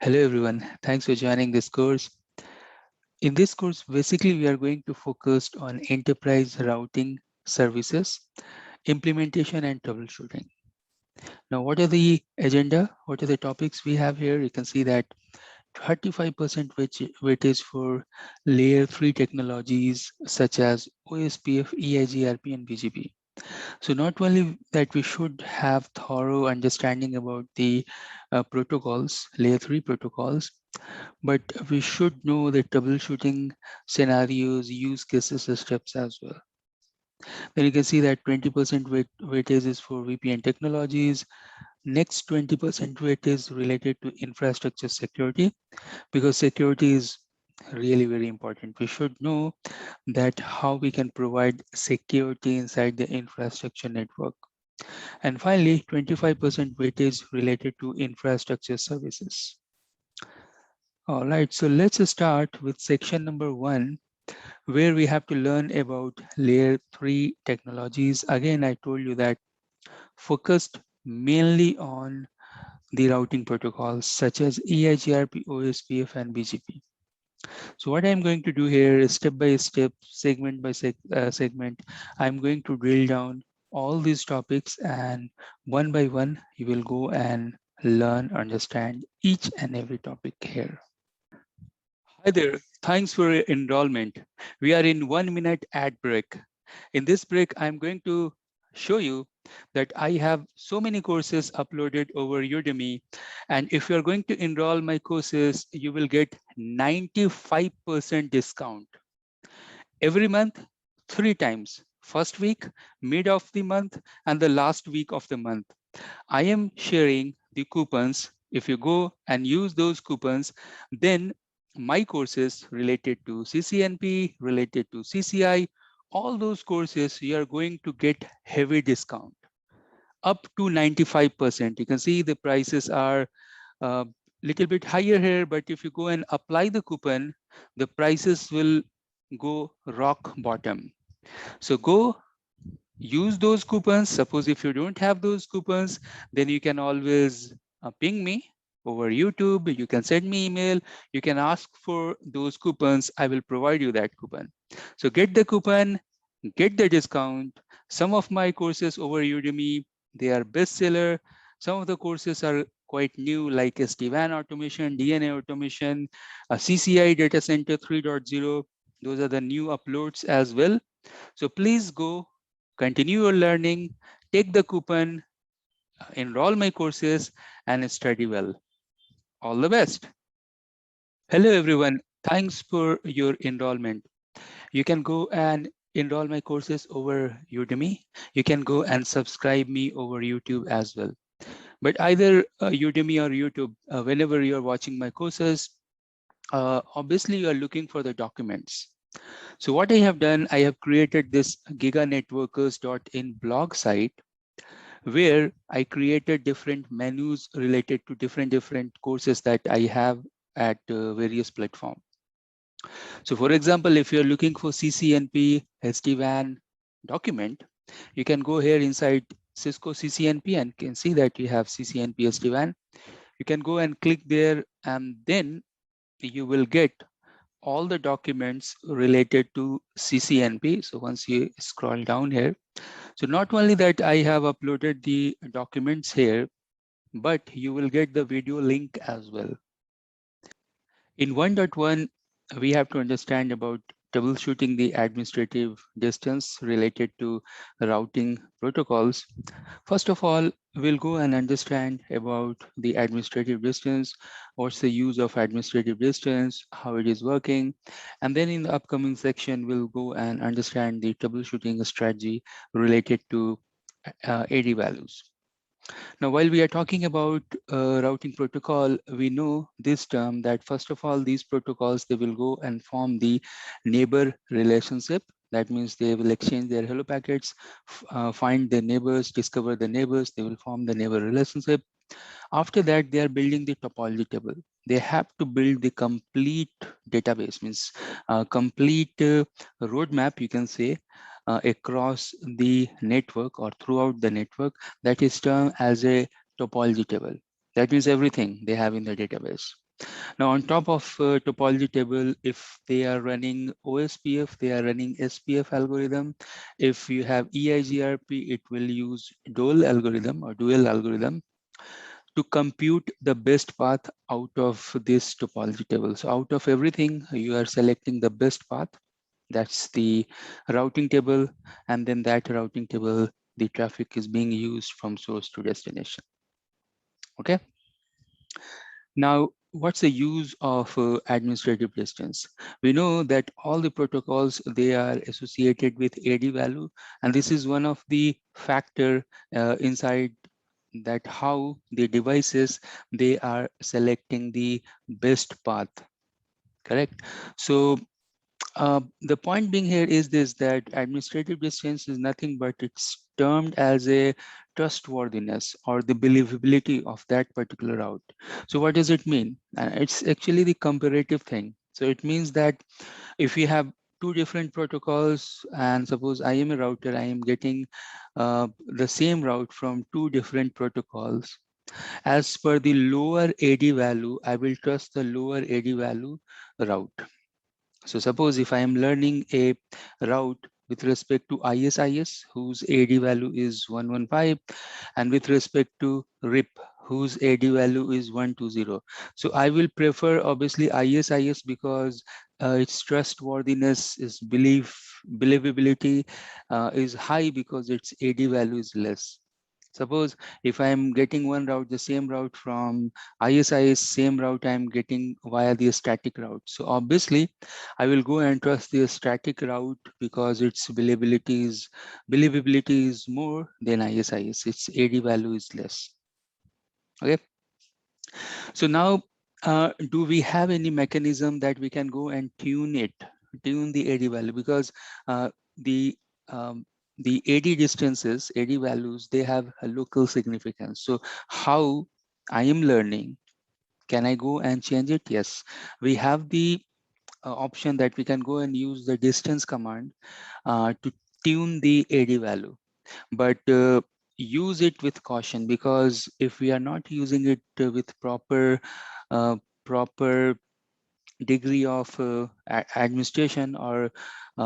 Hello everyone, thanks for joining this course. In this course, basically we are going to focus on enterprise routing services, implementation and troubleshooting. Now, what are the agenda? What are the topics we have here? You can see that 35% weightage for layer 3 technologies such as OSPF, EIGRP and BGP. So not only that we should have thorough understanding about the protocols, layer 3 protocols, but we should know the troubleshooting scenarios, use cases, steps as well. Then you can see that 20% weightage is for VPN technologies. Next 20% weight is related to infrastructure security, because security is really very important. We should know that how we can provide security inside the infrastructure network. And finally, 25% weightage related to infrastructure services. All right, so let's start with section number 1, where we have to learn about layer 3 technologies. Again, I told you that focused mainly on the routing protocols such as EIGRP, OSPF, and BGP. So what I'm going to do here is step by step, segment by segment, I'm going to drill down all these topics, and one by one, you will go and learn, understand each and every topic here. Hi there, thanks for your enrollment. We are in 1 minute ad break. In this break, I'm going to show you that I have so many courses uploaded over Udemy. And if you're going to enroll my courses, you will get 95% discount. Every month, 3 times. First week, mid of the month, and the last week of the month. I am sharing the coupons. If you go and use those coupons, then my courses related to CCNP, related to CCI, all those courses, you are going to get heavy discount up to 95%. You can see the prices are a little bit higher here, but if you go and apply the coupon, the prices will go rock bottom. So go use those coupons. Suppose if you don't have those coupons, then you can always ping me over YouTube. You can send me email. You can ask for those coupons. I will provide you that coupon. So get the coupon, get the discount. Some of my courses over Udemy, they are bestseller. Some of the courses are quite new, like SD-WAN automation, DNA automation, CCI data center 3.0. Those are the new uploads as well. So please go, continue your learning, take the coupon, enroll my courses, and study well. All the best. Hello, everyone. Thanks for your enrollment. You can go and enroll my courses over Udemy. You can go and subscribe me over YouTube as well. But either Udemy or YouTube, whenever you're watching my courses, obviously you are looking for the documents. So what I have done, I have created this giganetworkers.in blog site where I created different menus related to different courses that I have at various platforms. So for example, if you're looking for CCNP SD-WAN document, you can go here inside Cisco CCNP and can see that you have CCNP SD-WAN. You can go and click there, and then you will get all the documents related to CCNP. So once you scroll down here, so not only that I have uploaded the documents here, but you will get the video link as well. In 1.1, we have to understand about troubleshooting the administrative distance related to routing protocols. First of all, we'll go and understand about the administrative distance, what's the use of administrative distance, how it is working. And then in the upcoming section, we'll go and understand the troubleshooting strategy related to AD values. Now, while we are talking about routing protocol, we know this term that first of all, these protocols, they will go and form the neighbor relationship. That means they will exchange their hello packets, find their neighbors, discover the neighbors, they will form the neighbor relationship. After that, they are building the topology table. They have to build the complete database, means complete roadmap, you can say, across the network or throughout the network. That is termed as a topology table. That means everything they have in the database. Now, on top of topology table, if they are running OSPF, they are running SPF algorithm. If you have EIGRP, it will use dual algorithm or dual algorithm to compute the best path out of this topology table. So out of everything, you are selecting the best path. That's the routing table. And then that routing table, the traffic is being used from source to destination. Okay. Now, what's the use of administrative distance? We know that all the protocols, they are associated with AD value, and this is one of the factor inside that how the devices, they are selecting the best path, correct? So the point being here is this, that administrative distance is nothing but it's termed as a trustworthiness or the believability of that particular route. So what does it mean? It's actually the comparative thing. So it means that if we have two different protocols and suppose I am a router, I am getting the same route from two different protocols. As per the lower AD value, I will trust the lower AD value route. So suppose if I am learning a route with respect to ISIS, whose AD value is 115, and with respect to RIP, whose AD value is 120. So I will prefer obviously ISIS because its trustworthiness is believability is high because its AD value is less. Suppose if I'm getting one route, the same route from ISIS, same route I'm getting via the static route. So obviously, I will go and trust the static route because its believability is more than ISIS. Its AD value is less. Okay. So now, do we have any mechanism that we can go and tune the AD value? Because the um, the AD distances, AD values, they have a local significance. So how I am learning, can I go and change it? Yes, we have the option that we can go and use the distance command to tune the AD value, but use it with caution, because if we are not using it with uh, proper degree of administration, or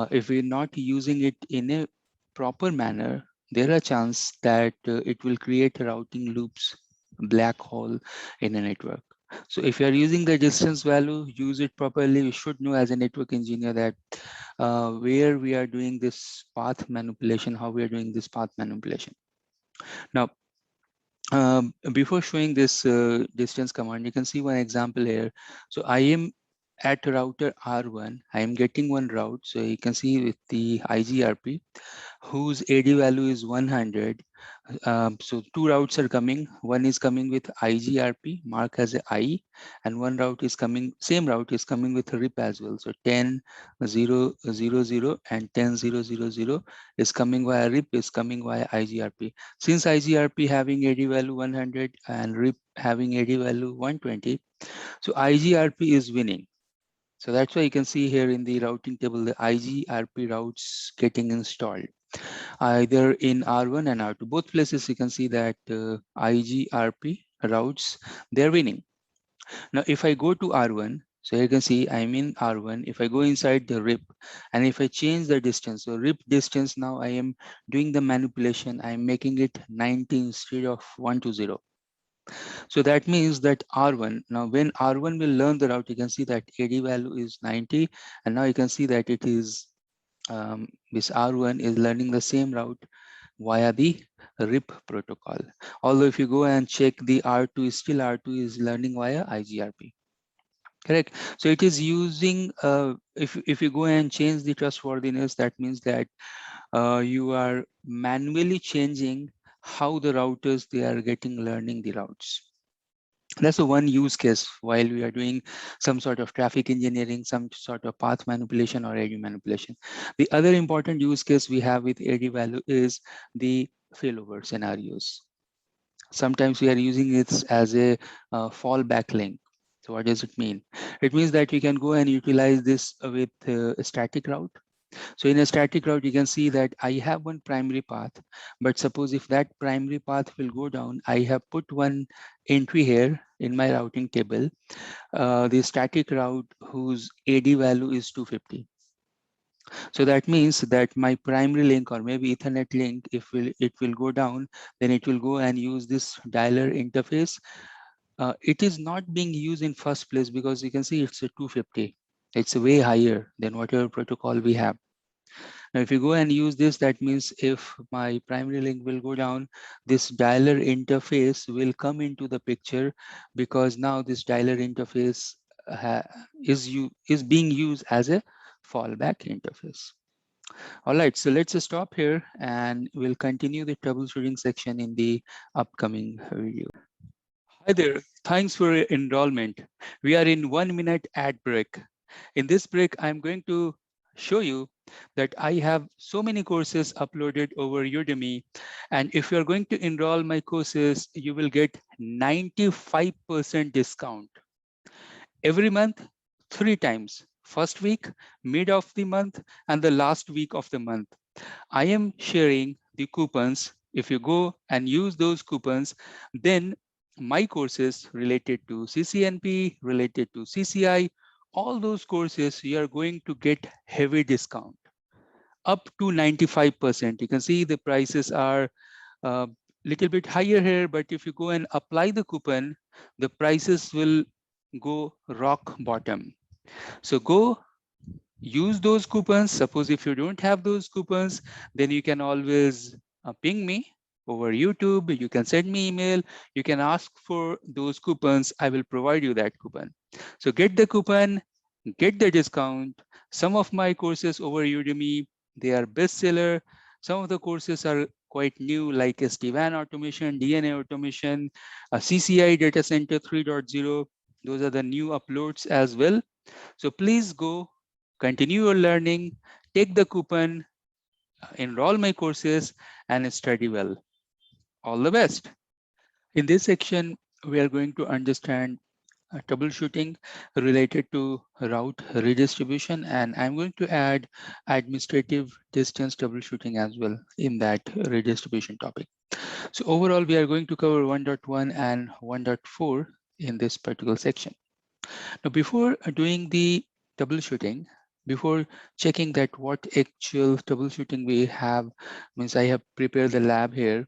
if we're not using it in a proper manner, there are chance that it will create routing loops, black hole in a network. So if you are using the distance value, use it properly. You should know as a network engineer that where we are doing this path manipulation, how we are doing this path manipulation. Now, before showing this distance command, you can see one example here. So I am at router R1, I am getting one route. So you can see with the EIGRP, whose AD value is 100. So two routes are coming. One is coming with EIGRP, mark as a I, and one route is coming, same route is coming with a RIP as well. So 10.0.0.0 and 10.0.0.0 is coming via RIP, is coming via EIGRP. Since EIGRP having AD value 100 and RIP having AD value 120, so EIGRP is winning. So that's why you can see here in the routing table, the EIGRP routes getting installed either in R1 and R2. Both places you can see that EIGRP routes, they're winning. Now, if I go to R1, so you can see I'm in R1. If I go inside the RIP and if I change the distance, so RIP distance, now I am doing the manipulation. I'm making it 90 instead of 120. So that means that R1, now when R1 will learn the route, you can see that AD value is 90. And now you can see that it is, this R1 is learning the same route via the RIP protocol. Although if you go and check the R2, still R2 is learning via EIGRP. Correct. So it is using, if you go and change the trustworthiness, that means that you are manually changing how the routers, they are getting learning the routes. That's a one use case while we are doing some sort of traffic engineering, some sort of path manipulation or AD manipulation. The other important use case we have with AD value is the failover scenarios. Sometimes we are using it as a fallback link. So what does it mean? It means that we can go and utilize this with a static route. So in a static route, you can see that I have one primary path, but suppose if that primary path will go down, I have put one entry here in my routing table, the static route whose AD value is 250. So that means that my primary link or maybe Ethernet link, if it will go down, then it will go and use this dialer interface. It is not being used in first place because you can see it's a 250. It's way higher than whatever protocol we have. Now, if you go and use this, that means if my primary link will go down, this dialer interface will come into the picture because now this dialer interface is being used as a fallback interface. All right, so let's stop here and we'll continue the troubleshooting section in the upcoming video. Hi there, thanks for your enrollment. We are in 1 minute ad break. In this break, I'm going to show you that I have so many courses uploaded over Udemy. And if you're going to enroll my courses, you will get 95% discount. Every month, 3 times. First week, mid of the month, and the last week of the month. I am sharing the coupons. If you go and use those coupons, then my courses related to CCNP, related to CCI, all those courses, you are going to get heavy discount up to 95%. You can see the prices are a little bit higher here, but if you go and apply the coupon, the prices will go rock bottom. So go use those coupons. Suppose if you don't have those coupons, then you can always ping me over YouTube. You can send me email. You can ask for those coupons. I will provide you that coupon. So get the coupon, get the discount. Some of my courses over Udemy, they are bestseller. Some of the courses are quite new, like SD-WAN automation, DNA automation, CCI data center 3.0. Those are the new uploads as well. So please go continue your learning, take the coupon, enroll my courses, and study well. All the best. In this section, we are going to understand troubleshooting related to route redistribution, and I'm going to add administrative distance troubleshooting as well in that redistribution topic. So overall, we are going to cover 1.1 and 1.4 in this particular section. Now, before doing the troubleshooting, before checking that what actual troubleshooting we have, means I have prepared the lab here.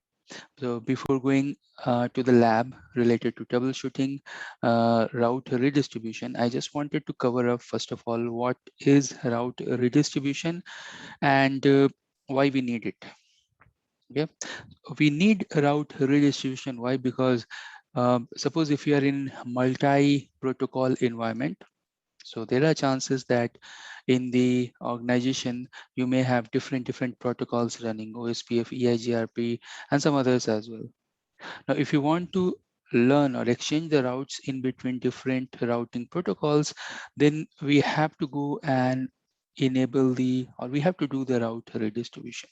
So before going to the lab related to troubleshooting route redistribution, I just wanted to cover up first of all what is route redistribution and why we need it. Okay, we need route redistribution. Why? Because suppose if you are in multi-protocol environment, so there are chances that in the organization, you may have different protocols running, OSPF, EIGRP, and some others as well. Now, if you want to learn or exchange the routes in between different routing protocols, then we have to go and enable we have to do the route redistribution.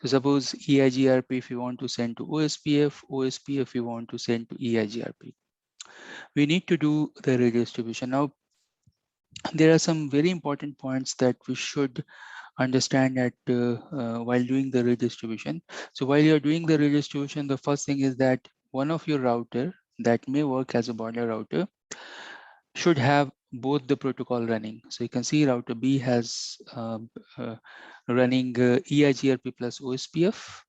So suppose EIGRP, if you want to send to OSPF, OSPF, you want to send to EIGRP. We need to do the redistribution. Now, there are some very important points that we should understand while doing the redistribution. So while you're doing the redistribution, the first thing is that one of your router that may work as a border router should have both the protocol running. So you can see router B has running EIGRP plus OSPF.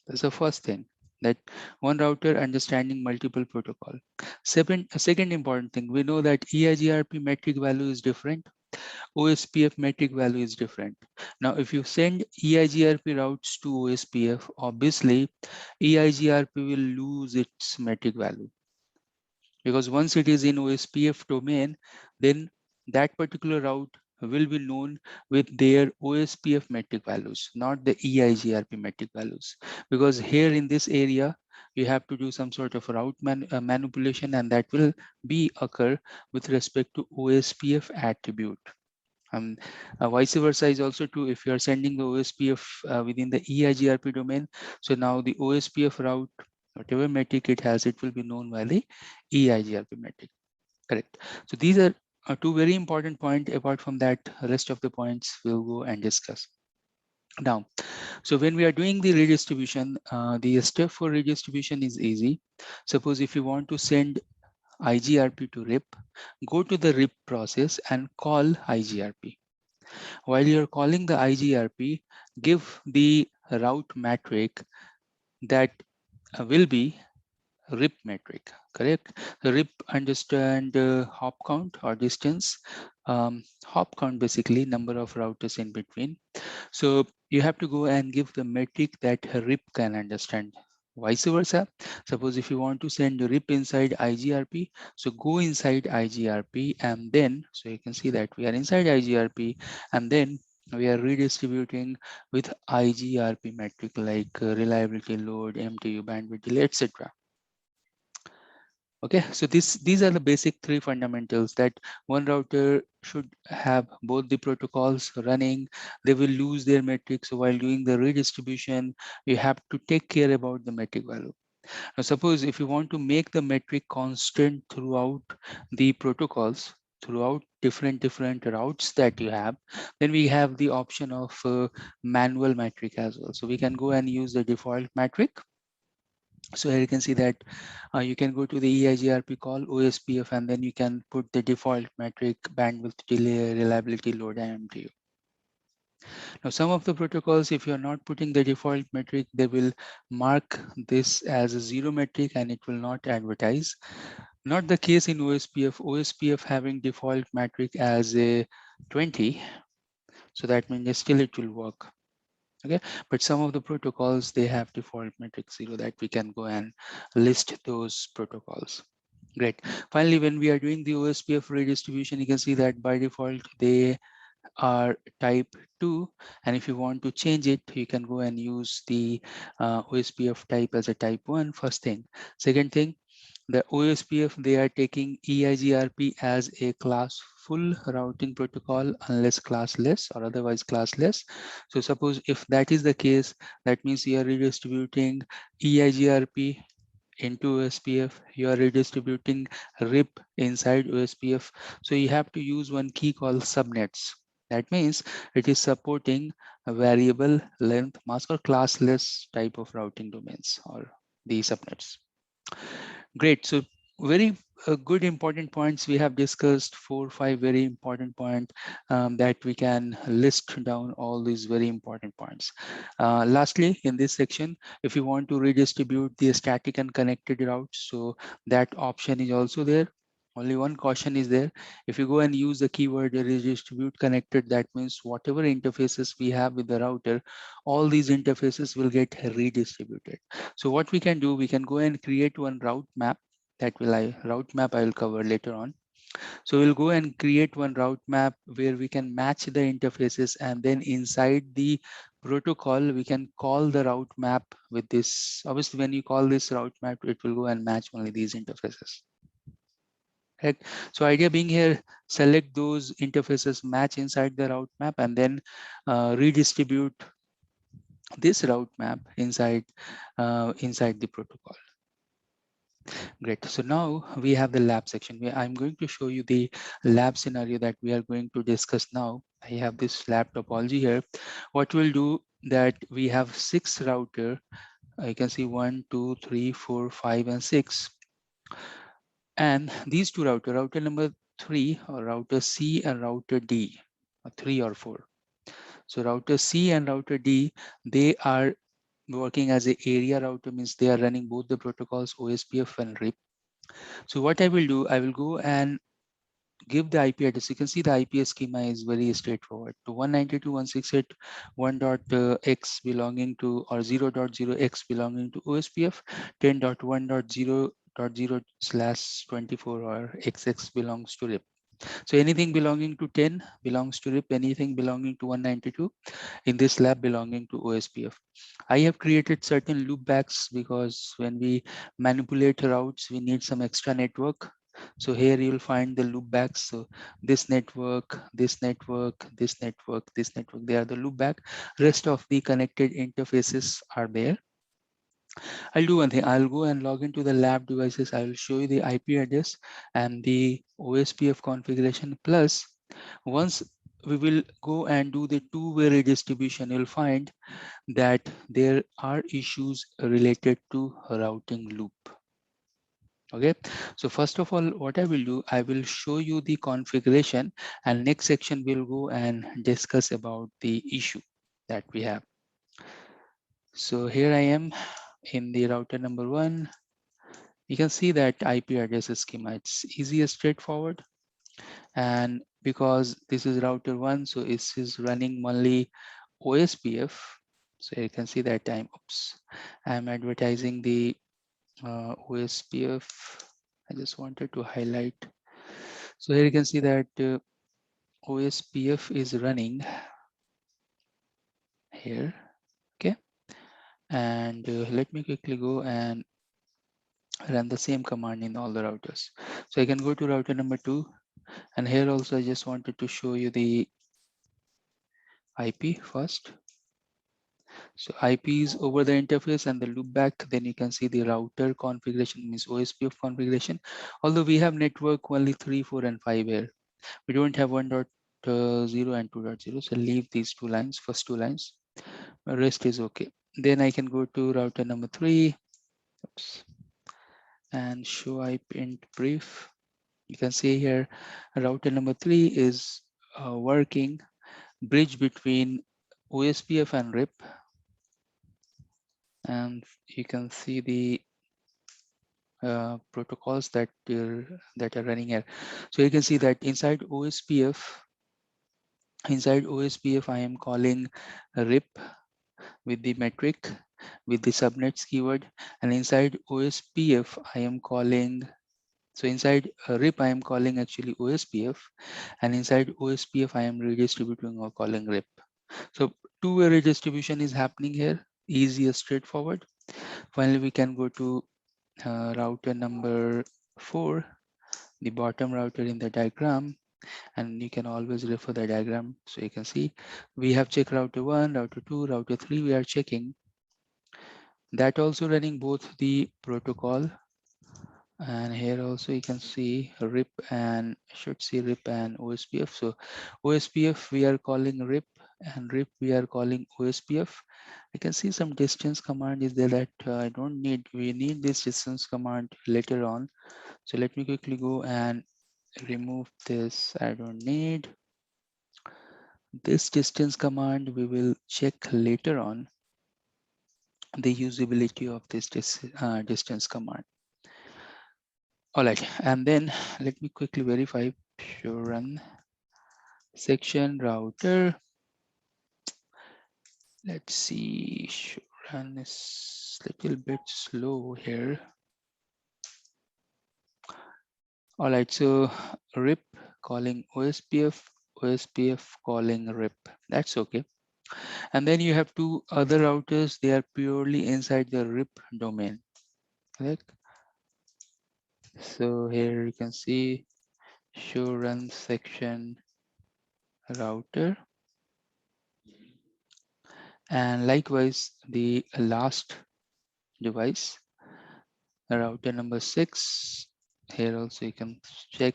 That's the first thing, that one router understanding multiple protocol. Second important thing, we know that EIGRP metric value is different. OSPF metric value is different. Now, if you send EIGRP routes to OSPF, obviously EIGRP will lose its metric value, because once it is in OSPF domain, then that particular route will be known with their OSPF metric values, not the EIGRP metric values. Because here in this area, you have to do some sort of route manipulation, and that will be occur with respect to OSPF attribute. Vice versa is also true if you are sending the OSPF within the EIGRP domain. So now the OSPF route, whatever metric it has, it will be known by the EIGRP metric. Correct. So these are Two very important points. Apart from that, rest of the points we'll go and discuss. Now, so when we are doing the redistribution, the step for redistribution is easy. Suppose if you want to send EIGRP to RIP, go to the RIP process and call EIGRP. While you're calling the EIGRP, give the route metric that will be RIP metric, correct? The RIP understand hop count or distance, hop count basically number of routers in between. So you have to go and give the metric that RIP can understand. Vice versa, suppose if you want to send RIP inside EIGRP, so go inside EIGRP and then, so you can see that we are inside EIGRP and then we are redistributing with EIGRP metric like reliability, load, MTU, bandwidth delay, etc. Okay, so these are the basic three fundamentals that one router should have both the protocols running. They will lose their metrics. So while doing the redistribution, you have to take care about the metric value. Now, suppose if you want to make the metric constant throughout the protocols, throughout different routes that you have, then we have the option of manual metric as well. So we can go and use the default metric. So here you can see that you can go to the EIGRP call OSPF and then you can put the default metric bandwidth, delay, reliability, load, and MTU. Now some of the protocols, if you're not putting the default metric, they will mark this as a zero metric and it will not advertise. Not the case in OSPF. OSPF having default metric as a 20. So that means still it will work. Okay, but some of the protocols, they have default metric 0 that we can go and list those protocols. Great. Finally, when we are doing the OSPF redistribution, you can see that by default they are type 2, and if you want to change it, you can go and use the OSPF type as a type 1. First thing. Second thing, the OSPF, they are taking EIGRP as a class full routing protocol unless classless or otherwise classless. So suppose if that is the case, that means you are redistributing EIGRP into OSPF, you are redistributing RIP inside OSPF. So you have to use one key called subnets. That means it is supporting a variable length mask or classless type of routing domains or the subnets. Great. So very good important points we have discussed, 4-5 very important points that we can list down all these very important points. Lastly, in this section, if you want to redistribute the static and connected routes, so that option is also there. Only one caution is there. If you go and use the keyword redistribute connected, that means whatever interfaces we have with the router, all these interfaces will get redistributed. So what we can do, we can go and create one route map. Route map I will cover later on. So we'll go and create one route map where we can match the interfaces, and then inside the protocol, we can call the route map with this. Obviously, when you call this route map, it will go and match only these interfaces. Right. So idea being here, select those interfaces, match inside the route map, and then redistribute this route map inside inside the protocol. Great. So now we have the lab section where I'm going to show you the lab scenario that we are going to discuss now. I have this lab topology here. What we'll do, that we have 6 router. You can see 1, 2, 3, 4, 5, and 6. And these two router number 3 or router C and router D, or 3 or 4. So router C and router D, they are working as a area router, means they are running both the protocols OSPF and RIP. So what I will do, I will go and give the IP address. You can see the IP schema is very straightforward. To 192.168.1.x belonging to, or 0.0x belonging to OSPF, 10.1.0.0/24 or XX belongs to RIP. So anything belonging to 10 belongs to RIP, anything belonging to 192 in this lab belonging to OSPF. I have created certain loopbacks because when we manipulate routes, we need some extra network. So here you'll find the loopbacks. So this network, this network, this network, this network, they are the loopback. Rest of the connected interfaces are there. I'll do one thing. I'll go and log into the lab devices. I will show you the IP address and the OSPF configuration. Plus, once we will go and do the two-way redistribution, you'll find that there are issues related to routing loop. Okay, so first of all, what I will do, I will show you the configuration, and next section we'll go and discuss about the issue that we have. So here I am in the router number 1. You can see that IP address schema. It's easy and straightforward. And because this is router 1, so it is running only OSPF. So you can see that I'm advertising the OSPF. I just wanted to highlight. So here you can see that OSPF is running here. Okay. And let me quickly go and run the same command in all the routers. So I can go to router number 2. And here also I just wanted to show you the IP first. So IP is over the interface and the loopback. Then you can see the router configuration means OSPF configuration. Although we have network only 3, 4, and 5 here. We don't have 1.0 and 2.0. So leave these two lines, first two lines. The rest is okay. Then I can go to router number 3. Oops, and show IP int brief. You can see here router number 3 is working bridge between OSPF and RIP, and you can see the protocols that are running here. So you can see that inside OSPF I am calling RIP with the metric with the subnets keyword, and inside OSPF I am calling, so inside RIP I am calling actually OSPF, and inside OSPF I am redistributing or calling RIP. So two-way redistribution is happening here, easy and straightforward. Finally, we can go to router number 4, the bottom router in the diagram, and you can always refer the diagram. So you can see we have checked router 1, router 2, router 3. We are checking that also running both the protocol, and here also you can see RIP and should see RIP and OSPF. So OSPF we are calling RIP, and RIP we are calling OSPF. I can see some distance command is there that I don't need. We need this distance command later on. So let me quickly go and remove this. I don't need this distance command. We will check later on the usability of this distance command. All right, and then let me quickly verify. Show run section router. Let's see, show run is a little bit slow here. All right, so RIP calling OSPF, OSPF calling RIP. That's okay. And then you have two other routers. They are purely inside the RIP domain. Correct? So here you can see show run section router. And likewise, the last device, router number 6. Here also you can check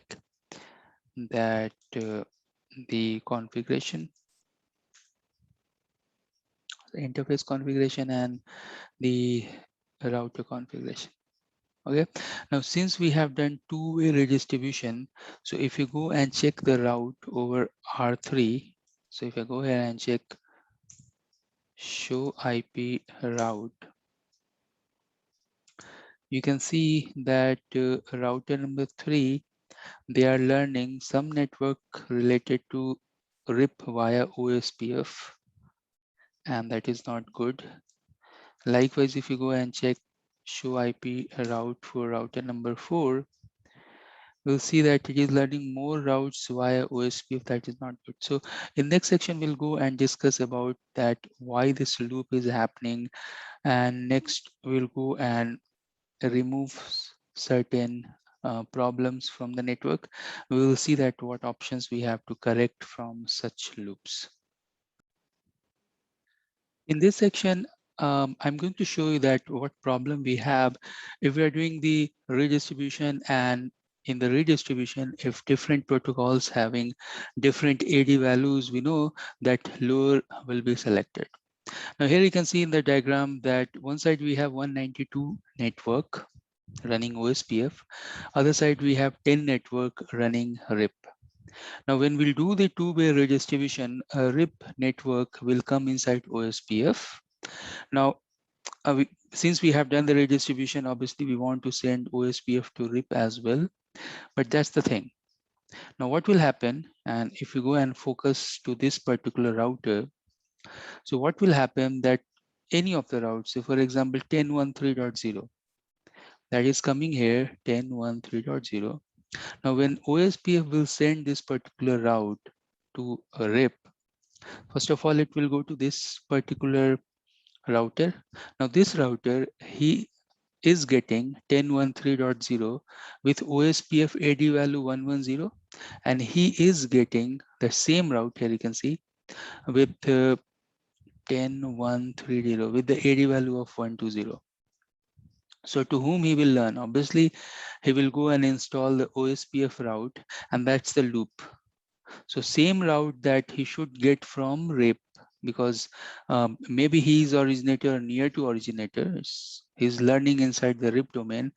that the configuration, the interface configuration, and the router configuration. Okay, now since we have done two-way redistribution, so if you go and check the route over R3, so if I go here and check show IP route, you can see that router number 3, they are learning some network related to RIP via OSPF, and that is not good. Likewise, if you go and check show IP route for router number 4, we'll see that it is learning more routes via OSPF. That is not good. So in next section, we'll go and discuss about that, why this loop is happening. And next we'll go and remove certain problems from the network. We will see that what options we have to correct from such loops. In this section, I'm going to show you that what problem we have if we are doing the redistribution, and in the redistribution, if different protocols having different AD values, we know that lower will be selected. Now here you can see in the diagram that one side we have 192 network running OSPF, other side we have 10 network running RIP. Now when we'll do the two-way redistribution, a RIP network will come inside OSPF. Now since we have done the redistribution, obviously we want to send OSPF to RIP as well, but that's the thing. Now what will happen, and if you go and focus to this particular router, so what will happen that any of the routes, so for example 10.13.0, that is coming here 10.13.0. Now when OSPF will send this particular route to a RIP, first of all it will go to this particular router. Now this router, he is getting 10.13.0 with OSPF AD value 110, and he is getting the same route here, you can see, with 10.130 with the AD value of 120. So to whom he will learn? Obviously, he will go and install the OSPF route, and that's the loop. So same route that he should get from RIP, because maybe he is originator or near to originators. He's learning inside the RIP domain.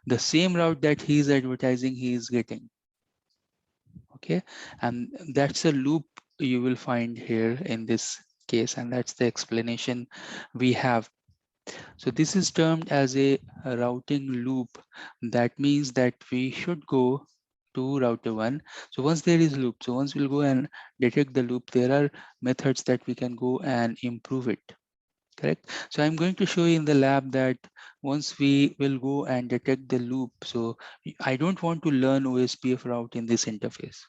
The same route that he is advertising, he is getting. Okay, and that's a loop you will find here in this case, and that's the explanation we have. So this is termed as a routing loop. That means that we should go to router 1. So once there is loop, so once we'll go and detect the loop, there are methods that we can go and improve it. Correct. So I'm going to show you in the lab that once we will go and detect the loop, so I don't want to learn OSPF route in this interface.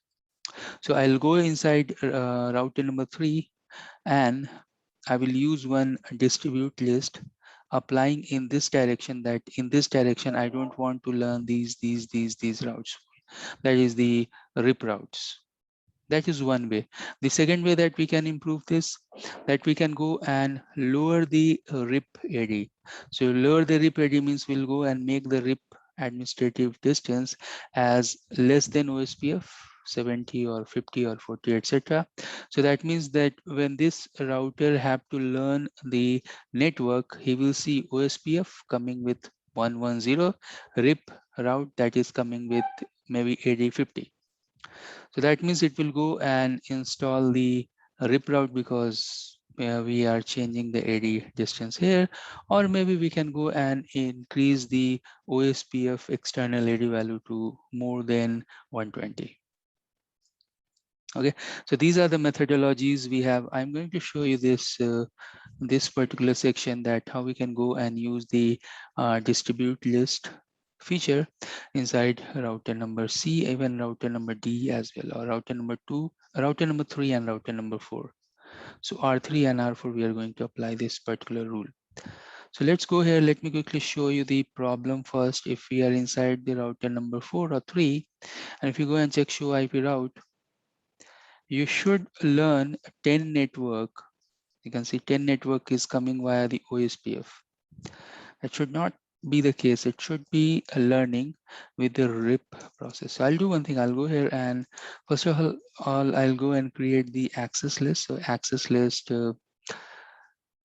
So I'll go inside router number 3, and I will use one distribute list applying in this direction, that in this direction I don't want to learn these routes. That is the RIP routes. That is one way. The second way that we can improve this, that we can go and lower the RIP AD. So lower the RIP AD means we'll go and make the RIP administrative distance as less than OSPF 70 or 50 or 40, etc. So that means that when this router have to learn the network, he will see OSPF coming with 110, RIP route that is coming with maybe AD 50. So that means it will go and install the RIP route, because we are changing the AD distance here, or maybe we can go and increase the OSPF external AD value to more than 120. Okay, so these are the methodologies we have. I'm going to show you this this particular section, that how we can go and use the distribute list feature inside router number C, even router number D as well, or router number 2, router number 3, and router number 4. So R3 and R4, we are going to apply this particular rule. So let's go here. Let me quickly show you the problem first. If we are inside the router number 4 or 3, and if you go and check show IP route, you should learn 10 network. You can see 10 network is coming via the OSPF. That should not be the case. It should be a learning with the RIP process. So I'll do one thing. I'll go here, and first of all I'll go and create the access list. So access list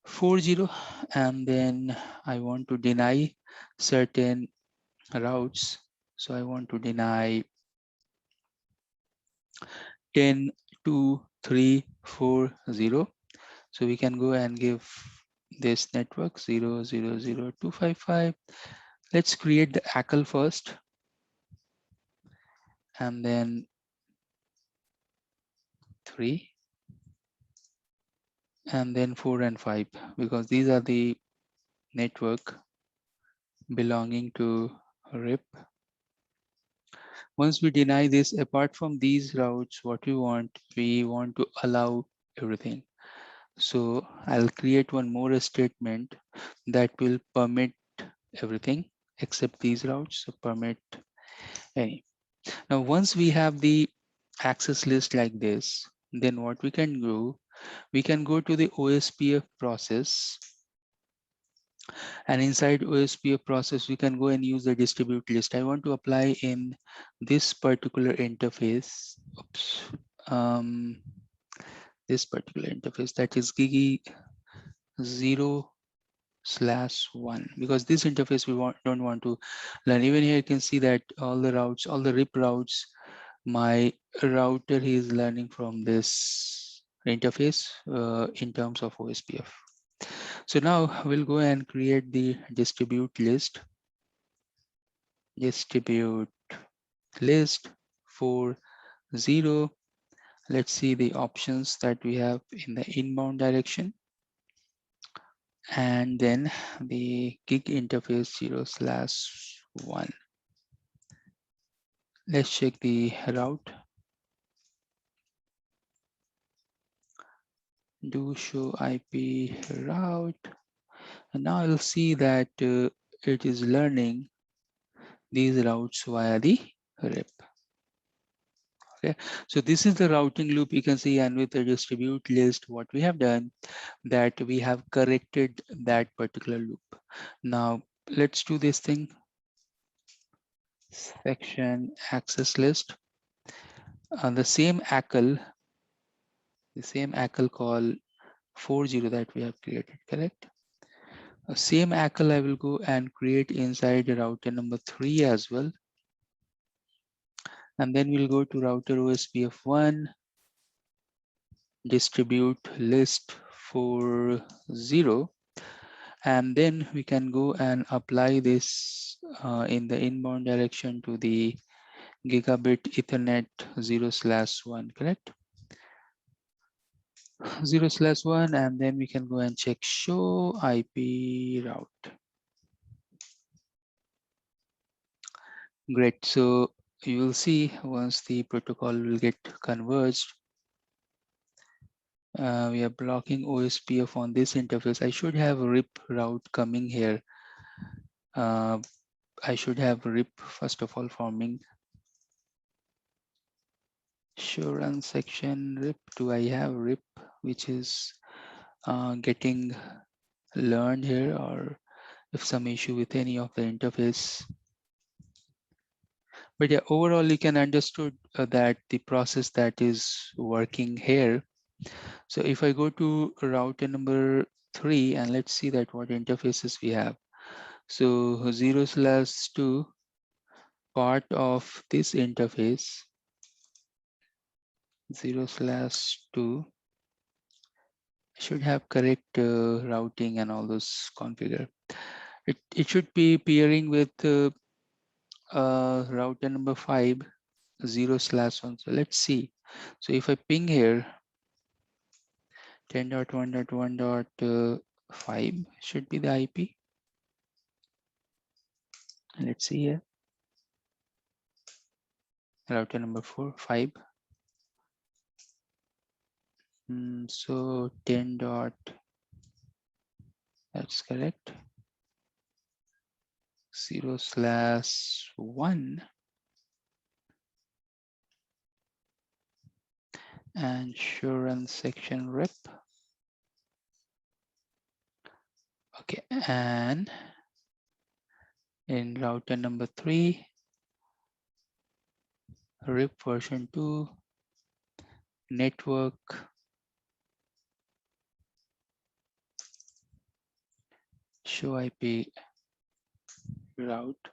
40, and then I want to deny certain routes. So I want to deny 10, 2, 3, 4, 0. So we can go and give this network 0, 0, 0, 255. Let's create the ACL first, and then 3, and then 4 and 5, because these are the network belonging to RIP. Once we deny this, apart from these routes, what we want to allow everything. So I'll create one more statement that will permit everything except these routes. So permit any. Now, once we have the access list like this, then what we can do, we can go to the OSPF process, And inside OSPF process, we can go and use the distribute list. I want to apply in this particular interface. Oops. This particular interface, that is Gigi 0/1, because this interface we don't want to learn. Even here you can see that all the routes, all the RIP routes, my router is learning from this interface in terms of OSPF. So now we'll go and create the distribute list. Distribute list for 0. Let's see the options that we have in the inbound direction. And then the gig interface 0/1. Let's check the route. Do show IP route. And now you'll see that it is learning these routes via the RIP. Okay, so this is the routing loop you can see, and with the distribute list, what we have done, that we have corrected that particular loop. Now let's do this thing. Section access list. The same ACL call 40 that we have created, correct? Same ACL I will go and create inside router number 3 as well. And then we'll go to router OSPF 1, distribute list for 0. And then we can go and apply this in the inbound direction to the gigabit Ethernet 0/1, correct? 0/1, and then we can go and check show IP route. Great. So you will see once the protocol will get converged, we are blocking OSPF on this interface. I should have a RIP route coming here. I should have RIP first of all forming. Show run section RIP. Do I have RIP which is getting learned here, or if some issue with any of the interface? But yeah, overall you can understood that the process that is working here. So if I go to router number 3 and let's see that what interfaces we have. So 0/2 part of this interface, 0/2 should have correct routing and all those configure. It should be pairing with router number 5, 0/1. So let's see. So if I ping here 10.1.1.5 should be the IP. Let's see here. Router number 5. So 10 dot, that's correct. 0/1 and show run section rep. Okay, and in router number 3, RIP version 2, network, show IP route.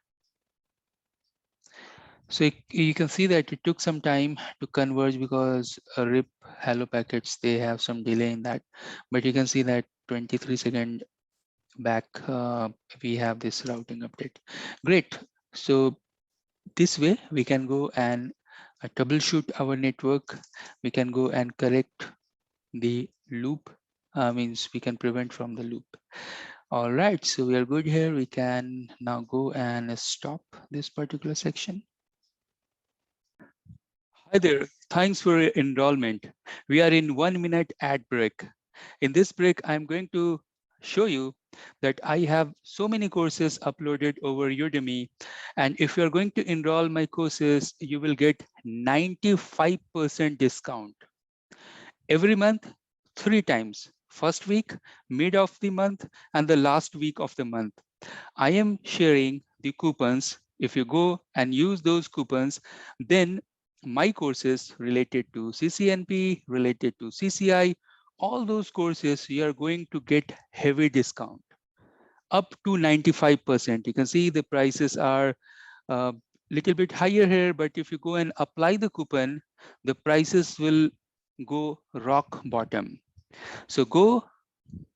So you can see that it took some time to converge because RIP hello packets, they have some delay in that. But you can see that 23-second back, we have this routing update. Great. So this way we can go and troubleshoot our network. We can go and correct the loop, means we can prevent from the loop. All right, so we are good here. We can now go and stop this particular section. Hi there, thanks for your enrollment. We are in 1 minute ad break. In this break, I'm going to show you that I have so many courses uploaded over Udemy. And if you're going to enroll my courses, you will get 95% discount. Every month, 3 times first week, mid of the month, and the last week of the month. I am sharing the coupons. If you go and use those coupons, then my courses related to CCNP, related to CCI, all those courses, you are going to get heavy discount up to 95%. You can see the prices are a little bit higher here, but if you go and apply the coupon, the prices will go rock bottom. So go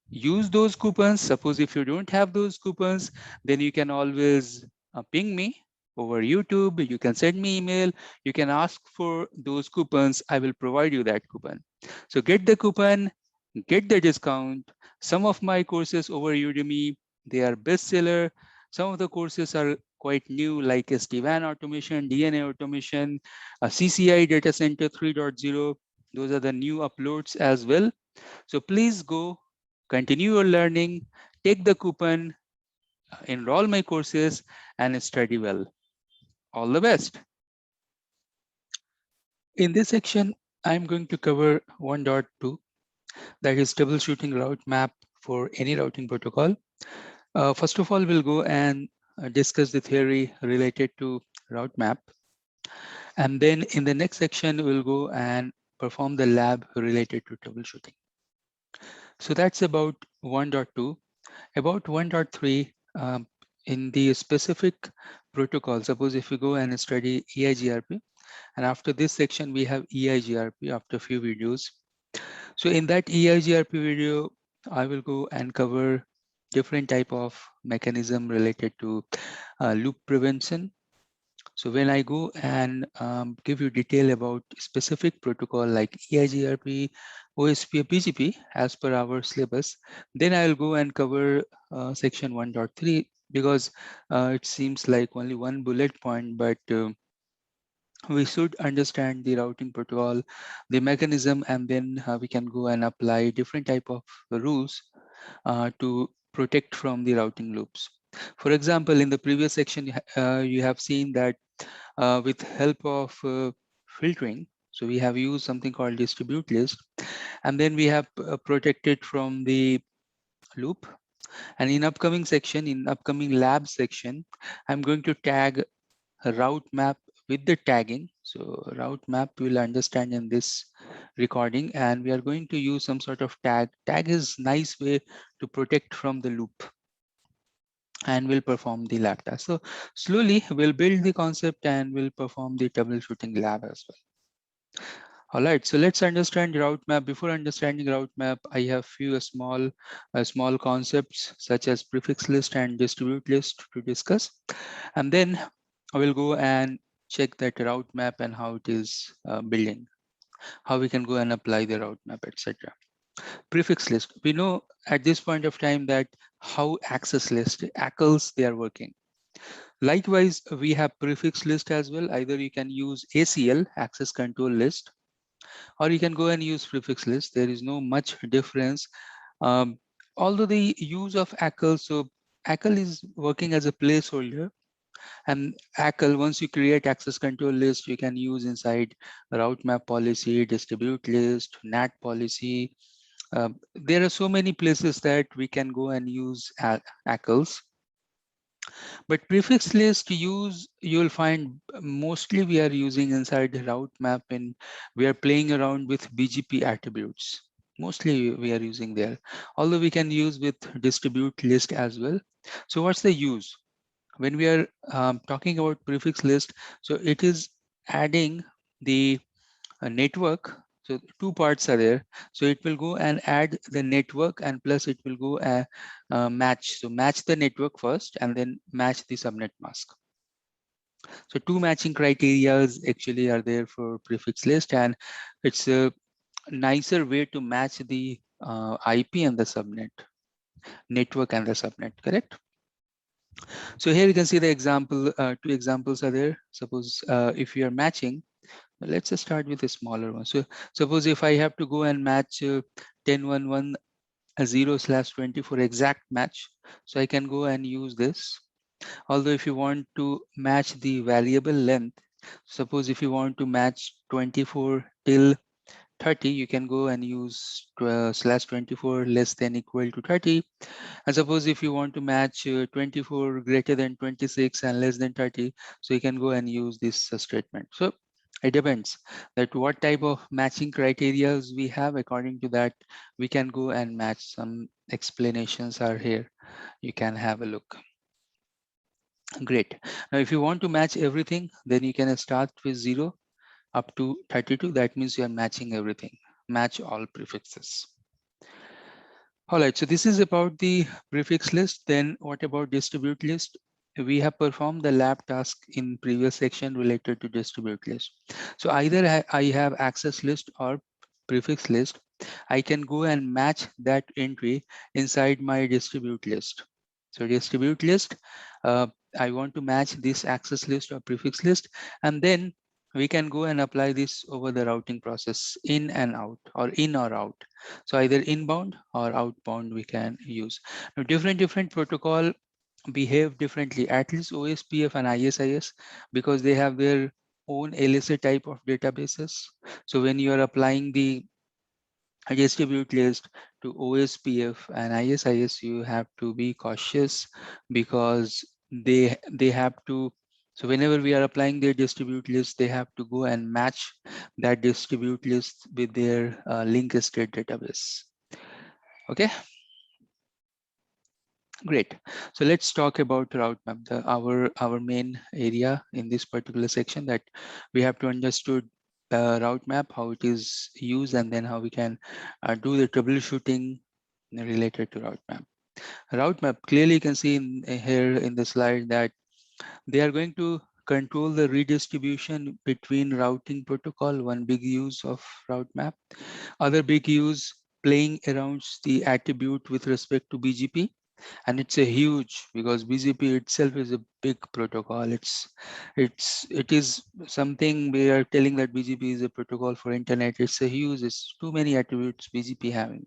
use those coupons. Suppose if you don't have those coupons, then you can always ping me over YouTube. You can send me email. You can ask for those coupons. I will provide you that coupon. So get the coupon, get the discount. Some of my courses over Udemy, they are bestseller. Some of the courses are quite new, like SD-WAN automation, DNA automation, CCI data center 3.0. Those are the new uploads as well. So please go continue your learning, take the coupon, enroll my courses, and study well. All the best. In this section, I'm going to cover 1.2, that is troubleshooting route map for any routing protocol. First of all, we'll go and discuss the theory related to route map. And then in the next section, we'll go and perform the lab related to troubleshooting. So that's about 1.2. About 1.3, in the specific protocol, suppose if you go and study EIGRP, and after this section, we have EIGRP after a few videos. So in that EIGRP video, I will go and cover different type of mechanism related to loop prevention. So when I go and give you detail about specific protocol like EIGRP, OSPF BGP as per our syllabus, then I'll go and cover section 1.3 because it seems like only one bullet point, but we should understand the routing protocol, the mechanism, and then we can go and apply different type of rules to protect from the routing loops. For example, in the previous section, you have seen that with help of filtering, so we have used something called distribute list, and then we have protected from the loop. And in upcoming section, in upcoming lab section, I'm going to tag a route map with the tagging. So route map will understand in this recording, and we are going to use some sort of tag. Tag is nice way to protect from the loop, and we'll perform the lab task. So slowly we'll build the concept and we'll perform the troubleshooting lab as well. All right, so let's understand route map. Before understanding route map, I have few small concepts such as prefix list and distribute list to discuss. And then I will go and check that route map and how it is building, how we can go and apply the route map, etc. Prefix list. We know at this point of time that how access list, ACLs, they are working. Likewise, we have prefix list as well. Either you can use ACL, access control list, or you can go and use prefix list. There is no much difference. Although the use of ACL, so ACL is working as a placeholder, and ACL, once you create access control list, you can use inside route map policy, distribute list, NAT policy. There are so many places that we can go and use ACLs. But prefix list use, you'll find mostly we are using inside the route map, and we are playing around with BGP attributes. Mostly we are using there, although we can use with distribute list as well. So what's the use? When we are talking about prefix list, so it is adding the network. So two parts are there. So it will go and add the network, and plus it will go match. So match the network first and then match the subnet mask. So two matching criteria actually are there for prefix list, and it's a nicer way to match the IP and the subnet, network and the subnet, correct? So here you can see the example, two examples are there. Suppose if you are matching, let's just start with a smaller one. So suppose if I have to go and match 10.1.0/24 exact match, so I can go and use this. Although if you want to match the variable length, suppose if you want to match 24 till 30, you can go and use /24 less than equal to 30. And suppose if you want to match 24 greater than 26 and less than 30, so you can go and use this statement. So it depends that what type of matching criteria we have. According to that, we can go and match. Some explanations are here. You can have a look. Great. Now, if you want to match everything, then you can start with 0 up to 32. That means you are matching everything. Match all prefixes. All right, so this is about the prefix list. Then what about distribute list? We have performed the lab task in previous section related to distribute list. So either I have access list or prefix list. I can go and match that entry inside my distribute list. So distribute list, I want to match this access list or prefix list, and then we can go and apply this over the routing process in and out, or in or out. So either inbound or outbound we can use. Now different protocol behave differently, at least OSPF and ISIS, because they have their own LSA type of databases. So when you are applying the distribute list to OSPF and ISIS, you have to be cautious because they have to. So whenever we are applying their distribute list, they have to go and match that distribute list with their link state database. Okay. Great. So let's talk about route map, our main area in this particular section, that we have to understood route map, how it is used, and then how we can do the troubleshooting related to route map. Route map, clearly you can see here in the slide that they are going to control the redistribution between routing protocol, one big use of route map. Other big use, playing around the attribute with respect to BGP. And it's a huge, because BGP itself is a big protocol. It is something we are telling that BGP is a protocol for internet. It's a huge, it's too many attributes BGP having.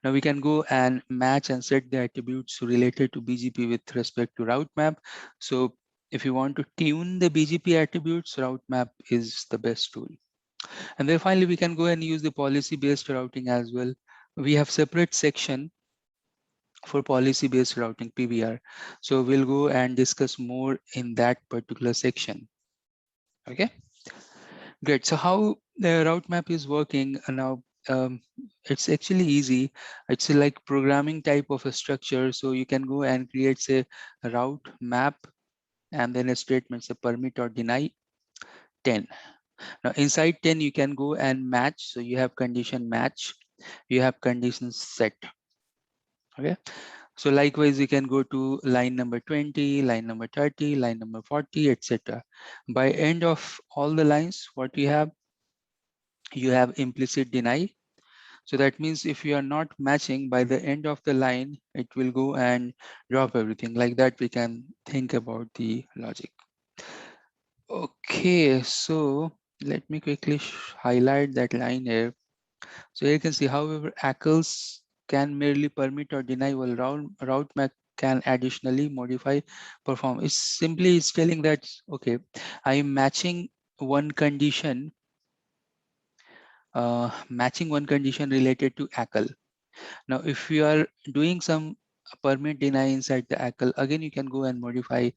Now we can go and match and set the attributes related to BGP with respect to route map. So if you want to tune the BGP attributes, route map is the best tool. And then finally, we can go and use the policy-based routing as well. We have separate section for policy-based routing, PBR. So we'll go and discuss more in that particular section. Okay, great. So how the route map is working now, it's actually easy. It's like programming type of a structure. So you can go and create, say, a route map and then a statement, say permit or deny 10. Now inside 10, you can go and match. So you have condition match, you have condition set. Okay. So likewise, you can go to line number 20, line number 30, line number 40, etc. By end of all the lines, what you have implicit deny. So that means if you are not matching by the end of the line, it will go and drop everything. Like that, we can think about the logic. Okay, so let me quickly highlight that line here. So here you can see, however, ACLs can merely permit or deny, while route map can additionally modify perform. It's telling that, okay, I am matching one condition, related to ACL. Now, if you are doing some permit deny inside the ACL, again, you can go and modify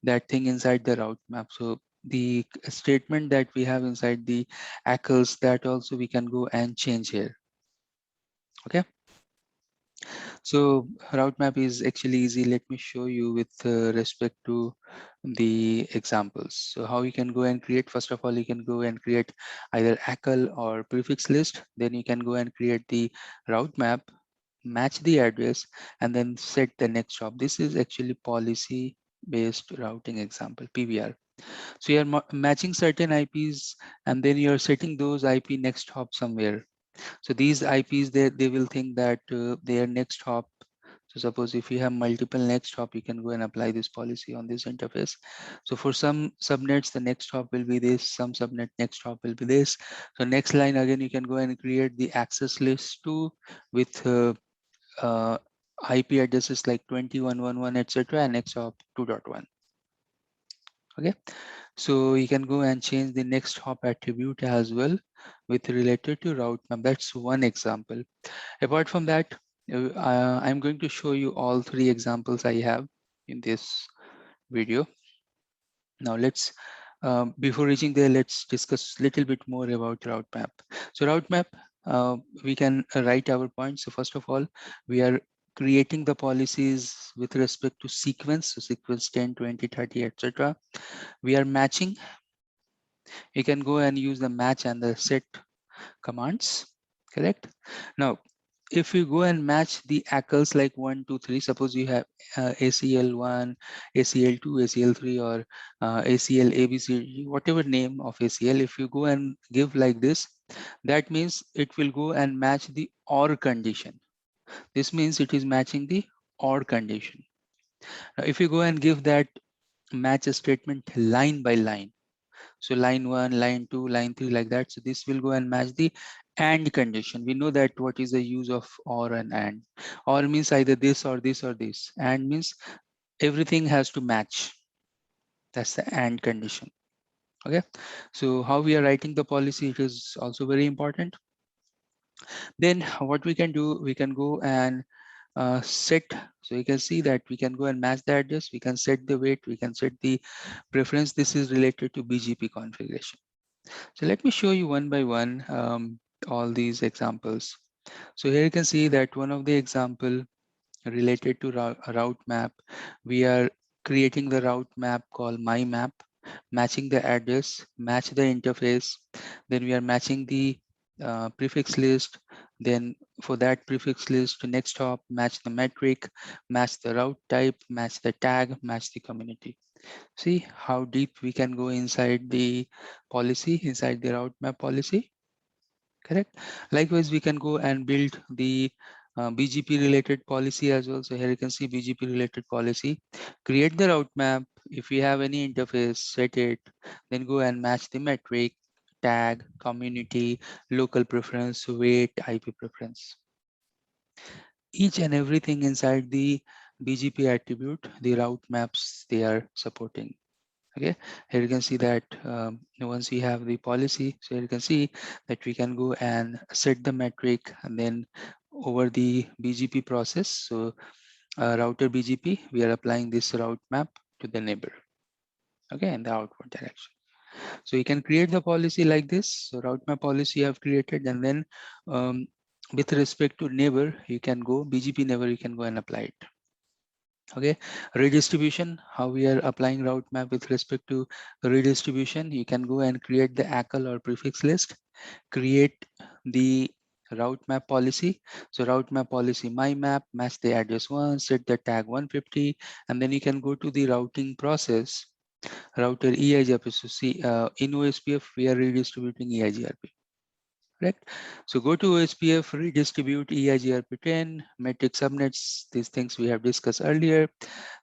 that thing inside the route map. So the statement that we have inside the ACLs, that also we can go and change here. Okay. So route map is actually easy. Let me show you with respect to the examples. So how you can go and create, first of all, you can go and create either ACL or prefix list. Then you can go and create the route map, match the address, and then set the next hop. This is actually policy based routing example, PBR. So you're matching certain IPs, and then you're setting those IP next hop somewhere. So these IPs, they will think that their next hop. So suppose if you have multiple next hop, you can go and apply this policy on this interface. So for some subnets, the next hop will be this, some subnet next hop will be this. So next line, again, you can go and create the access list too with IP addresses like 2111, etc. and next hop 2.1. Okay, so you can go and change the next hop attribute as well with related to route map. That's one example. Apart from that, I'm going to show you all three examples I have in this video. Now before reaching there, let's discuss a little bit more about route map. So route map, we can write our points. So first of all, we are creating the policies with respect to sequence. So sequence 10, 20, 30, etc. We are matching. You can go and use the match and the set commands, correct? Now, if you go and match the ACLs like 1, 2, 3, suppose you have ACL1, ACL2, ACL3, or ACL, ABC, whatever name of ACL, if you go and give like this, that means it will go and match the OR condition. This means it is matching the OR condition. Now, if you go and give that match statement line by line, so line 1, line 2, line 3, like that. So this will go and match the AND condition. We know that what is the use of OR and AND. OR means either this or this or this. AND means everything has to match. That's the AND condition. Okay. So how we are writing the policy, it is also very important. Then what we can do, we can go and set. So you can see that we can go and match the address. We can set the weight. We can set the preference. This is related to BGP configuration. So let me show you one by one all these examples. So here you can see that one of the example related to route map, we are creating the route map called my map, matching the address, match the interface, then we are matching the prefix list, then for that prefix list to next hop, match the metric, match the route type, match the tag, match the community. See how deep we can go inside the policy, inside the route map policy, correct? Likewise, we can go and build the BGP related policy as well. So here you can see BGP related policy. Create the route map. If you have any interface, set it, then go and match the metric, tag, community, local preference, weight, IP preference. Each and everything inside the BGP attribute, the route maps they are supporting. Okay, here you can see that once we have the policy, so here you can see that we can go and set the metric, and then over the BGP process, so router BGP, we are applying this route map to the neighbor, okay, in the outward direction. So you can create the policy like this. So route map policy you have created, and then with respect to neighbor, you can go BGP neighbor, you can go and apply it. Okay, redistribution, how we are applying route map with respect to redistribution, you can go and create the ACL or prefix list, create the route map policy. So route map policy, my map, match the address 1, set the tag 150, and then you can go to the routing process, router EIGRP. So see, in OSPF, we are redistributing EIGRP. Correct. So go to OSPF, redistribute EIGRP 10, metric subnets, these things we have discussed earlier,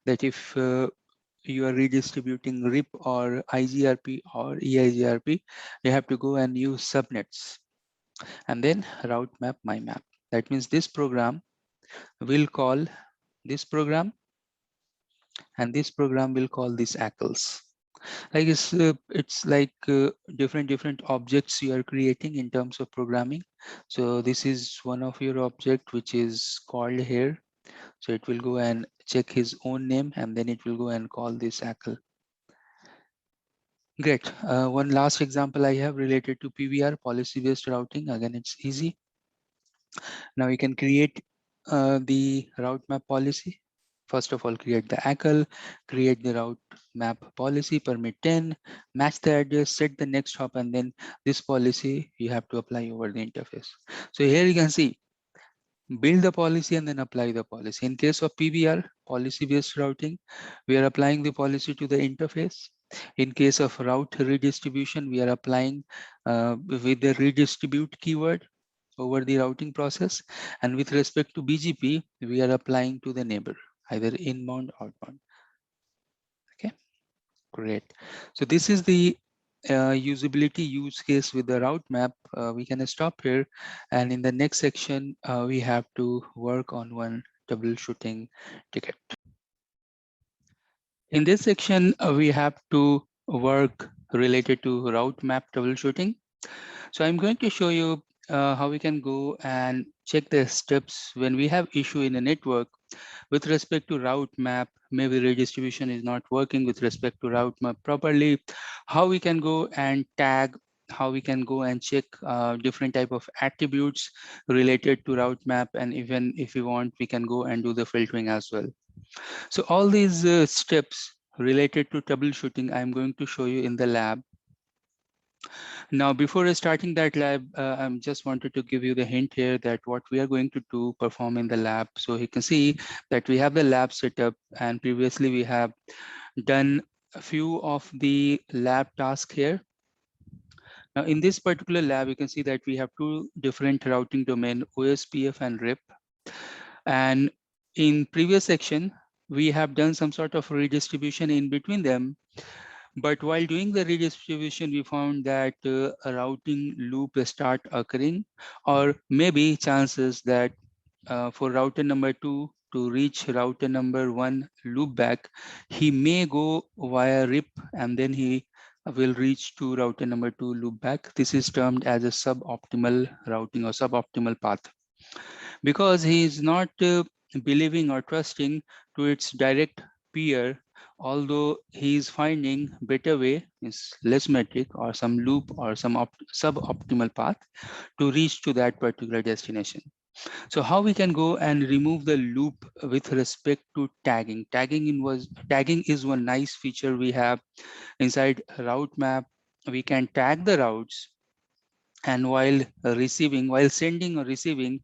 that if you are redistributing RIP or IGRP or EIGRP, you have to go and use subnets and then route map my map. That means this program will call this program, and this program will call these ACLs. Like it's like different objects you are creating in terms of programming. So this is one of your object which is called here. So it will go and check his own name, and then it will go and call this ACL. Great. One last example I have related to PBR, policy-based routing. Again, it's easy. Now you can create the route map policy. First of all, create the ACL, create the route map policy, permit 10, match the address, set the next hop, and then this policy you have to apply over the interface. So here you can see, build the policy and then apply the policy. In case of PBR, policy-based routing, we are applying the policy to the interface. In case of route redistribution, we are applying with the redistribute keyword over the routing process. And with respect to BGP, we are applying to the neighbor, either inbound or outbound. Okay, great. So this is the usability use case with the route map. We can stop here, and in the next section we have to work on one troubleshooting ticket. In this section we have to work related to route map troubleshooting. So I'm going to show you how we can go and check the steps when we have issue in a network with respect to route map. Maybe redistribution is not working with respect to route map properly. How we can go and tag, how we can go and check different type of attributes related to route map, and even if we want, we can go and do the filtering as well. So all these steps related to troubleshooting, I'm going to show you in the lab. Now, before starting that lab, I just wanted to give you the hint here that what we are going to do perform in the lab. So you can see that we have the lab setup, and previously we have done a few of the lab tasks here. Now, in this particular lab, you can see that we have two different routing domain, OSPF and RIP. And in previous section, we have done some sort of redistribution in between them. But while doing the redistribution, we found that a routing loop start occurring, or maybe chances that for router number 2 to reach router number 1 loop back, he may go via RIP and then he will reach to router number 2 loop back. This is termed as a suboptimal routing or suboptimal path, because he is not believing or trusting to its direct peer, although he is finding better way, is less metric or some loop or some suboptimal path to reach to that particular destination. So how we can go and remove the loop with respect to tagging? Tagging is one nice feature we have inside route map. We can tag the routes, and while sending or receiving,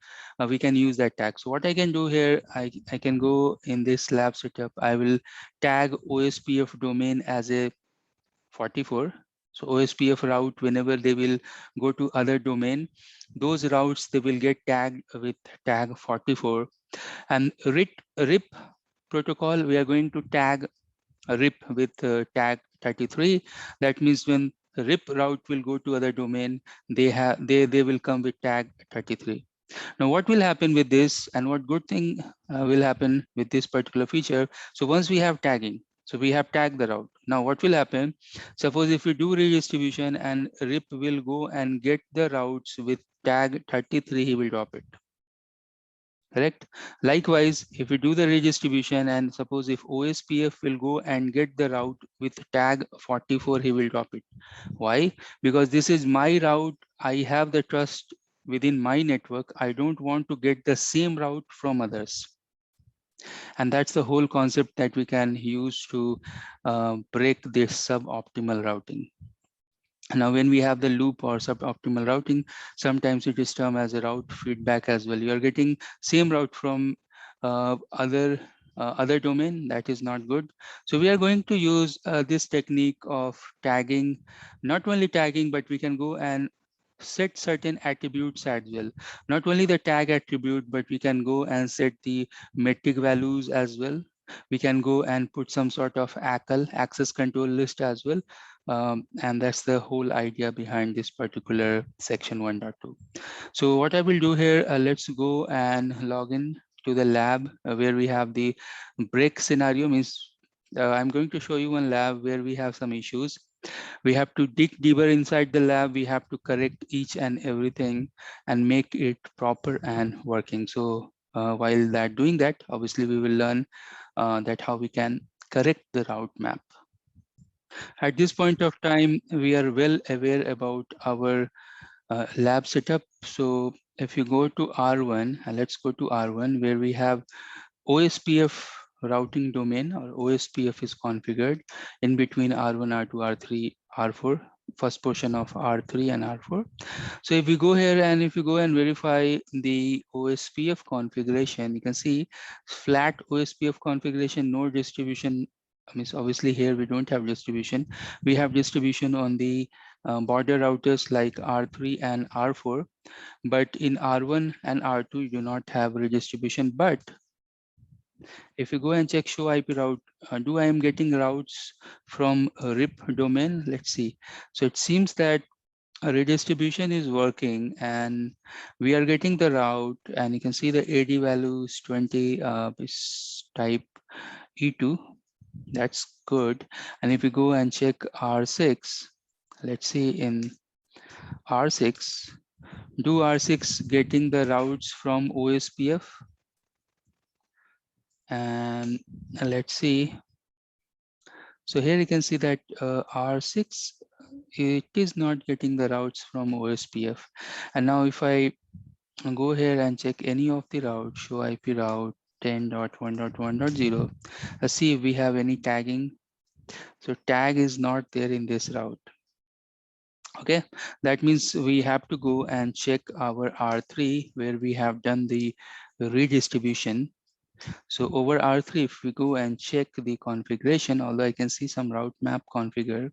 we can use that tag. So what I can do here, I can go in this lab setup. I will tag OSPF domain as a 44. So OSPF route, whenever they will go to other domain, those routes, they will get tagged with tag 44. And RIP protocol, we are going to tag a RIP with tag 33. That means when the RIP route will go to other domain, they will come with tag 33. Now, what will happen with this, and what good thing will happen with this particular feature? So once we have tagging, so we have tagged the route. Now, what will happen? Suppose if we do redistribution and RIP will go and get the routes with tag 33, he will drop it. Correct. Likewise, if we do the redistribution and suppose if OSPF will go and get the route with tag 44, he will drop it. Why? Because this is my route. I have the trust within my network. I don't want to get the same route from others. And that's the whole concept that we can use to break this suboptimal routing. Now, when we have the loop or suboptimal routing, sometimes it is termed as a route feedback as well. You are getting same route from other domain. That is not good. So we are going to use this technique of tagging, not only tagging, but we can go and set certain attributes as well. Not only the tag attribute, but we can go and set the metric values as well. We can go and put some sort of ACL, access control list as well. And that's the whole idea behind this particular section 1.2. So what I will do here, let's go and log in to the lab where we have the break scenario. Means I'm going to show you one lab where we have some issues. We have to dig deeper inside the lab. We have to correct each and everything and make it proper and working. So while doing that, obviously we will learn that how we can correct the route map. At this point of time, we are well aware about our lab setup. So if you go to R1, let's go to R1 where we have OSPF routing domain, or OSPF is configured in between R1, R2, R3, R4, first portion of R3 and R4. So if we go here and if you go and verify the OSPF configuration, you can see flat OSPF configuration, no distribution. Means obviously here we don't have distribution. We have distribution on the border routers like R3 and R4, but in R1 and R2 you do not have redistribution. But if you go and check show IP route, do I am getting routes from a RIP domain? Let's see. So it seems that a redistribution is working and we are getting the route, and you can see the AD values 20 is type E2. That's good. And if we go and check R6, let's see in R6, do R6 getting the routes from OSPF? And let's see. So here you can see that R6, it is not getting the routes from OSPF. And now if I go here and check any of the routes, show IP route 10.1.1.0, let's see if we have any tagging. So tag is not there in this route. Okay, that means we have to go and check our R3 where we have done the redistribution. So over R3, if we go and check the configuration, although I can see some route map configure,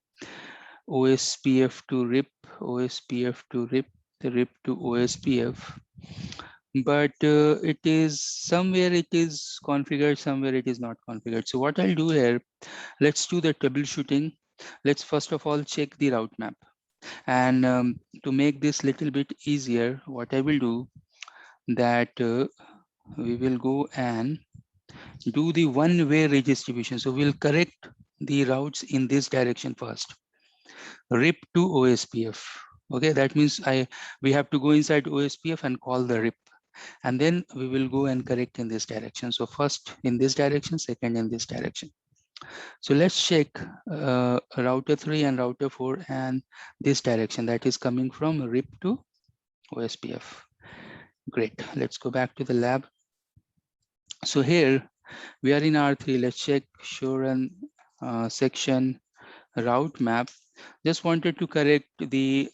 OSPF to RIP, OSPF to RIP, the RIP to OSPF, but it is somewhere it is configured, somewhere it is not configured. So what I'll do here, let's do the troubleshooting. Let's first of all check the route map. And to make this little bit easier, what I will do that we will go and do the one-way redistribution. So we'll correct the routes in this direction first. RIP to OSPF. Okay, that means we have to go inside OSPF and call the RIP. And then we will go and correct in this direction. So first in this direction, second in this direction. So let's check router 3 and router 4 and this direction that is coming from RIP to OSPF. Great, let's go back to the lab. So here we are in R3, let's check show run section route map. Just wanted to correct the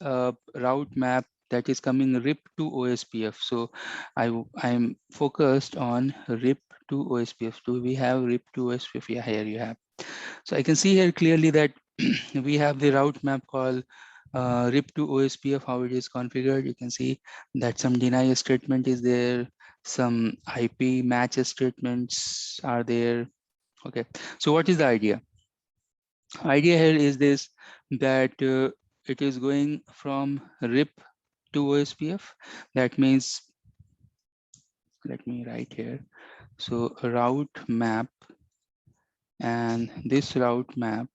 route map that is coming RIP to OSPF. So I'm focused on RIP to OSPF. Do we have RIP to OSPF? Yeah, here you have. So I can see here clearly that we have the route map called RIP to OSPF, how it is configured. You can see that some deny statement is there, some IP match statements are there. Okay, so what is the idea? Idea here is this, that it is going from RIP to OSPF. That means, let me write here. So route map, and this route map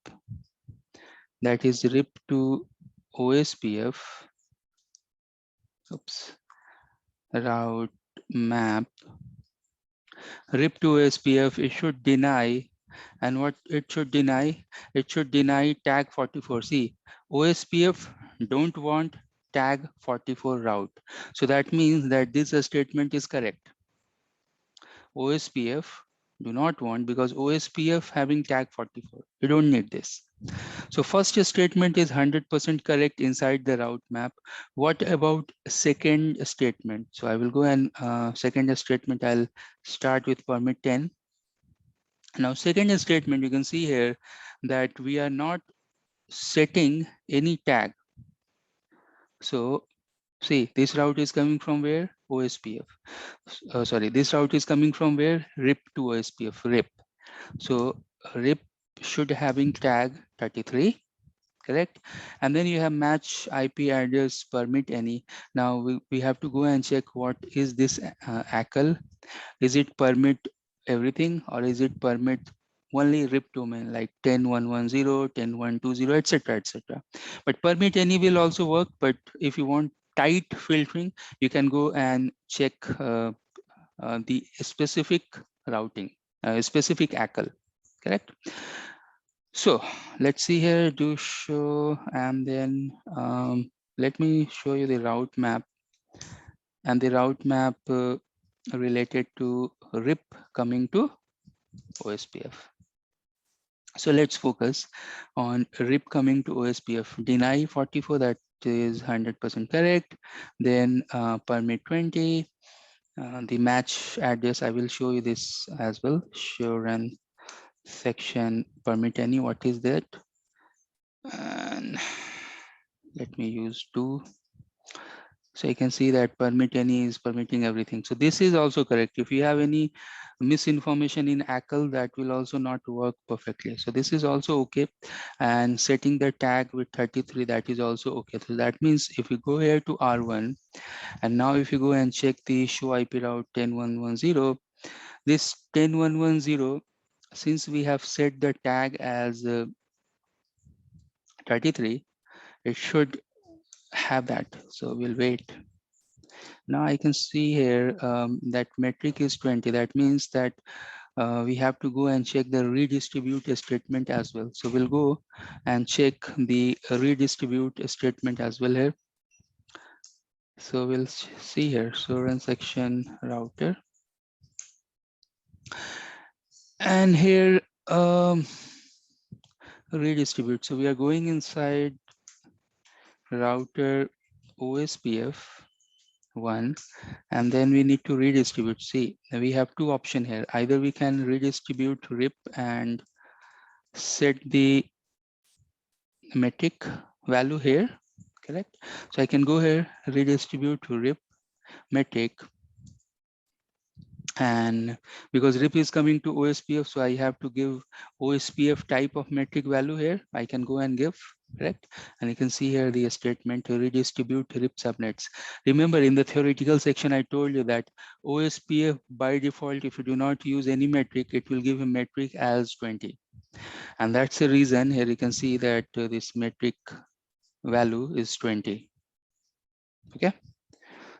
that is RIP to OSPF, oops, route map, RIP to OSPF, it should deny, and what it should deny? It should deny tag 44. See, OSPF don't want tag 44 route. So that means that this statement is correct. OSPF do not want, because OSPF having tag 44. You don't need this. So first statement is 100% correct inside the route map. What about second statement? So I will go and second statement, I'll start with permit 10. Now second statement, you can see here that we are not setting any tag. So see, this route is coming from where? OSPF. Sorry, this route is coming from where? RIP to OSPF, RIP. So RIP should having tag 33, correct? And then you have match IP address permit any. Now we have to go and check what is this ACL. Is it permit everything, or is it permit only RIP domain like 10.1.10, 10.1.20, etc., etc. But permit any will also work. But if you want tight filtering, you can go and check the specific routing, specific ACL, correct? So let's see here, do show, and then let me show you the route map, and the route map related to RIP coming to OSPF. So let's focus on RIP coming to OSPF. Deny 44, that is 100% correct. Then permit 20, the match address, I will show you this as well. Show run section permit any, what is that? And let me use 2. So you can see that permit any is permitting everything. So this is also correct. If you have any misinformation in ACL, that will also not work perfectly. So this is also okay. And setting the tag with 33, that is also okay. So that means if you go here to R1, and now if you go and check the show IP route 10.1.10, this 10.1.10, since we have set the tag as 33, it should have that. So we'll wait. Now I can see here that metric is 20. That means that we have to go and check the redistribute statement as well. So we'll go and check the redistribute statement as well here. So we'll see here. So run section router. And here redistribute. So we are going inside router OSPF 1, and then we need to redistribute. See, we have two options here. Either we can redistribute RIP and set the metric value here, correct? So I can go here, redistribute to RIP metric, and because RIP is coming to OSPF, so I have to give OSPF type of metric value here. I can go and give, correct? And you can see here the statement to redistribute RIP subnets. Remember, in the theoretical section, I told you that OSPF by default, if you do not use any metric, it will give a metric as 20. And that's the reason here you can see that this metric value is 20. Okay.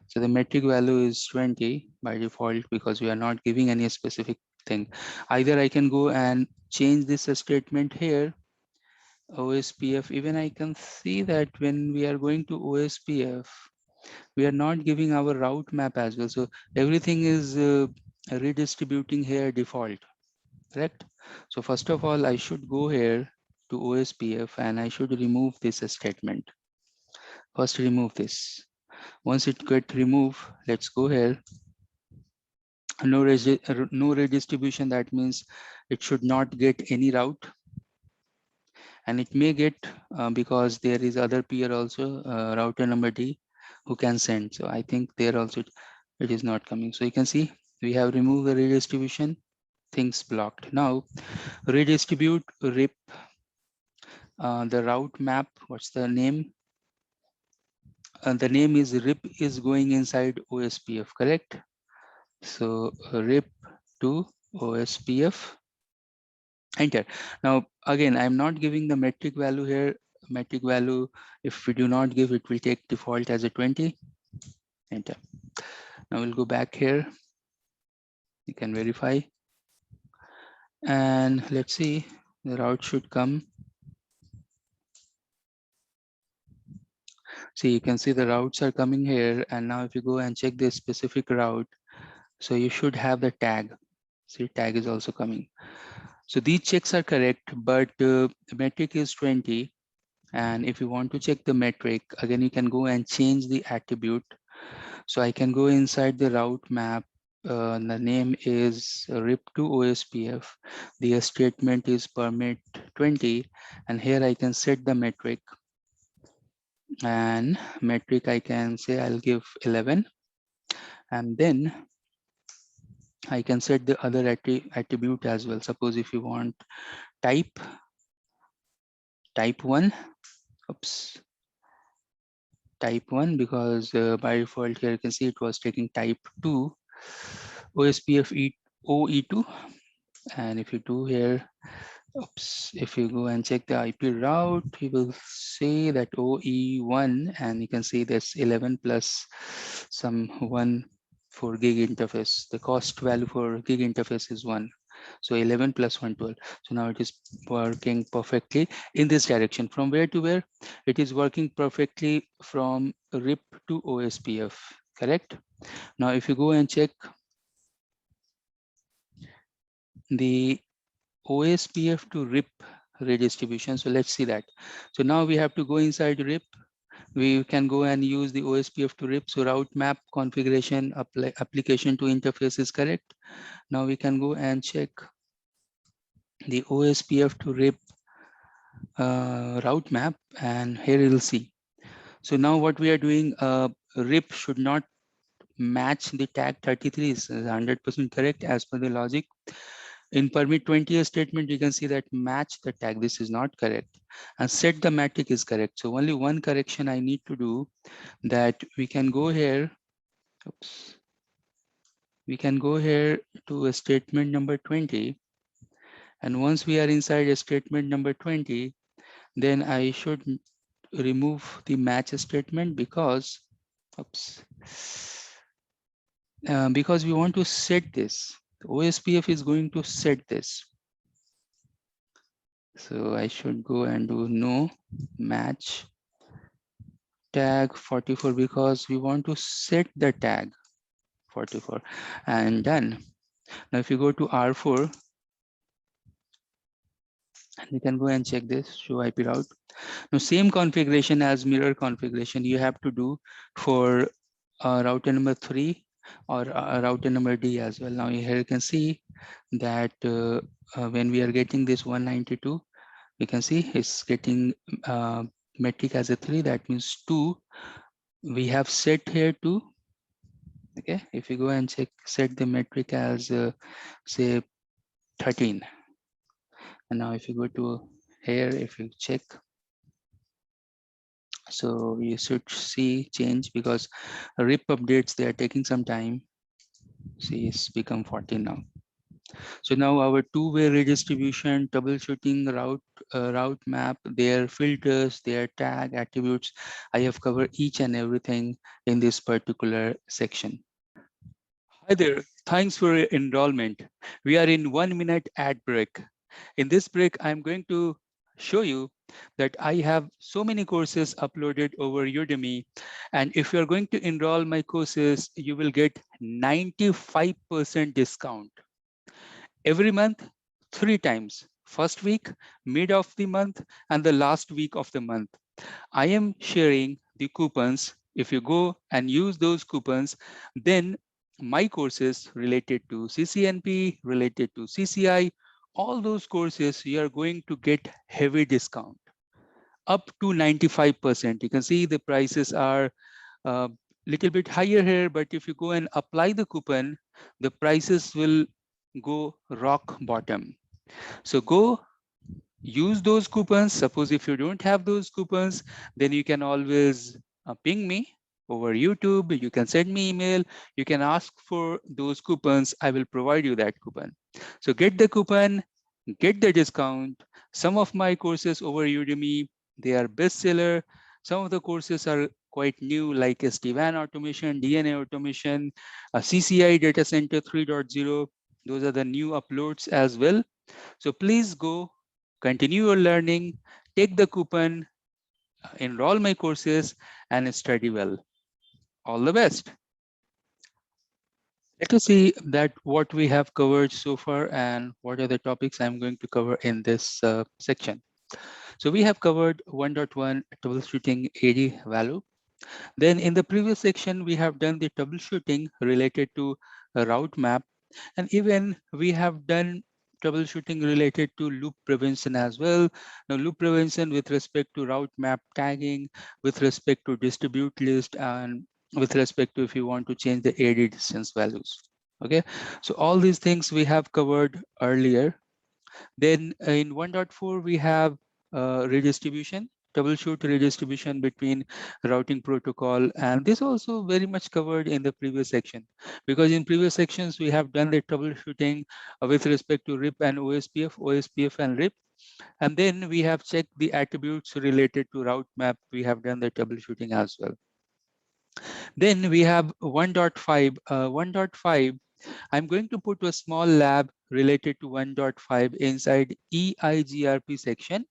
So the metric value is 20 by default because we are not giving any specific thing. Either I can go and change this statement here, OSPF. Even I can see that when we are going to OSPF, we are not giving our route map as well. So everything is redistributing here default, correct? So first of all, I should go here to OSPF and I should remove this statement. First remove this. Once it get removed, let's go here. No redistribution, that means it should not get any route, and it may get because there is other peer also, router number D, who can send. So I think there also it is not coming. So you can see we have removed the redistribution, things blocked. Now redistribute RIP, the route map, what's the name? The name is RIP is going inside OSPF, correct? So RIP to OSPF, enter. Now again, I'm not giving the metric value here. Metric value, if we do not give, it will take default as a 20. Enter. Now we'll go back here. You can verify. And let's see, the route should come. See, you can see the routes are coming here. And now if you go and check this specific route, so you should have the tag. See, tag is also coming. So these checks are correct, but the metric is 20. And if you want to check the metric, again, you can go and change the attribute. So I can go inside the route map. The name is RIP to OSPF. The statement is permit 20. And here I can set the metric. And metric, I can say I'll give 11. And then I can set the other attribute as well. Suppose if you want type 1, oops, type 1, because by default here you can see it was taking type 2, OSPF OE2. And if you do here, oops, if you go and check the IP route, you will see that OE1, and you can see this 11 plus some 1 for gig interface. The cost value for gig interface is 1. So 11 plus 112. So now it is working perfectly in this direction. From where to where? It is working perfectly from RIP to OSPF, correct? Now if you go and check the OSPF to RIP redistribution, so let's see that. So now we have to go inside RIP. We can go and use the OSPF to RIP. So route map configuration application to interface is correct. Now we can go and check the OSPF to RIP route map, and here you'll see. So now what we are doing, RIP should not match the tag 33 is 100% correct as per the logic. In permit 20 statement, you can see that match the tag. This is not correct. And set the metric is correct. So only one correction I need to do, that we can go here. Oops. We can go here to a statement number 20. And once we are inside a statement number 20, then I should remove the match statement because, oops, because we want to set this. The OSPF is going to set this. So I should go and do no match tag 44 because we want to set the tag 44 and done. Now if you go to R4, you can go and check this, show IP route. Now same configuration as mirror configuration you have to do for router number 3 or router number D as well. Now here you can see that when we are getting this 192, you can see it's getting metric as a 3, that means 2. We have set here 2. Okay, if you go and check, set the metric as say 13. And now if you go to here, if you check, so you should see change because RIP updates, they are taking some time. See, it's become 14 now. So now our two-way redistribution, troubleshooting, route map, their filters, their tag attributes, I have covered each and everything in this particular section. Hi there, thanks for your enrollment. We are in 1 minute ad break. In this break, I'm going to show you that I have so many courses uploaded over Udemy. And if you're going to enroll my courses, you will get 95% discount. Every month, 3 times. First week, mid of the month, and the last week of the month. I am sharing the coupons. If you go and use those coupons, then my courses related to CCNP, related to CCI, all those courses, you are going to get heavy discount up to 95%. You can see the prices are a little bit higher here, but if you go and apply the coupon, the prices will go rock bottom. So go use those coupons. Suppose if you don't have those coupons, then you can always ping me over YouTube. You can send me email. You can ask for those coupons. I will provide you that coupon. So get the coupon, get the discount. Some of my courses over Udemy, they are bestseller. Some of the courses are quite new, like SD-WAN automation, DNA automation, CCI data center 3.0. Those are the new uploads as well. So please go, continue your learning, take the coupon, enroll my courses, and study well. All the best. Let us see that what we have covered so far and what are the topics I'm going to cover in this section. So we have covered 1.1 troubleshooting AD value. Then in the previous section, we have done the troubleshooting related to a route map. And even we have done troubleshooting related to loop prevention as well. Now loop prevention with respect to route map tagging, with respect to distribute list, and with respect to if you want to change the AD distance values. Okay, so all these things we have covered earlier. Then in 1.4, we have redistribution, troubleshoot redistribution between routing protocol. And this also very much covered in the previous section, because in previous sections, we have done the troubleshooting with respect to RIP and OSPF, OSPF and RIP. And then we have checked the attributes related to route map. We have done the troubleshooting as well. Then we have 1.5. 1.5, I'm going to put a small lab related to 1.5 inside EIGRP section.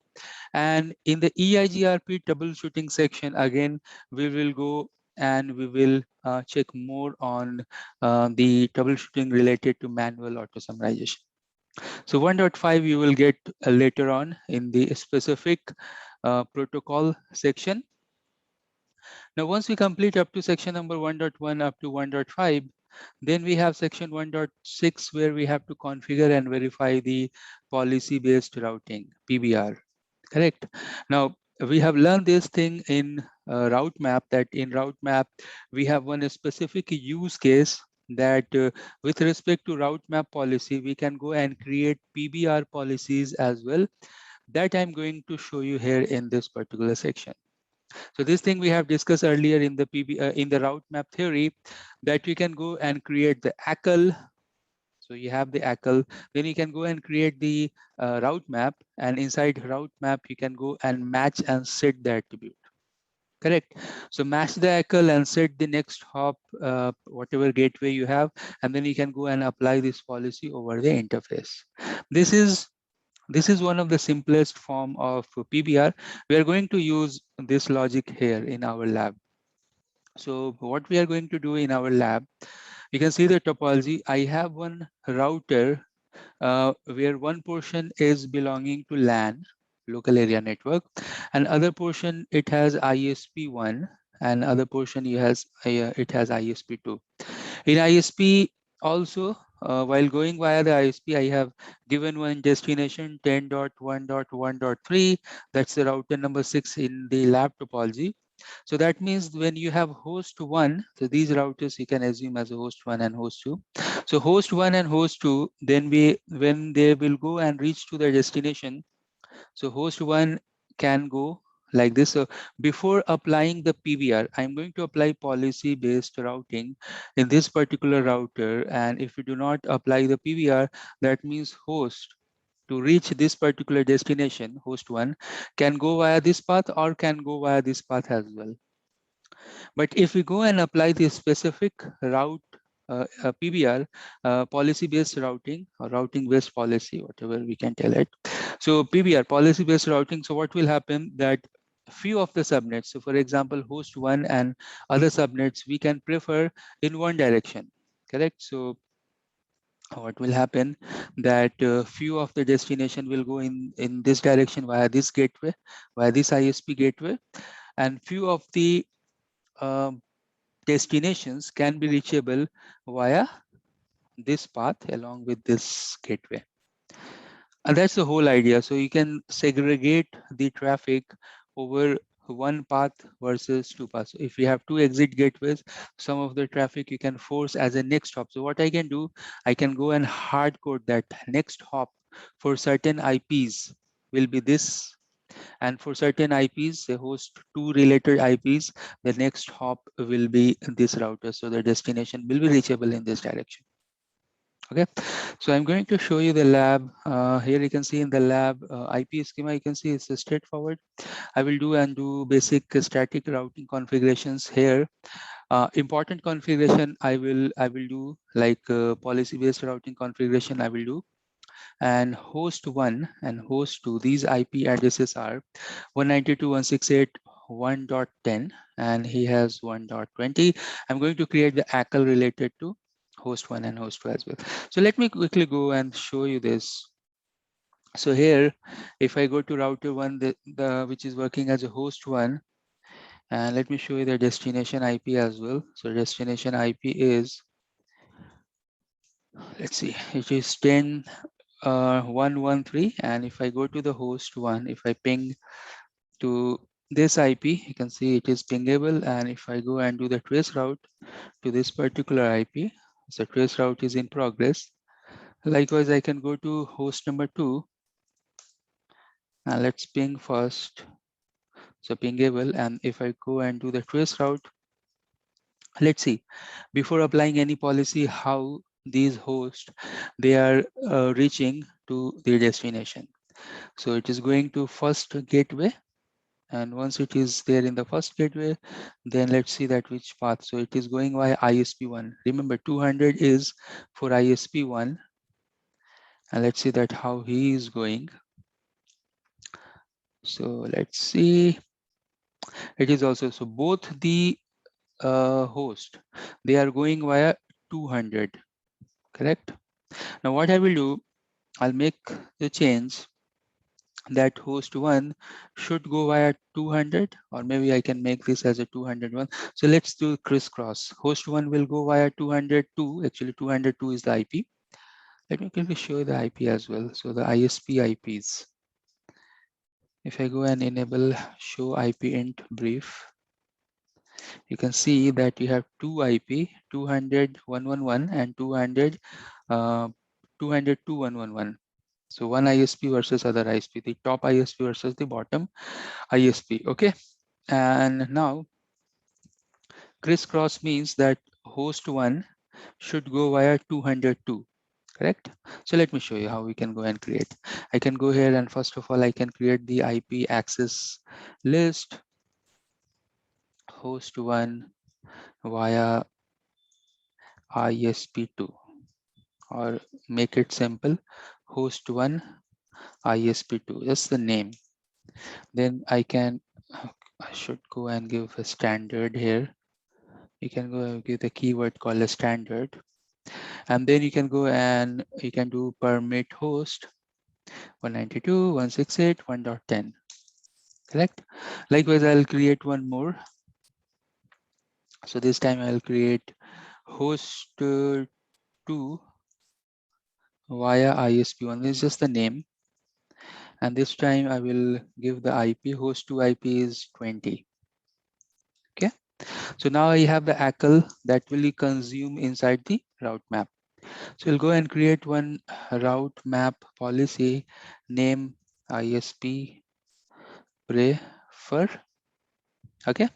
And in the EIGRP troubleshooting section, again, we will go and we will check more on the troubleshooting related to manual auto summarization. So 1.5 you will get later on in the specific protocol section. Now, once we complete up to section number 1.1 up to 1.5, then we have section 1.6 where we have to configure and verify the policy-based routing, PBR, correct? Now, we have learned this thing in route map, that in route map, we have one specific use case that with respect to route map policy, we can go and create PBR policies as well. That I'm going to show you here in this particular section. So this thing we have discussed earlier in the in the route map theory, that we can go and create the ACL. So you have the ACL, then you can go and create the route map, and inside route map, you can go and match and set the attribute. Correct. So match the ACL and set the next hop, whatever gateway you have, and then you can go and apply this policy over the interface. This is one of the simplest form of PBR. We are going to use this logic here in our lab. So what we are going to do in our lab, you can see the topology. I have one router where one portion is belonging to LAN, local area network, and other portion it has ISP1, and other portion it has ISP2. In ISP also, while going via the ISP, I have given one destination 10.1.1.3. That's the router number 6 in the lab topology. So that means when you have host 1, so these routers you can assume as a host 1 and host 2. So host 1 and host 2, then when they will go and reach to their destination, so host 1 can go like this. So before applying the PBR, I'm going to apply policy based routing in this particular router. And if you do not apply the PBR, that means host to reach this particular destination, host 1 can go via this path or can go via this path as well. But if we go and apply the specific route PBR, policy-based routing or routing-based policy, whatever we can tell it. So PBR, policy-based routing. So what will happen that few of the subnets, so for example, host 1 and other subnets, we can prefer in one direction, correct? So what will happen that few of the destination will go in this direction via this gateway, via this ISP gateway, and few of the destinations can be reachable via this path along with this gateway. And that's the whole idea. So you can segregate the traffic over one path versus two paths. So if you have two exit gateways, some of the traffic you can force as a next hop. So what I can do, I can go and hard code that next hop for certain IPs will be this. And for certain IPs, say host 2 related IPs, the next hop will be this router. So the destination will be reachable in this direction. Okay, so I'm going to show you the lab. Here you can see in the lab IP schema, you can see it's straightforward. I will do basic static routing configurations here. Important configuration I will do, like policy based routing configuration I will do. And host 1 and host 2, these IP addresses are 192.168.1.10 and he has 1.20. I'm going to create the ACL related to host 1 and host 2 as well. So let me quickly go and show you this. So here, if I go to router 1, which is working as a host 1, and let me show you the destination IP as well. So destination IP is, let's see, it is 10.113, and if I go to the host 1, if I ping to this IP, you can see it is pingable. And if I go and do the trace route to this particular IP, so trace route is in progress. Likewise, I can go to host number 2 and let's ping first. So pingable, and if I go and do the trace route, let's see, before applying any policy, how these hosts, they are reaching to their destination. So it is going to first gateway. And once it is there in the first gateway, then let's see that which path. So it is going via ISP1. Remember, 200 is for ISP1. And let's see that how he is going. So let's see. It is also, so both the host, they are going via 200, correct? Now what I will do, I'll make the change that host 1 should go via 200, or maybe I can make this as a 201. So let's do crisscross. Host 1 will go via 202. Actually 202 is the IP. Let me quickly show you the IP as well. So the ISP IPs. If I go and enable show IP int brief, you can see that you have two IP, 200.111 and 200.2.111. So one ISP versus other ISP, the top ISP versus the bottom ISP. Okay, and now crisscross means that host 1 should go via 202, correct? So let me show you how we can go and create. I can go here and first of all, I can create the IP access list, host 1 via ISP2, or make it simple, host 1 ISP2, that's the name. Then I should go and give a standard here. You can go and give the keyword called a standard. And then you can go and you can do permit host 192.168.1.10, correct? Likewise, I'll create one more. So this time I'll create host 2 via ISP1. This is just the name. And this time I will give the IP, host 2 IP is 20. Okay. So now I have the ACL that will be consumed inside the route map. So we'll go and create one route map policy, name ISP prefer, okay,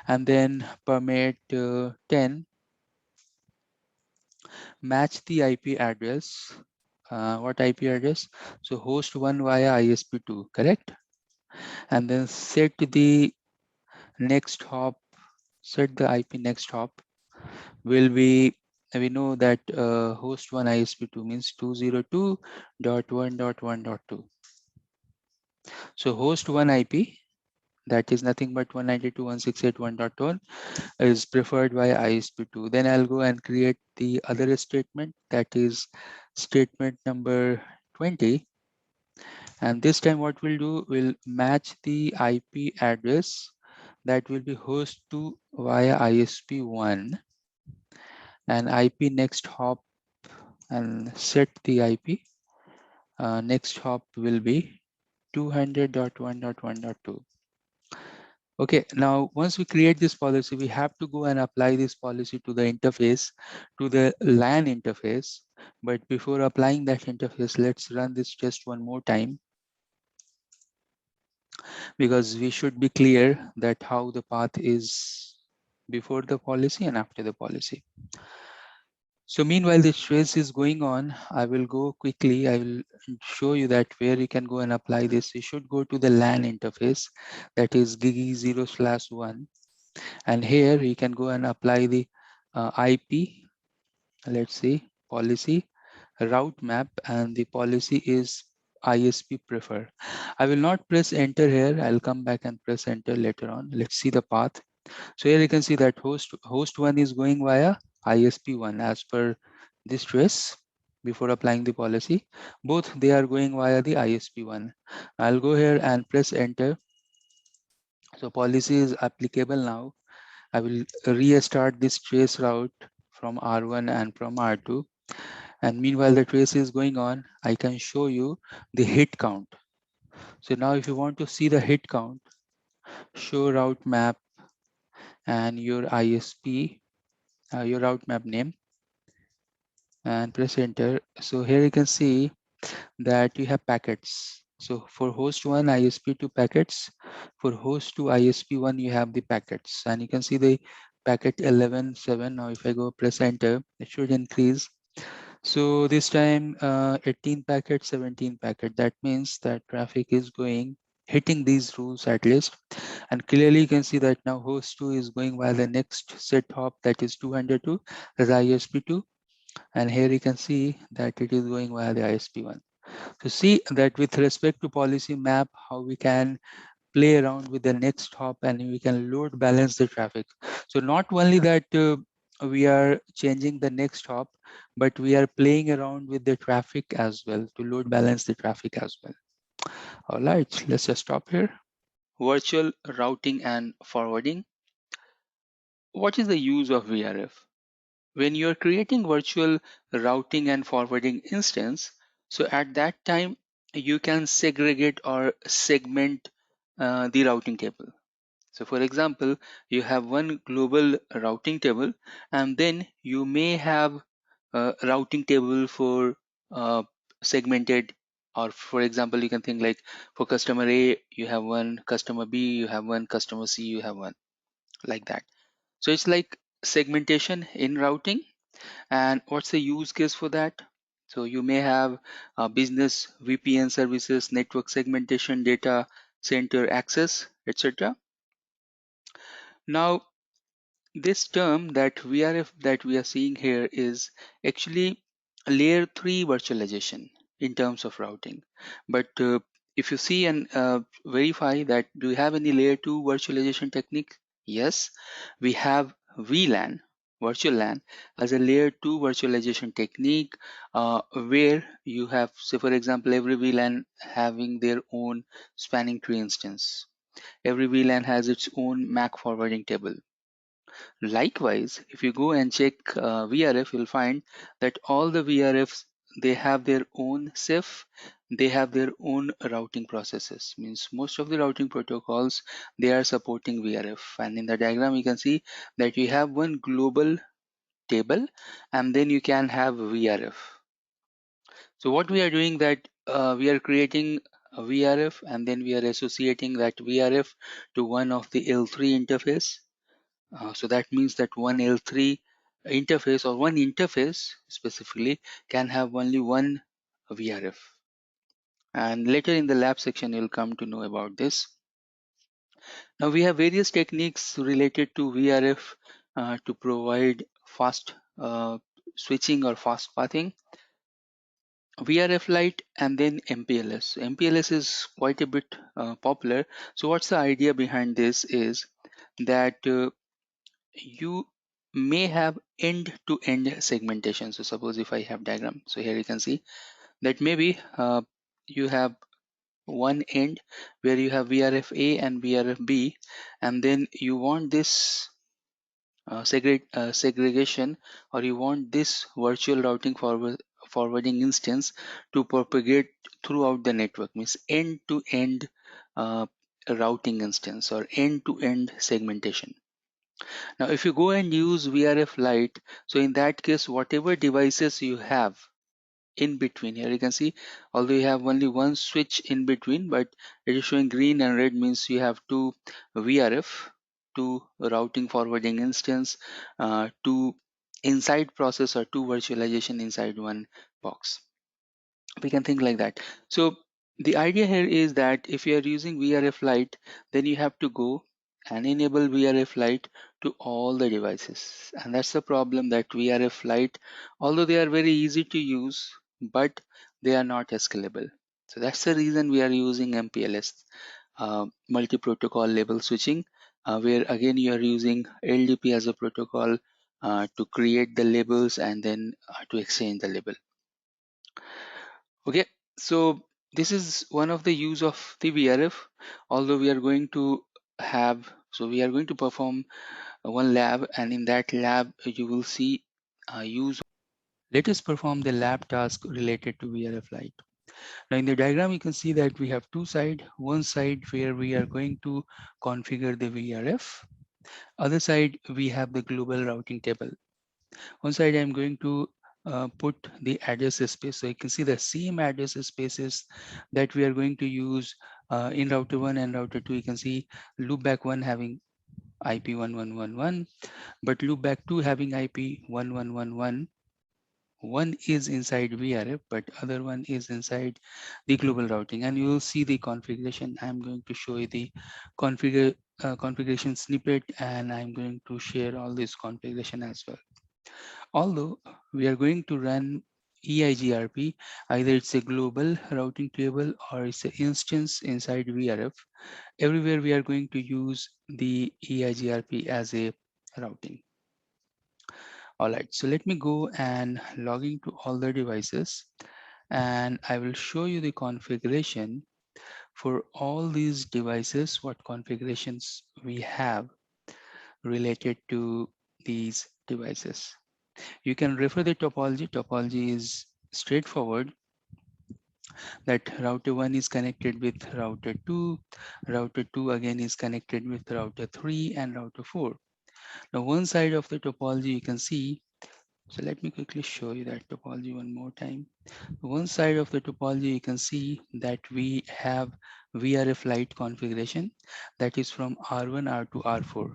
and then permit 10, match the IP address. What IP address? So host 1 via ISP2, correct? And then set the next hop, set the IP next hop will be, we know that host 1 ISP2 means 202.1.1.2. So host 1 IP, that is nothing but 192.168.1.1 is preferred by ISP2. Then I'll go and create the other statement, that is statement number 20. And this time what we'll do, we'll match the IP address that will be host 2 via ISP1 and IP next hop, and set the IP. Next hop will be 200.1.1.2. Okay, now once we create this policy, we have to go and apply this policy to the interface, to the LAN interface. But before applying that interface, let's run this just one more time, because we should be clear that how the path is before the policy and after the policy. So meanwhile this trace is going on, I will go quickly. I will show you that where you can go and apply this. You should go to the LAN interface, that is gigi 0/1. And here you can go and apply the IP, let's see, policy, route map, and the policy is ISP prefer. I will not press enter here. I'll come back and press enter later on. Let's see the path. So here you can see that host 1 is going via ISP1 as per this trace before applying the policy. Both they are going via the ISP1. I'll go here and press enter. So policy is applicable now. I will restart this trace route from R1 and from R2. And meanwhile the trace is going on, I can show you the hit count. So now if you want to see the hit count, show route map and your ISP, your route map name, and press enter. So here you can see that you have packets. So for host 1 ISP2 packets, for host 2 ISP1 you have the packets, and you can see the packet 11.7. Now if I go press enter, it should increase. So this time 18 packet, 17 packet. That means that traffic is going, hitting these rules at least. And clearly you can see that now host 2 is going via the next set hop, that is 202 as ISP2. And here you can see that it is going via the ISP1. So see that with respect to policy map, how we can play around with the next hop and we can load balance the traffic. So not only that we are changing the next hop, but we are playing around with the traffic as well to load balance the traffic as well. All right, let's just stop here. Virtual routing and forwarding. What is the use of VRF? When you're creating virtual routing and forwarding instance, so at that time you can segregate or segment the routing table. So for example, you have one global routing table, and then you may have a routing table for segmented, or for example, you can think like for customer A, you have one, customer B, you have one, customer C, you have one, like that. So it's like segmentation in routing. And what's the use case for that? So you may have business VPN services, network segmentation, data center access, etc. Now, this term that VRF that we are seeing here is actually layer 3 virtualization in terms of routing. But if you see and verify that, do you have any layer 2 virtualization technique? Yes, we have VLAN, virtual LAN, as a layer 2 virtualization technique where you have, say for example, every VLAN having their own spanning tree instance. Every VLAN has its own MAC forwarding table. Likewise, if you go and check VRF, you'll find that all the VRFs, they have their own CIF, they have their own routing processes. Means most of the routing protocols, they are supporting VRF. And in the diagram, you can see that you have one global table and then you can have VRF. So what we are doing that we are creating a VRF and then we are associating that VRF to one of the L3 interface. So that means that one L3 interface or one interface specifically can have only one VRF. And later in the lab section, you'll come to know about this. Now we have various techniques related to VRF to provide fast switching or fast pathing. VRF Lite and then MPLS. MPLS is quite a bit popular. So what's the idea behind this is that you may have end-to-end segmentation. So suppose if I have diagram, so here you can see that maybe you have one end where you have VRF A and VRF B, and then you want this segregation, or you want this virtual routing forwarding instance to propagate throughout the network, means end-to-end routing instance or end-to-end segmentation. Now, if you go and use VRF Lite, so in that case, whatever devices you have in between, here you can see, although you have only one switch in between, but it is showing green and red, means you have two VRF, two routing forwarding instance, two inside process or two virtualization inside one box. We can think like that. So the idea here is that if you are using VRF Lite, then you have to go and enable VRF Lite to all the devices. And that's the problem, that VRF Lite, although they are very easy to use, but they are not scalable. So that's the reason we are using MPLS, multi-protocol label switching, where again you are using LDP as a protocol to create the labels and then to exchange the label. Okay, so this is one of the use of the VRF. Although we are going to have, so we are going to perform one lab, and in that lab you will see use. Let us perform the lab task related to VRF Lite. Now in the diagram you can see that we have two sides. One side where we are going to configure the VRF. Other side we have the global routing table. One side I'm going to put the address space. So you can see the same address spaces that we are going to use in router 1 and router 2. You can see loopback 1 having IP 1111, but loopback 2 having IP 1111. One is inside VRF, but other one is inside the global routing. And you will see the configuration. I'm going to show you the configuration snippet, and I'm going to share all this configuration as well. Although we are going to run EIGRP, either it's a global routing table or it's an instance inside VRF, everywhere we are going to use the EIGRP as a routing. All right, so let me go and log into all the devices, and I will show you the configuration for all these devices, what configurations we have related to these devices. You can refer the topology. Topology is straightforward, that router 1 is connected with router 2, router 2 again is connected with router 3 and router 4. Now one side of the topology you can see, so let me quickly show you that topology one more time. One side of the topology you can see that we have VRF Lite configuration, that is from R1, R2, R4.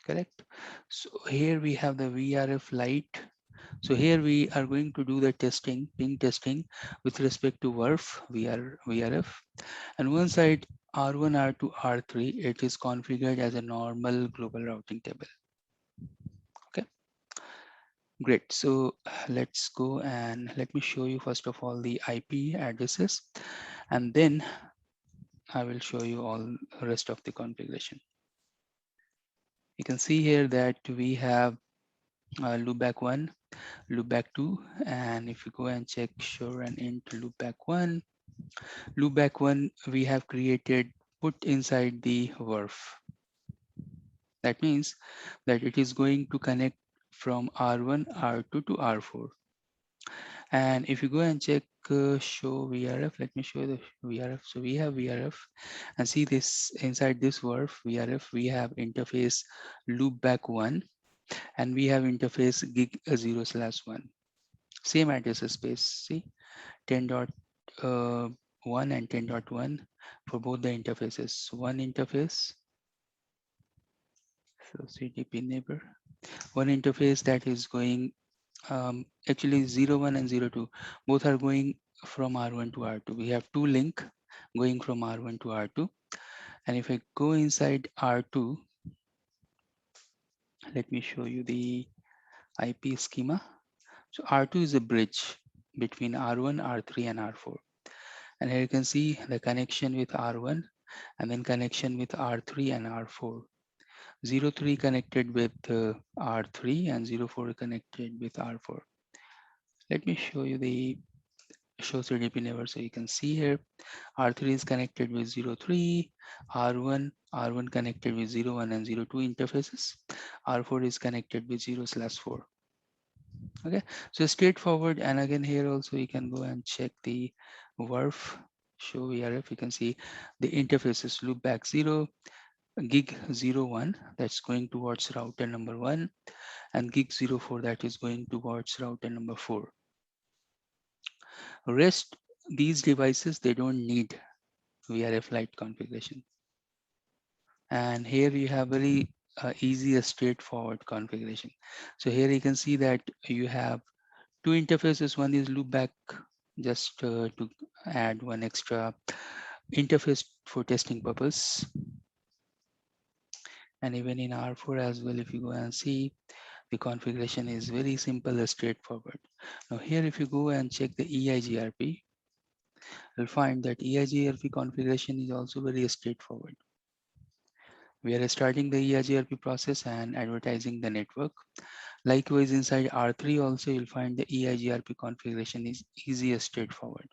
Correct. So here we have the VRF Lite So here we are going to do the testing, ping testing with respect to VRF. And one side R1, R2, R3, it is configured as a normal global routing table. Okay, great. So let's go and let me show you first of all the IP addresses, and then I will show you all the rest of the configuration. You can see here that we have loopback 1, loopback 2, and if you go and check show and int loopback 1, loopback 1 we have created put inside the VRF. That means that it is going to connect from R1, R2 to R4. And if you go and check show VRF, let me show the VRF. So we have VRF, and see this inside this VRF, we have interface loopback 1, and we have interface gig 0/1. Same address space, see 10.1 and 10.1 for both the interfaces. One interface, so CDP neighbor, one interface that is going actually 01 and 02, both are going from R1 to R2. We have two link going from R1 to R2. And if I go inside R2, let me show you the IP schema. So R2 is a bridge between R1, R3, and R4. And here you can see the connection with R1 and then connection with R3 and R4. 03 connected with R3 and 04 connected with R4. Let me show you the show CDP neighbor. So you can see here R3 is connected with 03, R1 connected with 01 and 02 interfaces. R4 is connected with 0/4. Okay, so straightforward. And again here also you can go and check the VRF show VRF. You can see the interfaces loopback 0, gig 01 that's going towards router number 1, and gig 04 that is going towards router number 4. Rest these devices, they don't need VRF Lite configuration. And here you have very easy, straightforward configuration. So here you can see that you have two interfaces. One is loopback, just to add one extra interface for testing purpose. And even in R4 as well, if you go and see, the configuration is very simple and straightforward. Now here, if you go and check the EIGRP, you'll find that EIGRP configuration is also very straightforward. We are starting the EIGRP process and advertising the network. Likewise, inside R3 also, you'll find the EIGRP configuration is easy and straightforward.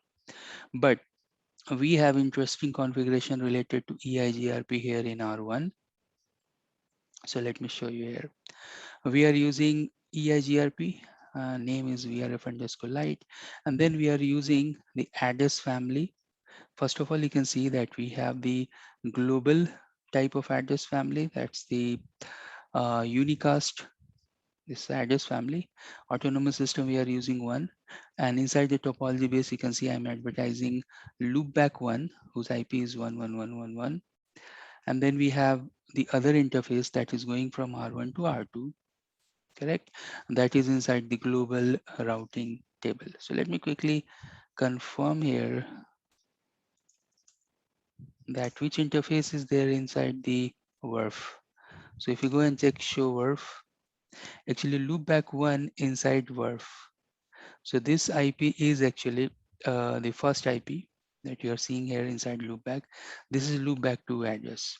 But we have interesting configuration related to EIGRP here in R1. So let me show you here. We are using EIGRP, name is VRF_Lite, and then we are using the address family. First of all, you can see that we have the global type of address family. That's the unicast, this address family. Autonomous system, we are using one. And inside the topology base, you can see I'm advertising loopback 1, whose IP is 11111. And then we have the other interface that is going from R1 to R2, correct? That is inside the global routing table. So let me quickly confirm here that which interface is there inside the VRF. So if you go and check show VRF, actually loopback 1 inside VRF. So this IP is actually the first IP that you are seeing here inside loopback. This is loopback 2 address.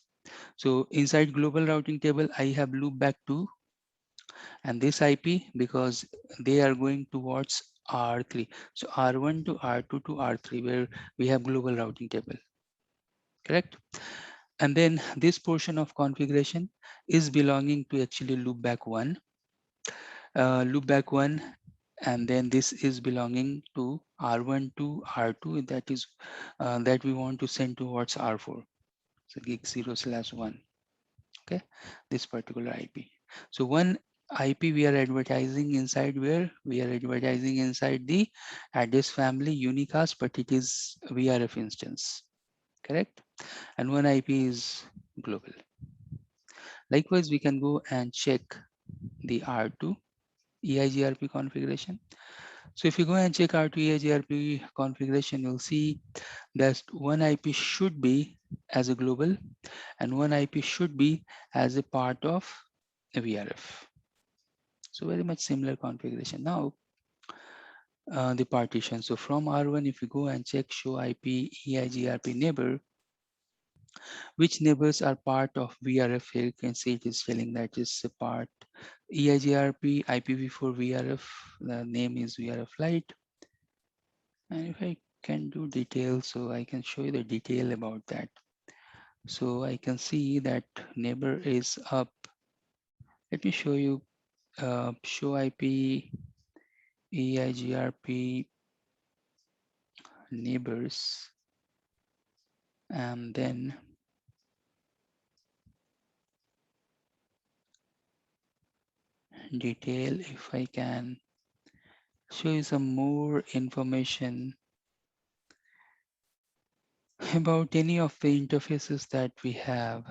So inside global routing table, I have loopback 2 and this IP because they are going towards R3. So R1 to R2 to R3 where we have global routing table, correct? And then this portion of configuration is belonging to actually loopback 1. Loopback 1, and then this is belonging to R1 to R2 that is that we want to send towards R4. So gig 0/1. Okay, this particular IP. So one IP we are advertising inside where we are advertising inside the address family unicast, but it is VRF instance, correct? And one IP is global. Likewise, we can go and check the R2. EIGRP configuration. So if you go and check out EIGRP configuration, you'll see that one IP should be as a global and one IP should be as a part of a VRF. So very much similar configuration. Now the partition. So from R1, if you go and check show IP EIGRP neighbor, which neighbors are part of VRF here, you can see it is telling that is a part EIGRP IPv4 VRF, the name is VRF Lite. And if I can do details, so I can show you the detail about that. So I can see that neighbor is up. Let me show you show IP EIGRP neighbors, and then detail. If I can show you some more information about any of the interfaces that we have.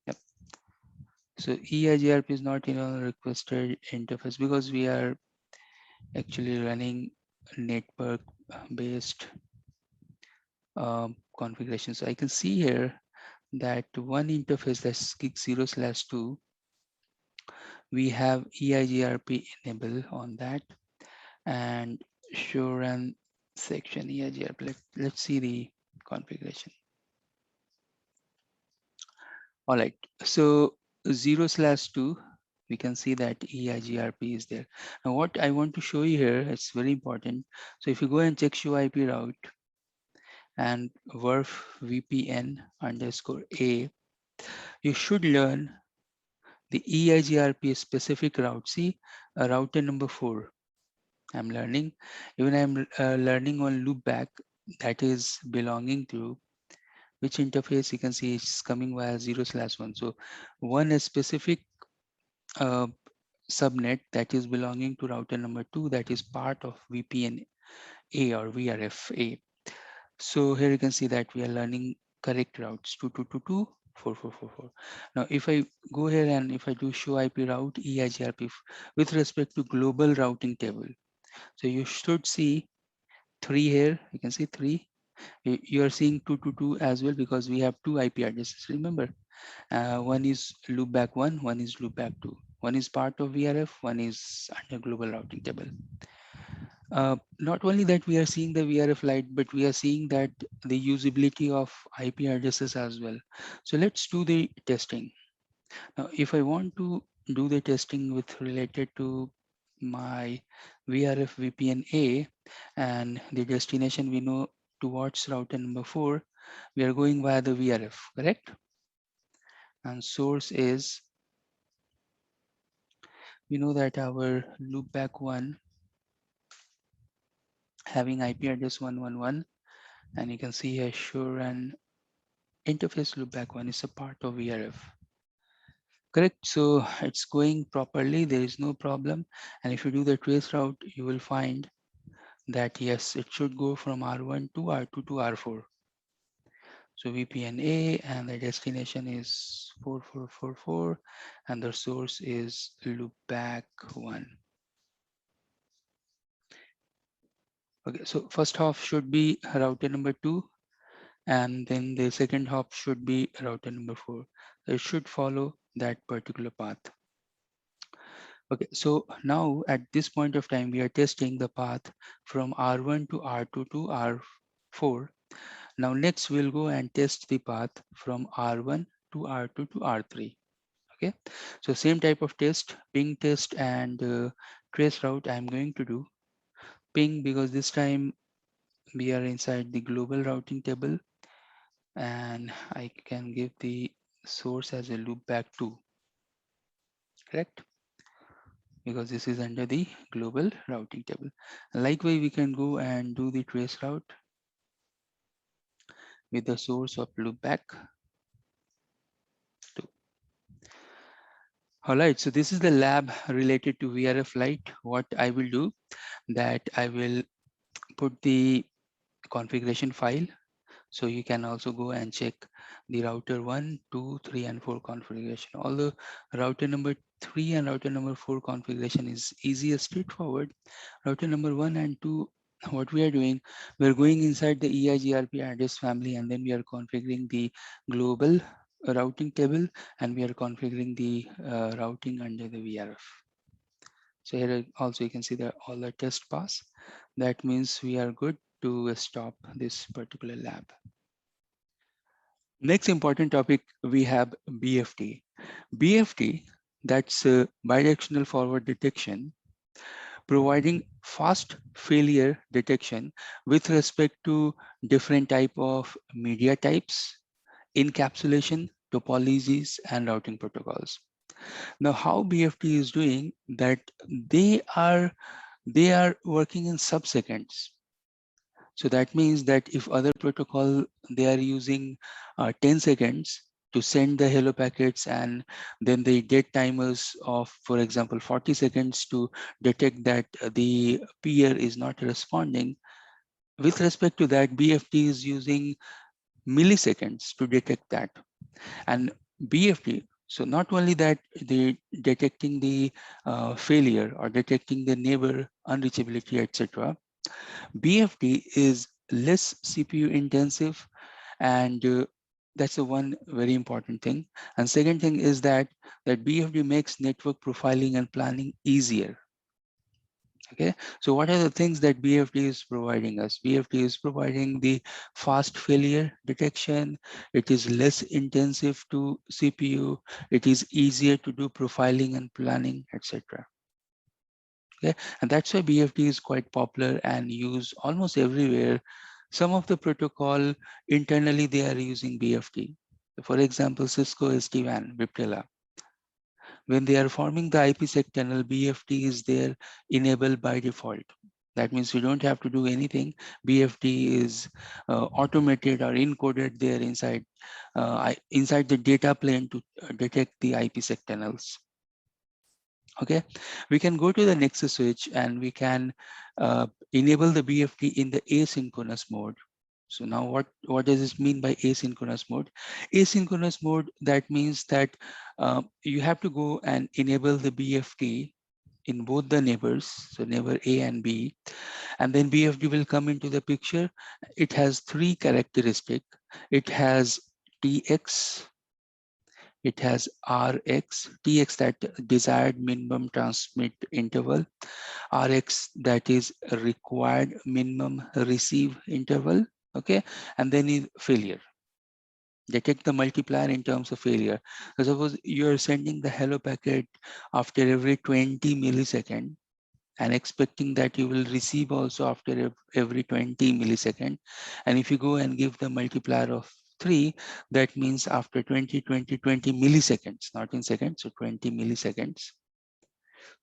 Yep. So EIGRP is not in a requested interface because we are actually running network based configuration. So I can see here that one interface, that's gig 0/2, we have EIGRP enable on that, and show run section EIGRP. Let's see the configuration. All right, so 0/2, we can see that EIGRP is there. Now what I want to show you here, it's very important. So if you go and check show IP route and VRF VPN_A, you should learn the EIGRP specific route. See, router number 4, I'm learning. Even I'm learning on loopback, that is belonging to which interface. You can see it's coming via 0/1. So one specific uh, subnet that is belonging to router number 2, that is part of VPN A or VRF. So here you can see that we are learning correct routes 22224444. Now if I go here and if I do show IP route EIGRP with respect to global routing table, so you should see 3 here. You can see 3. You are seeing 222 as well because we have 2 IP addresses. Remember, one is loopback 1, one is loopback 2. One is part of VRF, one is under global routing table. Not only that we are seeing the VRF Lite, but we are seeing that the usability of IP addresses as well. So let's do the testing. Now, if I want to do the testing with related to my VRF VPN A and the destination we know towards router number 4, we are going via the VRF, correct? And source is, we know that our loopback 1 having IP address 111, and you can see here sure and interface loopback 1 is a part of VRF. Correct, so it's going properly, there is no problem. And if you do the trace route, you will find that yes, it should go from R1 to R2 to R4. So VPN A and the destination is 4444 and the source is loopback 1. Okay, so first hop should be router number 2 and then the second hop should be router number 4. So it should follow that particular path. Okay, so now at this point of time, we are testing the path from R1 to R2 to R4. Now next we'll go and test the path from R1 to R2 to R3. Okay, so same type of test, ping test and trace route I'm going to do. Ping because this time we are inside the global routing table and I can give the source as a loopback 2, correct? Because this is under the global routing table. Likewise, we can go and do the trace route with the source of loopback 2. All right, so this is the lab related to VRF Lite. What I will do, that I will put the configuration file. So you can also go and check the router 1, 2, 3, and 4 configuration. Although router number 3 and router number 4 configuration is easier, straightforward. Router number 1 and 2, what we are doing, we're going inside the EIGRP address family, and then we are configuring the global routing table, and we are configuring the routing under the VRF. So here also you can see that all the test pass. That means we are good to stop this particular lab. Next important topic, we have BFD. BFD, that's bidirectional forward detection, providing fast failure detection with respect to different type of media types, encapsulation, topologies, and routing protocols. Now, how BFD is doing that, they are working in sub-seconds. So that means that if other protocol, they are using 10 seconds to send the hello packets, and then they get timers of, for example, 40 seconds to detect that the peer is not responding. With respect to that, BFD is using milliseconds to detect that. And BFD, so not only that, they detecting the failure or detecting the neighbor unreachability, etc. BFD is less CPU intensive, and that's the one very important thing. And second thing is that BFD makes network profiling and planning easier. Okay, so what are the things that BFD is providing us? BFD is providing the fast failure detection. It is less intensive to CPU. It is easier to do profiling and planning, etc. Okay, and that's why BFD is quite popular and used almost everywhere. Some of the protocol internally, they are using BFD. For example, Cisco SD-WAN, Viptela. When they are forming the IPsec tunnel, BFD is there enabled by default. That means we don't have to do anything. BFD is automated or encoded there inside the data plane to detect the IPsec tunnels. Okay, we can go to the Nexus switch and we can enable the BFD in the asynchronous mode. So now what does this mean by asynchronous mode? Asynchronous mode, that means that you have to go and enable the BFD in both the neighbors, so neighbor A and B, and then BFD will come into the picture. It has three characteristics. It has TX, it has RX, TX that desired minimum transmit interval, RX that is required minimum receive interval, okay, and then is failure. Detect the multiplier in terms of failure. So suppose you are sending the hello packet after every 20 milliseconds and expecting that you will receive also after every 20 millisecond. And if you go and give the multiplier of 3, that means after 20 milliseconds, not in seconds, so 20 milliseconds.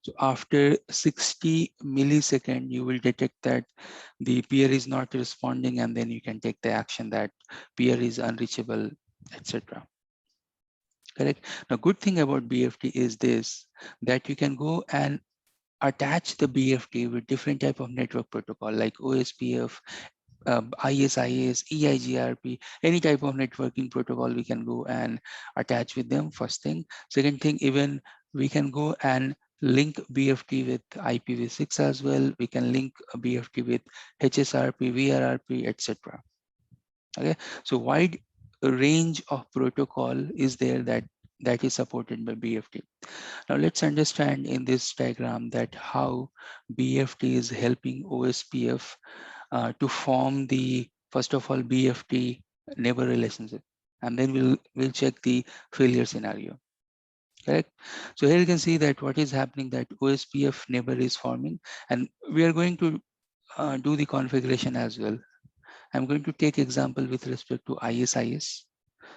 So after 60 millisecond, you will detect that the peer is not responding, and then you can take the action that peer is unreachable, etc. Correct. Now, good thing about BFD is this, that you can go and attach the BFD with different type of network protocol like OSPF, ISIS, EIGRP, any type of networking protocol we can go and attach with them, first thing. Second thing, even we can go and link BFD with IPv6 as well. We can link a BFD with HSRP, VRRP, etc. Okay, so wide range of protocol is there that is supported by BFD. Now let's understand in this diagram that how BFD is helping OSPF to form the, first of all, BFD neighbor relationship, and then we'll check the failure scenario. Correct. So here you can see that what is happening, that OSPF neighbor is forming, and we are going to do the configuration as well. I'm going to take example with respect to ISIS.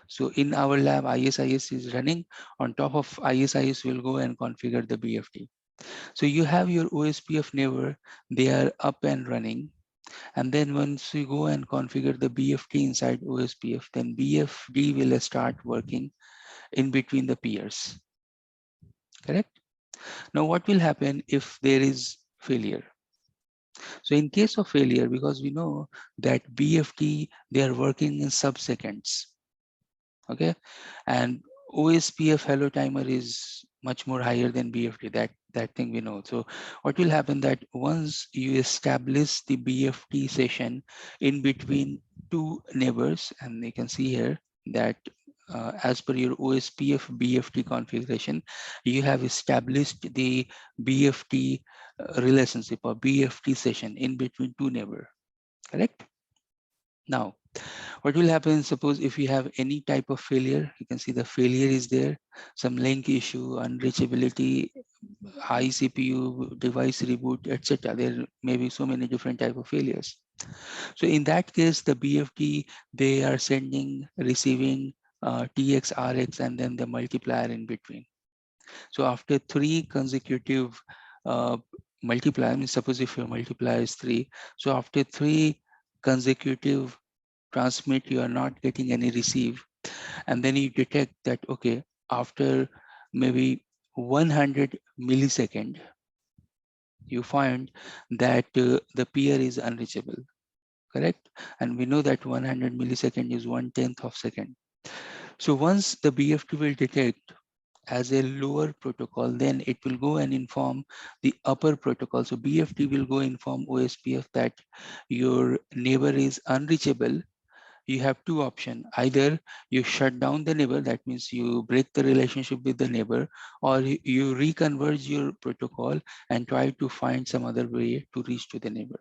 So in our lab, ISIS is running. On top of ISIS, we'll go and configure the BFD. So you have your OSPF neighbor, they are up and running. And then once you go and configure the BFD inside OSPF, then BFD will start working in between the peers. Correct? Now, what will happen if there is failure? So in case of failure, because we know that BFT, they are working in sub-seconds, okay? And OSPF hello timer is much more higher than BFT, that thing we know. So what will happen that once you establish the BFT session in between two neighbors, and you can see here that as per your OSPF BFT configuration, you have established the BFT relationship or BFT session in between two neighbor, correct? Now, what will happen, suppose if you have any type of failure, you can see the failure is there, some link issue, unreachability, high CPU, device reboot, etc. There may be so many different type of failures. So in that case, the BFT, they are sending, receiving TX, RX, and then the multiplier in between. So after three consecutive uh, multiplier, I mean, suppose if your multiplier is 3, so after 3 consecutive transmit, you are not getting any receive, and then you detect that, okay, after maybe 100 millisecond, you find that the peer is unreachable, correct? And we know that 100 millisecond is 1/10 of second. So once the BFT will detect as a lower protocol, then it will go and inform the upper protocol. So BFT will go inform OSPF that your neighbor is unreachable. You have two options. Either you shut down the neighbor, that means you break the relationship with the neighbor, or you reconverge your protocol and try to find some other way to reach to the neighbor.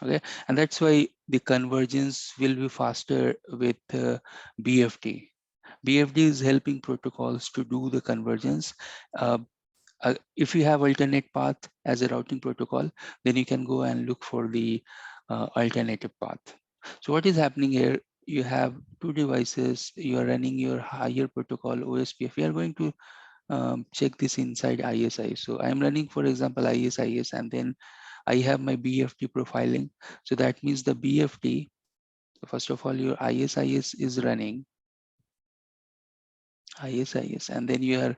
Okay, and that's why the convergence will be faster with BFT. BFD is helping protocols to do the convergence. Uh, if you have alternate path as a routing protocol, then you can go and look for the alternative path. So what is happening here? You have two devices, you are running your higher protocol OSPF. We are going to check this inside ISI. So I'm running, for example, ISIS, and then I have my BFT profiling. So that means the BFT, first of all, your ISIS is running, ISIS, and then your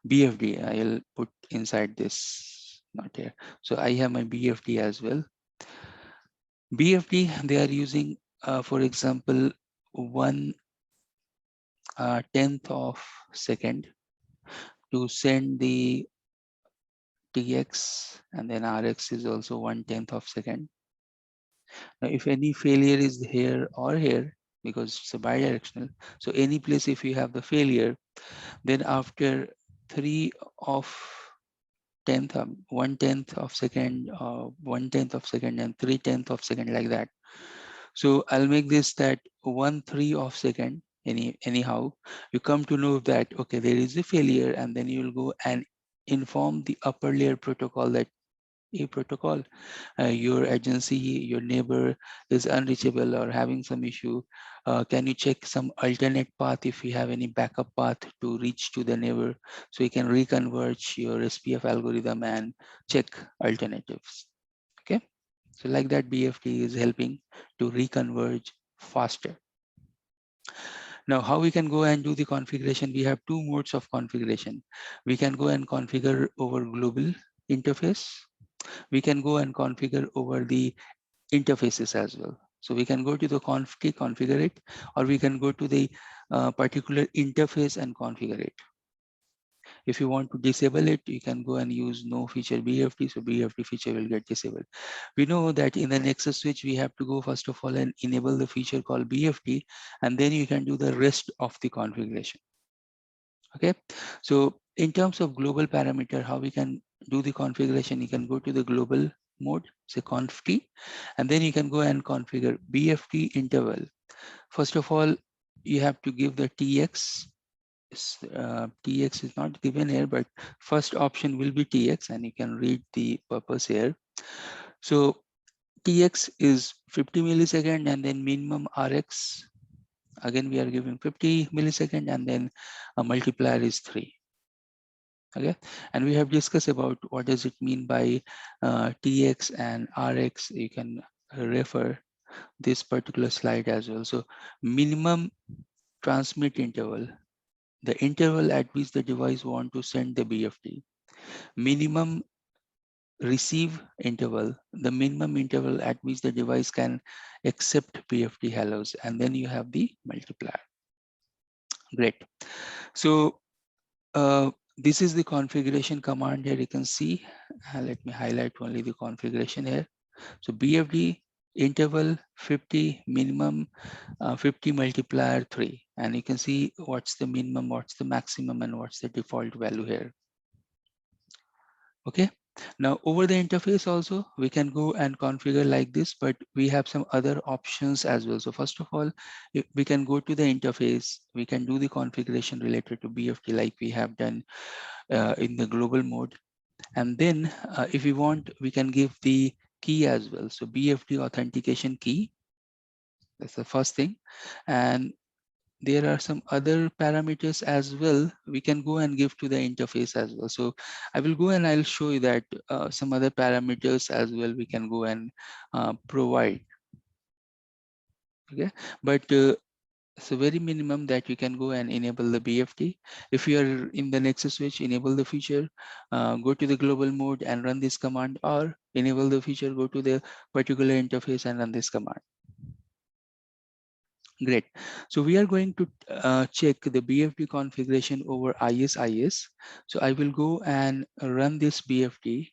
BFD, I'll put inside this, not here. So I have my BFD as well. BFD, they are using, for example, 1/10 of second to send the TX, and then RX is also 1/10 of second. Now, if any failure is here or here, because it's a bidirectional, so any place if you have the failure, then after 3 of 10th, 1/10 of second, 1/10 of second, and 3/10 of second, like that. So I'll make this that 1/3 of second. Anyhow, you come to know that, okay, there is a failure, and then you will go and inform the upper layer protocol that a protocol, your agency, your neighbor is unreachable or having some issue. Can you check some alternate path if you have any backup path to reach to the neighbor, so you can reconverge your SPF algorithm and check alternatives. Okay, so like that, BFT is helping to reconverge faster. Now, how we can go and do the configuration? We have two modes of configuration. We can go and configure over global interface. We can go and configure over the interfaces as well. So we can go to the config, configure it, or we can go to the particular interface and configure it. If you want to disable it, you can go and use no feature BFT, so BFT feature will get disabled. We know that in the Nexus switch, we have to go first of all and enable the feature called BFT, and then you can do the rest of the configuration. Okay, so in terms of global parameter, how we can do the configuration, you can go to the global mode, say conf t, and then you can go and configure BFT interval. First of all, you have to give the TX. TX is not given here, but first option will be TX, and you can read the purpose here. So TX is 50 millisecond, and then minimum RX. Again, we are giving 50 millisecond, and then a multiplier is 3. Okay, and we have discussed about what does it mean by TX and RX. You can refer this particular slide as well. So minimum transmit interval, the interval at which the device want to send the BFT. Minimum receive interval, the minimum interval at which the device can accept BFD hellos, and then you have the multiplier. Great. So this is the configuration command here. You can see, let me highlight only the configuration here. So BFD interval 50 minimum, 50 multiplier 3, and you can see what's the minimum, what's the maximum, and what's the default value here. Okay. Now over the interface also we can go and configure like this, but we have some other options as well. So first of all, if we can go to the interface, we can do the configuration related to BFD like we have done in the global mode. And then if we want, we can give the key as well. So BFD authentication key, that's the first thing. And there are some other parameters as well we can go and give to the interface as well. So I will go and I'll show you that some other parameters as well we can go and provide. Okay, but so very minimum that you can go and enable the BFD. If you are in the Nexus switch, enable the feature, go to the global mode and run this command, or enable the feature, go to the particular interface and run this command. Great. So we are going to check the BFD configuration over ISIS. So I will go and run this BFD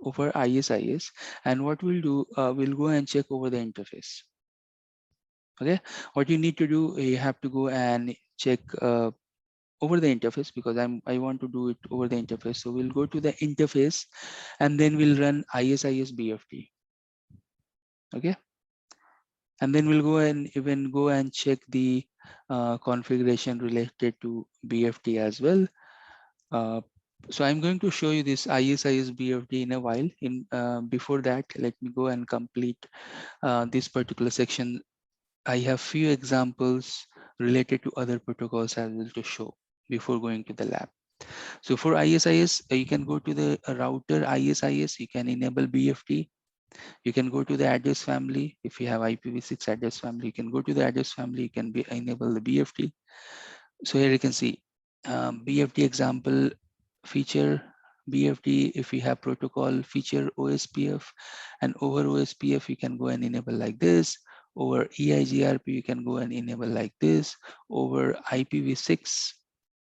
over ISIS, and what we'll do, we'll go and check over the interface. Okay, what you need to do, you have to go and check over the interface, because I want to do it over the interface. So we'll go to the interface and then we'll run ISIS BFD. Okay, and then we'll go and even go and check the configuration related to BFD as well. So I'm going to show you this ISIS BFD in a while. In before that, let me go and complete this particular section. I have few examples related to other protocols as well to show before going to the lab. So for ISIS, you can go to the router ISIS, you can enable BFD. You can go to the address family. If you have IPv6 address family, you can go to the address family, you can enable the BFD. So here you can see BFD example feature, BFD, if you have protocol feature OSPF, and over OSPF, you can go and enable like this. Over EIGRP, you can go and enable like this. Over IPv6,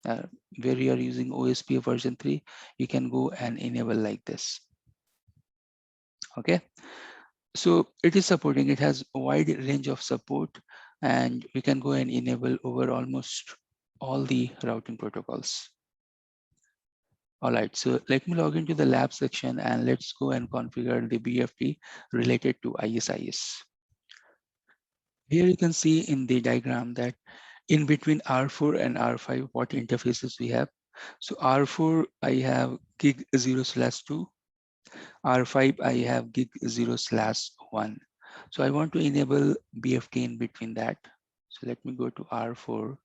where you are using OSPF version 3, you can go and enable like this. Okay. So it is supporting, it has a wide range of support, and we can go and enable over almost all the routing protocols. All right, so let me log into the lab section and let's go and configure the BFD related to ISIS. Here you can see in the diagram that in between R4 and R5, what interfaces we have. So R4, I have gig 0/2. R5, I have gig 0/1. So I want to enable BFD in between that. So let me go to R4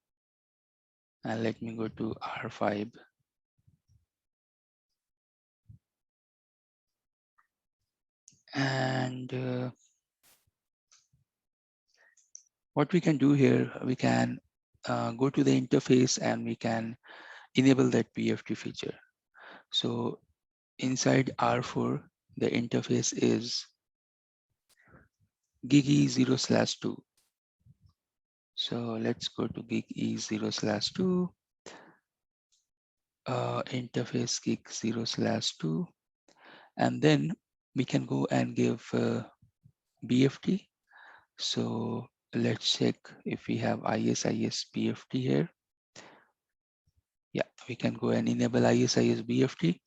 and let me go to R5. And what we can do here, we can go to the interface and we can enable that BFD feature. So inside R4, the interface is gig E 0/2. So let's go to gig E 0/2, interface gig 0/2, and then we can go and give BFD. So let's check if we have ISIS BFD here. Yeah, we can go and enable ISIS BFD.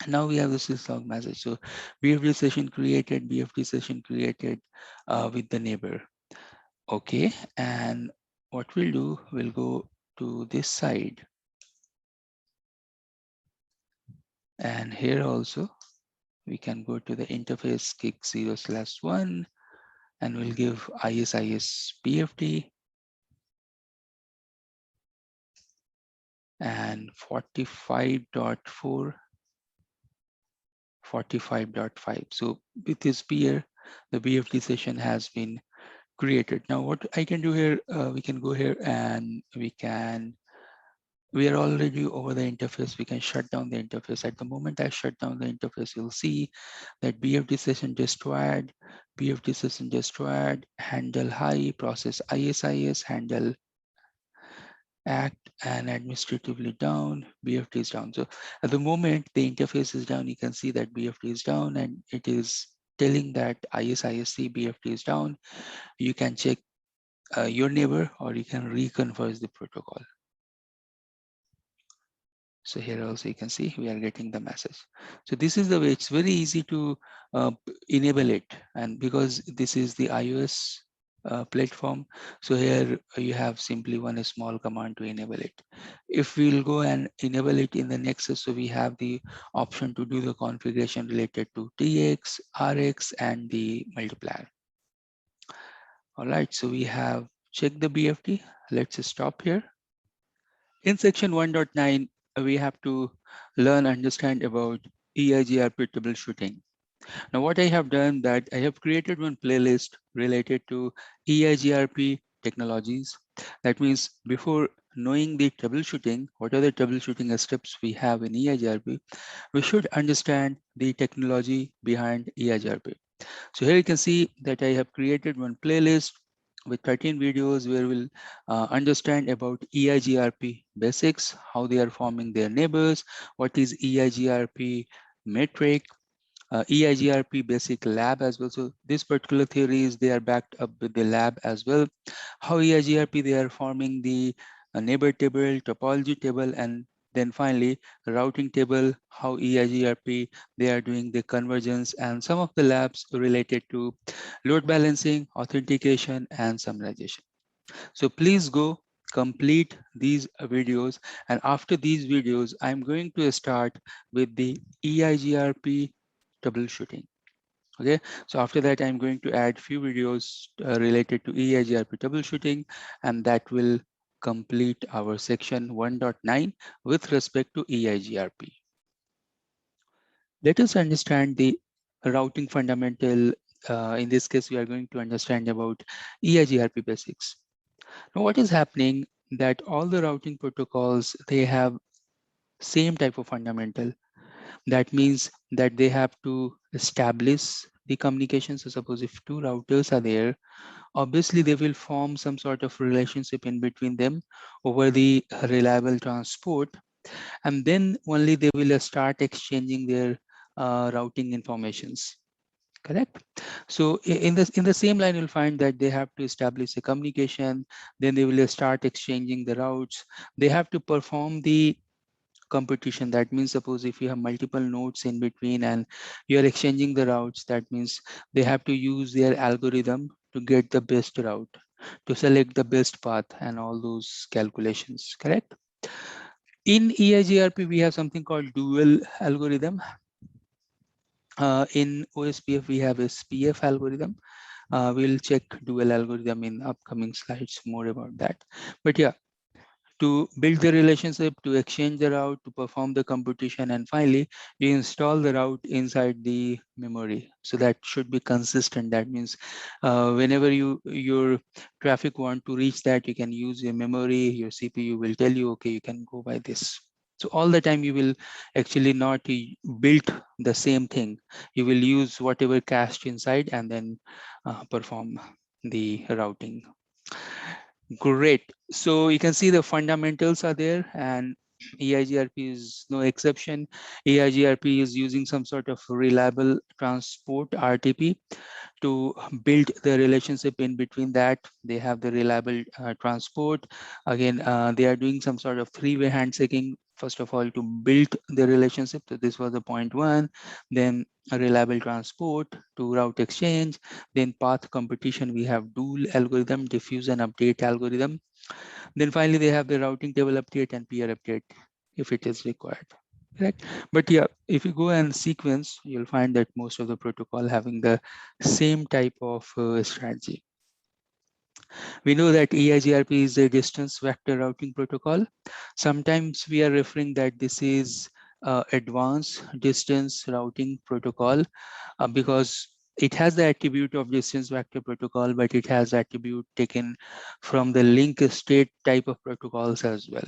And now we have the syslog message. So BFD session created, BFD session created with the neighbor. Okay, and what we'll do, we'll go to this side. And here also, we can go to the interface gig 0/1 and we'll give ISIS BFD and 45.4, 45.5. So with this peer, the BFD session has been created. Now what I can do here, we can go here and we can we are already over the interface. We can shut down the interface. At the moment I shut down the interface, you'll see that BFD session destroyed, BFD session destroyed, handle high, process ISIS, handle act, and administratively down, BFD is down. So at the moment the interface is down, you can see that BFD is down and it is telling that ISISC BFD is down. You can check your neighbor or you can reconfigure the protocol. So here also you can see we are getting the message. So this is the way. It's very easy to enable it, and because this is the iOS platform, so here you have simply one small command to enable it. If we'll go and enable it in the Nexus, so we have the option to do the configuration related to TX, RX, and the multiplier. All right, so we have checked the BFD. Let's stop here. In section 1.9, we have to understand about EIGRP troubleshooting. Now, what I have done that I have created one playlist related to EIGRP technologies. That means before knowing the troubleshooting, what are the troubleshooting steps we have in EIGRP, we should understand the technology behind EIGRP. So here you can see that I have created one playlist with 13 videos where we'll understand about EIGRP basics, how they are forming their neighbors, what is EIGRP Metric, EIGRP Basic Lab as well. So this particular theories, they are backed up with the lab as well. How EIGRP, they are forming the neighbor table, topology table, and then finally routing table, how EIGRP, they are doing the convergence, and some of the labs related to load balancing, authentication, and summarization. So please go complete these videos. And after these videos, I'm going to start with the EIGRP troubleshooting. Okay, so after that, I'm going to add few videos related to EIGRP troubleshooting, and that will complete our section 1.9 with respect to EIGRP. Let us understand the routing fundamental. In this case, we are going to understand about EIGRP basics. Now, what is happening that all the routing protocols, they have same type of fundamental. That means that they have to establish the communication. So suppose if two routers are there, obviously they will form some sort of relationship in between them over the reliable transport, and then only they will start exchanging their routing informations. Correct. So in the same line, you'll find that they have to establish a communication, then they will start exchanging the routes. They have to perform the competition. That means suppose if you have multiple nodes in between and you're exchanging the routes, that means they have to use their algorithm to get the best route, to select the best path, and all those calculations. Correct. In EIGRP, we have something called dual algorithm. In OSPF, we have a SPF algorithm. We'll check dual algorithm in upcoming slides more about that. But yeah, to build the relationship, to exchange the route, to perform the computation, and finally, you install the route inside the memory. So that should be consistent. That means whenever your traffic want to reach that, you can use your memory, your CPU will tell you, okay, you can go by this. So all the time you will actually not build the same thing. You will use whatever cached inside and then perform the routing. Great. So you can see the fundamentals are there, and EIGRP is no exception. EIGRP is using some sort of reliable transport RTP to build the relationship in between that. They have the reliable transport. Again, they are doing some sort of three-way handshaking. First of all, to build the relationship. So this was the point one. Then a reliable transport to route exchange. Then path competition. We have dual algorithm, diffuse and update algorithm. Then finally, they have the routing table update and peer update if it is required. Right. But yeah, if you go and sequence, you'll find that most of the protocol having the same type of strategy. We know that EIGRP is a distance vector routing protocol. Sometimes we are referring that this is advanced distance routing protocol because it has the attribute of distance vector protocol, but it has attribute taken from the link state type of protocols as well.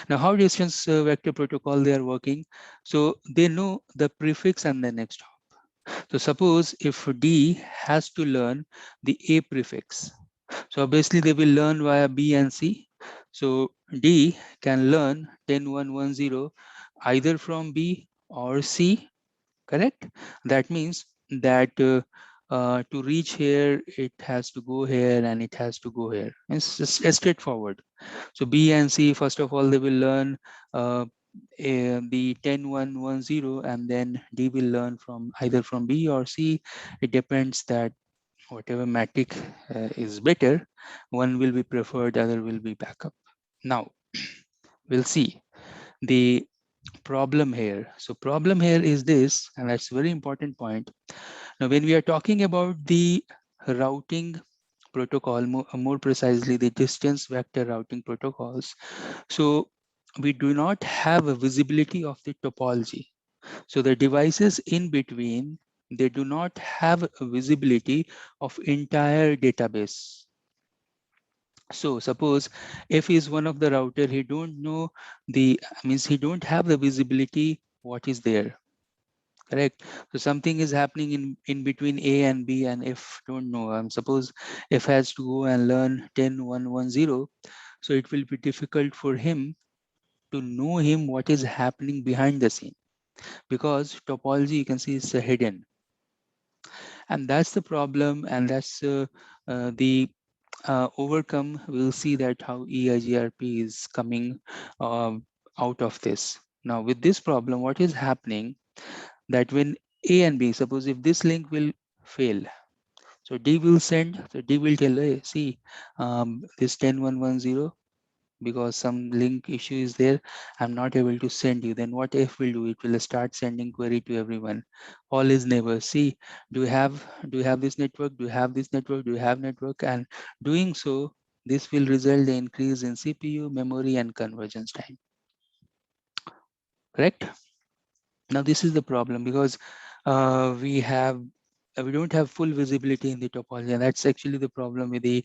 Now, how distance vector protocol they are working? So they know the prefix and the next hop. So suppose if D has to learn the A prefix, so obviously they will learn via B and C. So D can learn 10110 either from B or C, correct? That means that to reach here, it has to go here and it has to go here. It's just straightforward. So B and C, first of all, they will learn the 10110, and then D will learn from either from B or C. It depends that whatever matic is better, one will be preferred, other will be backup. Now we'll see the problem here. So problem here is this, and that's a very important point. Now when we are talking about the routing protocol, more precisely the distance vector routing protocols, so we do not have a visibility of the topology. So the devices in between, they do not have a visibility of entire database. So suppose if he's one of the router, he don't know the, means he don't have the visibility what is there, correct? So something is happening in between A and B, and if don't know, suppose if has to go and learn 10110, so it will be difficult for him to know him what is happening behind the scene, because topology you can see is hidden, and that's the problem, and that's the overcome. We'll see that how EIGRP is coming out of this. Now with this problem, what is happening, that when A and B, suppose if this link will fail, so D will send, so D will tell, hey, see, this 10110, because some link issue is there, I'm not able to send you. Then what F will do, it will start sending query to everyone, all his neighbors. See, do you have this network, do you have this network, do you have network? And doing so, this will result in increase in CPU, memory, and convergence time, correct? Now this is the problem, because we don't have full visibility in the topology, and that's actually the problem with the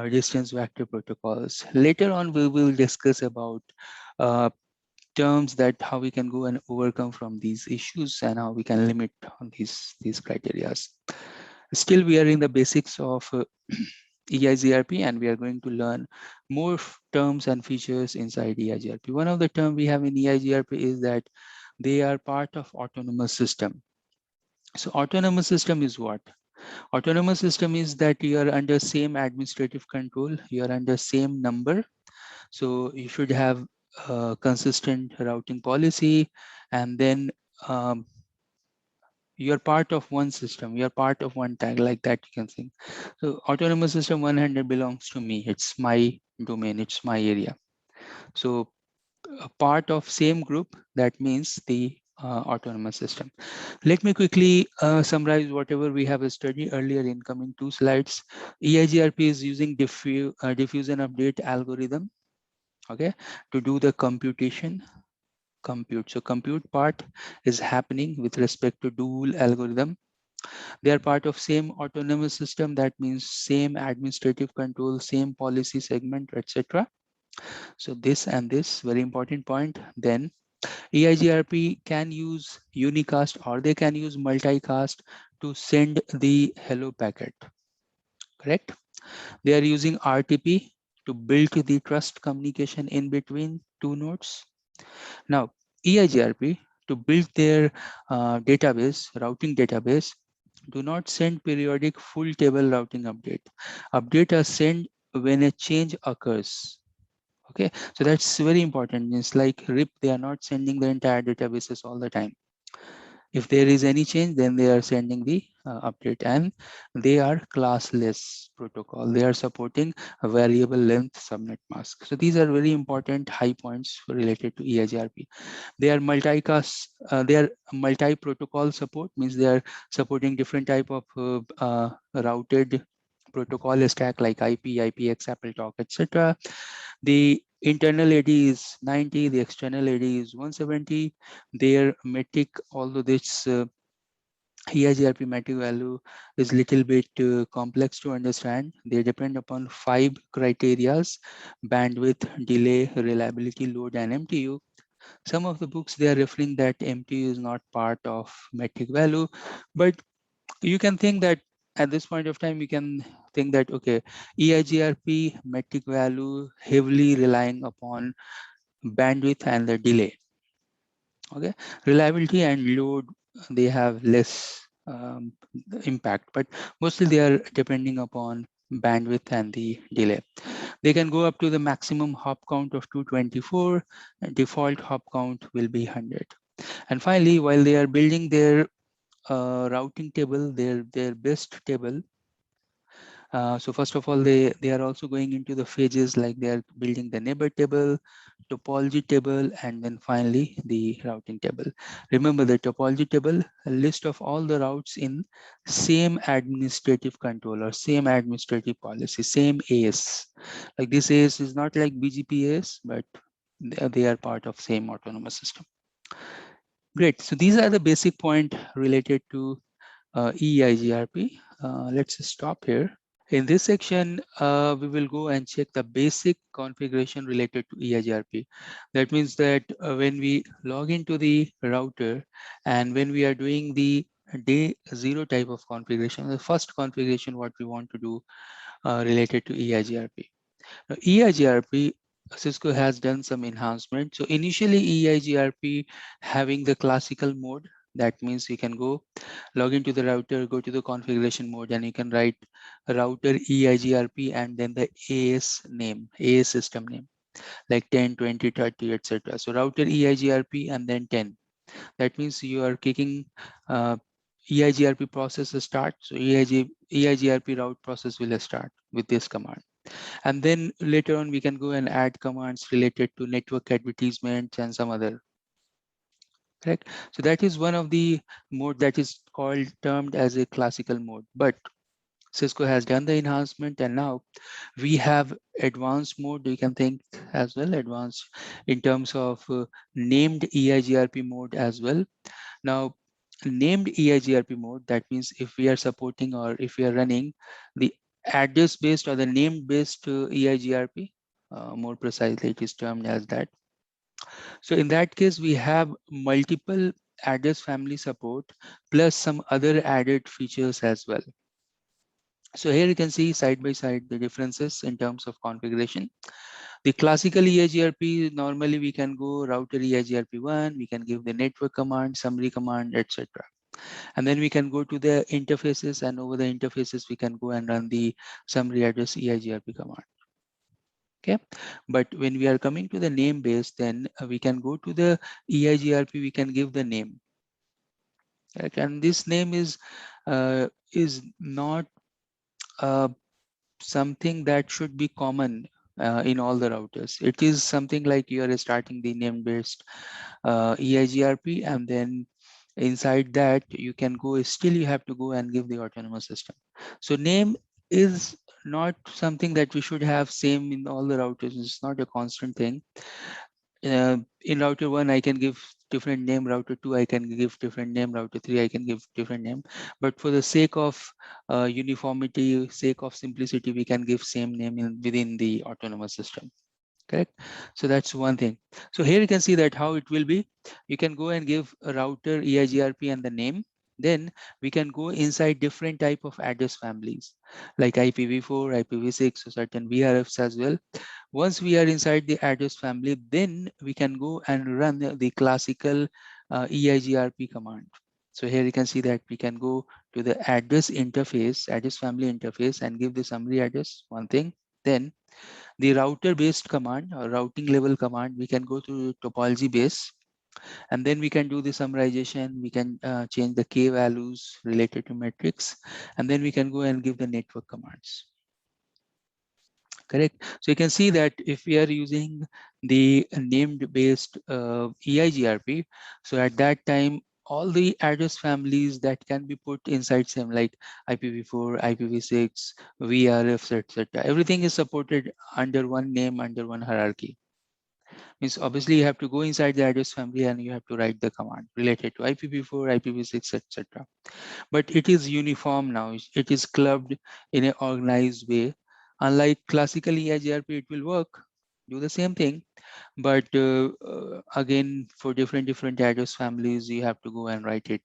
distance vector protocols. Later on, we will discuss about uh, terms that how we can go and overcome from these issues and how we can limit on these criterias. Still, we are in the basics of EIGRP, and we are going to learn more terms and features inside EIGRP. One of the terms we have in EIGRP is that they are part of autonomous system. So autonomous system is what? Autonomous system is that you are under same administrative control, you are under same number. So you should have a consistent routing policy, and then you're part of one system, you're part of one tag, like that you can think. So autonomous system 100 belongs to me, it's my domain, it's my area. So a part of same group, that means the autonomous system. Let me quickly summarize whatever we have studied earlier in coming 2 slides. EIGRP is using diffusion update algorithm, okay, to do the compute. So compute part is happening with respect to dual algorithm. They are part of same autonomous system, that means same administrative control, same policy segment, etc. So this and this very important point. Then EIGRP can use unicast or they can use multicast to send the hello packet, correct? They are using RTP to build the trust communication in between two nodes. Now, EIGRP to build their routing database, do not send periodic full table routing update. Update are sent when a change occurs. Okay, so that's very important. It's like RIP, they are not sending the entire databases all the time. If there is any change, then they are sending the update, and they are classless protocol. They are supporting a variable length subnet mask. So these are very important high points related to EIGRP. They are multicast, they are multi-protocol support, means they are supporting different type of routed protocol stack like IP, IPX, AppleTalk, etc. The internal AD is 90, the external AD is 170. Their metric, although this EIGRP metric value is little bit complex to understand. They depend upon 5 criterias: bandwidth, delay, reliability, load, and MTU. Some of the books they are referring that MTU is not part of metric value, but you can think that at this point of time, you can think that, okay, EIGRP metric value heavily relying upon bandwidth and the delay. Okay, reliability and load, they have less impact, but mostly they are depending upon bandwidth and the delay. They can go up to the maximum hop count of 224, and default hop count will be 100. And finally, while they are building their routing table, their best table. So first of all, they are also going into the phases, like they are building the neighbor table, topology table, and then finally the routing table. Remember the topology table, a list of all the routes in same administrative controller, same administrative policy, same AS. Like this AS is not like BGP AS, but they are part of same autonomous system. Great. So these are the basic point related to EIGRP. Let's stop here. In this section, we will go and check the basic configuration related to EIGRP. That means that when we log into the router and when we are doing the day 0 type of configuration, the first configuration what we want to do related to EIGRP. Now, EIGRP, Cisco has done some enhancement. So initially EIGRP having the classical mode, that means you can go log into the router, go to the configuration mode, and you can write router EIGRP and then the AS name, AS system name, like 10, 20, 30, etc. So router EIGRP and then 10. That means you are kicking EIGRP process start. So EIGRP route process will start with this command. And then later on, we can go and add commands related to network advertisements and some other. Correct. So that is one of the mode that is called termed as a classical mode. But Cisco has done the enhancement, and now we have advanced mode. You can think as well, advanced in terms of named EIGRP mode as well. Now, named EIGRP mode, that means if we are supporting or if we are running the address based or the name based EIGRP, more precisely, it is termed as that. So in that case, we have multiple address family support plus some other added features as well. So here you can see side by side the differences in terms of configuration. The classical EIGRP, normally we can go router EIGRP1, we can give the network command, summary command, etc. And then we can go to the interfaces, and over the interfaces, we can go and run the summary address EIGRP command. Okay, but when we are coming to the name base, then we can go to the EIGRP, we can give the name. Right? And this name is not something that should be common in all the routers. It is something like you are starting the name based EIGRP, and then inside that you can go, still you have to go and give the autonomous system. So name is not something that we should have same in all the routers. It's not a constant thing. In router 1 I can give different name, router 2 I can give different name, router 3 I can give different name, but for the sake of uniformity, sake of simplicity, we can give same name within the autonomous system. Correct. So that's one thing. So here you can see that how it will be. You can go and give a router EIGRP and the name. Then we can go inside different type of address families like IPv4, IPv6, or certain VRFs as well. Once we are inside the address family, then we can go and run the classical EIGRP command. So here you can see that we can go to the address interface, address family interface, and give the summary address, one thing. Then the router based command or routing level command, we can go to topology base, and then we can do the summarization. We can change the K values related to metrics, and then we can go and give the network commands. Correct. So you can see that if we are using the named based EIGRP, so at that time, all the address families that can be put inside same, like IPv4, IPv6, VRFs, etc. Everything is supported under one name, under one hierarchy. Means obviously you have to go inside the address family and you have to write the command related to IPv4, IPv6, etc. But it is uniform now. It is clubbed in an organized way. Unlike classical EIGRP, it will work, do the same thing, but again, for different address families, you have to go and write it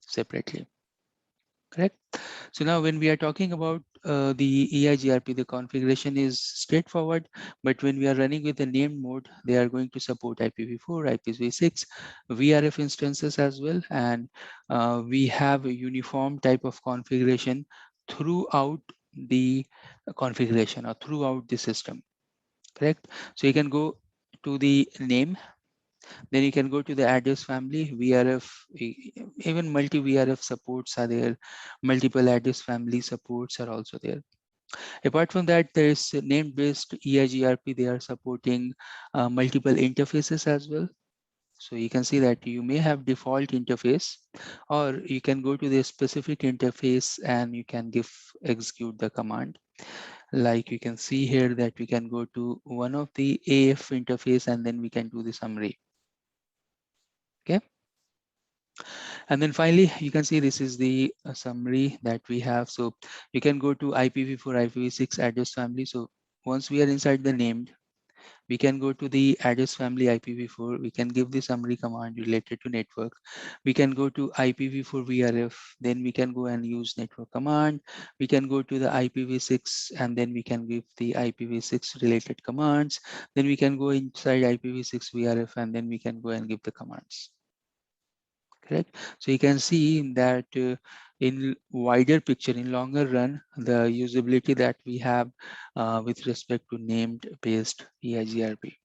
separately. Correct. So now when we are talking about the EIGRP, the configuration is straightforward, but when we are running with the named mode, they are going to support IPv4, IPv6, VRF instances as well, and we have a uniform type of configuration throughout the configuration or throughout the system. Correct. So you can go to the name, then you can go to the address family, VRF, even multi VRF supports are there, multiple address family supports are also there. Apart from that, there is name-based EIGRP, they are supporting multiple interfaces as well. So you can see that you may have default interface, or you can go to the specific interface and you can execute the command. Like you can see here that we can go to one of the AF interface and then we can do the summary. Okay. And then finally, you can see this is the summary that we have. So you can go to IPv4, IPv6 address family. So once we are inside the named, we can go to the address family IPv4. We can give the summary command related to network. We can go to IPv4 VRF. Then we can go and use network command. We can go to the IPv6 and then we can give the IPv6 related commands. Then we can go inside IPv6 VRF and then we can go and give the commands. Correct. So you can see that in wider picture, in longer run, the usability that we have with respect to named based EIGRP.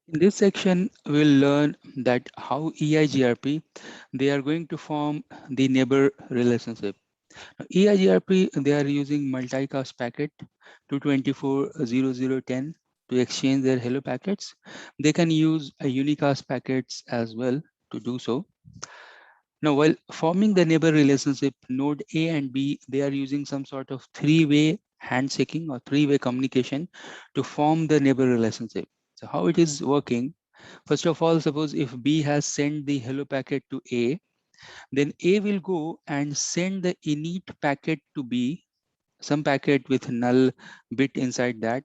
In this section, we'll learn that how EIGRP, they are going to form the neighbor relationship. Now, EIGRP, they are using multicast packet 224.0.0.10 to exchange their hello packets. They can use a unicast packets as well to do so. Now, while forming the neighbor relationship, node A and B, they are using some sort of three-way handshaking or three-way communication to form the neighbor relationship. So how it is working? First of all, suppose if B has sent the hello packet to A, then A will go and send the init packet to B, some packet with null bit inside that.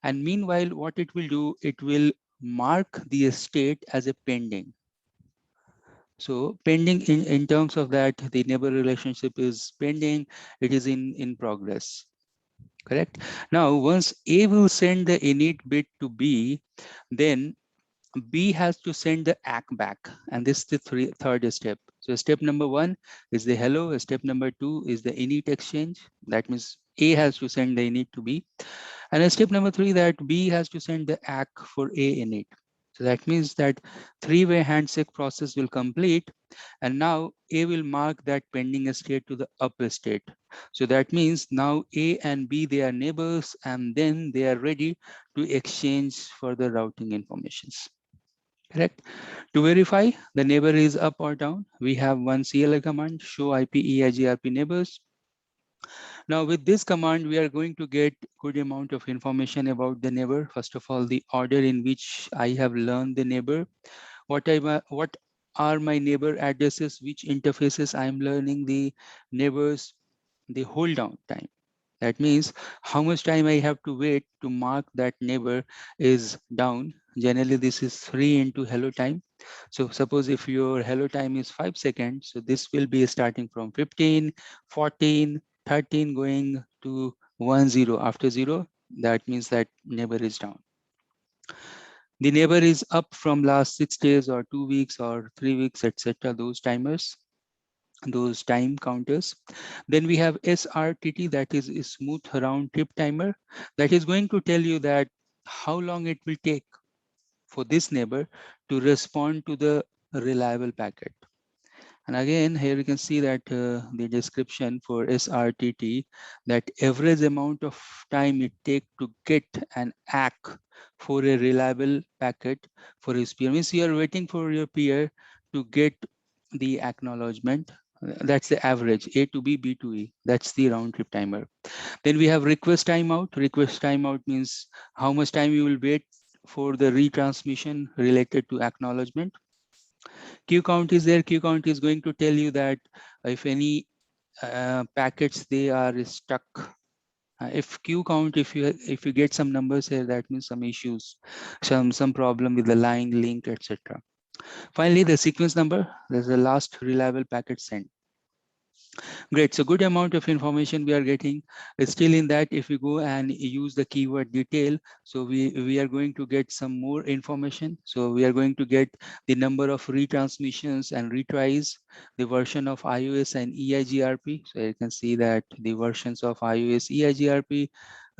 And meanwhile, what it will do, it will mark the state as a pending. So pending in terms of that, the neighbor relationship is pending, it is in progress. Correct. Now, once A will send the init bit to B, then B has to send the ACK back, and this is the third step. So step number one is the hello. Step number two is the init exchange. That means A has to send the init to B. And step number three, that B has to send the ACK for A init. So that means that three-way handshake process will complete, and now A will mark that pending state to the up state. So that means now A and B, they are neighbors, and then they are ready to exchange further routing informations. Correct. To verify the neighbor is up or down, we have one CLI command, show IP EIGRP neighbors. Now with this command, we are going to get good amount of information about the neighbor. First of all, the order in which I have learned the neighbor, what are my neighbor addresses, which interfaces I am learning the neighbors, the hold down time. That means how much time I have to wait to mark that neighbor is down. Generally, this is 3 into hello time. So suppose if your hello time is 5 seconds, so this will be starting from 15, 14, 13 going to 1, 0. After 0, that means that neighbor is down. The neighbor is up from last 6 days or 2 weeks or 3 weeks, etc. Those timers, those time counters. Then we have SRTT, that is a smooth round trip timer, that is going to tell you that how long it will take for this neighbor to respond to the reliable packet. And again, here you can see that the description for SRTT, that average amount of time it takes to get an ACK for a reliable packet for his peer. Means you are waiting for your peer to get the acknowledgement That's the average, A to B, B to E. That's the round trip timer. Then we have request timeout. Request timeout means how much time you will wait for the retransmission related to acknowledgement. Queue count is there. Queue count is going to tell you that if any packets they are stuck. If queue count, if you get some numbers here, that means some issues, some problem with the line, link, etc. Finally, the sequence number. There's the last reliable packet sent. Great. So good amount of information we are getting. Still in that, if we go and use the keyword detail, so we are going to get some more information. So we are going to get the number of retransmissions and retries, the version of iOS and EIGRP. So you can see that the versions of iOS, EIGRP,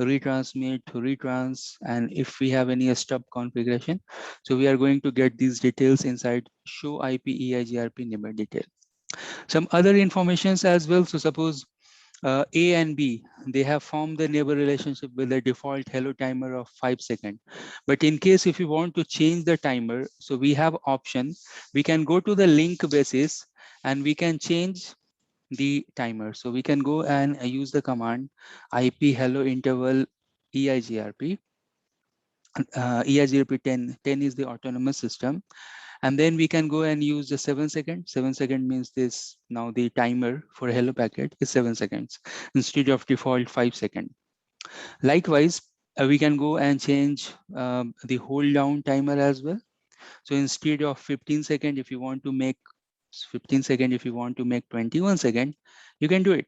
retransmit, retrans, and if we have any stub configuration. So we are going to get these details inside show IP EIGRP neighbor detail. Some other informations as well. So suppose A and B, they have formed the neighbor relationship with a default hello timer of 5 seconds. But in case if you want to change the timer, so we have option. We can go to the link basis and we can change the timer. So we can go and use the command IP hello interval EIGRP. EIGRP 10. 10 is the autonomous system. And then we can go and use the 7 second. 7 second means this, now the timer for hello packet is 7 seconds instead of default 5 second. Likewise, we can go and change the hold down timer as well. So instead of 15 second, if you want to make 15 second, if you want to make 21 second, you can do it.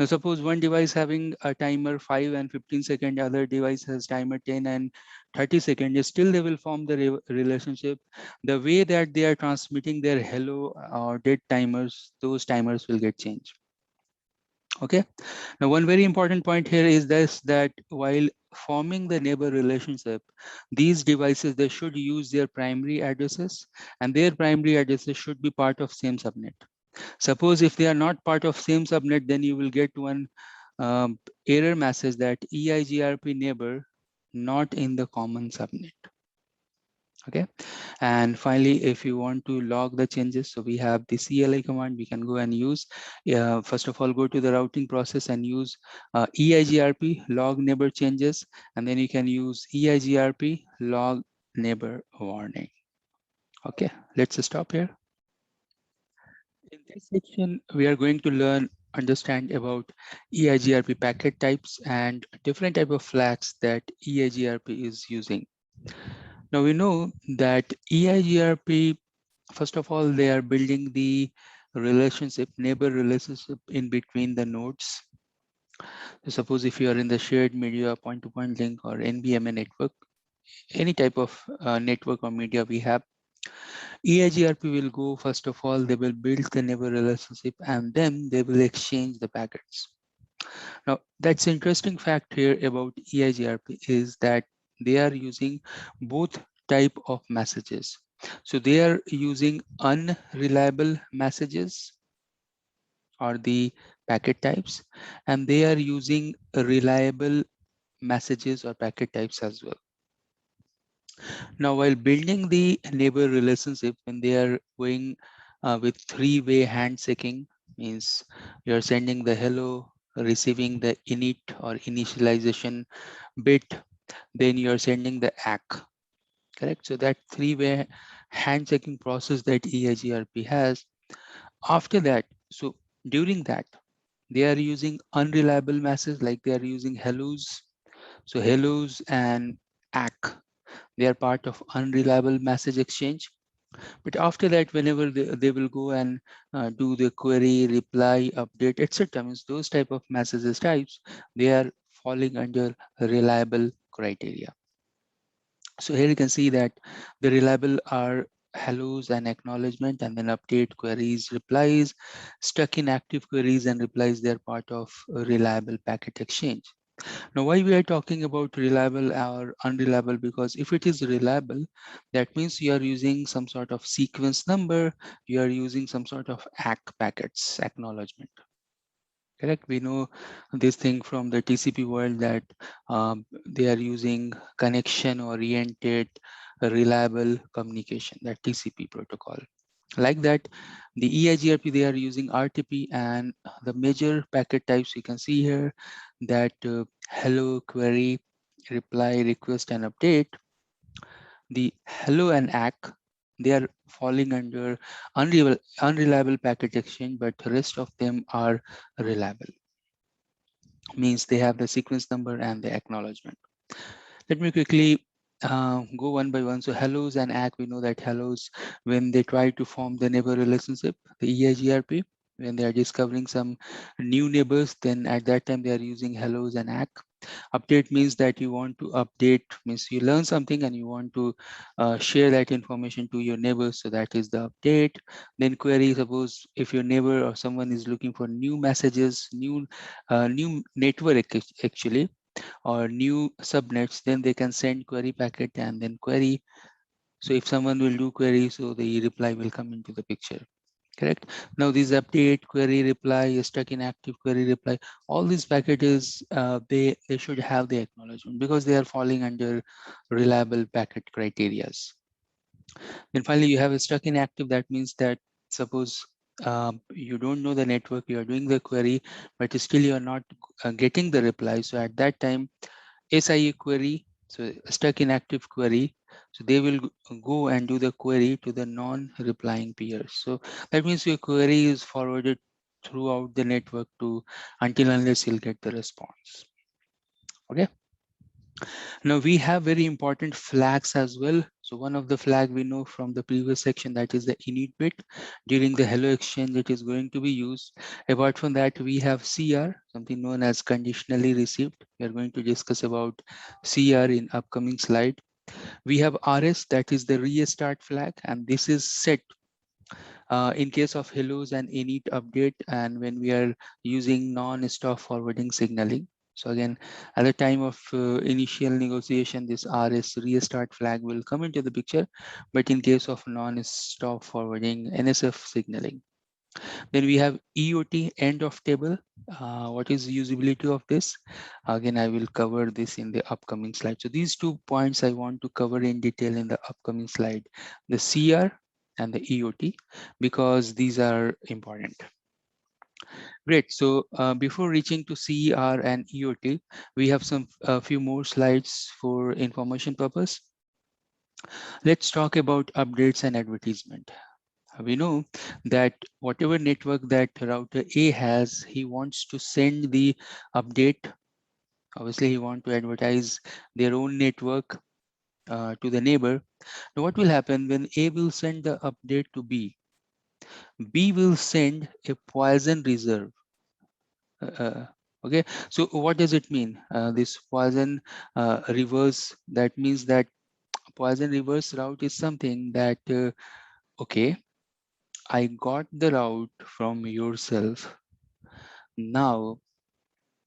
Now suppose one device having a timer 5 and 15 second, other device has timer 10 and 30 seconds, still they will form the relationship. The way that they are transmitting their hello or dead timers, those timers will get changed. Okay. Now one very important point here is this, that while forming the neighbor relationship, these devices, they should use their primary addresses, and their primary addresses should be part of same subnet. Suppose if they are not part of same subnet, then you will get one error message that EIGRP neighbor not in the common subnet. Okay. And finally, if you want to log the changes, so we have the CLI command we can go and use. First of all, go to the routing process and use EIGRP log neighbor changes, and then you can use EIGRP log neighbor warning. Okay, let's stop here. In this section, we are going to understand about EIGRP packet types and different type of flags that EIGRP is using. Now we know that EIGRP, first of all, they are building the relationship, neighbor relationship in between the nodes. So suppose if you are in the shared media point-to-point link or NBMA network, any type of network or media we have, EIGRP will go, first of all, they will build the neighbor relationship and then they will exchange the packets. Now, that's interesting fact here about EIGRP is that they are using both type of messages. So they are using unreliable messages or the packet types, and they are using reliable messages or packet types as well. Now, while building the neighbor relationship, when they are going with three-way handshaking, means you're sending the hello, receiving the init or initialization bit, then you're sending the ACK, correct? So that three-way handshaking process that EIGRP has, after that, so during that, they are using unreliable messages like they are using hellos. So hellos and ACK, they are part of unreliable message exchange. But after that, whenever they will go and do the query, reply, update, etc., means those type of messages types, they are falling under reliable criteria. So here you can see that the reliable are hellos and acknowledgement, and then update, queries, replies, stuck in active queries and replies, they're part of a reliable packet exchange. Now, why we are talking about reliable or unreliable? Because if it is reliable, that means you are using some sort of sequence number, you are using some sort of ACK packets, acknowledgement. Correct? We know this thing from the TCP world that they are using connection-oriented, reliable communication, that TCP protocol. Like that, the EIGRP, they are using RTP, and the major packet types you can see here that hello, query, reply, request, and update. The hello and ACK, they are falling under unreliable packet exchange, but the rest of them are reliable. Means they have the sequence number and the acknowledgement. Let me quickly go one by one. So hellos and ACK, we know that hellos, when they try to form the neighbor relationship, the EIGRP, when they are discovering some new neighbors, then at that time they are using hellos and ACK. Update means that you want to update, means you learn something and you want to share that information to your neighbors. So that is the update. Then query, suppose if your neighbor or someone is looking for new messages, new network actually, or new subnets, then they can send query packet and then query. So if someone will do query, so the reply will come into the picture. Correct. Now these update, query, reply, stuck in active, query, reply, all these packages, they should have the acknowledgement because they are falling under reliable packet criterias. Then finally, you have a stuck in active. That means that suppose you don't know the network, you are doing the query, but still you are not getting the reply. So at that time, SIA query, so stuck in active query, so they will go and do the query to the non-replying peers. So that means your query is forwarded throughout the network to until unless you'll get the response. Okay. Now we have very important flags as well. So one of the flag we know from the previous section, that is the init bit. During the hello exchange, it is going to be used. Apart from that, we have CR, something known as conditionally received. We are going to discuss about CR in upcoming slide. We have RS, that is the restart flag, and this is set in case of hellos and init update, and when we are using non-stop forwarding signaling. So again, at the time of initial negotiation, this RS restart flag will come into the picture, but in case of non-stop forwarding NSF signaling. Then we have EOT, end of table. What is the usability of this? Again, I will cover this in the upcoming slide. So these 2 points I want to cover in detail in the upcoming slide, the CR and the EOT, because these are important. Great. So before reaching to CR and EOT, we have a few more slides for information purpose. Let's talk about updates and advertisement. We know that whatever network that router A has, he wants to send the update. Obviously, he wants to advertise their own network to the neighbor. Now, what will happen when A will send the update to B? B will send a poison reserve. Okay, so what does it mean? This poison reverse, that means that poison reverse route is something that, okay, I got the route from yourself. Now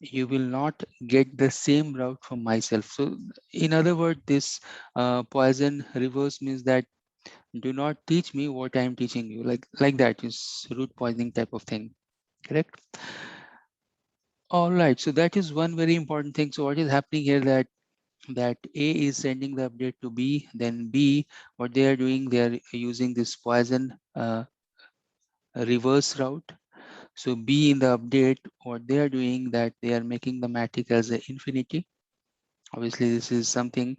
you will not get the same route from myself. So in other words, this poison reverse means that do not teach me what I am teaching you. Like that is root poisoning type of thing. Correct. All right. So that is one very important thing. So what is happening here, that A is sending the update to B, then B, what they are doing, they are using this poison reverse route. So B in the update, what they are doing, that they are making the matic as an infinity. Obviously, this is something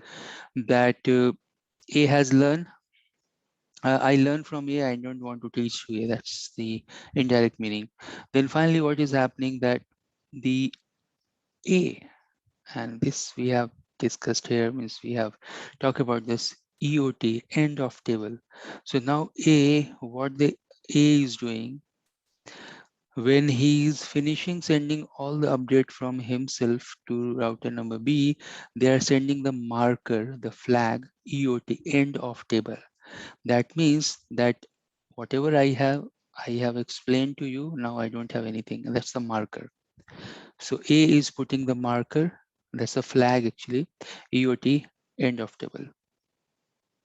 that A has learned. I learned from A, I don't want to teach you A. That's the indirect meaning. Then finally, what is happening, that the A, and this we have discussed here, means we have talked about this EOT, end of table. So now what the A is doing, when he is finishing sending all the update from himself to router number B, they are sending the marker, the flag EOT, end of table. That means that whatever I have explained to you. Now I don't have anything. That's the marker. So A is putting the marker. That's a flag actually. EOT, end of table.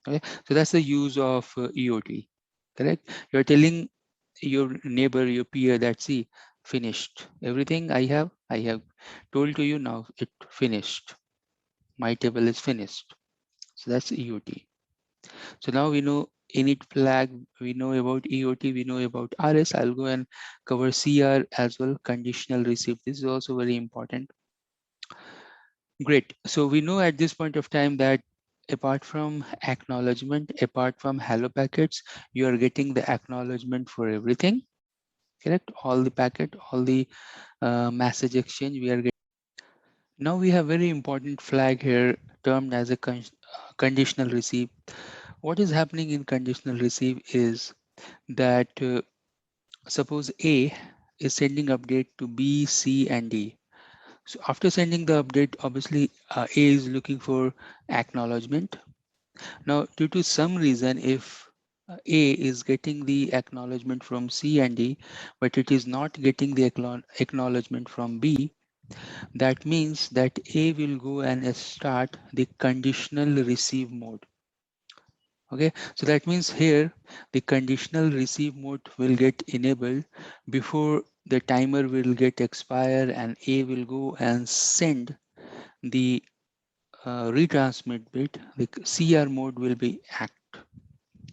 Okay. So that's the use of EOT. Correct. You're telling your neighbor, your peer, that see, finished. Everything I have told to you, now it finished. My table is finished. So that's EOT. So now we know init flag, we know about EOT, we know about RS. I'll go and cover CR as well, conditional receive. This is also very important. Great. So we know at this point of time that apart from acknowledgement, apart from hello packets, you are getting the acknowledgement for everything, correct? All the packet, all the message exchange we are getting. Now we have very important flag here termed as a conditional receive. What is happening in conditional receive is that suppose A is sending update to B, C, and D. So after sending the update, obviously A is looking for acknowledgement. Now, due to some reason, if A is getting the acknowledgement from C and D, but it is not getting the acknowledgement from B, that means that A will go and start the conditional receive mode. Okay, so that means here the conditional receive mode will get enabled before the timer will get expire, and A will go and send the retransmit bit. The CR mode will be act.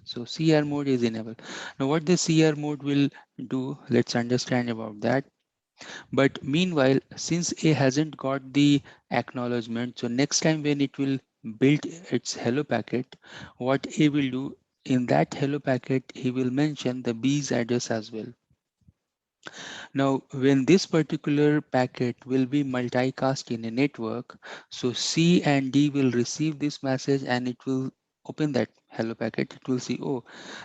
So CR mode is enabled. Now what the CR mode will do, let's understand about that. But meanwhile, since A hasn't got the acknowledgement, so next time when it will build its hello packet, what A will do in that hello packet, he will mention the B's address as well. Now, when this particular packet will be multicast in a network, so C and D will receive this message and it will open that hello packet. It will see, oh,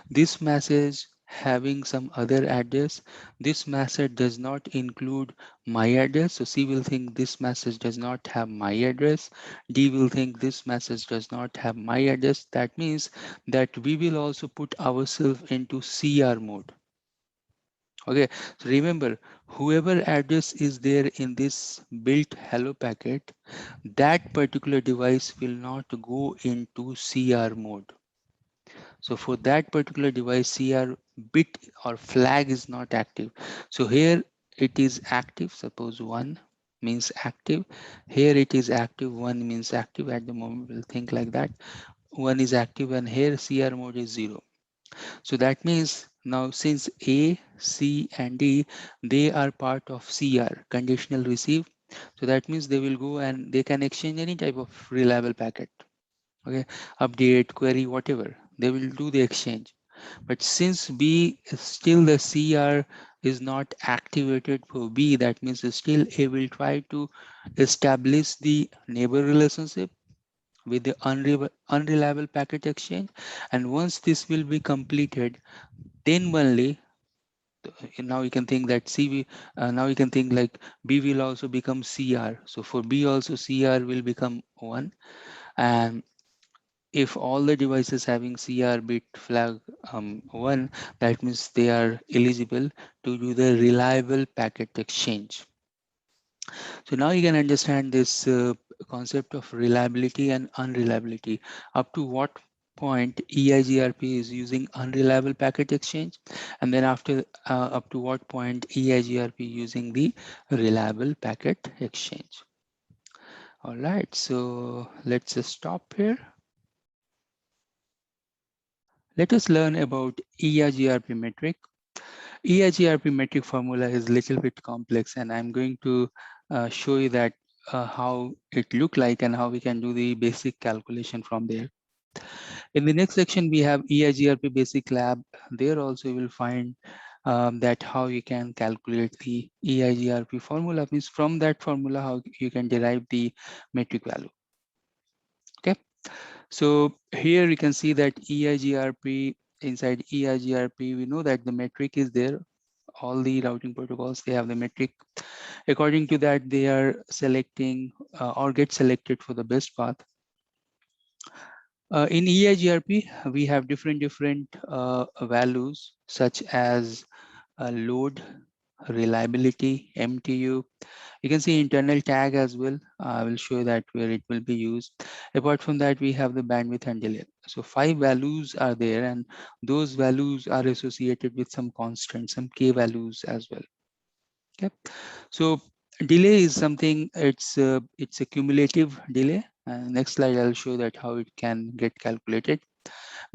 this message having some other address. This message does not include my address. So C will think this message does not have my address. D will think this message does not have my address. That means that we will also put ourselves into CR mode. Okay, so remember, whoever address is there in this built hello packet, that particular device will not go into CR mode. So for that particular device, CR bit or flag is not active. So here it is active. Suppose 1 means active. Here it is active. 1 means active. At the moment, we'll think like that. 1 is active, and here CR mode is 0. So that means now since A, C, and D, they are part of CR, conditional receive. So that means they will go and they can exchange any type of reliable packet. Okay, update, query, whatever. They will do the exchange. But since B is still the CR is not activated for B, that means still A will try to establish the neighbor relationship with the unreliable packet exchange. And once this will be completed, then only now you can think that now you can think like B will also become CR. So for B also CR will become 1. And if all the devices having CR bit flag 1, that means they are eligible to do the reliable packet exchange. So now you can understand this concept of reliability and unreliability. Up to what point EIGRP is using unreliable packet exchange, and then after up to what point EIGRP using the reliable packet exchange. All right, so let's just stop here. Let us learn about EIGRP metric. EIGRP metric formula is a little bit complex, and I'm going to show you that how it look like and how we can do the basic calculation from there. In the next section, we have EIGRP Basic Lab. There also you will find that how you can calculate the EIGRP formula, means from that formula how you can derive the metric value. Okay, so here you can see that EIGRP, inside EIGRP, we know that the metric is there. All the routing protocols, they have the metric. According to that, they are selecting or get selected for the best path. In EIGRP, we have different values such as load, reliability, MTU. You can see internal tag as well. I will show that where it will be used. Apart from that, we have the bandwidth and delay. So 5 values are there, and those values are associated with some constants, some K values as well. Okay, so delay is something, it's a cumulative delay. Next slide, I'll show that how it can get calculated.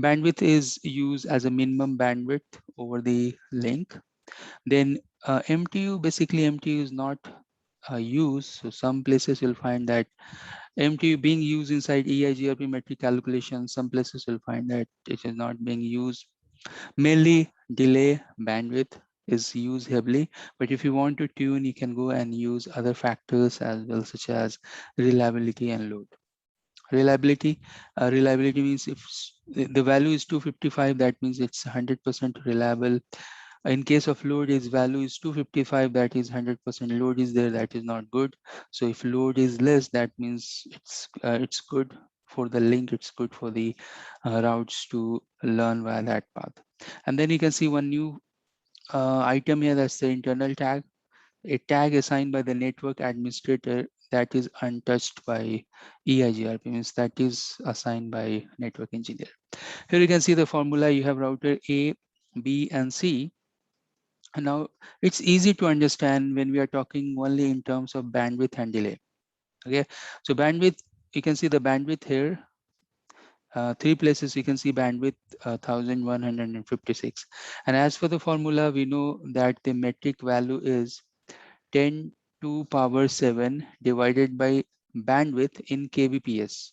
Bandwidth is used as a minimum bandwidth over the link. Then MTU, basically MTU is not used. So some places you'll find that MTU being used inside EIGRP metric calculation. Some places you'll find that it is not being used. Mainly delay bandwidth is used heavily, but if you want to tune, you can go and use other factors as well, such as reliability and load. Reliability means if the value is 255, that means it's 100% reliable. In case of load, its value is 255, that is 100% load is there, that is not good. So if load is less, that means it's good for the link, it's good for the routes to learn via that path. And then you can see one new item here, that's the internal tag. A tag assigned by the network administrator that is untouched by EIGRP, means that is assigned by network engineer. Here you can see the formula. You have router A, B, and C. And now it's easy to understand when we are talking only in terms of bandwidth and delay. Okay, so bandwidth, you can see the bandwidth here. Three places you can see bandwidth 1156. And as for the formula, we know that the metric value is 10 to power 7 divided by bandwidth in kbps,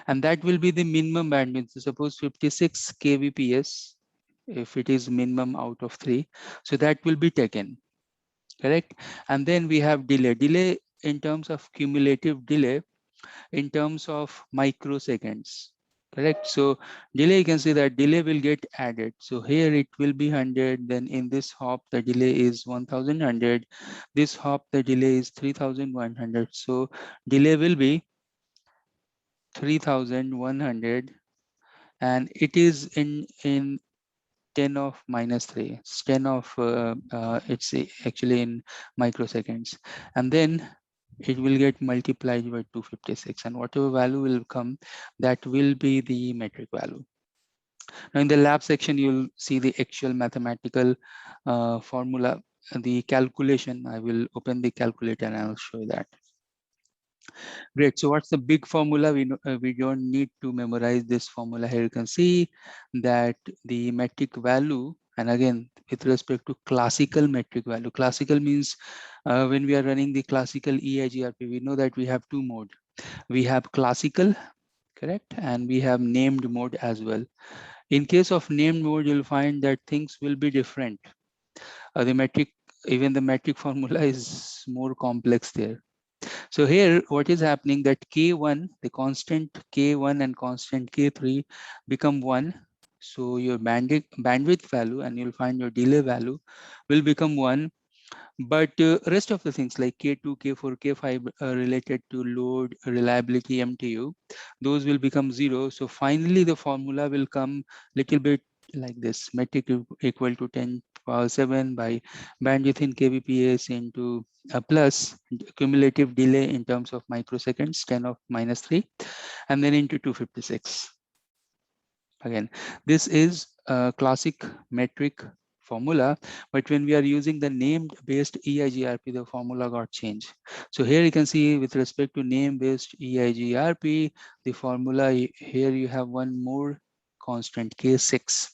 and that will be the minimum bandwidth. So suppose 56 kbps, if it is minimum out of 3, so that will be taken, correct? And then we have delay in terms of cumulative delay in terms of microseconds, correct? So delay, you can see that delay will get added. So here it will be 100, then in this hop the delay is 1100, this hop the delay is 3100, so delay will be 3100, and it is in 10 of minus 3. It's 10 of it's actually in microseconds, and then it will get multiplied by 256, and whatever value will come, that will be the metric value. Now in the lab section, you'll see the actual mathematical formula, the calculation. I will open the calculator and I'll show you that. Great. So what's the big formula? We don't need to memorize this formula. Here you can see that the metric value, and again with respect to classical metric value. Classical means when we are running the classical EIGRP, we know that we have two modes. We have classical, correct, and we have named mode as well. In case of named mode, you'll find that things will be different. Even the metric formula is more complex there. So here, what is happening that K1, the constant K1 and constant K3 become 1. So your bandwidth value, and you'll find your delay value will become 1. But rest of the things like K2, K4, K5 related to load, reliability, MTU, those will become 0. So finally, the formula will come little bit like this: metric equal to 10 power 7 by bandwidth in kbps into plus cumulative delay in terms of microseconds, 10 of minus 3, and then into 256. Again, this is a classic metric formula, but when we are using the named based EIGRP, the formula got changed. So here you can see with respect to name based EIGRP, the formula here you have one more constant K6,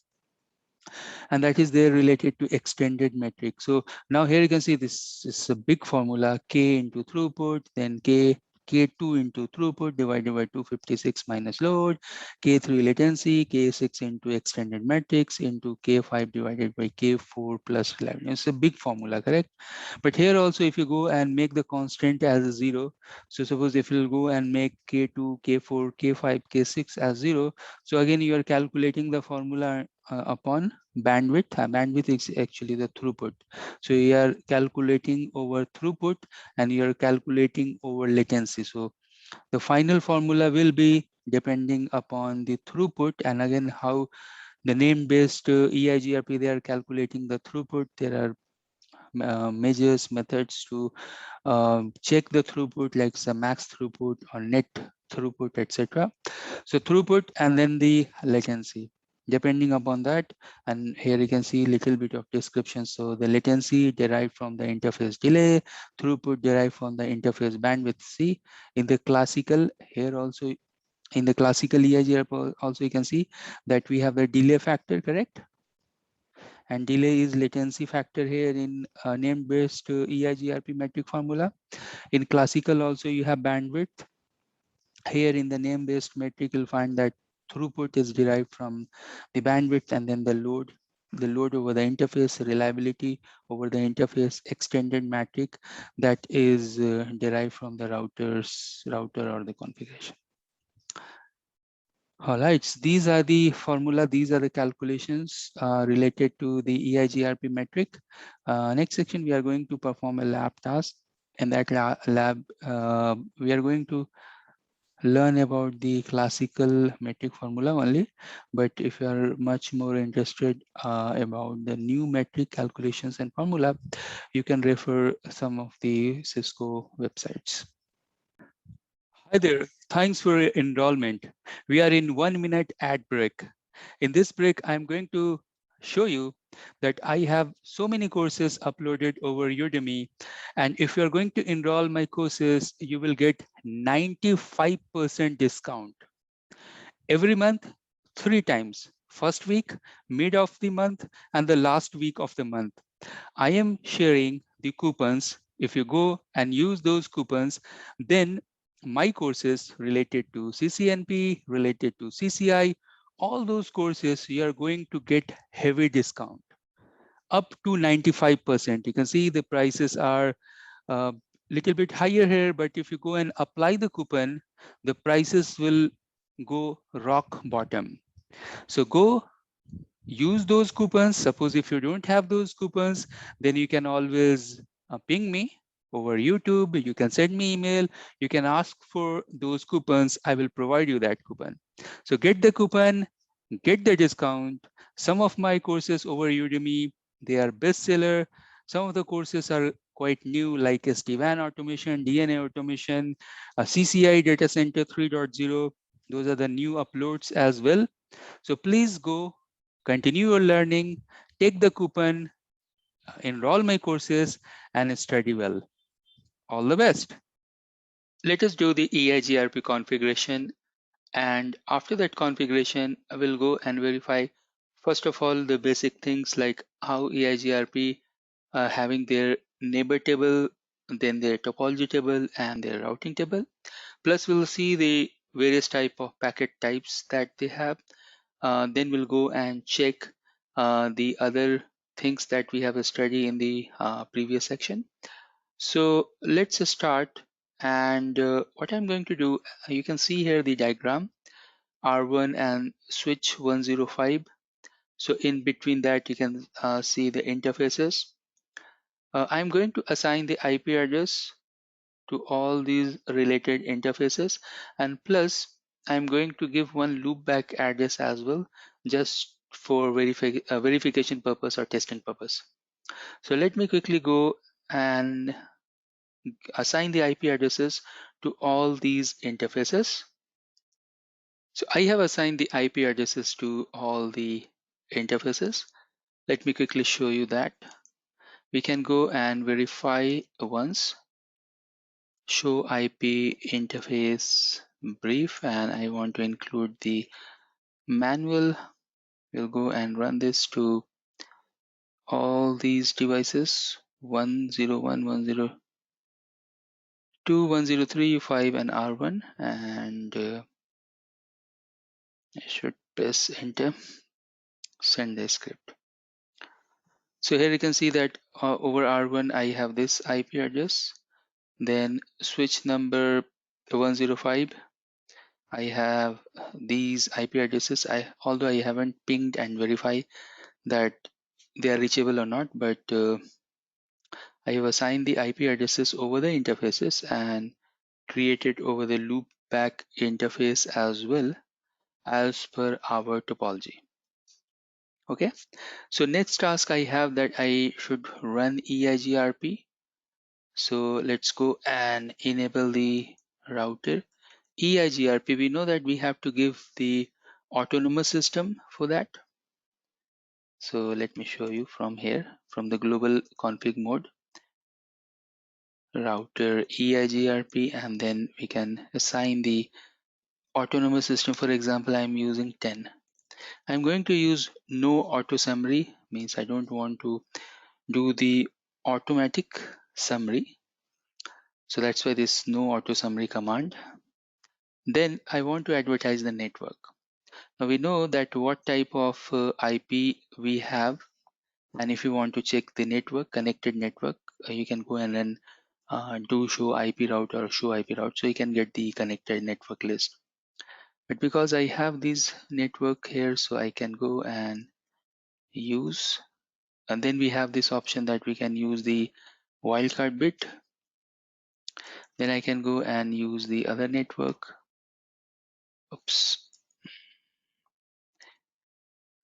and that is there related to extended metric. So now here you can see this is a big formula, K into throughput, then K2 into throughput divided by 256 minus load, K3 latency, K6 into extended metrics into K5 divided by K4 plus 11. It's a big formula, correct? But here also, if you go and make the constant as a 0, so suppose if you go and make K2, K4, K5, K6 as 0, so again you are calculating the formula upon bandwidth. Bandwidth is actually the throughput. So you are calculating over throughput and you are calculating over latency. So the final formula will be depending upon the throughput, and again how the name-based EIGRP, they are calculating the throughput. There are measures, methods to check the throughput, like some max throughput or net throughput, etc. So throughput and then the latency, depending upon that. And here you can see a little bit of description. So the latency derived from the interface delay, throughput derived from the interface bandwidth. See, in the classical, here also In the classical EIGRP also you can see that we have the delay factor, correct? And delay is latency factor here in name-based EIGRP metric formula. In classical also you have bandwidth. Here in the name-based metric, you'll find that throughput is derived from the bandwidth, and then the load over the interface, reliability over the interface, extended metric that is derived from the router or the configuration. All right, so these are the formula, these are the calculations related to the EIGRP metric. Next section, we are going to perform a lab task. In that lab, we are going to learn about the classical metric formula only, but if you are much more interested about the new metric calculations and formula, you can refer some of the Cisco websites. Hi there, thanks for your enrollment. We are in 1 minute ad break. In this break, I'm going to show you that I have so many courses uploaded over Udemy. And if you're going to enroll my courses, you will get 95% discount. Every month, 3 times. First week, mid of the month, and the last week of the month. I am sharing the coupons. If you go and use those coupons, then my courses related to CCNP, related to CCI, all those courses, you are going to get heavy discount up to 95%. You can see the prices are a little bit higher here, but if you go and apply the coupon, the prices will go rock bottom. So go use those coupons. Suppose if you don't have those coupons, then you can always ping me over YouTube. You can send me email. You can ask for those coupons. I will provide you that coupon. So get the coupon, get the discount. Some of my courses over Udemy, they are bestseller. Some of the courses are quite new, like SD-WAN automation, DNA automation, CCI data center 3.0. Those are the new uploads as well. So please go continue your learning, take the coupon, enroll my courses, and study well. All the best. Let us do the EIGRP configuration. And after that configuration, I will go and verify, first of all, the basic things like how EIGRP having their neighbor table, then their topology table, and their routing table. Plus, we'll see the various type of packet types that they have. Then we'll go and check the other things that we have studied in the previous section. So let's start. And what I'm going to do, you can see here the diagram, R1 and switch 105. So in between that, you can see the interfaces. I'm going to assign the IP address to all these related interfaces, and plus I'm going to give one loopback address as well, just for verification purpose or testing purpose. So let me quickly go and assign the IP addresses to all these interfaces. So I have assigned the IP addresses to all the interfaces. Let me quickly show you that. We can go and verify once. Show IP interface brief, and I want to include the manual. We'll go and run this to all these devices, 101, 102, 103, 5, and R1, and I should press enter, send the script. So here you can see that over R1 I have this IP address, then switch number 105, I have these IP addresses. Although I haven't pinged and verified that they are reachable or not, but I have assigned the IP addresses over the interfaces and created over the loopback interface as well as per our topology. Okay, so next task I have that I should run EIGRP. So let's go and enable the router. EIGRP, we know that we have to give the autonomous system for that. So let me show you from here, from the global config mode, router EIGRP, and then we can assign the autonomous system, for example, I'm using 10. I'm going to use no auto summary, means I don't want to do the automatic summary. So that's why this no auto summary command. Then I want to advertise the network. Now we know that what type of IP we have, and if you want to check the network, connected network, you can go and then do show IP route or show IP route, so you can get the connected network list. But because I have this network here, so I can go and use, and then we have this option that we can use the wildcard bit. Then I can go and use the other network. Oops.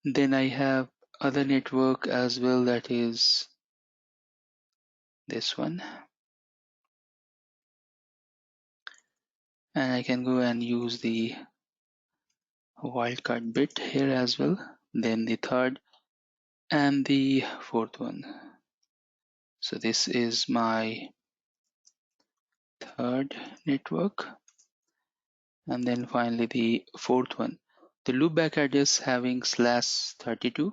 Then I have other network as well, that is this one. And I can go and use the wildcard bit here as well. Then the third and the fourth one. So this is my third network. And then finally the fourth one. The loopback address having /32,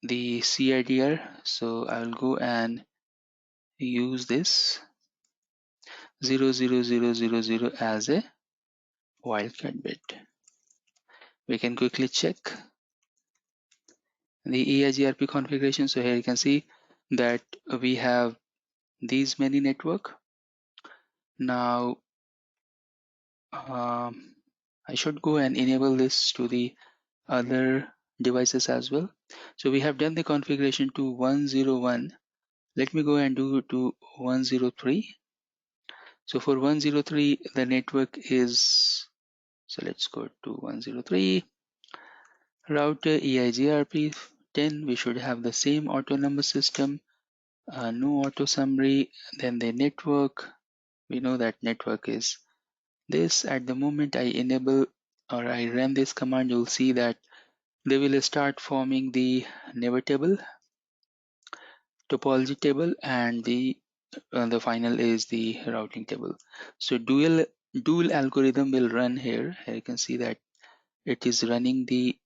the CIDR. So I will go and use this 00000 as a wildcard bit. We can quickly check the EIGRP configuration. So here you can see that we have these many network. Now I should go and enable this to the other devices as well. So we have done the configuration to 101. Let me go and do to 103. So for 103, the network is, so let's go to 103. Router EIGRP 10, we should have the same autonomous system, no auto summary. Then the network, we know that network is this. At the moment I enable or I run this command, you'll see that they will start forming the neighbor table, topology table, and the final is the routing table. So dual algorithm will run here. Here you can see that it is running the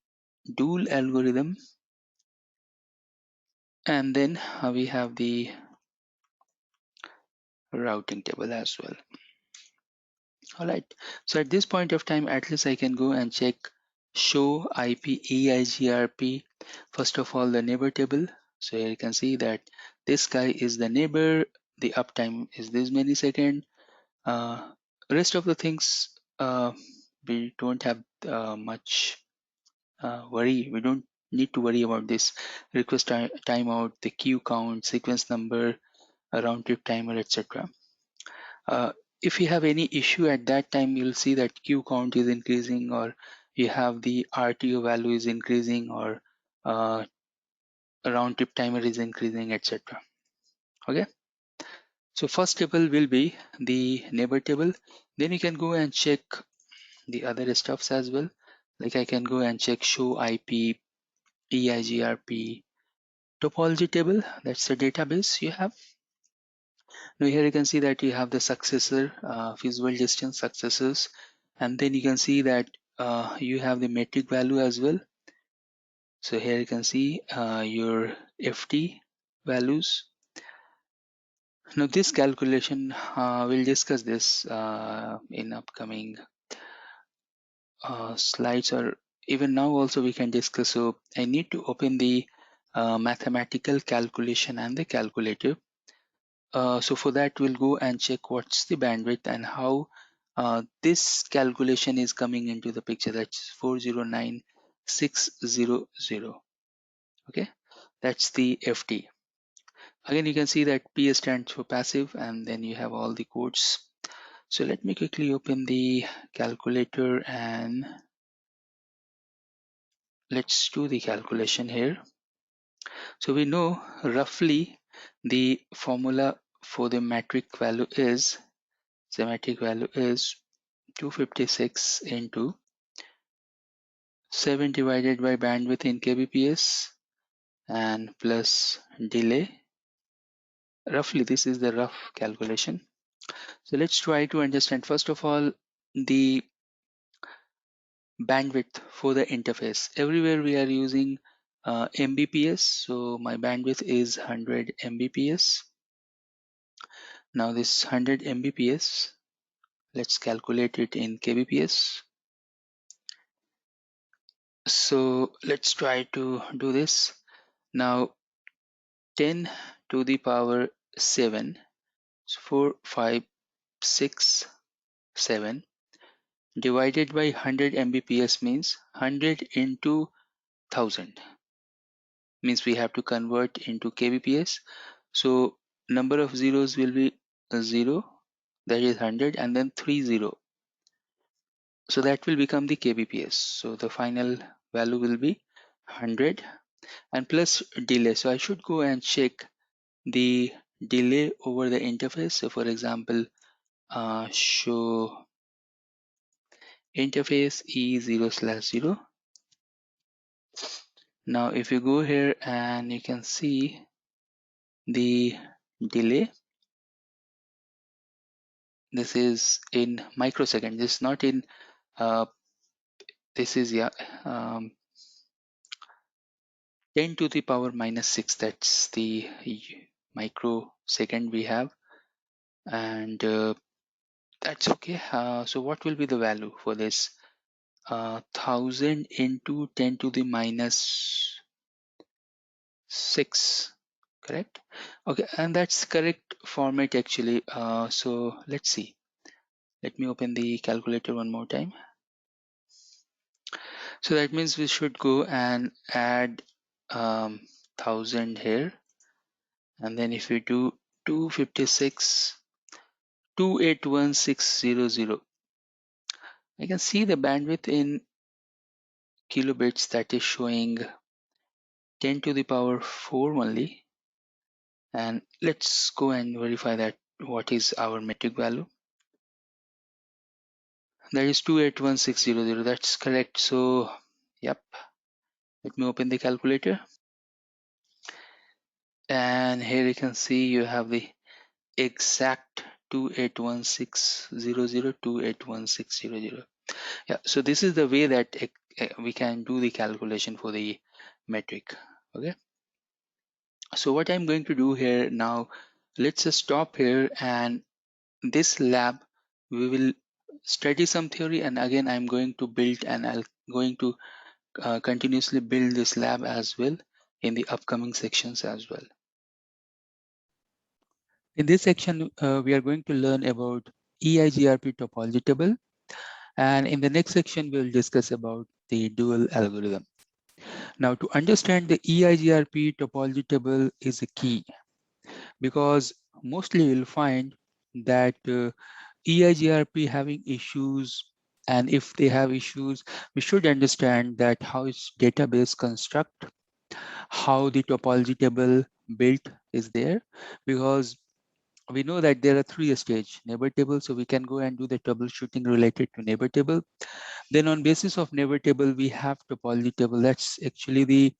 dual algorithm, and then we have the routing table as well. All right, so at this point of time, at least I can go and check show IP EIGRP. First of all, the neighbor table. So here you can see that this guy is the neighbor, the uptime is this many second. Rest of the things, we don't have much worry. We don't need to worry about this request timeout, the queue count, sequence number, a round trip timer, etc. If you have any issue at that time, you'll see that queue count is increasing, or you have the RTO value is increasing, or a round trip timer is increasing, etc. Okay. So first table will be the neighbor table. Then you can go and check the other stuffs as well. Like I can go and check show IP EIGRP topology table. That's the database you have. Now here you can see that you have the successor, feasible distance successors, and then you can see that you have the metric value as well. So here you can see your FT values. Now this calculation, we'll discuss this in upcoming slides, or even now also we can discuss. So I need to open the mathematical calculation and the calculator. So for that, we'll go and check what's the bandwidth and how this calculation is coming into the picture. That's 409600. Okay, that's the FT. Again, you can see that P stands for passive, and then you have all the codes. So let me quickly open the calculator and let's do the calculation here. So we know roughly the formula for the metric value is, the metric value is 256 into 7 divided by bandwidth in kbps and plus delay. Roughly, this is the rough calculation. So let's try to understand. First of all, the bandwidth for the interface. Everywhere we are using Mbps, so my bandwidth is 100 Mbps. Now this 100 Mbps, let's calculate it in kbps. So let's try to do this. Now 10 to the power 7, so 4, 5, 6, 7 divided by 100 Mbps means 100 into 1000, means we have to convert into kbps. So number of zeros will be 0, that is 100, and then 30, so that will become the kbps. So the final value will be 100 and plus delay. So I should go and check the delay over the interface. So for example, show interface E0/0. Now if you go here and you can see the delay, this is in microsecond, this is not in this is, yeah, 10 to the power minus 6, that's the microsecond we have, and that's okay. So what will be the value for this? 1000 into 10 to the minus 6, correct? Okay, and that's correct format actually. So let's see. Let me open the calculator one more time. So that means we should go and add 1000 here, and then if we do 256 281600, I can see the bandwidth in kilobits, that is showing 10 to the power 4 only. And let's go and verify that what is our metric value. That is 281600, that's correct. So yep, let me open the calculator, and here you can see you have the exact 281600, 281600. Yeah, so this is the way that we can do the calculation for the metric. Okay, so what I'm going to do here now, let's just stop here, and this lab we will study some theory, and again I'm going to build, and I'm going to continuously build this lab as well in the upcoming sections as well. In this section, we are going to learn about EIGRP topology table, and in the next section, we'll discuss about the dual algorithm. Now, to understand the EIGRP topology table is a key, because mostly you'll find that EIGRP having issues, and if they have issues, we should understand that how its database construct, how the topology table built is there, because we know that there are 3 stages: neighbor table, so we can go and do the troubleshooting related to neighbor table. Then on basis of neighbor table, we have topology table. That's actually the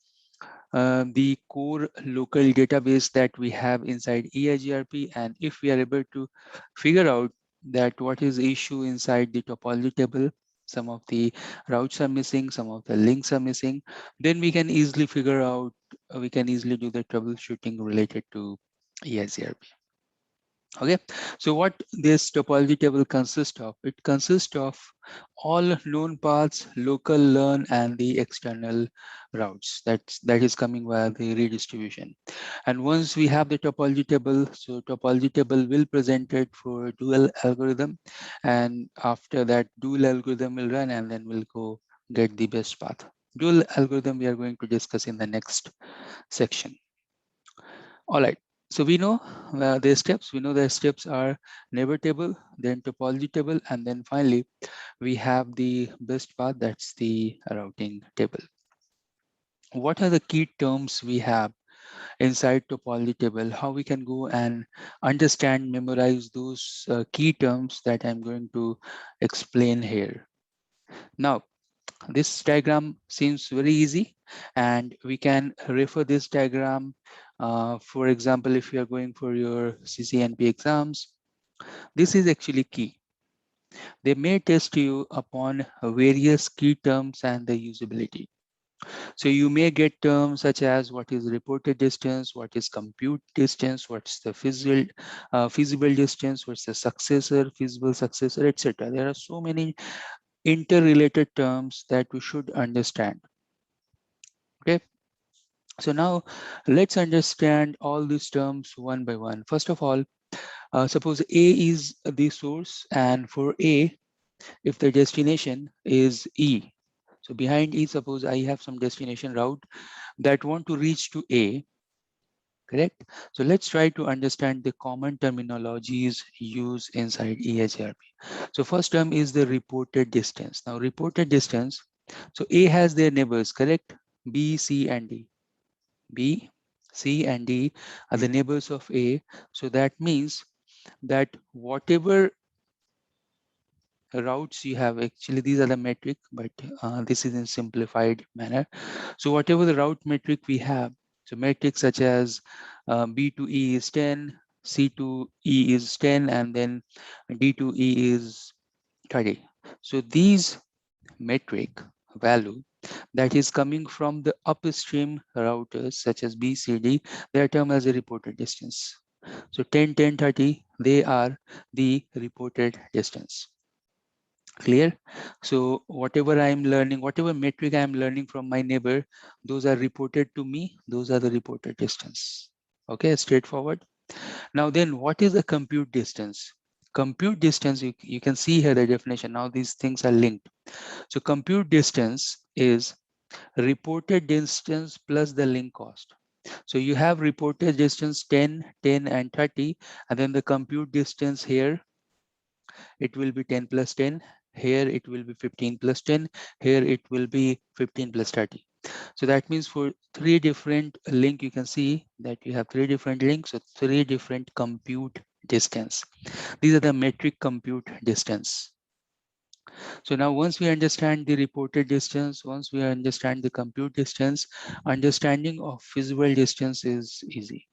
core local database that we have inside EIGRP. And if we are able to figure out that what is the issue inside the topology table, some of the routes are missing, some of the links are missing, then we can easily figure out, we can easily do the troubleshooting related to EIGRP. Okay, so what this topology table consists of? It consists of all known paths, local learn, and the external routes. That is coming via the redistribution. And once we have the topology table, so topology table will present it for dual algorithm, and after that dual algorithm will run, and then we'll go get the best path. Dual algorithm we are going to discuss in the next section. All right. So we know the steps. We know the steps are neighbor table, then topology table, and then finally we have the best path, that's the routing table. What are the key terms we have inside topology table? How we can go and understand, memorize those key terms that I'm going to explain here. Now, this diagram seems very easy, and we can refer this diagram. For example, if you are going for your CCNP exams, this is actually key. They may test you upon various key terms and the usability. So you may get terms such as what is reported distance, what is compute distance, what's the feasible distance, what's the successor, feasible successor, etc. There are so many interrelated terms that we should understand. Okay. So now let's understand all these terms one by one. First of all, suppose A is the source, and for A, if the destination is E, so behind E, suppose I have some destination route that want to reach to A, correct? So let's try to understand the common terminologies used inside EIGRP. So first term is the reported distance. Now reported distance, so A has their neighbors, correct? B, C, and D. B, C, and D are the neighbors of A. So that means that whatever routes you have, actually these are the metric, but this is in simplified manner. So whatever the route metric we have, so metrics such as B to E is 10, C to E is 10, and then D to E is 30. So these metric value that is coming from the upstream routers such as B, C, D, they are termed as a reported distance. So 10, 10, 30, they are the reported distance. Clear? So whatever I am learning, whatever metric I am learning from my neighbor, those are reported to me. Those are the reported distance. Okay, straightforward. Now then, what is the compute distance? Compute distance, you can see here the definition. Now these things are linked. So compute distance is reported distance plus the link cost. So you have reported distance 10, 10, and 30, and then the compute distance here, it will be 10 plus 10. Here it will be 15 plus 10. Here it will be 15 plus 30. So that means for three different link, you can see that you have three different links, so three different compute distance. These are the metric compute distance. So now once we understand the reported distance, once we understand the compute distance, understanding of feasible distance is easy.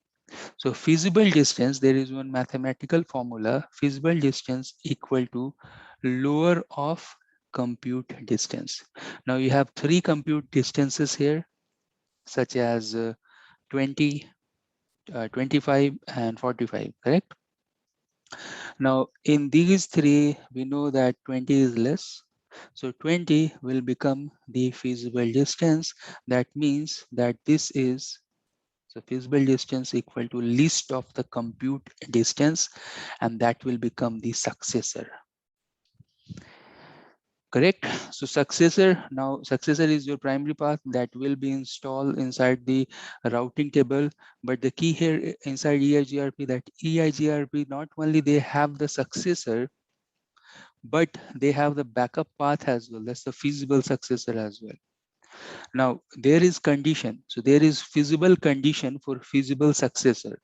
So feasible distance, there is one mathematical formula, feasible distance equal to lower of compute distance. Now you have three compute distances here, such as 20, 25, and 45, correct? Now in these three, we know that 20 is less. So 20 will become the feasible distance. That means that this is, so feasible distance equal to least of the compute distance, and that will become the successor. Correct? So successor, now successor is your primary path that will be installed inside the routing table. But the key here inside EIGRP, that EIGRP, not only they have the successor, but they have the backup path as well. That's the feasible successor as well. Now there is condition. So there is feasible condition for feasible successor.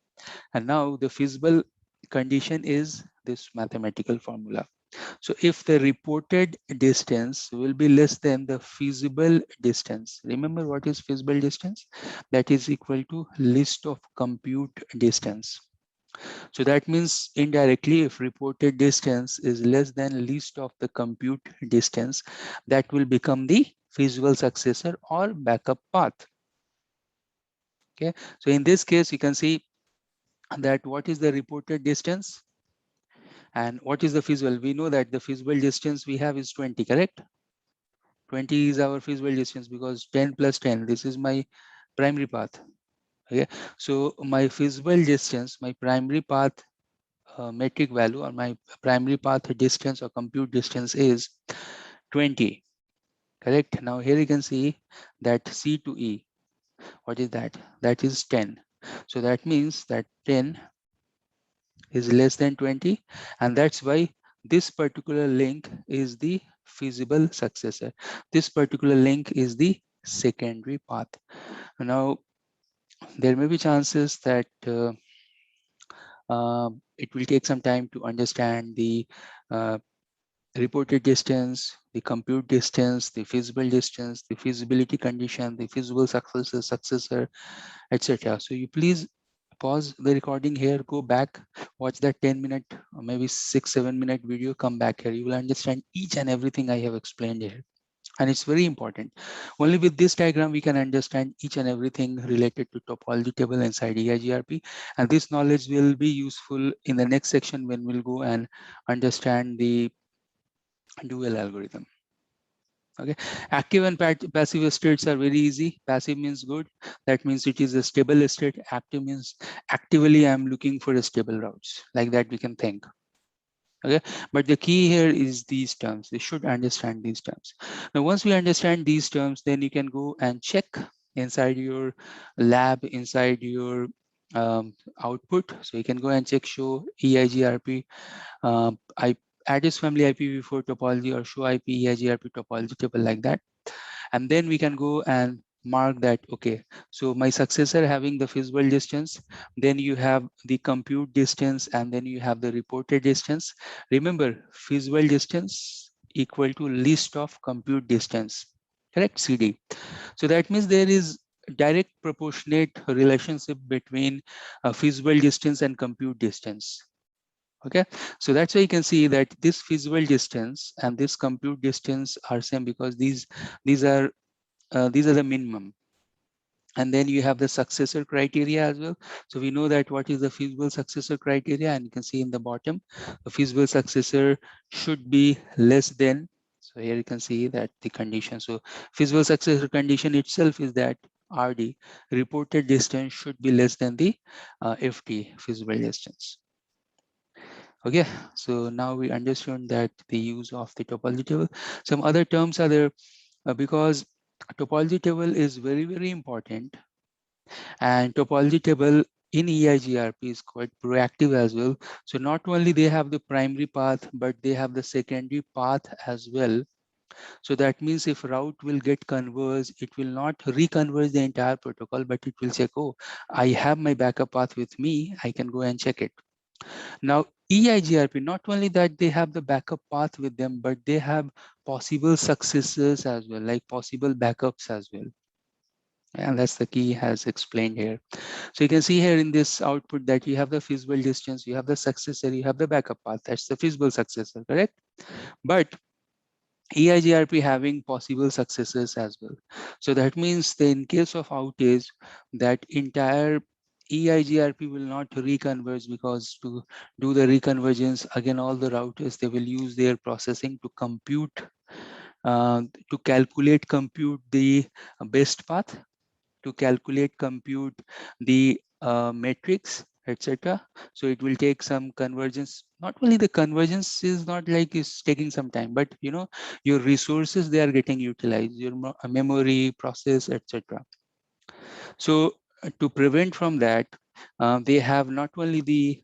And now the feasible condition is this mathematical formula. So if the reported distance will be less than the feasible distance, remember what is feasible distance? That is equal to list of compute distance. So that means indirectly, if reported distance is less than least of the compute distance, that will become the feasible successor or backup path. Okay, so in this case, you can see that what is the reported distance and what is the feasible. We know that the feasible distance we have is 20, correct? 20 is our feasible distance because 10 plus 10, this is my primary path. Okay, so my feasible distance, my primary path metric value, or my primary path distance or compute distance is 20, correct? Now here you can see that C to E, what is that? That is 10. So that means that 10 is less than 20, and that's why this particular link is the feasible successor. This particular link is the secondary path. Now there may be chances that it will take some time to understand the uh, reported distance, the compute distance, the feasible distance, the feasibility condition, the feasible successor, etc. So you please pause the recording here, go back, watch that 10-minute or maybe 6-7-minute video, come back here. You will understand each and everything I have explained here. And it's very important. Only with this diagram, we can understand each and everything related to topology table inside EIGRP. And this knowledge will be useful in the next section when we'll go and understand the dual algorithm. Okay, active and passive states are very easy. Passive means good. That means it is a stable state. Active means actively I'm looking for a stable routes. Like that we can think. Okay, but the key here is these terms. They should understand these terms. Now, once we understand these terms, then you can go and check inside your lab, inside your output. So you can go and check show EIGRP address family IPv4 topology or show IP EIGRP topology table like that. And then we can go and mark that, okay, so my successor having the feasible distance, then you have the compute distance, and then you have the reported distance. Remember, feasible distance equal to list of compute distance, correct, CD. So that means there is direct proportionate relationship between feasible distance and compute distance. Okay, so that's why you can see that this feasible distance and this compute distance are same, because these are the minimum. And then you have the successor criteria as well. So we know that what is the feasible successor criteria, and you can see in the bottom, the feasible successor should be less than. So here you can see that the condition. So feasible successor condition itself is that RD, reported distance, should be less than the FT, feasible distance. Okay, so now we understand that the use of the topology table. Some other terms are there because topology table is very, very important, and topology table in EIGRP is quite proactive as well. So not only they have the primary path, but they have the secondary path as well. So that means if route will get converged, it will not reconverge the entire protocol, but it will check, oh, I have my backup path with me, I can go and check it. Now, EIGRP, not only that they have the backup path with them, but they have possible successes as well, like possible backups as well. And that's the key as explained here. So you can see here in this output that you have the feasible distance, you have the successor, you have the backup path. That's the feasible successor, correct? But EIGRP having possible successes as well. So that means that in case of outage, that entire EIGRP will not reconverge, because to do the reconvergence, again, all the routers, they will use their processing to compute, to calculate, compute the best path, to calculate, compute the metrics, etc. So it will take some convergence. Not only the convergence is not like it's taking some time, but you know, your resources, they are getting utilized, your memory, process, etc. So to prevent from that, they have not only the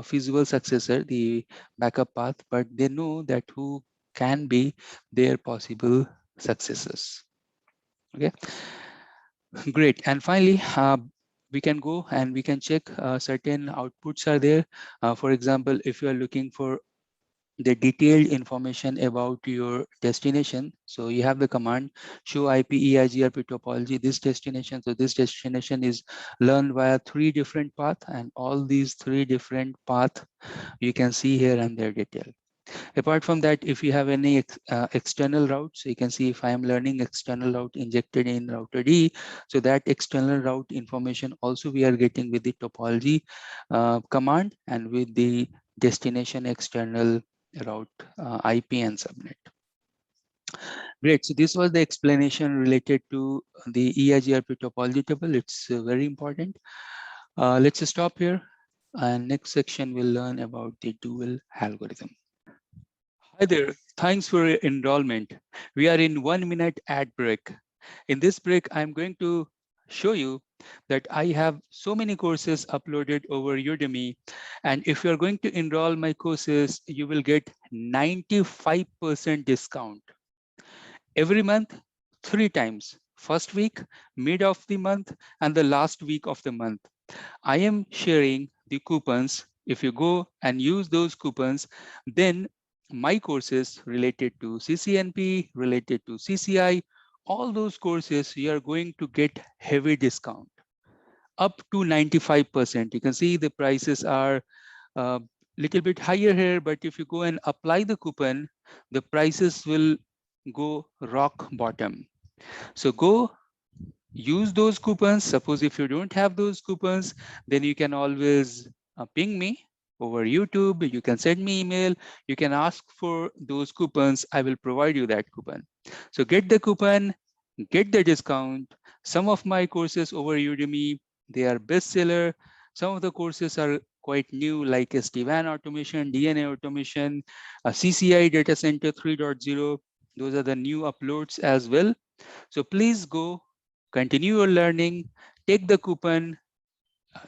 feasible successor, the backup path, but they know that who can be their possible successors. Okay. Great. And finally, we can go and we can check certain outputs are there. For example, if you are looking for the detailed information about your destination, so you have the command show IP EIGRP topology, this destination. So this destination is learned via 3 different paths, and all these 3 different paths you can see here and their detail. Apart from that, if you have any external routes, you can see if I am learning external route injected in router D, so that external route information also we are getting with the topology command and with the destination external route IP and subnet. Great. So this was the explanation related to the EIGRP topology table. It's very important. Let's stop here. And next section we'll learn about the dual algorithm. Hi there, thanks for your enrollment. We are in 1 minute ad break. In this break, I'm going to show you that I have so many courses uploaded over Udemy. And if you're going to enroll my courses, you will get 95% discount. Every month, 3 times. First week, mid of the month, and the last week of the month. I am sharing the coupons. If you go and use those coupons, then my courses related to CCNP, related to CCI, all those courses, you are going to get heavy discount. up to 95%. You can see the prices are a little bit higher here, but if you go and apply the coupon, the prices will go rock bottom. So go use those coupons. Suppose if you don't have those coupons, then you can always ping me over YouTube. You can send me email. You can ask for those coupons. I will provide you that coupon. So get the coupon, get the discount. Some of my courses over Udemy, they are bestseller. Some of the courses are quite new, like SD-WAN automation, DNA automation, CCI data center 3.0. Those are the new uploads as well. So please go continue your learning, take the coupon,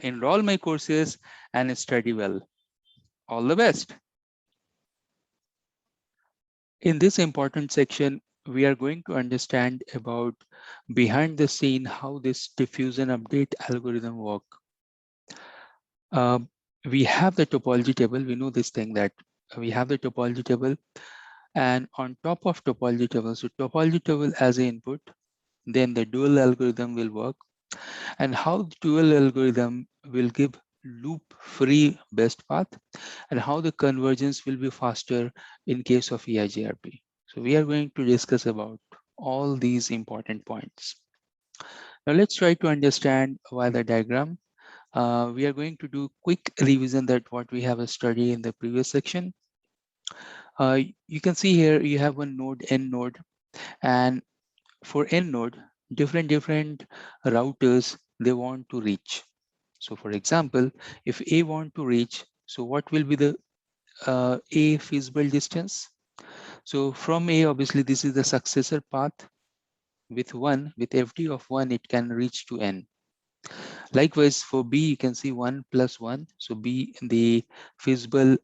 enroll my courses, and study well. All the best. In this important section, we are going to understand about behind the scene how this diffusion update algorithm work. We have the topology table. We know this thing that we have the topology table, and on top of topology table, so topology table as an input, then the dual algorithm will work, and how the dual algorithm will give loop-free best path, and how the convergence will be faster in case of EIGRP. So we are going to discuss about all these important points. Now let's try to understand why the diagram. We are going to do quick revision that what we have studied in the previous section. You can see here you have one node, N node, and for N node, different routers they want to reach. So for example, if A want to reach, so what will be the A feasible distance? So from A, obviously this is the successor path. With FD of 1, it can reach to N. Likewise, for B, you can see 1 plus 1. So B, the feasible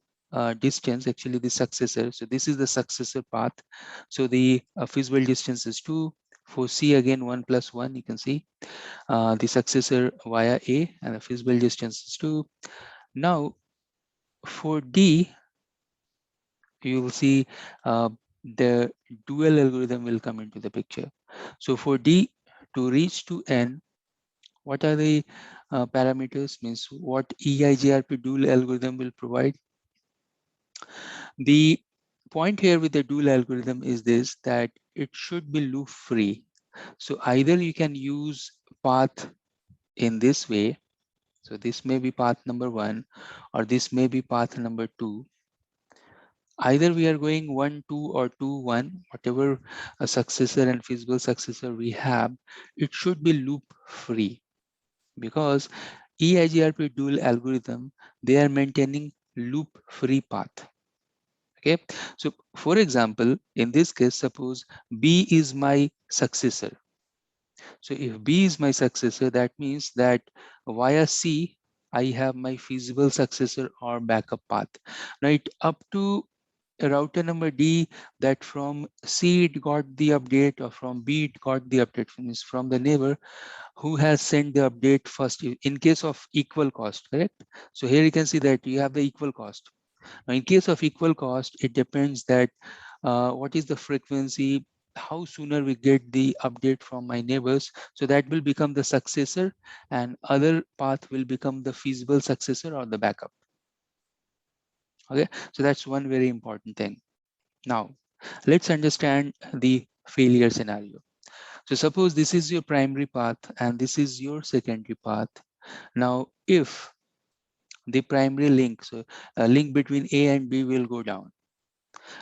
distance, actually the successor. So this is the successor path. So the feasible distance is 2. For C, again, 1 plus 1, you can see the successor via A, and the feasible distance is 2. Now, for D, you will see the dual algorithm will come into the picture. So for D, to reach to N, what are the parameters? Means what EIGRP dual algorithm will provide. The point here with the dual algorithm is this, that it should be loop free. So either you can use path in this way. So this may be path number 1, or this may be path number 2. Either we are going 1, 2, or 2, 1, whatever a successor and feasible successor we have, it should be loop free, because EIGRP dual algorithm, they are maintaining loop free path. Okay, so for example, in this case, suppose B is my successor. So if B is my successor, that means that via C, I have my feasible successor or backup path. Right up to router number D, that from C it got the update, or from B it got the update, means from the neighbor who has sent the update first in case of equal cost, correct? So here you can see that you have the equal cost. Now in case of equal cost, it depends that what is the frequency, how sooner we get the update from my neighbors. So that will become the successor, and other path will become the feasible successor or the backup. Okay, so that's one very important thing. Now, let's understand the failure scenario. So suppose this is your primary path and this is your secondary path. Now, if the primary link, so a link between A and B will go down.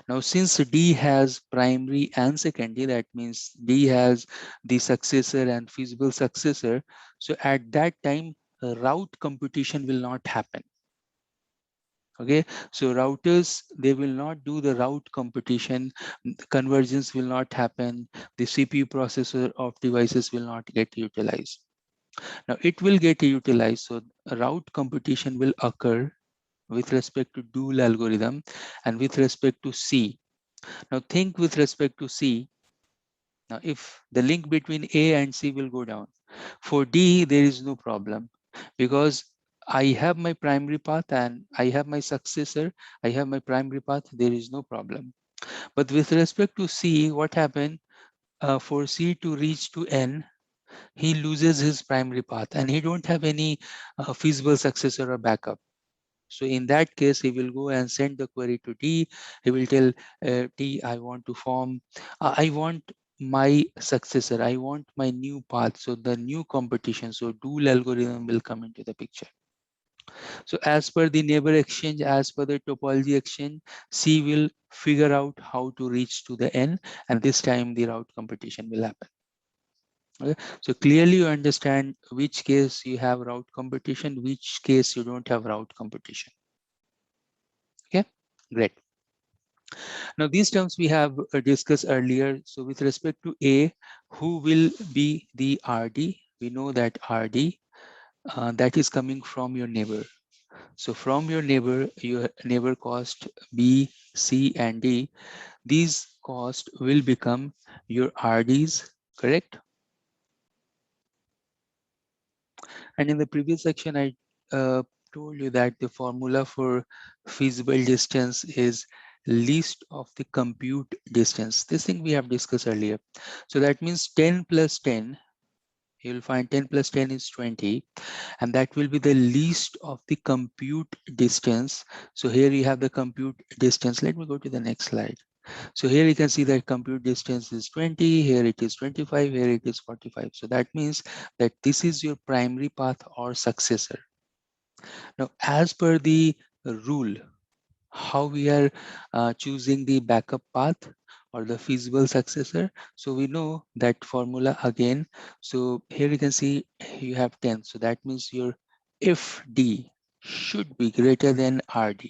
Now, since D has primary and secondary, that means D has the successor and feasible successor. So at that time, route computation will not happen. Okay, so routers, they will not do the route computation, convergence will not happen, the CPU processor of devices will not get utilized. Now it will get utilized, so route computation will occur with respect to dual algorithm and with respect to C. Now think with respect to C. Now if the link between A and C will go down, for D there is no problem, because I have my primary path and I have my successor, I have my primary path, there is no problem. But with respect to C, what happened? For C to reach to N, he loses his primary path and he don't have any feasible successor or backup. So in that case, he will go and send the query to T. He will tell T, I want to form, I want my successor, I want my new path. So the new competition, so dual algorithm will come into the picture. So as per the neighbor exchange, as per the topology exchange, C will figure out how to reach to the N, and this time the route competition will happen. Okay. So clearly you understand which case you have route competition, which case you don't have route competition. Okay, great. Now these terms we have discussed earlier. So with respect to A, who will be the RD? We know that RD, that is coming from your neighbor. So from your neighbor cost B, C, and D, these costs will become your RDs, correct? And in the previous section, I told you that the formula for feasible distance is least of the compute distance. This thing we have discussed earlier. So that means 10 plus 10, you will find 10 plus 10 is 20, and that will be the least of the compute distance. So here you have the compute distance. Let me go to the next slide. So here you can see that compute distance is 20, here it is 25, here it is 45. So that means that this is your primary path or successor. Now, as per the rule, how we are choosing the backup path or the feasible successor. So we know that formula again. So here you can see you have 10. So that means your FD should be greater than RD.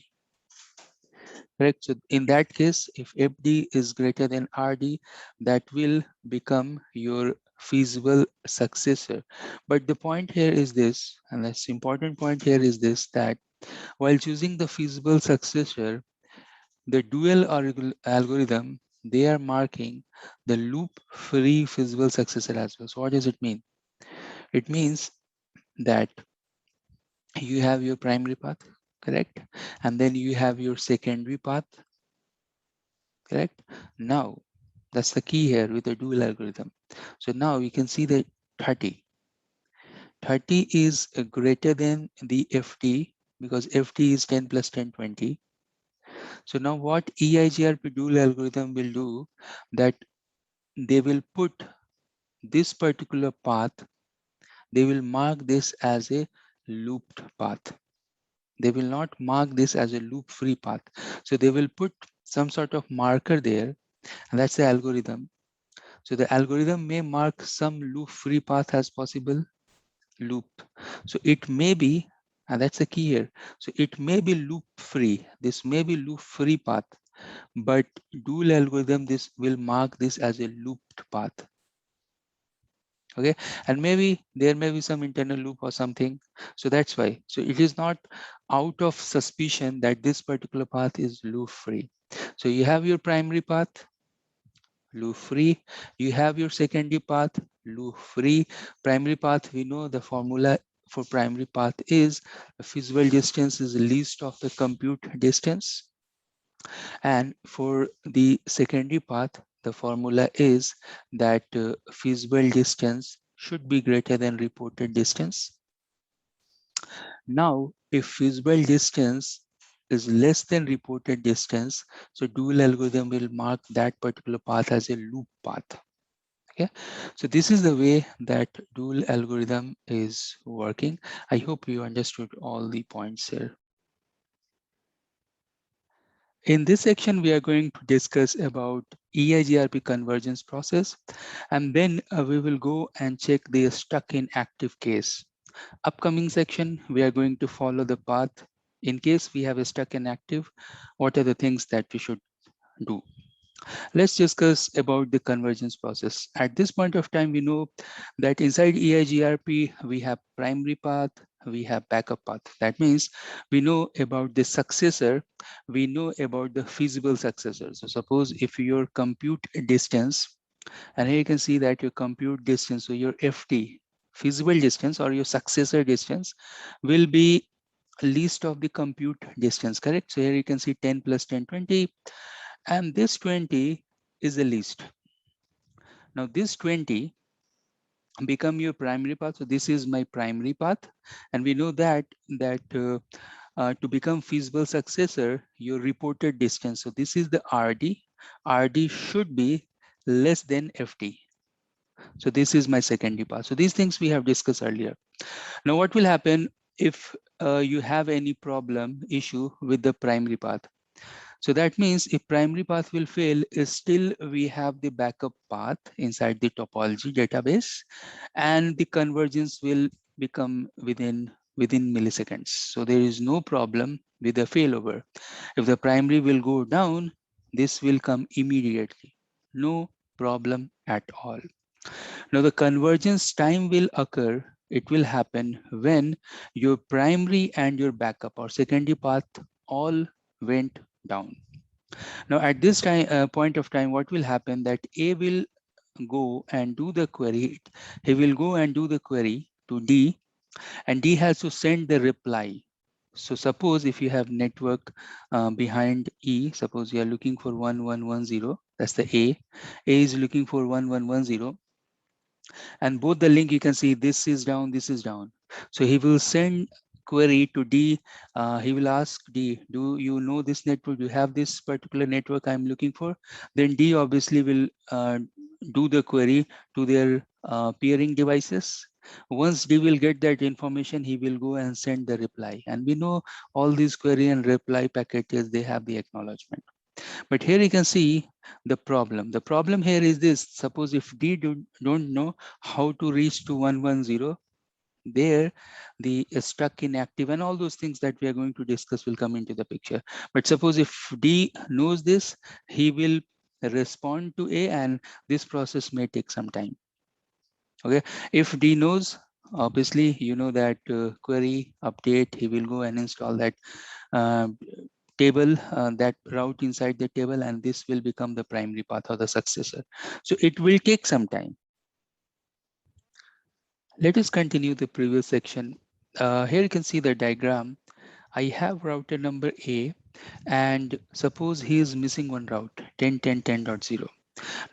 Correct. So in that case, if FD is greater than RD, that will become your feasible successor. But the point here is this, and that's important point here is this, that while choosing the feasible successor, the dual algorithm, they are marking the loop-free feasible successor as well. So what does it mean? It means that you have your primary path, correct? And then you have your secondary path, correct? Now, that's the key here with the dual algorithm. So now you can see that 30. 30 is greater than the FT because FT is 10 plus 10, 20. So now what EIGRP dual algorithm will do, that they will put this particular path, they will mark this as a looped path. They will not mark this as a loop-free path. So they will put some sort of marker there, and that's the algorithm. So the algorithm may mark some loop-free path as possible loop. So it may be, and that's the key here. So it may be loop-free. This may be loop-free path, but dual algorithm this will mark this as a looped path. Okay, and maybe there may be some internal loop or something. So that's why. So it is not out of suspicion that this particular path is loop-free. So you have your primary path, loop-free. You have your secondary path, loop-free. Primary path, we know the formula for primary path is feasible distance is the least of the compute distance. And for the secondary path, the formula is that feasible distance should be greater than reported distance. Now, if feasible distance is less than reported distance, so dual algorithm will mark that particular path as a loop path. Okay, so this is the way that dual algorithm is working. I hope you understood all the points here. In this section, we are going to discuss about EIGRP convergence process, and then we will go and check the stuck in active case. Upcoming section, we are going to follow the path. In case we have a stuck in active, what are the things that we should do? Let's discuss about the convergence process. At this point of time, we know that inside EIGRP, we have primary path, we have backup path. That means we know about the successor, we know about the feasible successor. So suppose if your compute distance, and here you can see that your compute distance, so your FT, feasible distance or your successor distance will be least of the compute distance, correct? So here you can see 10 plus 10, 20. And this 20 is the least. Now this 20 become your primary path. So this is my primary path, and we know that to become feasible successor, your reported distance. So this is the RD. RD should be less than FD. So this is my secondary path. So these things we have discussed earlier. Now what will happen if you have any problem issue with the primary path? So that means if primary path will fail, still we have the backup path inside the topology database, and the convergence will become within milliseconds. So there is no problem with the failover. If the primary will go down, this will come immediately. No problem at all. Now the convergence time will occur. It will happen when your primary and your backup or secondary path all went down. Now at this time point of time, what will happen that A will go and do the query. He will go and do the query to D, and D has to send the reply. So suppose if you have network behind E, suppose you are looking for 1110, that's the A. A is looking for 1110, and both the link you can see this is down, this is down. So he will send query to D. He will ask D, do you know this network? Do you have this particular network I'm looking for? Then D obviously will do the query to their peering devices. Once D will get that information, he will go and send the reply. And we know all these query and reply packages, they have the acknowledgement. But here you can see the problem. The problem here is this: suppose if D don't know how to reach to 110, there the stuck inactive and all those things that we are going to discuss will come into the picture. But suppose if D knows this, he will respond to A, and this process may take some time. Okay, if D knows, obviously you know that query update, he will go and install that uh, table, that route inside the table, and this will become the primary path or the successor. So it will take some time. Let us continue the previous section. Here you can see the diagram. I have router number A, and suppose he is missing one route, 10.10.10.0.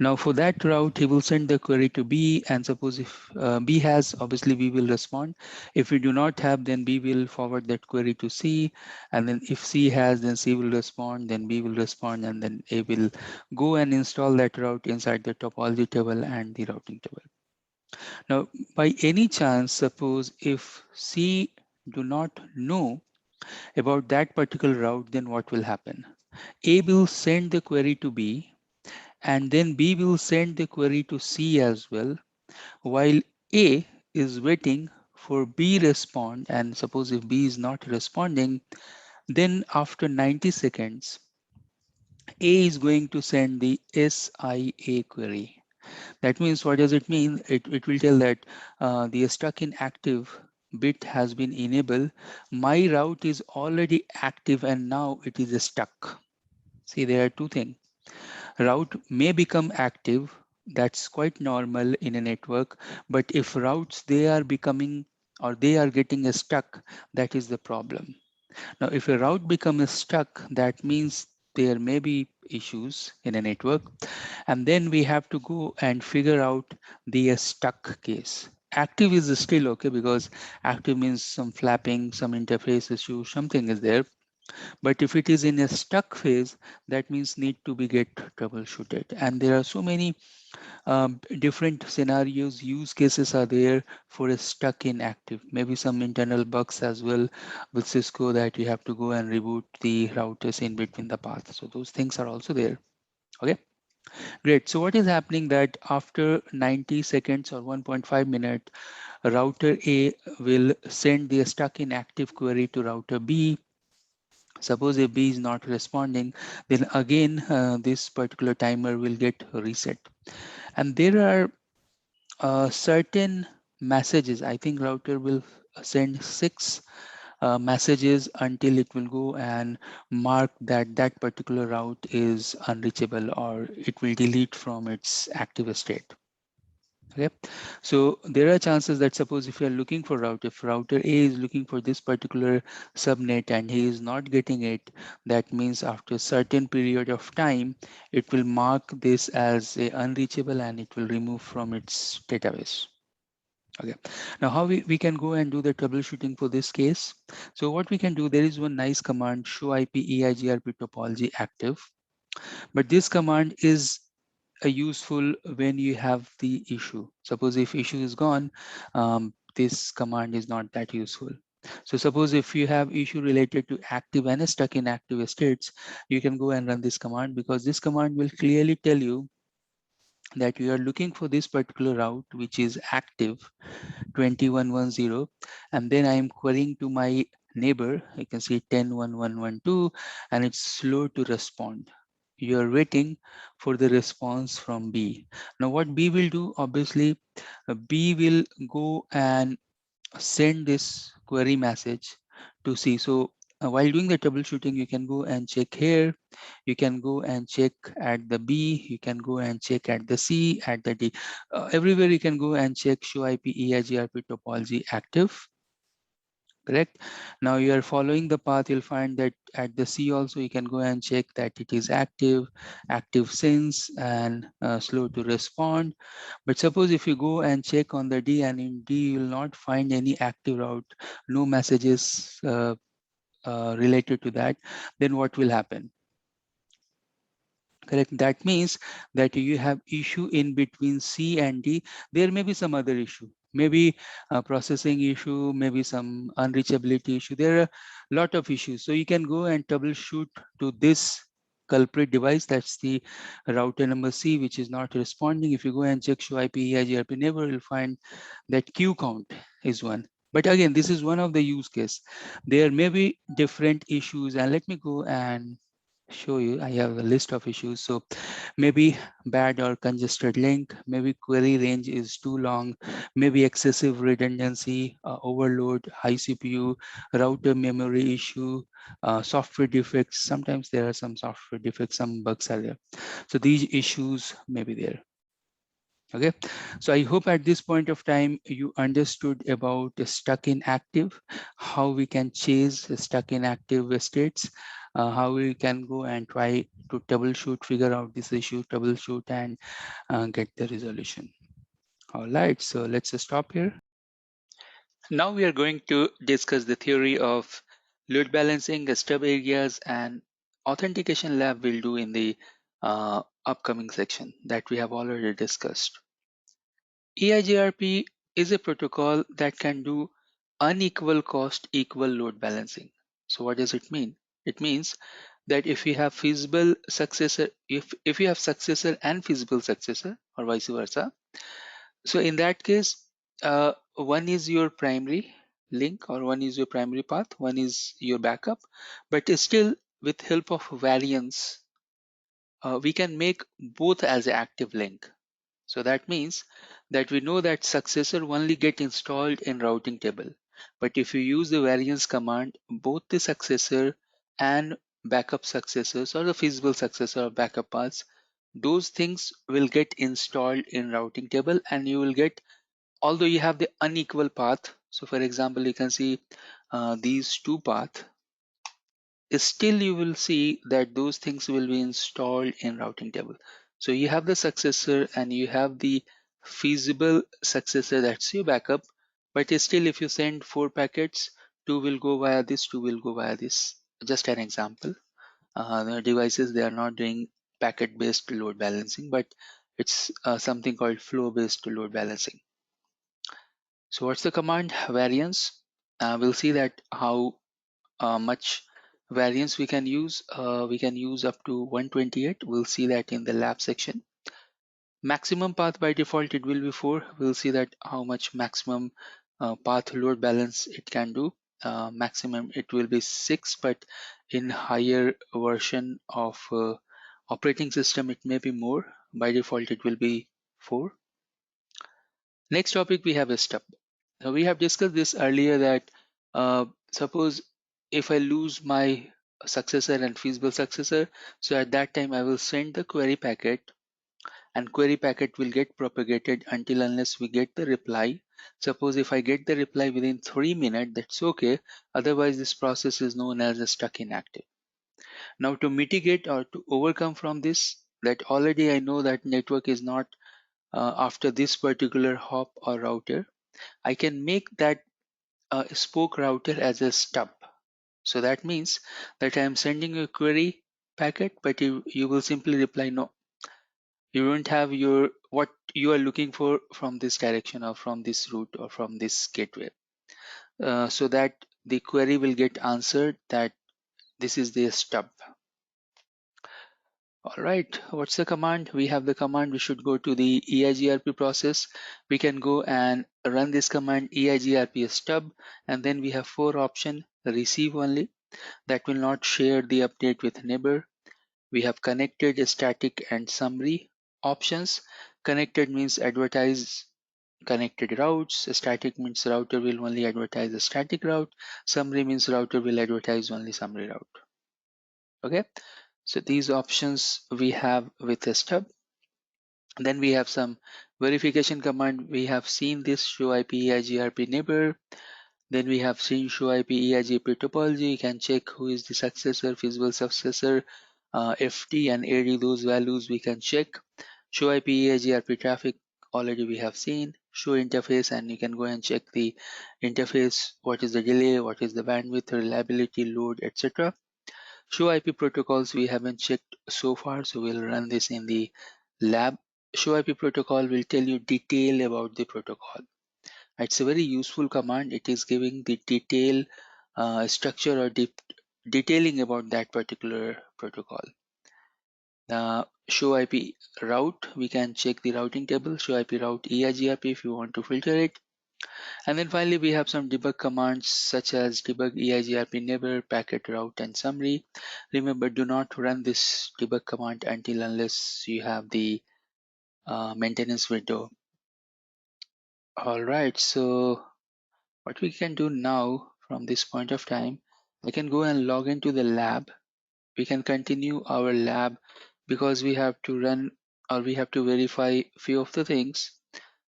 Now for that route, he will send the query to B, and suppose if B has, obviously B will respond. If we do not have, then B will forward that query to C, and then if C has, then C will respond, then B will respond, and then A will go and install that route inside the topology table and the routing table. Now, by any chance, suppose if C do not know about that particular route, then what will happen? A will send the query to B, and then B will send the query to C as well, while A is waiting for B respond. And suppose if B is not responding, then after 90 seconds, A is going to send the SIA query. That means, what does it mean? It will tell that the stuck in active bit has been enabled. My route is already active and now it is stuck. See, there are two things. Route may become active, that's quite normal in a network, but if routes they are becoming or they are getting stuck, that is the problem. Now if a route becomes stuck, that means there may be issues in a network, and then we have to go and figure out the stuck case. Active is still okay because active means some flapping, some interface issue, something is there. But if it is in a stuck phase, that means need to be get troubleshooted. And there are so many different scenarios, use cases are there for a stuck in active. Maybe some internal bugs as well with Cisco that you have to go and reboot the routers in between the paths. So those things are also there. Okay, great. So what is happening that after 90 seconds or 1.5 minute, router A will send the stuck in active query to router B. Suppose if B is not responding, then again this particular timer will get reset. And there are certain messages. I think router will send 6 messages until it will go and mark that that particular route is unreachable, or it will delete from its active state. Okay, so there are chances that suppose if you are looking for route, if router A is looking for this particular subnet and he is not getting it, that means after a certain period of time, it will mark this as a unreachable and it will remove from its database. Okay, now how we can go and do the troubleshooting for this case. So what we can do, there is one nice command, show IP EIGRP topology active. But this command is useful when you have the issue. Suppose if issue is gone, this command is not that useful. So suppose if you have issue related to active and stuck in active states, you can go and run this command, because this command will clearly tell you that you are looking for this particular route which is active 2110, and then I am querying to my neighbor. You can see 101112, and it's slow to respond. You are waiting for the response from B. Now what B will do, obviously B will go and send this query message to C. So while doing the troubleshooting, you can go and check here, you can go and check at the B, you can go and check at the C, at the D. Everywhere you can go and check show IP EIGRP topology active. Correct. Now you are following the path, you'll find that at the C also you can go and check that it is active, active since, and slow to respond. But suppose if you go and check on the D, and in D you will not find any active route, no messages related to that, then what will happen? Correct. That means that you have issue in between C and D. There may be some other issue, maybe a processing issue, maybe some unreachability issue. There are a lot of issues. So you can go and troubleshoot to this culprit device. That's the router number C, which is not responding. If you go and check show IP EIGRP neighbor, you'll find that queue count is one. But again, this is one of the use case. There may be different issues, and let me go and show you. I have a list of issues. So maybe bad or congested link, maybe query range is too long, maybe excessive redundancy, overload, high CPU, router memory issue, software defects. Sometimes there are some software defects, some bugs are there. So these issues may be there. Okay, so I hope at this point of time you understood about stuck in active, how we can chase stuck in active states, how we can go and try to troubleshoot, figure out this issue, troubleshoot, and get the resolution. All right, so let's stop here. Now we are going to discuss the theory of load balancing, stub areas, and authentication lab will do in the upcoming section that we have already discussed. EIGRP is a protocol that can do unequal cost equal load balancing. So what does it mean? It means that if you have feasible successor, if you have successor and feasible successor, or vice versa, so in that case, one is your primary link, or one is your primary path, one is your backup, but still with help of variance, we can make both as an active link. So that means that we know that successor only get installed in routing table. But if you use the variance command, both the successor and backup successors, or the feasible successor or backup paths, those things will get installed in routing table, and you will get, although you have the unequal path. So for example, you can see these two paths, still you will see that those things will be installed in routing table. So you have the successor and you have the feasible successor, that's your backup, but still if you send 4 packets, 2 will go via this, 2 will go via this. Just an example. The devices, they are not doing packet based load balancing, but it's something called flow based load balancing. So what's the command? Variance. We'll see that how much variance we can use. We can use up to 128. We'll see that in the lab section. Maximum path, by default it will be 4. We'll see that how much maximum path load balance it can do. Maximum it will be 6, but in higher version of operating system it may be more. By default it will be 4. Next topic we have a stub. We have discussed this earlier that suppose if I lose my successor and feasible successor, so at that time I will send the query packet, and query packet will get propagated until unless we get the reply. Suppose if I get the reply within 3 minutes, that's okay. Otherwise this process is known as a stuck inactive. Now to mitigate or to overcome from this, that already I know that network is not after this particular hop or router. I can make that spoke router as a stub. So that means that I am sending a query packet, but you will simply reply no. You don't have your what you are looking for from this direction or from this route or from this gateway. So that the query will get answered that this is the stub. All right, what's the command? We have the command. We should go to the EIGRP process. We can go and run this command EIGRP stub, and then we have 4 options: receive only, that will not share the update with neighbor. We have connected, static, and summary options. Connected means advertise connected routes. Static means router will only advertise a static route. Summary means router will advertise only summary route. Okay, so these options we have with the stub. Then we have some verification command. We have seen this show IP EIGRP neighbor. Then we have seen show IP EIGRP topology. You can check who is the successor, feasible successor, FT and AD, those values we can check. Show IP EIGRP traffic, already we have seen. Show interface, and you can go and check the interface, what is the delay, what is the bandwidth, reliability, load, etc. Show IP protocols we haven't checked so far, so we'll run this in the lab. Show IP protocol will tell you detail about the protocol. It's a very useful command. It is giving the detail structure or detailing about that particular protocol. Show IP route, we can check the routing table. Show IP route EIGRP if you want to filter it. And then finally we have some debug commands such as debug EIGRP neighbor, packet route, and summary. Remember, do not run this debug command until unless you have the maintenance window. All right, so what we can do now from this point of time, I can go and log into the lab. We can continue our lab because we have to run or we have to verify few of the things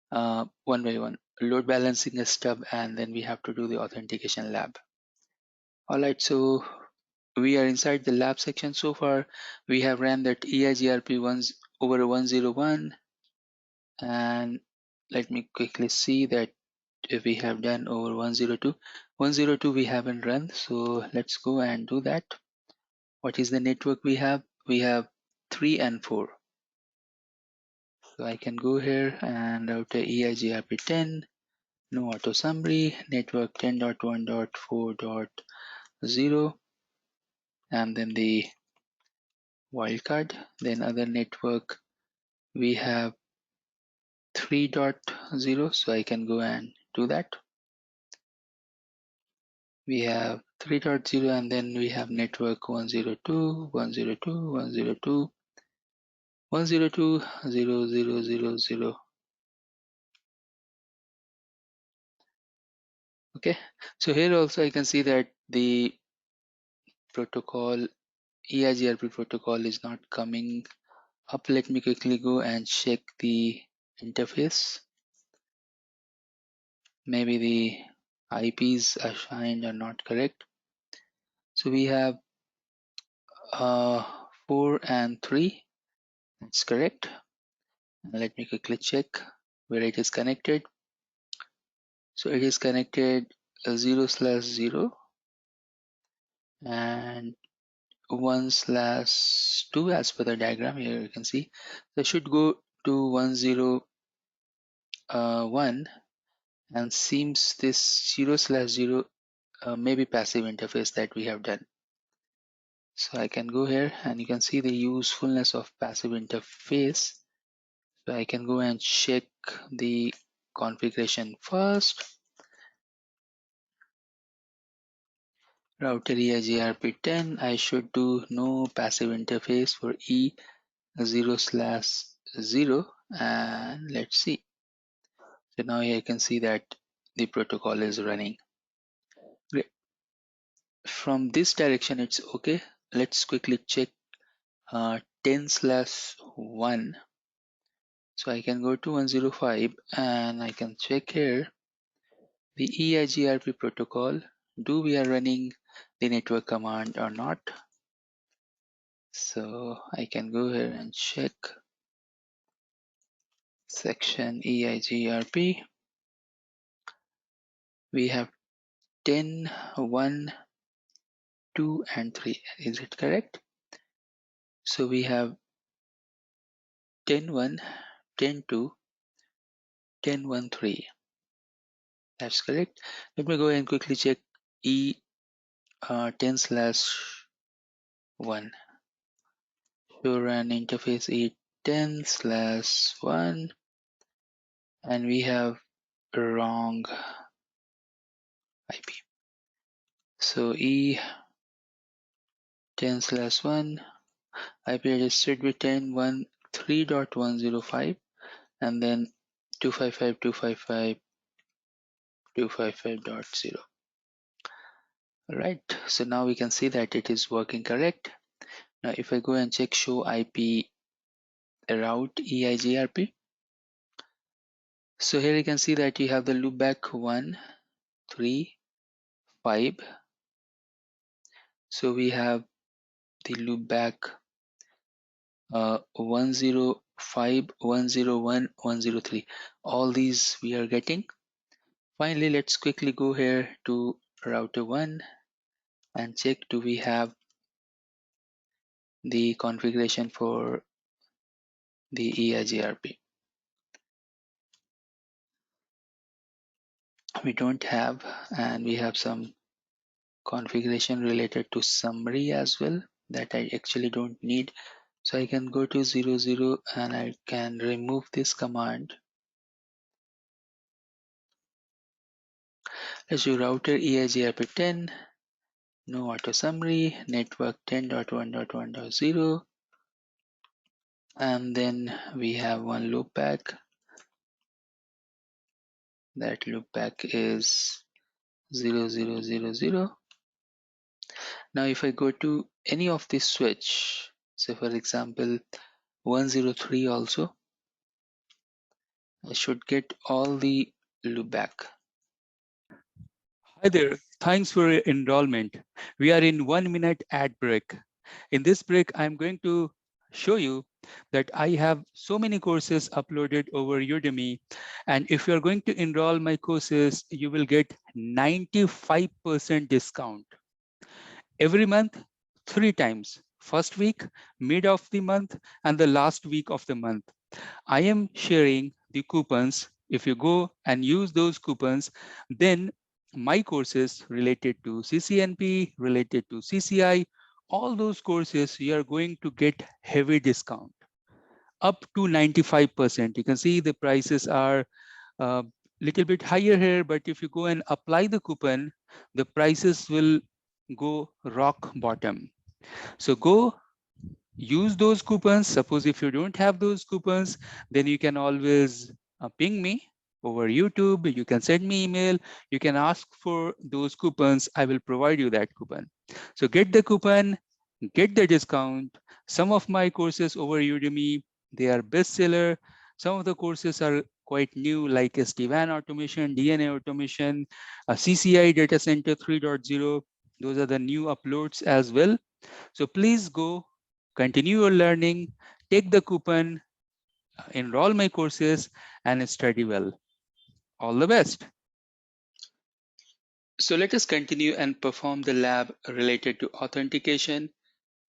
one by one. Load balancing a stub, and then we have to do the authentication lab. All right, so we are inside the lab section. So far we have ran that EIGRP over 101, and let me quickly see that if we have done over 102 we haven't run, so let's go and do that. What is the network we have? We have 3 and 4, so I can go here and router EIGRP 10, no auto summary, network 10.1.4.0, and then the wildcard. Then other network we have 3.0, so I can go and do that. We have 3.0, and then we have network 102, 102, 102, 102, 0, 0, 0, 0. Okay, so here also I can see that the protocol EIGRP protocol is not coming up. Let me quickly go and check the interface. Maybe the IPs assigned are not correct. So we have 4 and 3, that's correct. Let me quickly check where it is connected. So it is connected 0/0 and 1/2 as per the diagram. Here you can see. So I should go to 101, and seems this 0/0 may be passive interface that we have done. So I can go here and you can see the usefulness of passive interface. So I can go and check the configuration first. Router EIGRP 10, I should do no passive interface for E0/0, and let's see. So now here you can see that the protocol is running. Great. From this direction it's okay. Let's quickly check 10/1. So I can go to 105 and I can check here the EIGRP protocol. Do we are running the network command or not? So I can go here and check section EIGRP. we have 10, 1, 2 and 3. Is it correct? So we have 10, 1, 10, 2, 10, 1, 3. That's correct. Let me go and quickly check E 10/1. So run interface E 10/1 and we have wrong IP. So E 10/1 IP address should be 10.1.3.105 and then 255.255.255.0. Alright, so now we can see that it is working correct. Now if I go and check show IP route EIGRP, so here you can see that you have the loopback 1, 3, 5. So we have the loopback 105, 101, 103. All these we are getting. Finally, let's quickly go here to router 1 and check do we have the configuration for the EIGRP. We don't have, and we have some configuration related to summary as well that I actually don't need. So I can go to 00 and I can remove this command. Let's do router EIGRP 10, no auto summary, network 10.1.1.0, and then we have one loopback. That loopback is 0000. Now if I go to any of this switch, say for example 103 also, I should get all the loopback. Hi there, thanks for your enrollment. We are in 1 minute ad break. In this break, I'm going to show you that I have so many courses uploaded over Udemy. And if you're going to enroll my courses, you will get 95% discount. Every month, 3 times. First week, mid of the month, and the last week of the month. I am sharing the coupons. If you go and use those coupons, then my courses related to CCNP, related to CCI, all those courses, you are going to get heavy discount up to 95%. You can see the prices are a little bit higher here, but if you go and apply the coupon, the prices will go rock bottom. So go use those coupons. Suppose if you don't have those coupons, then you can always ping me over YouTube. You can send me email. You can ask for those coupons. I will provide you that coupon. So get the coupon, get the discount. Some of my courses over Udemy, they are bestseller. Some of the courses are quite new, like SD-WAN automation, DNA automation, CCI data center 3.0. Those are the new uploads as well. So please go continue your learning, take the coupon, enroll my courses, and study well. All the best. So let us continue and perform the lab related to authentication,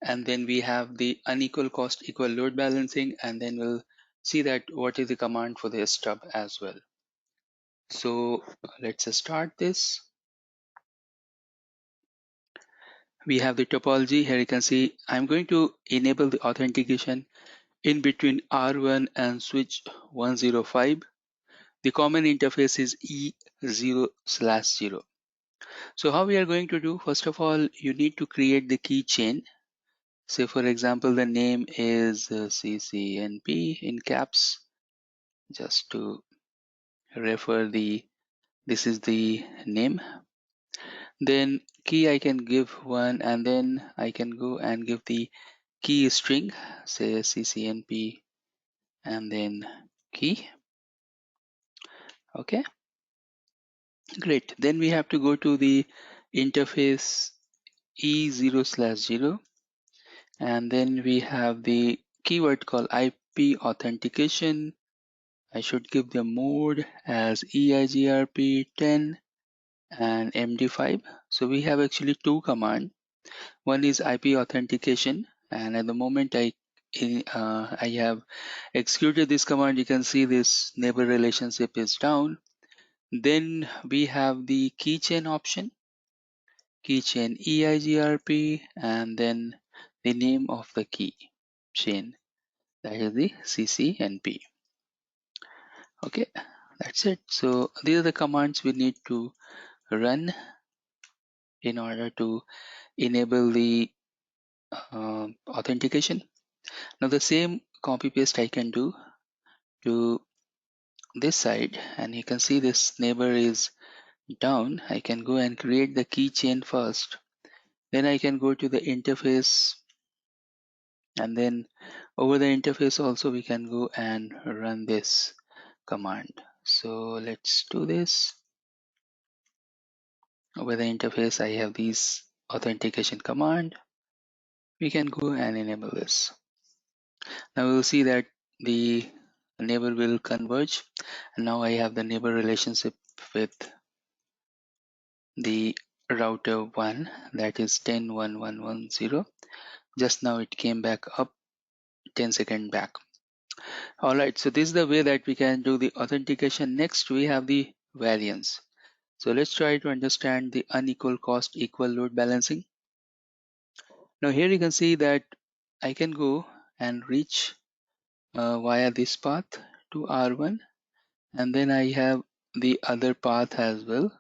and then we have the unequal cost equal load balancing, and then we'll see that what is the command for the stub as well. So let's start this. We have the topology. Here you can see I'm going to enable the authentication in between R1 and switch 105. The common interface is E0/0. So how we are going to do, first of all, you need to create the key chain. Say for example, the name is CCNP in caps, just to refer this is the name. Then key I can give one, and then I can go and give the key string, say CCNP and then key. Okay, great. Then we have to go to the interface E0/0, and then we have the keyword called IP authentication. I should give the mode as EIGRP 10, and MD5. So we have actually two commands. One is IP authentication, and at the moment I have executed this command, you can see this neighbor relationship is down. Then we have the keychain option, keychain EIGRP, and then the name of the key chain, that is the CCNP. Okay, that's it. So these are the commands we need to run in order to enable the authentication. Now the same copy paste I can do to this side, and you can see this neighbor is down. I can go and create the keychain first. Then I can go to the interface, and then over the interface also we can go and run this command. So let's do this. Over the interface I have these authentication command. We can go and enable this. Now we'll see that the neighbor will converge, and now I have the neighbor relationship with the router 1, that is 10.1.1.1.0. Just now it came back up 10 seconds back. Alright, so this is the way that we can do the authentication. Next we have the variance. So let's try to understand the unequal cost equal load balancing. Now here you can see that I can go and reach via this path to R1, and then I have the other path as well.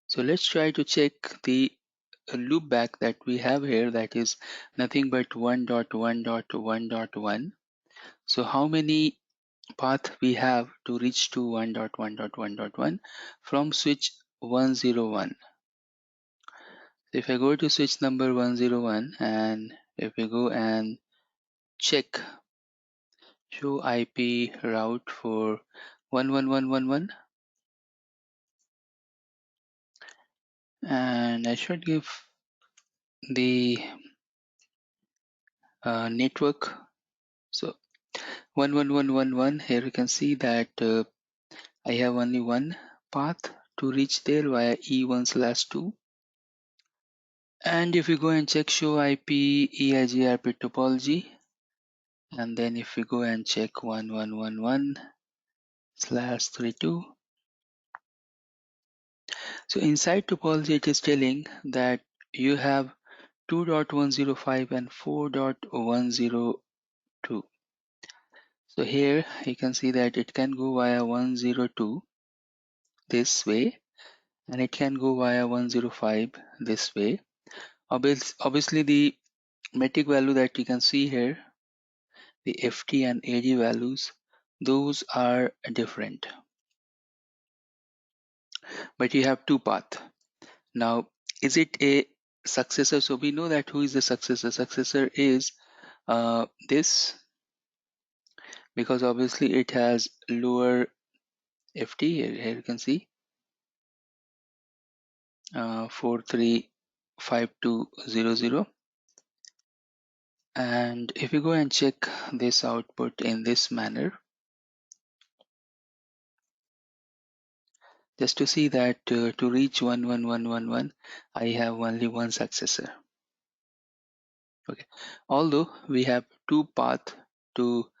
So let's try to check the loop back that we have here, that is nothing but 1.1.1.1. So how many path we have to reach to 1.1.1.1 from switch 101. So if I go to switch number 101, and if we go and check show IP route for 11111, and I should give the network. So 11111, here you can see that I have only one path to reach there via E1/2. And if we go and check show IP EIGRP topology, and then if we go and check 1111/32, so inside topology it is telling that you have 2.105 and 4.102. So here you can see that it can go via 102 this way, and it can go via 105 this way. Obviously the metric value that you can see here, the FT and AD values, those are different, but you have two paths. Now is it a successor? So we know that who is the successor. Successor is this, because obviously it has lower FT. Here you can see 435200. And if you go and check this output in this manner, just to see that to reach 11111 I have only one successor. Okay, although we have two paths to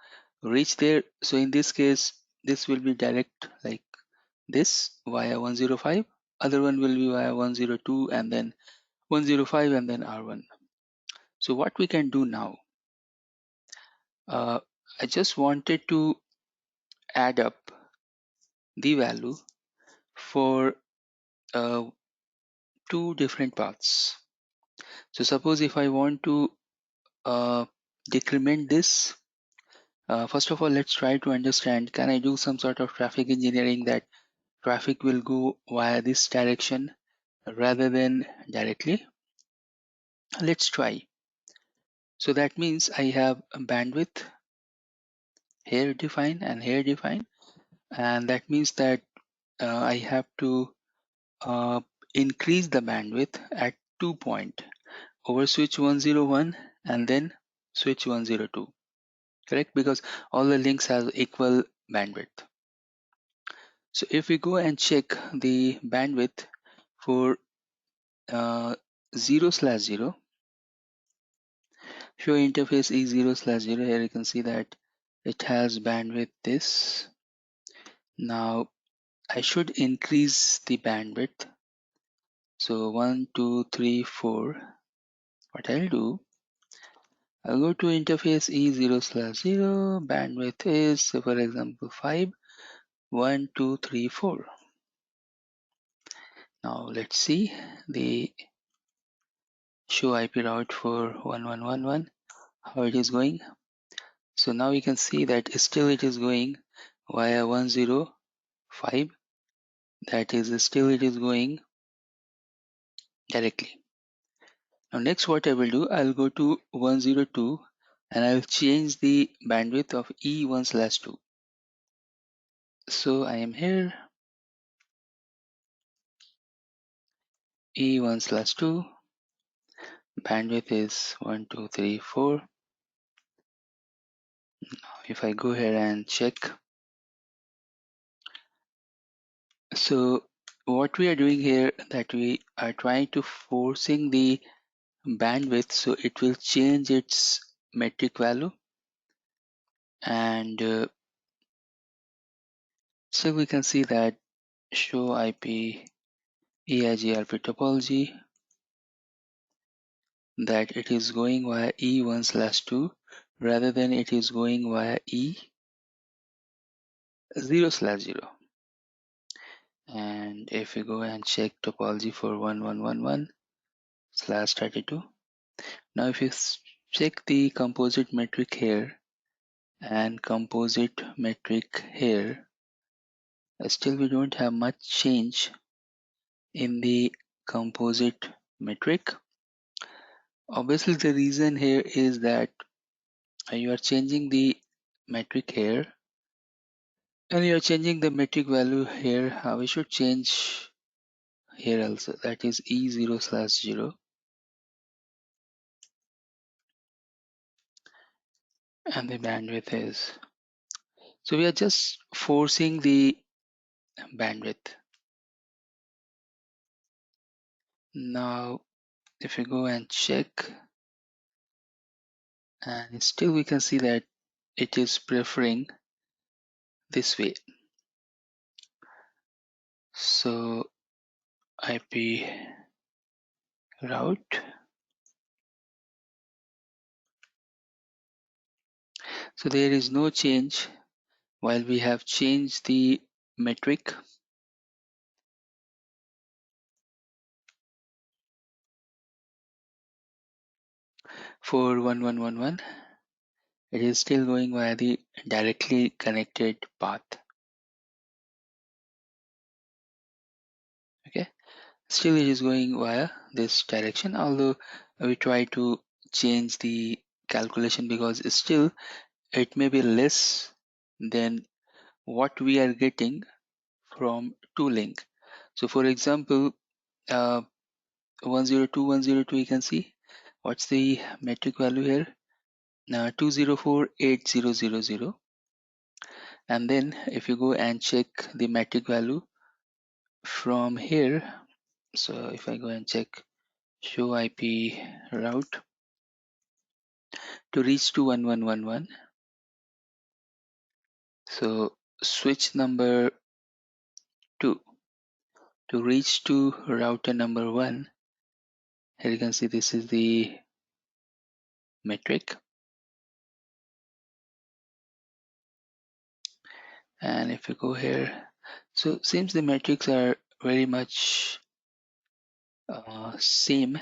reach there, so in this case this will be direct like this via 105, other one will be via 102, and then 105, and then R1. So what we can do now, I just wanted to add up the value for two different paths. So suppose if I want to decrement this, first of all let's try to understand, can I do some sort of traffic engineering that traffic will go via this direction rather than directly? Let's try. So that means I have a bandwidth here defined and here defined, and that means that I have to uh, increase the bandwidth at 2 points over switch 101 and then switch 102, correct? Because all the links have equal bandwidth. So if we go and check the bandwidth, For 0/0, show interface is 0/0. Here you can see that it has bandwidth this. Now I should increase the bandwidth. So 1, 2, 3, 4. What I'll do, I'll go to interface E0/0. Bandwidth is, for example, 5, 1, 2, 3, 4. Now let's see the show IP route for 1111, how it is going. So now you can see that still it is going via 105. That is still it is going directly. Now next what I will do, I'll go to 102 and I'll change the bandwidth of E1/2. So I am here, E1/2, bandwidth is 1, 2, 3, 4. If I go here and check, so what we are doing here, that we are trying to forcing the bandwidth so it will change its metric value, and so we can see that show IP EIGRP topology, that it is going via E1/2 rather than it is going via E0/0. And if we go and check topology for 1111/32, now if you check the composite metric here and composite metric here, still we don't have much change in the composite metric. Obviously the reason here is that you are changing the metric here and you are changing the metric value here. We should change here also, that is E0/0, and the bandwidth is, so we are just forcing the bandwidth. Now if we go and check, and still we can see that it is preferring this way. So IP route, so there is no change while we have changed the metric. For 1111, it is still going via the directly connected path. Okay, still it is going via this direction, although we try to change the calculation because still it may be less than what we are getting from two link. So for example, 102 you can see what's the metric value here, 2048000, and then if you go and check the metric value from here, so if I go and check show IP route to reach to 1111, so switch number 2 to reach to router number 1, here you can see this is the metric, and if you go here, so seems the metrics are very much same.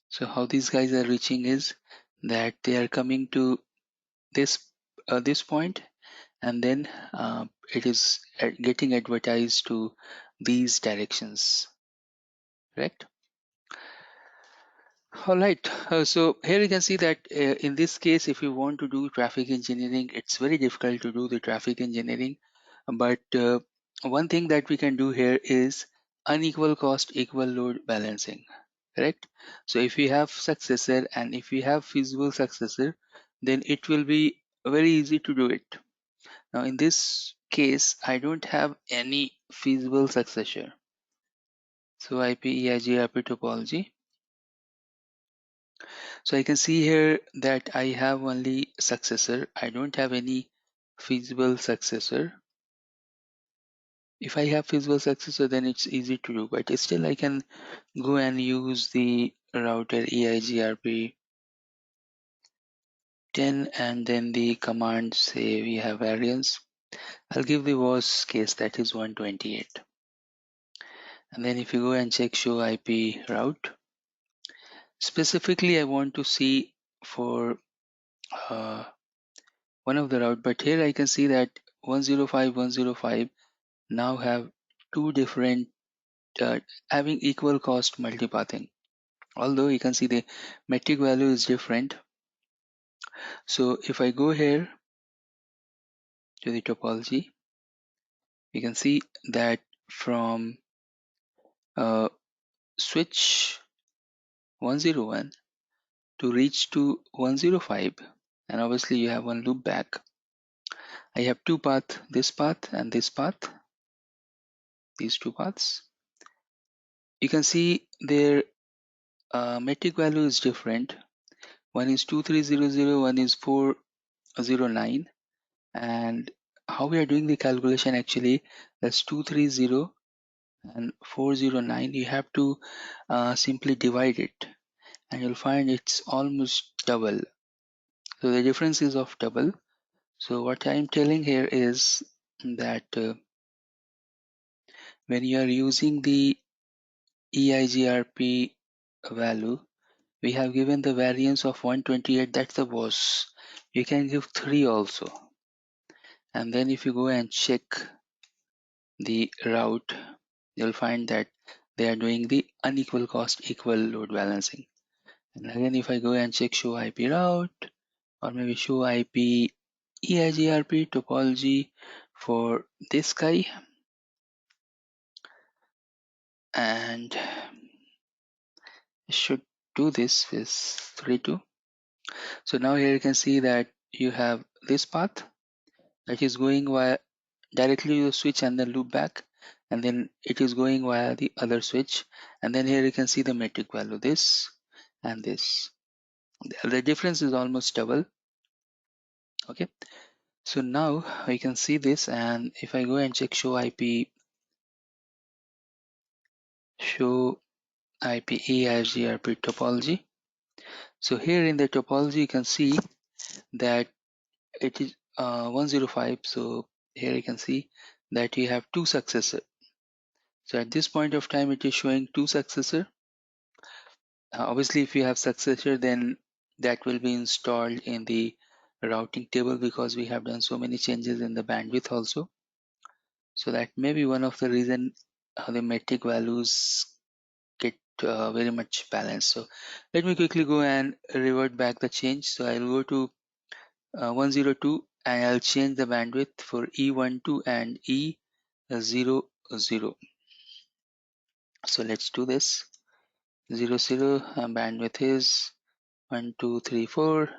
So how these guys are reaching is that they are coming to this this point, and then it is getting advertised to these directions, correct? All right, so here you can see that in this case, if you want to do traffic engineering, it's very difficult to do the traffic engineering, but one thing that we can do here is unequal cost equal load balancing, correct? So if we have successor and if we have feasible successor, then it will be very easy to do it. Now in this case, I don't have any feasible successor. So IP EIGRP topology. So I can see here that I have only successor. I don't have any feasible successor. If I have feasible successor, then it's easy to do, but still I can go and use the router EIGRP 10 and then the command say we have variance. I'll give the worst case, that is 128. And then if you go and check show IP route, specifically I want to see for uh, one of the route, but here I can see that 105 now have two different having equal cost multipathing, although you can see the metric value is different. So if I go here to the topology, you can see that from switch 101 to reach to 105, and obviously you have one loop back. I have two paths, this path and this path, these two paths. You can see their metric value is different. One is 2300, one is 409, and how we are doing the calculation actually, that's 230 and 409. You have to simply divide it, and you'll find it's almost double. So the difference is of double. So what I'm telling here is that when you are using the EIGRP value, we have given the variance of 128, that's the worst. You can give 3 also. And then if you go and check the route, you'll find that they are doing the unequal cost equal load balancing. And again, if I go and check show IP route, or maybe show IP EIGRP topology for this guy, and should do this with 32. So now here you can see that you have this path that is going via directly to the switch and then loop back, and then it is going via the other switch, and then here you can see the metric value, this and this. The difference is almost double. Okay, so now we can see this, and if I go and check show IP EIGRP topology, so here in the topology you can see that it is 105. So here you can see that you have two successor. So at this point of time it is showing two successor. Obviously if you have successor, then that will be installed in the routing table, because we have done so many changes in the bandwidth also. So that may be one of the reason the metric values get very much balanced. So let me quickly go and revert back the change. So I'll go to 102 and I'll change the bandwidth for E12 and E00. So let's do this. 00 bandwidth is 1234,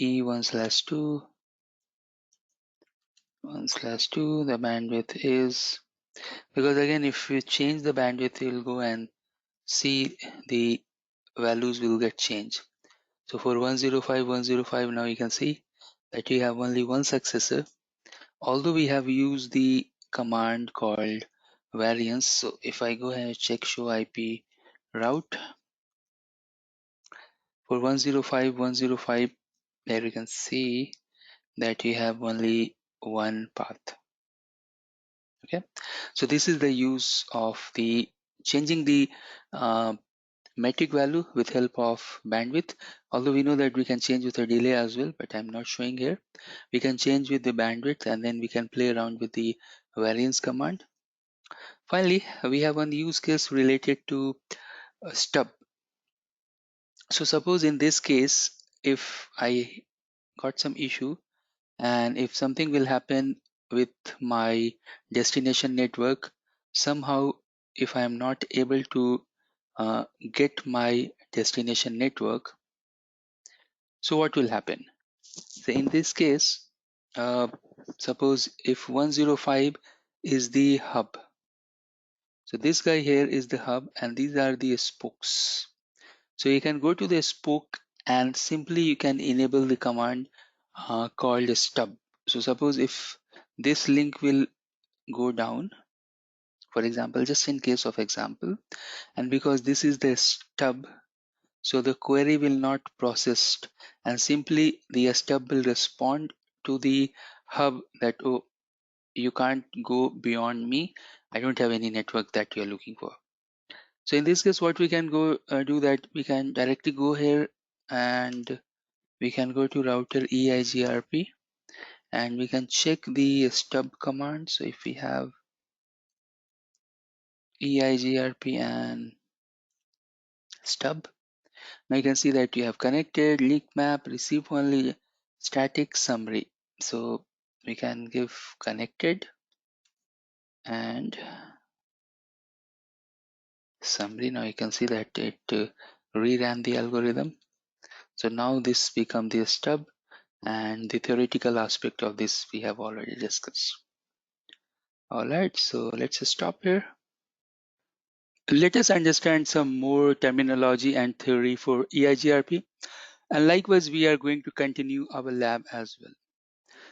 E1/2, 1/2. The bandwidth is, because again if you change the bandwidth, you'll go and see the values will get changed. So for 105 now you can see that you have only one successor, although we have used the command called variance. So if I go ahead and check show IP route for 105, there you can see that you have only one path. Okay, so this is the use of the changing the metric value with help of bandwidth. Although we know that we can change with a delay as well, but I'm not showing here. We can change with the bandwidth, and then we can play around with the variance command. Finally, we have one use case related to stub. So suppose in this case, if I got some issue, and if something will happen with my destination network, somehow if I am not able to get my destination network, so what will happen? So in this case, Suppose if 105 is the hub. So this guy here is the hub and these are the spokes. So you can go to the spoke and simply you can enable the command called stub. So suppose if this link will go down, for example, just in case of example, and because this is the stub, so the query will not processed and simply the stub will respond to the hub that, oh, you can't go beyond me. I don't have any network that you're looking for. So in this case, what we can go do that we can directly go here and we can go to router EIGRP and we can check the stub command. So if we have EIGRP and stub, now you can see that you have connected, leak map, receive only, static, summary. So we can give connected and summary. Now you can see that it reran the algorithm. So now this become the stub and the theoretical aspect of this we have already discussed. All right, so let's stop here. Let us understand some more terminology and theory for EIGRP, and likewise we are going to continue our lab as well.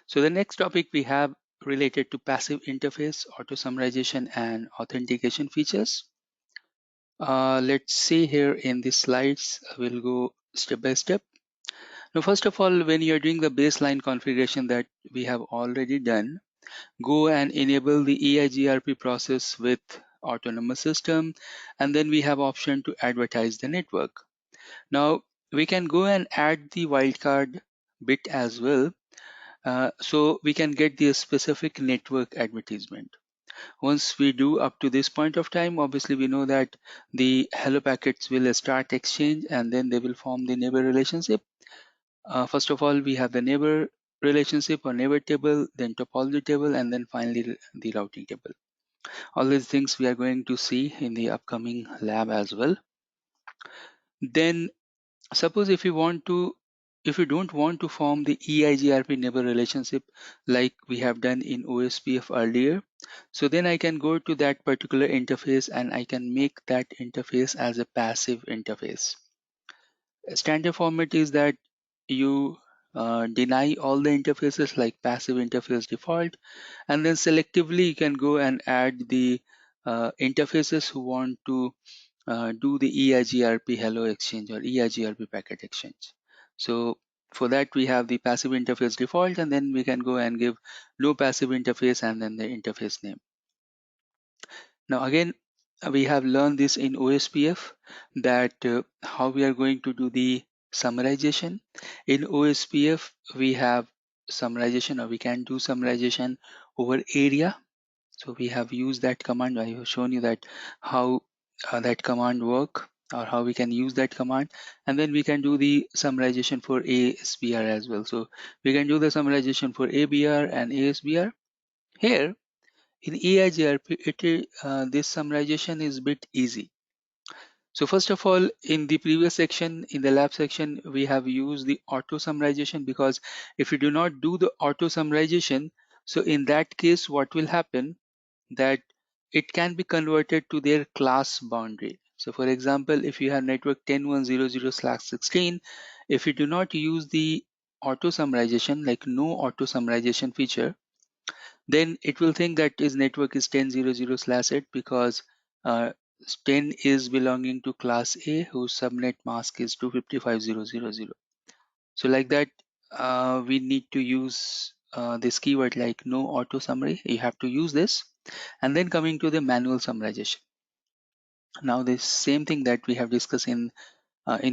So the next topic we have related to passive interface, auto summarization and authentication features. Let's see here in the slides, we'll go step by step. Now first of all, when you're doing the baseline configuration that we have already done, go and enable the EIGRP process with autonomous system, and then we have option to advertise the network. Now we can go and add the wildcard bit as well, so we can get the specific network advertisement. Once we do up to this point of time, obviously we know that the hello packets will start exchange and then they will form the neighbor relationship. First of all, we have the neighbor relationship or neighbor table, then topology table, and then finally the routing table. All these things we are going to see in the upcoming lab as well. Then suppose if you don't want to form the EIGRP neighbor relationship like we have done in OSPF earlier, so then I can go to that particular interface and I can make that interface as a passive interface. Standard format is that you deny all the interfaces like passive interface default, and then selectively you can go and add the interfaces who want to do the EIGRP hello exchange or EIGRP packet exchange. So for that we have the passive interface default, and then we can go and give no passive interface and then the interface name. Now again, we have learned this in OSPF that how we are going to do the summarization. In OSPF, we have summarization, or we can do summarization over area. So we have used that command. I have shown you that how that command work, or how we can use that command, and then we can do the summarization for ASBR as well. So we can do the summarization for ABR and ASBR. Here in EIGRP, this summarization is a bit easy. So first of all, in the previous section, in the lab section, we have used the auto summarization, because if you do not do the auto summarization, so in that case, what will happen that it can be converted to their class boundary. So for example, if you have network 10100/16, if you do not use the auto summarization, like no auto summarization feature, then it will think that his network is 10.0.0/8 because uh, 10 is belonging to class A whose subnet mask is 255.0.0.0. So like that, we need to use this keyword like no auto summary. You have to use this, and then coming to the manual summarization. Now the same thing that we have discussed in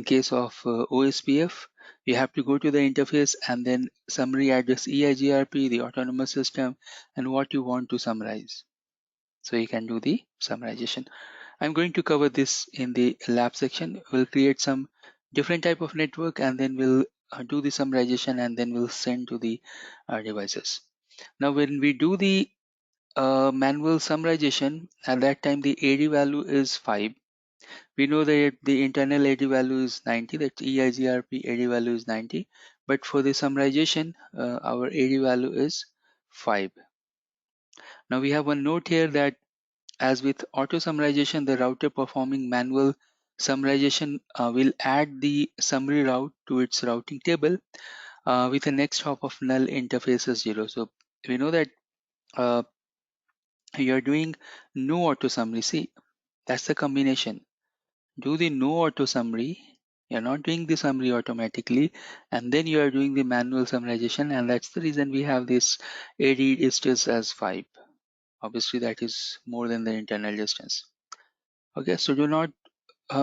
case of OSPF, you have to go to the interface and then summary address EIGRP, the autonomous system, and what you want to summarize. So you can do the summarization. I'm going to cover this in the lab section. We'll create some different type of network and then we'll do the summarization and then we'll send to the devices. Now when we do the manual summarization, at that time the AD value is 5. We know that the internal AD value is 90, that EIGRP AD value is 90, but for the summarization, our AD value is 5. Now we have one note here that as with auto summarization, the router performing manual summarization will add the summary route to its routing table with a next hop of null interface as 0. So we know that uh, you're doing no auto summary. See, that's the combination. Do the no auto summary. You're not doing the summary automatically, and then you are doing the manual summarization, and that's the reason we have this AD distance as 5. Obviously, that is more than the internal distance. Okay, so do not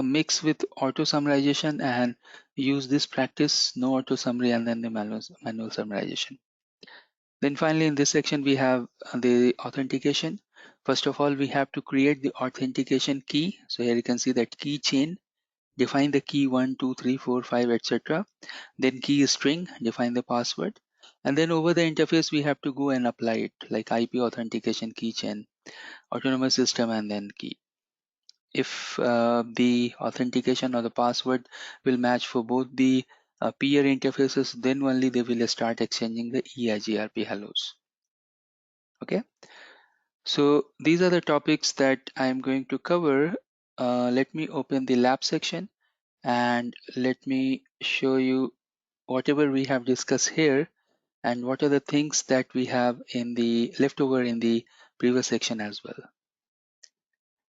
mix with auto summarization and use this practice no auto summary and then the manual summarization. Then finally in this section we have the authentication. First of all, we have to create the authentication key. So here you can see that key chain, define the key 1 2 3 4 5 etc. Then key string, define the password, and then over the interface we have to go and apply it like IP authentication keychain, autonomous system, and then key. If the authentication or the password will match for both the peer interfaces, then only they will start exchanging the EIGRP hellos. Okay, so these are the topics that I am going to cover. Let me open the lab section and let me show you whatever we have discussed here and what are the things that we have in the leftover in the previous section as well.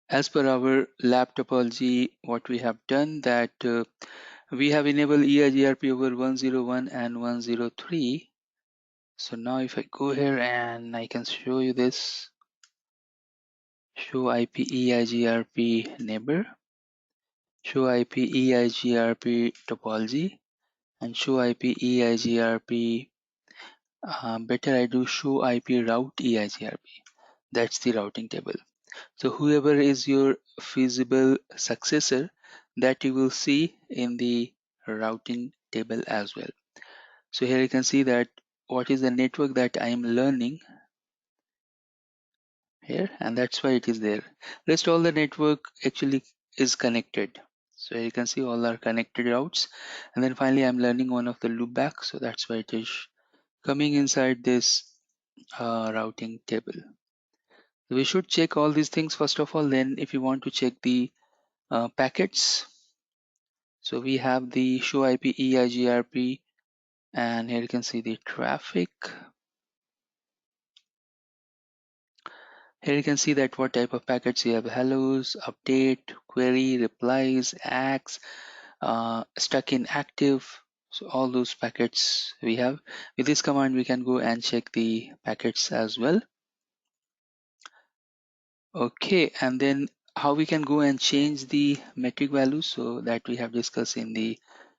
As per our lab topology, what we have done that we have enabled EIGRP over 101 and 103. So now if I go here and I can show you this, show IP EIGRP neighbor, show IP EIGRP topology, and show IP EIGRP, better I do show IP route EIGRP. That's the routing table. So whoever is your feasible successor, that you will see in the routing table as well. So here you can see that what is the network that I am learning here, and that's why it is there. Rest all the network actually is connected. So you can see all are connected routes, and then finally I'm learning one of the loopback, so that's why it is coming inside this routing table. So we should check all these things first of all. Then if you want to check the packets, so we have the show IP EIGRP, and here you can see the traffic. Here you can see that what type of packets you have: hellos, update, query, replies, acts, stuck in active. So all those packets we have. With this command we can go and check the packets as well. Okay, and then how we can go and change the metric values, so that we have discussed in the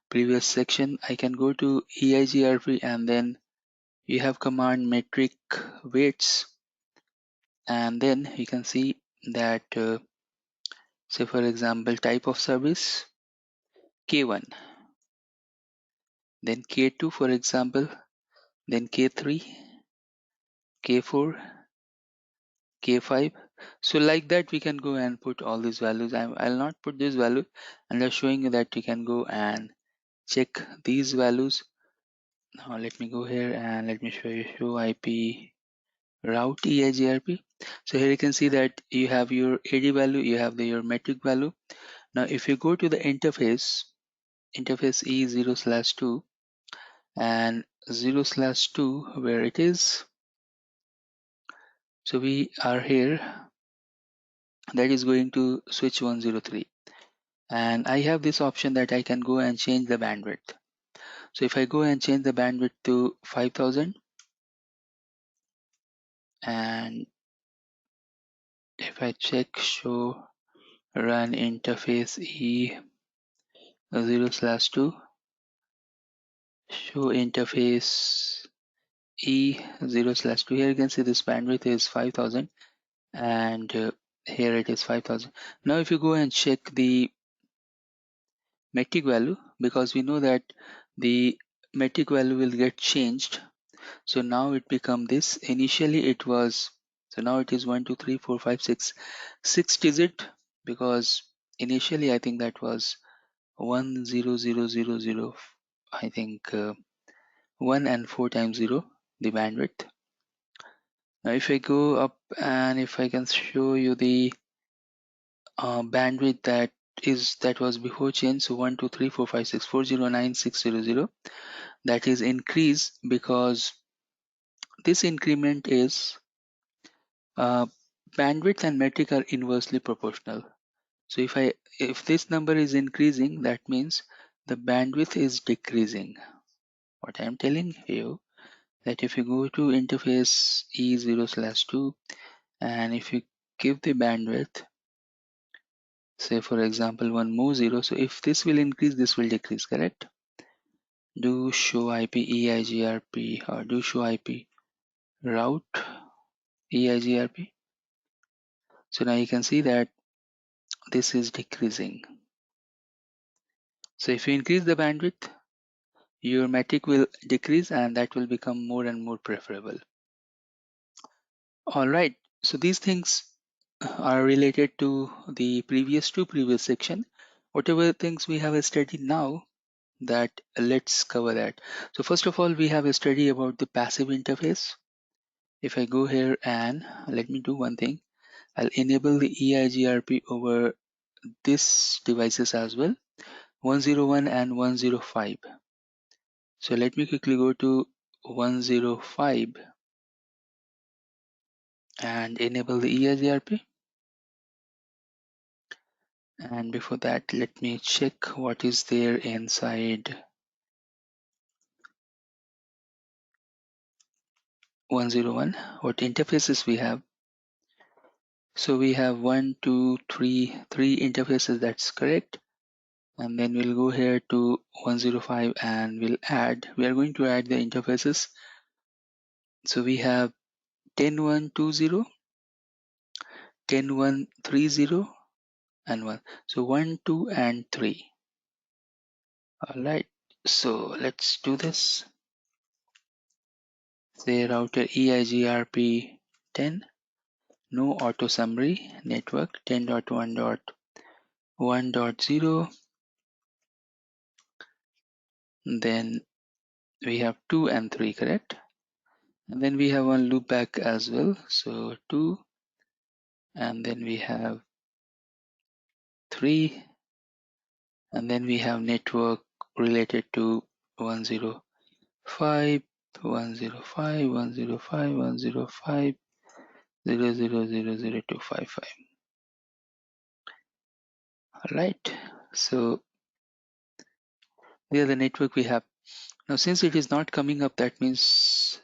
previous section. I can go to EIGRP and then you have command metric weights, and then you can see that say for example type of service K1, then K2 for example, then K3, K4, K5. So like that we can go and put all these values. I'll not put this value, and I'm showing you that you can go and check these values. Now let me go here and let me show you show IP route EIGRP. So here you can see that you have your AD value, you have your metric value. Now if you go to the interface E0/2 and 0/2 where it is, so we are here, that is going to switch 103, and I have this option that I can go and change the bandwidth. So if I go and change the bandwidth to 5000, and if I check show run interface E0/2, show interface E0/2, here you can see this bandwidth is 5000, and here it is 5000. Now if you go and check the metric value, because we know that the metric value will get changed, so now it become this. Initially it was, so now it is 1 2 3 4 5 6 digit, because initially I think that was 10000, I think 1 and 4 times 0, the bandwidth. Now if I go up and if I can show you the bandwidth that was before change, so 1 2 3 4 5 6 409 600, that is increase because this increment is bandwidth and metric are inversely proportional. So if this number is increasing, that means the bandwidth is decreasing. What I'm telling you that if you go to interface E0/2 and if you give the bandwidth, say for example 1 more 0, so if this will increase, this will decrease, correct? Do show IP EIGRP or do show IP route EIGRP. So now you can see that this is decreasing. So if you increase the bandwidth, your metric will decrease and that will become more and more preferable. All right, so these things are related to the previous section. Whatever things we have studied now, that let's cover that. So first of all, we have a study about the passive interface. If I go here and let me do one thing, I'll enable the EIGRP over these devices as well, 101 and 105. So let me quickly go to 105 and enable the EIGRP. And before that, let me check what is there inside 101, what interfaces we have. So we have 1, 2, 3, 3 interfaces, that's correct. And then we'll go here to 105 and we are going to add the interfaces. So we have 10120, 10130 and 1. So 1, 2 and 3. All right, so let's do this. Say router EIGRP 10, no auto summary network 10.1.1.0. Then we have 2 and 3, correct? And then we have one loopback as well, so 2, and then we have 3, and then we have network related to 105, 105, 105, 105, 00000255. All right, so here the network we have. Now since it is not coming up, that means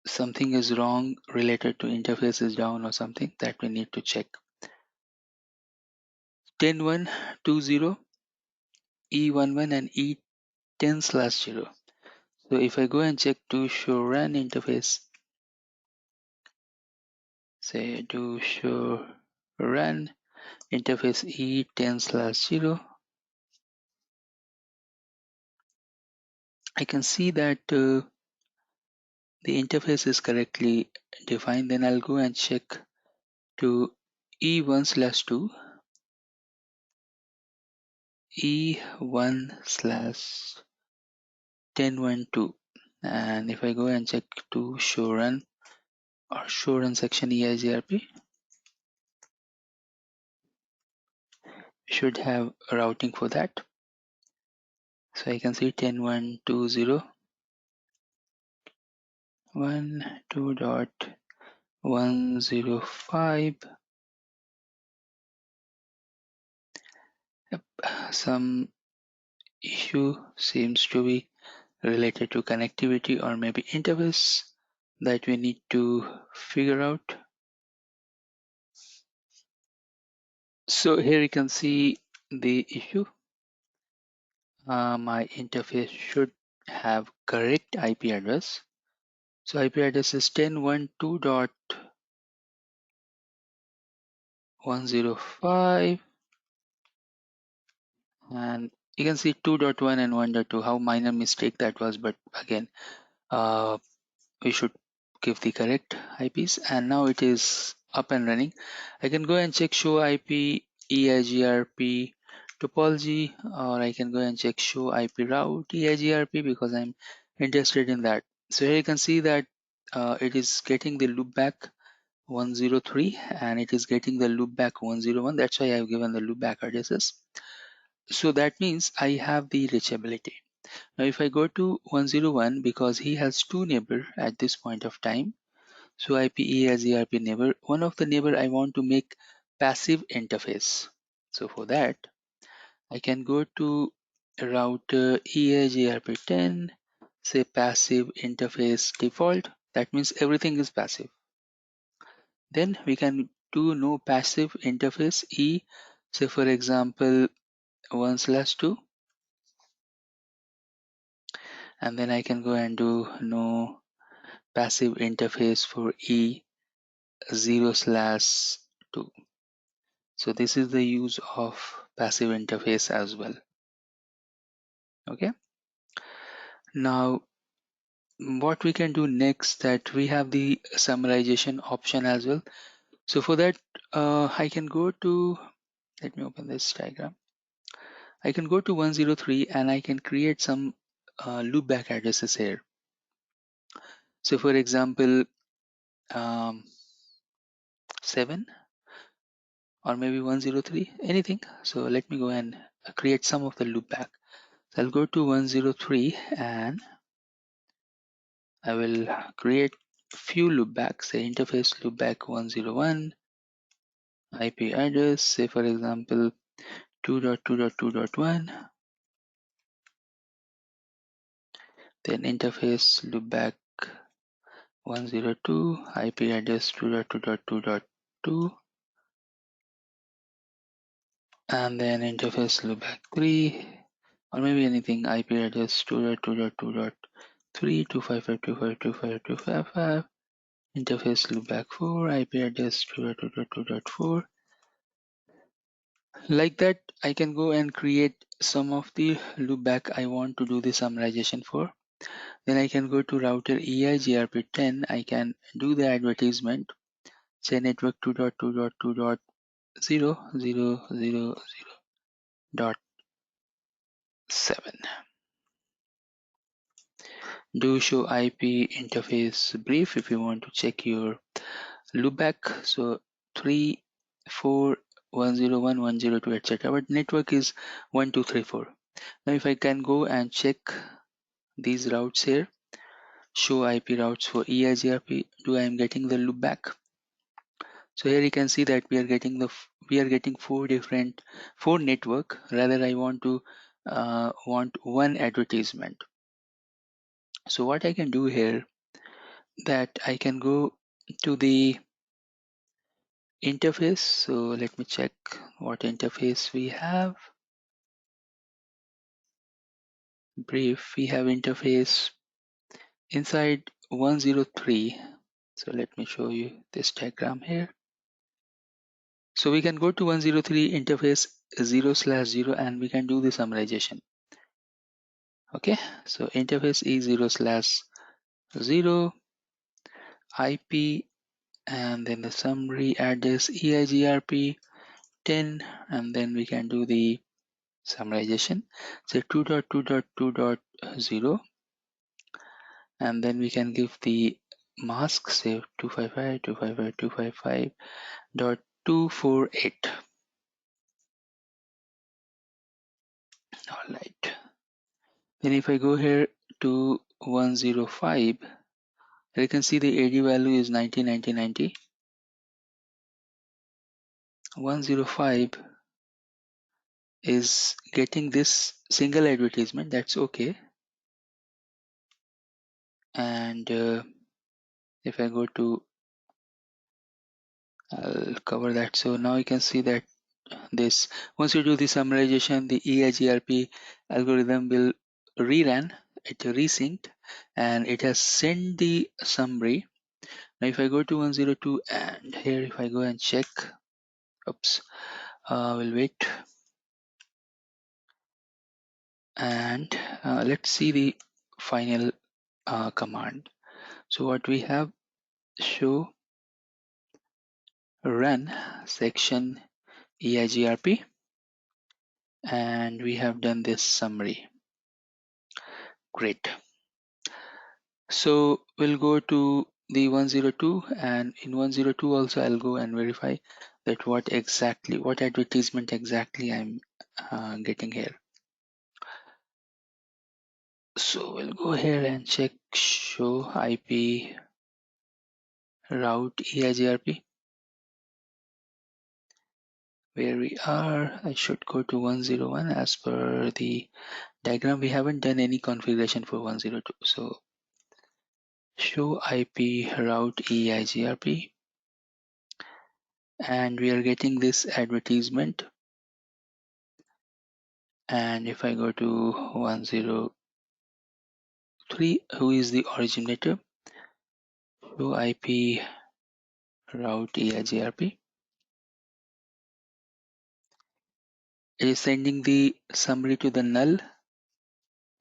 something is wrong related to interface is down or something that we need to check. 10120 E11 and E10/0. So if I go and check to show run interface, say do show run interface E10/0, I can see that the interface is correctly defined. Then I'll go and check to E1/2, E1/1012, and if I go and check to show run or show run section EIGRP, should have routing for that. So I can see 10120 12.105. Yep. Some issue seems to be related to connectivity or maybe interface that we need to figure out. So here you can see the issue. My interface should have correct IP address. So IP address is 10.1.2.105, and you can see 2.1 and 1.2, how minor mistake that was, but again we should give the correct IPs, and now it is up and running. I can go and check show IP EIGRP topology, or I can go and check show IP route EIGRP because I'm interested in that. So here you can see that it is getting the loopback 103 and it is getting the loopback 101. That's why I've given the loopback addresses. So that means I have the reachability. Now if I go to 101, because he has two neighbor at this point of time, so IP EIGRP neighbor, one of the neighbor I want to make passive interface. So for that I can go to router EIGRP 10, say passive interface default. That means everything is passive. Then we can do no passive interface E, say for example 1/2, and then I can go and do no passive interface for E 0/2. So this is the use of passive interface as well. Okay. Now what we can do next, that we have the summarization option as well. So for that I can go to, let me open this diagram. I can go to 103 and I can create some loopback addresses here. So for example 7 or maybe 103, anything. So let me go and create some of the loopback. So I'll go to 103 and I will create few loopbacks, say interface loopback 101, IP address, say for example 2.2.2.1, then interface loopback 102, IP address 2.2.2.2, and then interface loopback 3, or maybe anything, IP address 2.2.2.3, 255.255.255, interface loopback 4, IP address 2.2.2.4. Like that, I can go and create some of the loopback I want to do the summarization for. Then I can go to router EIGRP 10. I can do the advertisement, say network 2.2.2.2.0.0.0.7. Do show IP interface brief if you want to check your loopback. So 3, 4, 101, 102, etc. But network is 1, 2, 3, 4. Now if I can go and check these routes here, show IP routes for EIGRP, do I am getting the loopback. So here you can see that we are getting four network. Rather I want to want one advertisement. So what I can do here, that I can go to the interface. So let me check what interface we have. Brief, we have interface inside 103. So let me show you this diagram here. So we can go to 103 interface 0/0 and we can do the summarization. Okay, so interface is 0/0 IP, and then the summary address EIGRP 10, and then we can do the summarization. So 2.2.2.0, and then we can give the mask, say 255.255.248. All right. Then if I go here to 105, you can see the AD value is 90. 105 is getting this single advertisement, that's okay. And if I go to, I'll cover that. So now you can see that this, once you do the summarization, the EIGRP algorithm will rerun, it resynced, and it has sent the summary. Now if I go to 102, and here if I go and check, oops, we'll wait, and let's see the final command. So what we have, show run section EIGRP, and we have done this summary. Great. So we'll go to the 102, and in 102 also I'll go and verify that what advertisement exactly I'm getting here. So we'll go here and check show IP route EIGRP. Where we are, I should go to 101 as per the diagram. We haven't done any configuration for 102. So show IP route EIGRP, and we are getting this advertisement. And if I go to 103, who is the originator? Show IP route EIGRP. It is sending the summary to the null,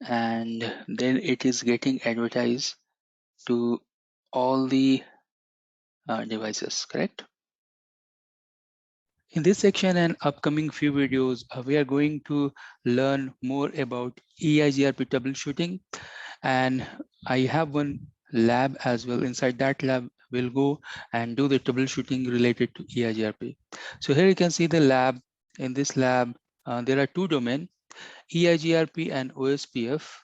and then it is getting advertised to all the devices, correct? In this section and upcoming few videos, we are going to learn more about EIGRP troubleshooting, and I have one lab as well. Inside that lab, we'll go and do the troubleshooting related to EIGRP. So here you can see the lab. In this lab, there are two domains, EIGRP and OSPF.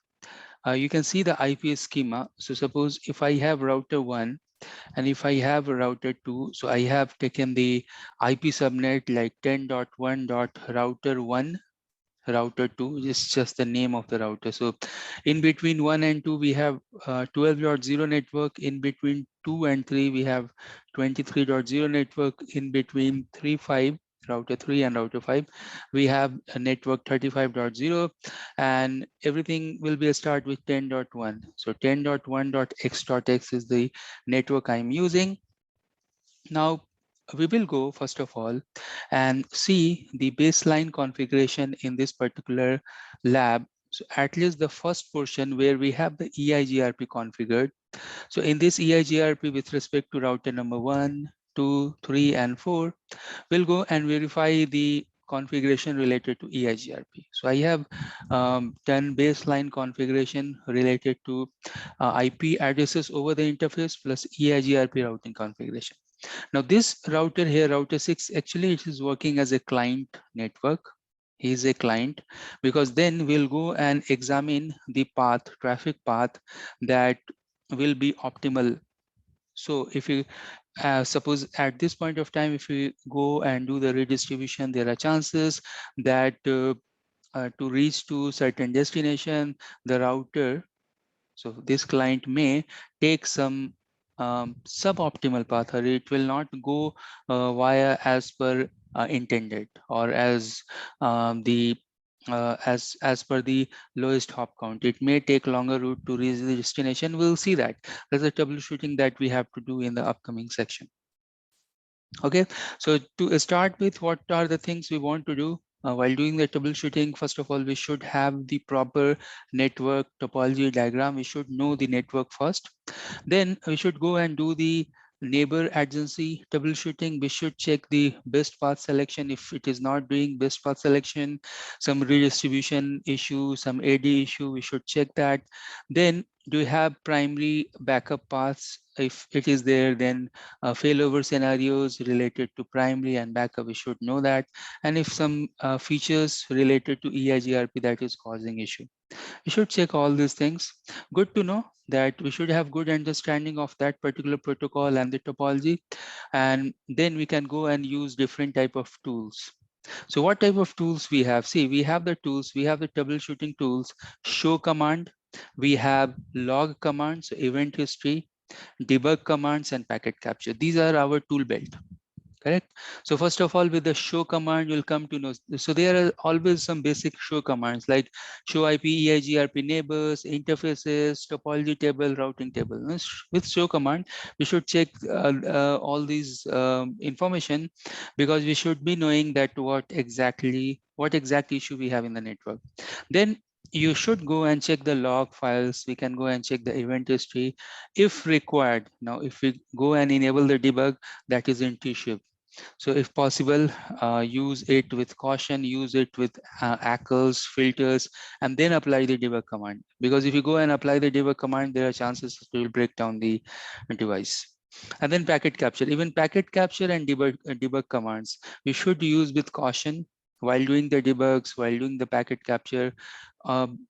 You can see the IP schema. So suppose if I have router 1 and if I have a router 2, so I have taken the IP subnet like 10.1.router1, router 2 is just the name of the router. So in between 1 and 2 we have 12.0 network. In between 2 and 3 we have 23.0 network. In between 3.5, router 3 and router 5, we have a network 35.0, and everything will be a start with 10.1. So 10.1.x.x is the network I'm using. Now we will go first of all and see the baseline configuration in this particular lab. So at least the first portion where we have the EIGRP configured. So in this EIGRP with respect to router number 1, 2, 3, and 4, we'll go and verify the configuration related to EIGRP. So I have done baseline configuration related to IP addresses over the interface plus EIGRP routing configuration. Now this router here, router 6, actually it is working as a client network. He is a client, because then we'll go and examine the path, traffic path that will be optimal. So if you suppose at this point of time, if we go and do the redistribution, there are chances that to reach to certain destination, the router, so this client may take some suboptimal path, or it will not go via as per intended, or as as per the lowest hop count. It may take longer route to reach the destination. We'll see that. There's a troubleshooting that we have to do in the upcoming section. Okay, so to start with, what are the things we want to do? While doing the troubleshooting, first of all, we should have the proper network topology diagram. We should know the network first. Then we should go and do the neighbor adjacency troubleshooting. We should check the best path selection. If it is not doing best path selection, some redistribution issue, some AD issue, we should check that. Then do you have primary backup paths? If it is there, then failover scenarios related to primary and backup, we should know that. And if some features related to EIGRP that is causing issue, we should check all these things. Good to know that we should have good understanding of that particular protocol and the topology, and then we can go and use different type of tools. So what type of tools we have? See, we have the tools, we have the troubleshooting tools, show command, we have log commands, event history, debug commands, and packet capture. These are our tool belt. Correct. So first of all, with the show command, you'll come to know. So there are always some basic show commands like show IP, EIGRP neighbors, interfaces, topology table, routing table. With show command, we should check all these information, because we should be knowing that what exact issue we have in the network. Then you should go and check the log files. We can go and check the event history if required. Now, if we go and enable the debug, that is in T-shape. So if possible, use it with caution, use it with ACLs, filters, and then apply the debug command. Because if you go and apply the debug command, there are chances it will break down the device. And then packet capture. Even packet capture and debug commands, you should use with caution while doing the debugs, while doing the packet capture.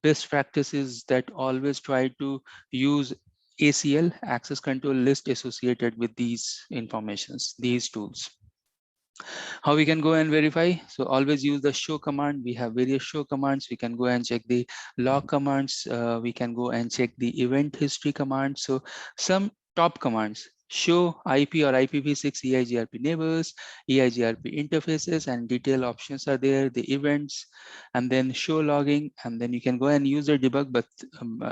Best practice is that always try to use ACL, access control list, associated with these informations, these tools. How we can go and verify? So always use the show command. We have various show commands. We can go and check the log commands. We can go and check the event history command. So some top commands: show IP or IPv6 EIGRP neighbors, EIGRP interfaces, and detail options are there, the events, and then show logging. And then you can go and use the debug, but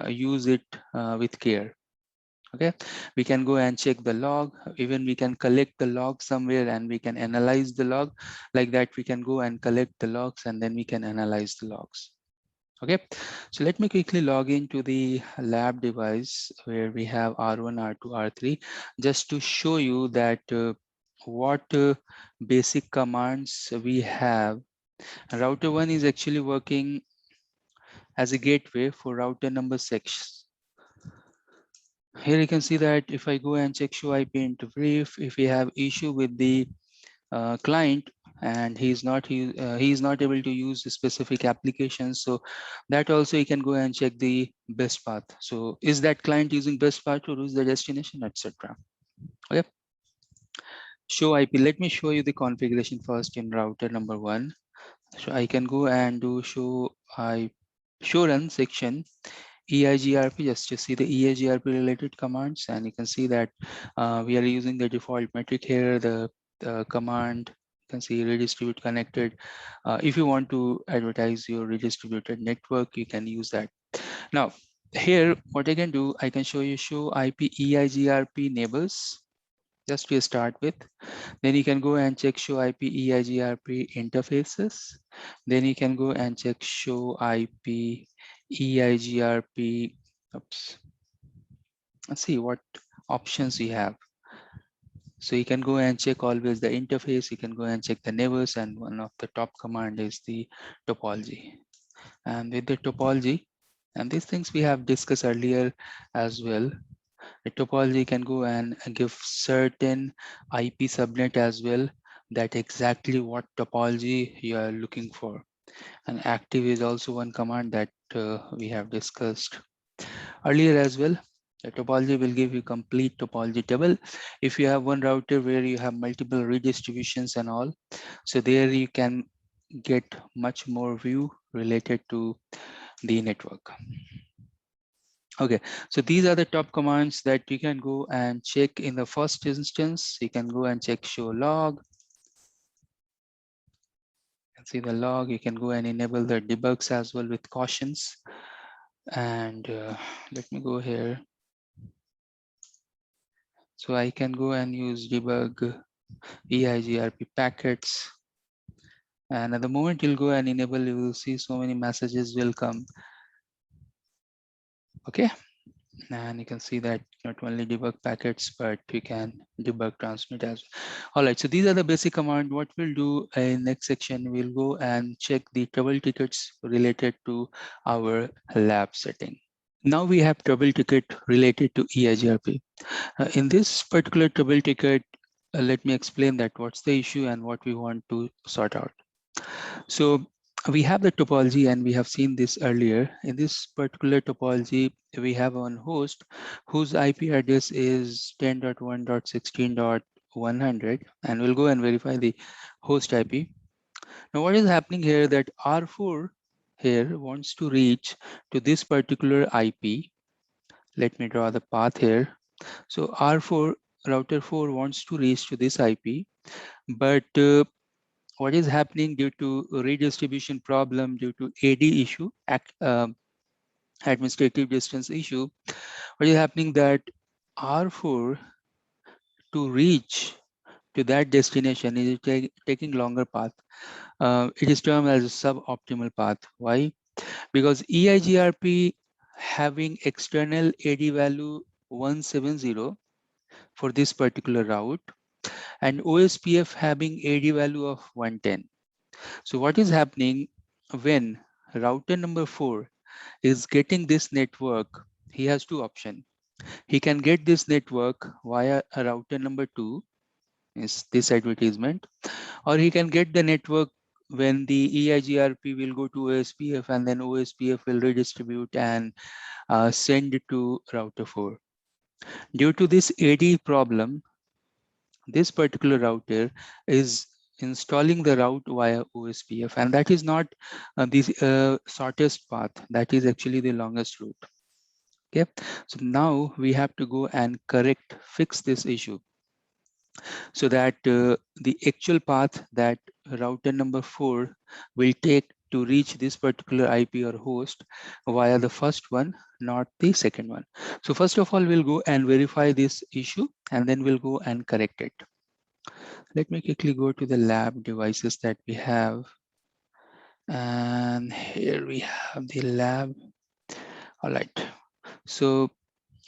use it with care. Okay, we can go and check the log. Even we can collect the log somewhere and we can analyze the log. Like that, we can go and collect the logs and then we can analyze the logs. Okay, so let me quickly log into the lab device where we have R1, R2, R3, just to show you that what basic commands we have. Router 1 is actually working as a gateway for router number 6. Here you can see that if I go and check show IP into brief, if we have issue with the client and he's not able to use the specific applications, so that also you can go and check the best path. So is that client using best path to reach the destination, etc. Okay. Show IP. Let me show you the configuration first in router number 1. So I can go and do show run section EIGRP, just to see the EIGRP related commands, and you can see that we are using the default metric here. The command, you can see redistribute connected. If you want to advertise your redistributed network, you can use that. Now here, what I can do, I can show you show IP EIGRP neighbors, just to start with. Then you can go and check show IP EIGRP interfaces. Then you can go and check show IP EIGRP. Oops. Let's see what options we have. So you can go and check always the interface. You can go and check the neighbors, and one of the top command is the topology. And with the topology, and these things we have discussed earlier as well. The topology can go and give certain IP subnet as well, that exactly what topology you are looking for. And active is also one command that we have discussed earlier as well. The topology will give you complete topology table. If you have one router where you have multiple redistributions and all, so there you can get much more view related to the network. Okay, so these are the top commands that you can go and check in the first instance. You can go and check show log. You can see the log. You can go and enable the debugs as well with cautions. And let me go here. So I can go and use debug EIGRP packets. And at the moment you'll go and enable, you will see so many messages will come. Okay. And you can see that not only debug packets, but we can debug transmit as well. All right, so these are the basic command. What we'll do in next section, we'll go and check the trouble tickets related to our lab setting. Now we have trouble ticket related to EIGRP. In this particular trouble ticket, let me explain that what's the issue and what we want to sort out. So we have the topology, and we have seen this earlier. In this particular topology, we have one host whose IP address is 10.1.16.100, and we'll go and verify the host IP. Now what is happening here, that R4 here wants to reach to this particular IP. Let me draw the path here. So R4, router 4 wants to reach to this IP, but what is happening due to redistribution problem, due to AD issue, administrative distance issue, what is happening that R4 to reach to that destination is taking longer path. It is termed as a suboptimal path. Why? Because EIGRP having external AD value 170 for this particular route, and OSPF having AD value of 110. So what is happening when router number 4 is getting this network? He has two options. He can get this network via a router number 2, is this advertisement, or he can get the network when the EIGRP will go to OSPF and then OSPF will redistribute and send it to router 4. Due to this AD problem, this particular router is installing the route via OSPF, and that is not the shortest path. That is actually the longest route. Okay, so now we have to go and fix this issue, so that the actual path that router number 4 will take to reach this particular IP or host via the first one, not the second one. So first of all, we'll go and verify this issue, and then we'll go and correct it. Let me quickly go to the lab devices that we have. And here we have the lab. All right. So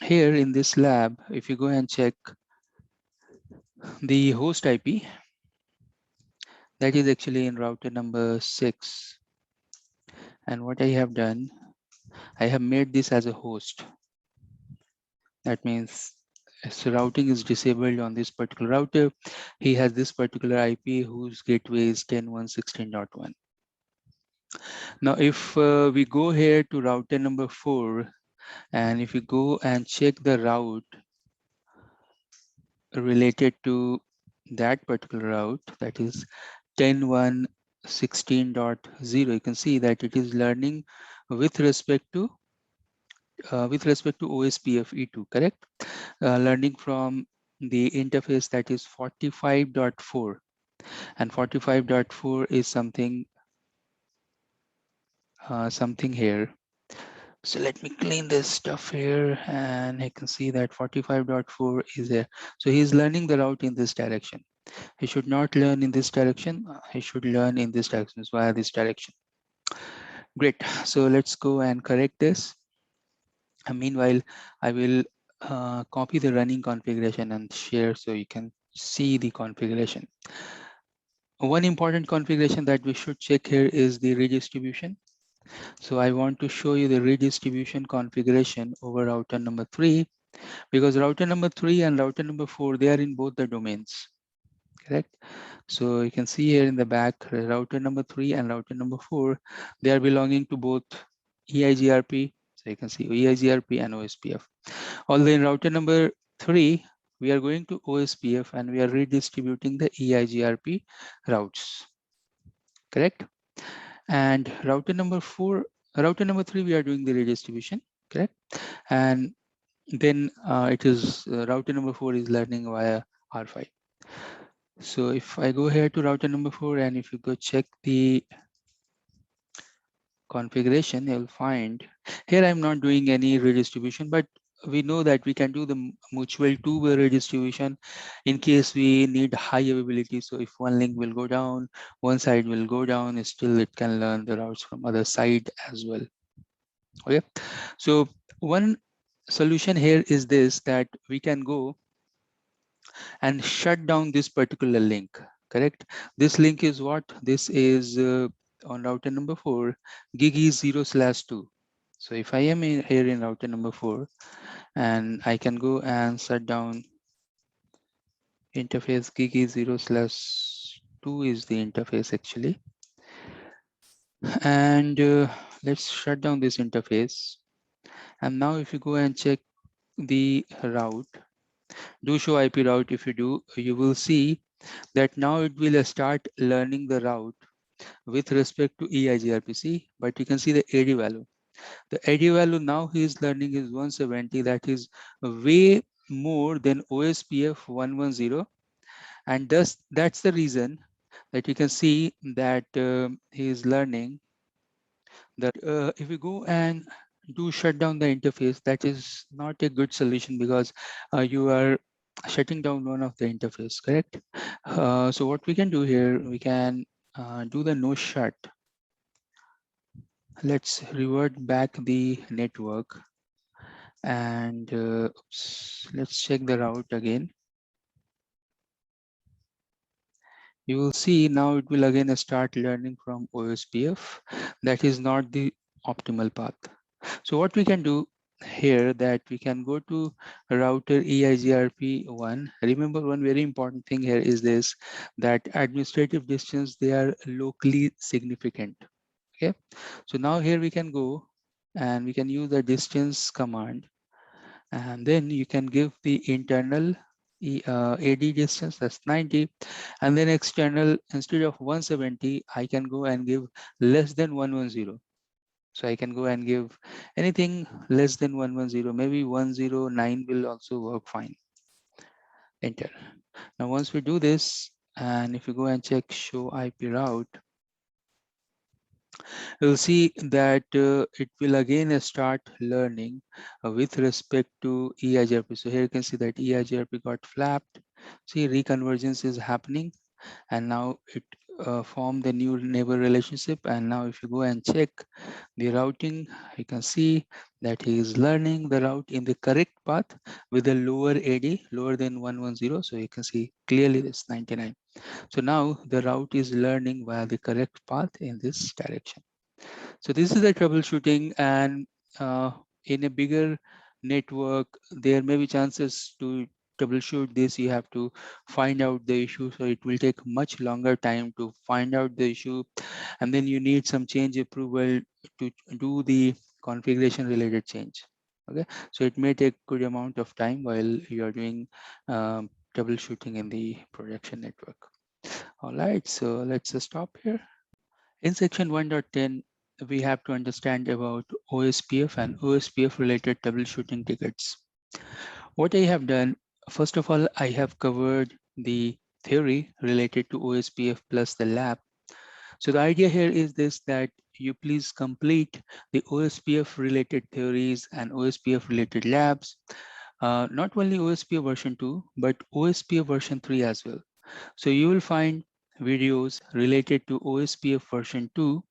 here in this lab, if you go and check the host IP, that is actually in router number 6. And what I have done, I have made this as a host. That means so routing is disabled on this particular router. He has this particular IP whose gateway is 10.116.1. Now, if we go here to router number 4, and if you go and check the route related to that particular route, that is 10.116.0, you can see that it is learning with respect to OSPF E2, correct? Learning from the interface that is 45.4, and 45.4 is something here. So let me clean this stuff here, and I can see that 45.4 is there. So he's learning the route in this direction. He should not learn in this direction. He should learn in this direction, via this direction. Great. So let's go and correct this. Meanwhile, I will copy the running configuration and share so you can see the configuration. One important configuration that we should check here is the redistribution. So I want to show you the redistribution configuration over router number 3, because router number 3 and router number 4, they are in both the domains, correct? So you can see here in the back, router number 3 and router number 4, they are belonging to both EIGRP. So you can see EIGRP and OSPF. Although in router number 3, we are going to OSPF and we are redistributing the EIGRP routes, correct? And router number 3, we are doing the redistribution, correct? And then it is router number 4 is learning via R5. So if I go here to router number 4, and if you go check the configuration, you'll find here I'm not doing any redistribution, but we know that we can do the mutual two-way redistribution in case we need high availability. So if one link will go down, one side will go down, still it can learn the routes from other side as well. Okay, so one solution here is this, that we can go and shut down this particular link, correct? This link is what? This is on router number 4, gig is 0/2. So if I am here in router number 4, and I can go and shut down interface gig is 0/2 is the interface actually. And let's shut down this interface. And now if you go and check the route, do show IP route. If you do, you will see that now it will start learning the route with respect to EIGRP. But you can see the AD value. The AD value now he is learning is 170. That is way more than OSPF 110. And that's the reason that you can see that he is learning that if we go and do shut down the interface, that is not a good solution, because you are shutting down one of the interface, correct? So what we can do here, we can do the no shut. Let's revert back the network, and let's check the route again. You will see now it will again start learning from OSPF. That is not the optimal path. So what we can do here, that we can go to router EIGRP1. Remember, one very important thing here is this, that administrative distance, they are locally significant. Okay, so now here we can go and we can use the distance command, and then you can give the internal AD distance, that's 90, and then external, instead of 170, I can go and give less than 110. So I can go and give anything less than 110, maybe 109 will also work fine. Enter. Now once we do this, and if you go and check show IP route, you'll see that it will again start learning with respect to EIGRP. So here you can see that EIGRP got flapped. See, reconvergence is happening, and now it formed the new neighbor relationship. And now if you go and check the routing, you can see that he is learning the route in the correct path with a lower AD, lower than 110. So you can see clearly this 99. So now the route is learning via the correct path in this direction. So this is the troubleshooting, and in a bigger network, there may be chances to troubleshoot this. You have to find out the issue, so it will take much longer time to find out the issue, and then you need some change approval to do the configuration related change. Okay, so it may take good amount of time while you are doing troubleshooting in the production network. All right, so let's stop here. In section 1.10, we have to understand about OSPF and OSPF related troubleshooting tickets. What I have done, first of all, I have covered the theory related to OSPF plus the lab. So the idea here is this, that you please complete the OSPF related theories and OSPF related labs, not only OSPF version 2, but OSPF version 3 as well. So you will find videos related to OSPF version 2,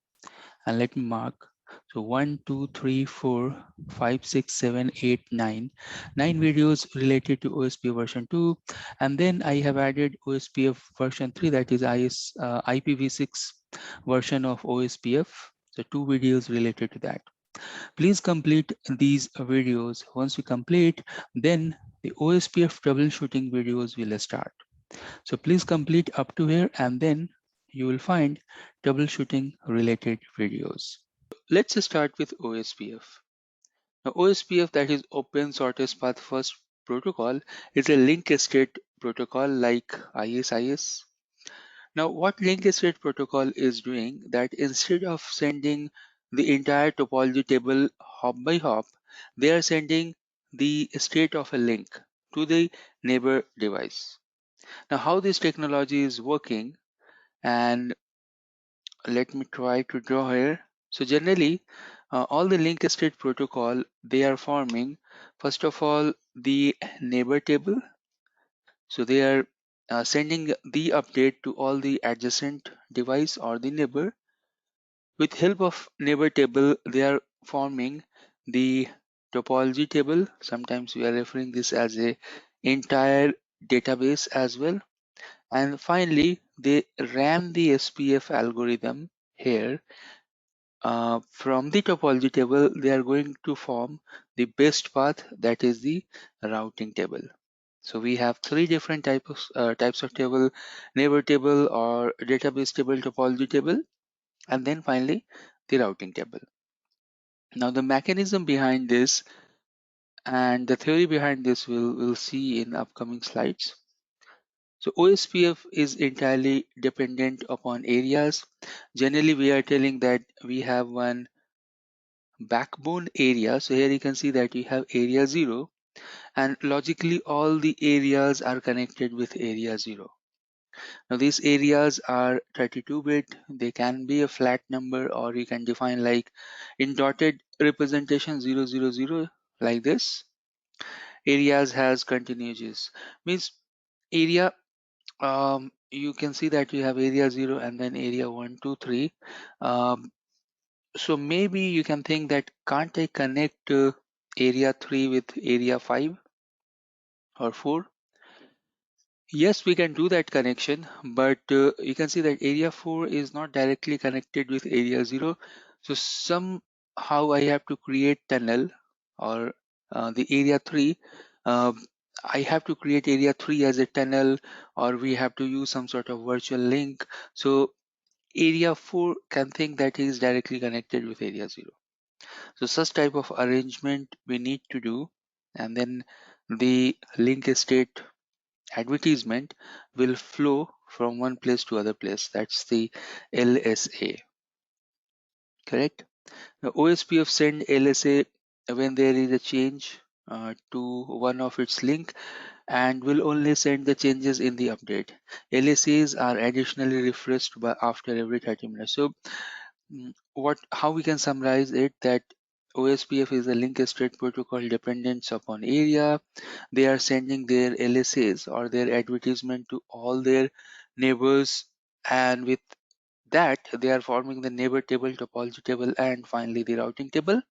and let me mark. So 1, 2, 3, 4, 5, 6, 7, 8, 9. 9 videos related to OSPF version 2. And then I have added OSPF version 3, that is IPv6 version of OSPF. So 2 videos related to that. Please complete these videos. Once you complete, then the OSPF troubleshooting videos will start. So please complete up to here, and then you will find troubleshooting related videos. Let's start with OSPF. Now OSPF, that is Open Shortest Path First Protocol, is a link state protocol like ISIS. Now what link state protocol is doing, that instead of sending the entire topology table hop by hop, they are sending the state of a link to the neighbor device. Now how this technology is working, and let me try to draw here. So generally, all the link state protocol, they are forming, first of all, the neighbor table. So they are sending the update to all the adjacent device or the neighbor. With help of neighbor table, they are forming the topology table. Sometimes we are referring this as a entire database as well. And finally, they ran the SPF algorithm here. From the topology table, they are going to form the best path, that is the routing table. So we have three different types of table: neighbor table or database table, topology table, and then finally the routing table. Now the mechanism behind this and the theory behind this we'll see in upcoming slides. So OSPF is entirely dependent upon areas. Generally, we are telling that we have one backbone area. So here you can see that you have area 0, and logically all the areas are connected with area 0. Now these areas are 32-bit. They can be a flat number, or you can define like in dotted representation 000 like this. Areas has continuous, means area, you can see that you have area 0 and then area 1, 2, 3. So maybe you can think that can't I connect area 3 with area 5 or 4? Yes, we can do that connection, but you can see that area 4 is not directly connected with area 0. So somehow I have to create tunnel, or the area 3. Uh, I have to create area 3 as a tunnel, or we have to use some sort of virtual link. So area 4 can think that he is directly connected with area 0. So such type of arrangement we need to do, and then the link state advertisement will flow from one place to other place. That's the LSA, correct? The OSPF send LSA when there is a change to one of its link, and will only send the changes in the update. LSAs are additionally refreshed by after every 30 minutes. So how we can summarize it, that OSPF is a link state protocol dependent upon area. They are sending their LSAs or their advertisement to all their neighbors, and with that they are forming the neighbor table, topology table, and finally the routing table.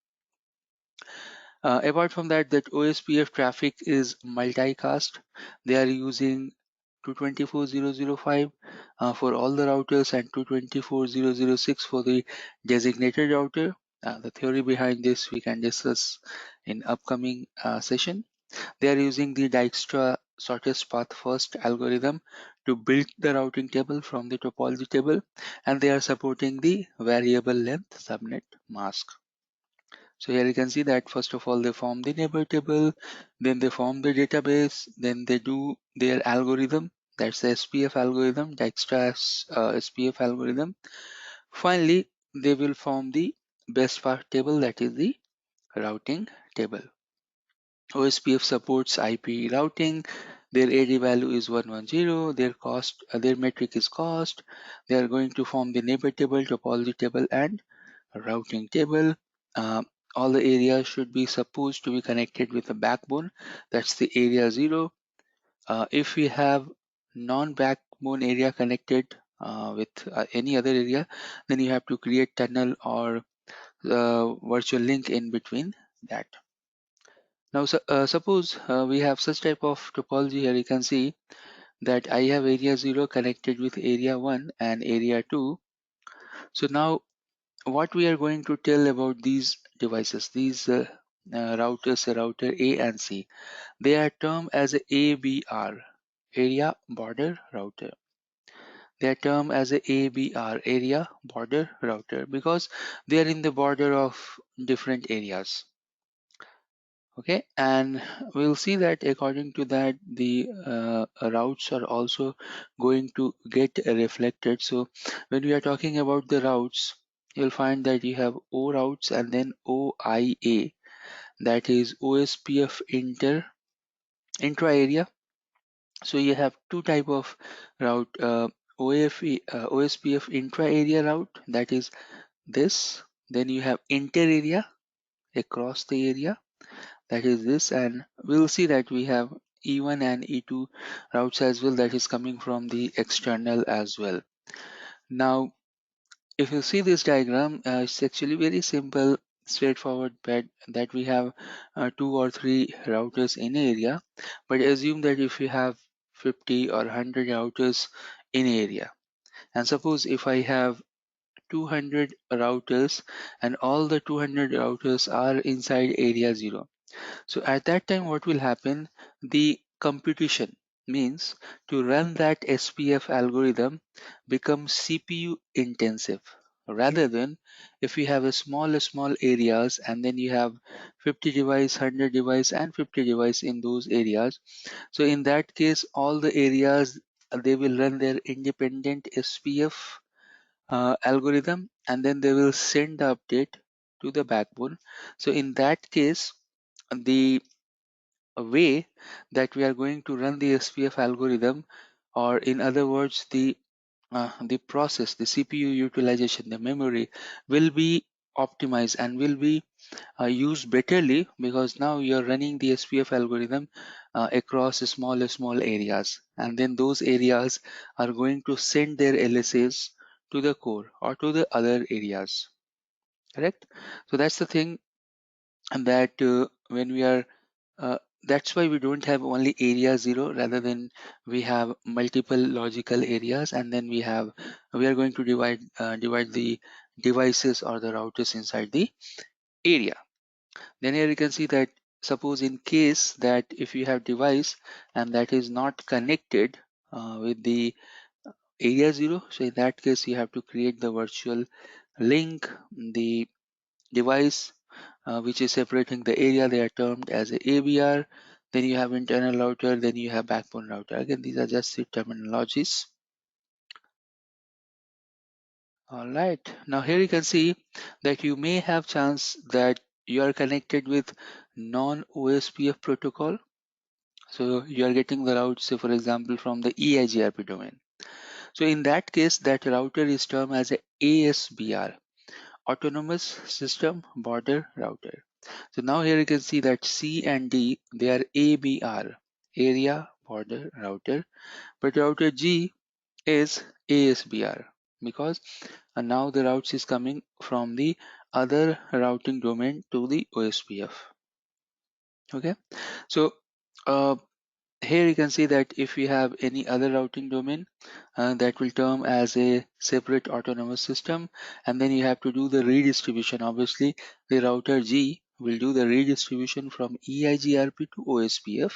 Apart from that, that OSPF traffic is multicast. They are using 224005 for all the routers and 224006 for the designated router. The theory behind this we can discuss in upcoming session. They are using the Dijkstra shortest path first algorithm to build the routing table from the topology table, and they are supporting the variable length subnet mask. So here you can see that first of all they form the neighbor table, then they form the database, then they do their algorithm, that's the SPF algorithm, Dijkstra's SPF algorithm. Finally, they will form the best path table, that is the routing table. OSPF supports IP routing. Their AD value is 110. Their cost, their metric is cost. They are going to form the neighbor table, topology table, and routing table. Uh, all the areas should be supposed to be connected with a backbone. That's the area 0. If we have non-backbone area connected with any other area, then you have to create tunnel or virtual link in between that. Now, suppose we have such type of topology here. You can see that I have area 0 connected with area 1 and area 2. So now what we are going to tell about these devices, these routers, router A and C, they are termed as a ABR, area border router. They are termed as a ABR, area border router, because they are in the border of different areas. Okay, and we'll see that according to that the routes are also going to get reflected. So when we are talking about the routes, you'll find that you have O routes and then OIA, that is OSPF intra area. So you have two type of route, OSPF intra area route, that is this. Then you have inter area, across the area, that is this, and we'll see that we have E1 and E2 routes as well, that is coming from the external as well. Now if you see this diagram, it's actually very simple, straightforward, that we have 2 or 3 routers in an area, but assume that if you have 50 or 100 routers in an area, and suppose if I have 200 routers and all the 200 routers are inside area 0. So at that time, what will happen? The computation, means to run that SPF algorithm, becomes CPU intensive, rather than if you have a small areas and then you have 50 device, 100 device, and 50 device in those areas. So in that case, all the areas they will run their independent SPF algorithm, and then they will send the update to the backbone. So in that case, the way that we are going to run the SPF algorithm, or in other words, the process, the CPU utilization, the memory will be optimized and will be used betterly, because now you are running the SPF algorithm across small areas, and then those areas are going to send their LSAs to the core or to the other areas. Correct? So that's the thing, and that when we are that's why we don't have only area 0, rather than we have multiple logical areas, and then we are going to divide the devices or the routers inside the area. Then here you can see that suppose in case that if you have device and that is not connected with the area 0, so in that case you have to create the virtual link, the device which is separating the area, they are termed as a ABR. Then you have internal router, then you have backbone router. Again, these are just the terminologies. All right, now here you can see that you may have chance that you are connected with non-OSPF protocol. So you are getting the route, say for example, from the EIGRP domain. So in that case, that router is termed as a ASBR, Autonomous System Border Router. So now here you can see that C and D, they are ABR, Area Border Router, but router G is ASBR, because now the routes is coming from the other routing domain to the OSPF. Okay, so uh, here you can see that if we have any other routing domain, that will term as a separate autonomous system, and then you have to do the redistribution. Obviously the router G will do the redistribution from EIGRP to OSPF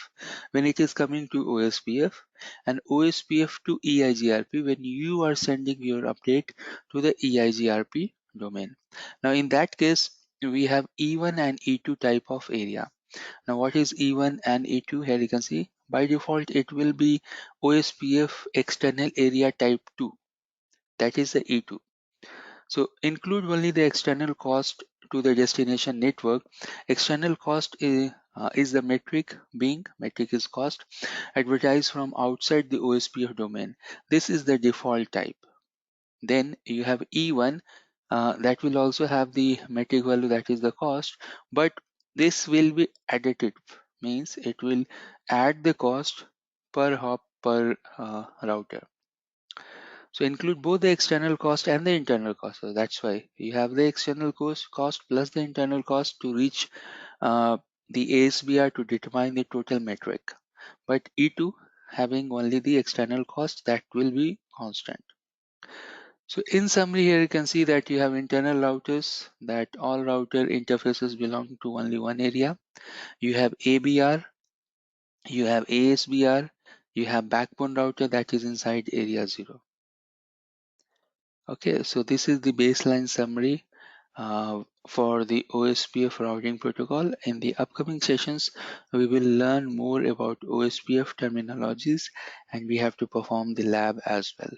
when it is coming to OSPF, and OSPF to EIGRP when you are sending your update to the EIGRP domain. Now in that case we have E1 and E2 type of area. Now what is E1 and E2? Here you can see by default it will be OSPF external area type 2, that is the E2. So include only the external cost to the destination network. External cost is the metric, being metric is cost advertised from outside the OSPF domain. This is the default type. Then you have E1 that will also have the metric value, that is the cost, but this will be additive, means it will add the cost per hop per router. So include both the external cost and the internal cost. So that's why you have the external cost plus the internal cost to reach the ASBR to determine the total metric. But E2 having only the external cost, that will be constant. So in summary, here you can see that you have internal routers, that all router interfaces belong to only one area. You have ABR, you have ASBR, you have backbone router that is inside area 0. Okay, so this is the baseline summary for the OSPF routing protocol. In the upcoming sessions, we will learn more about OSPF terminologies, and we have to perform the lab as well.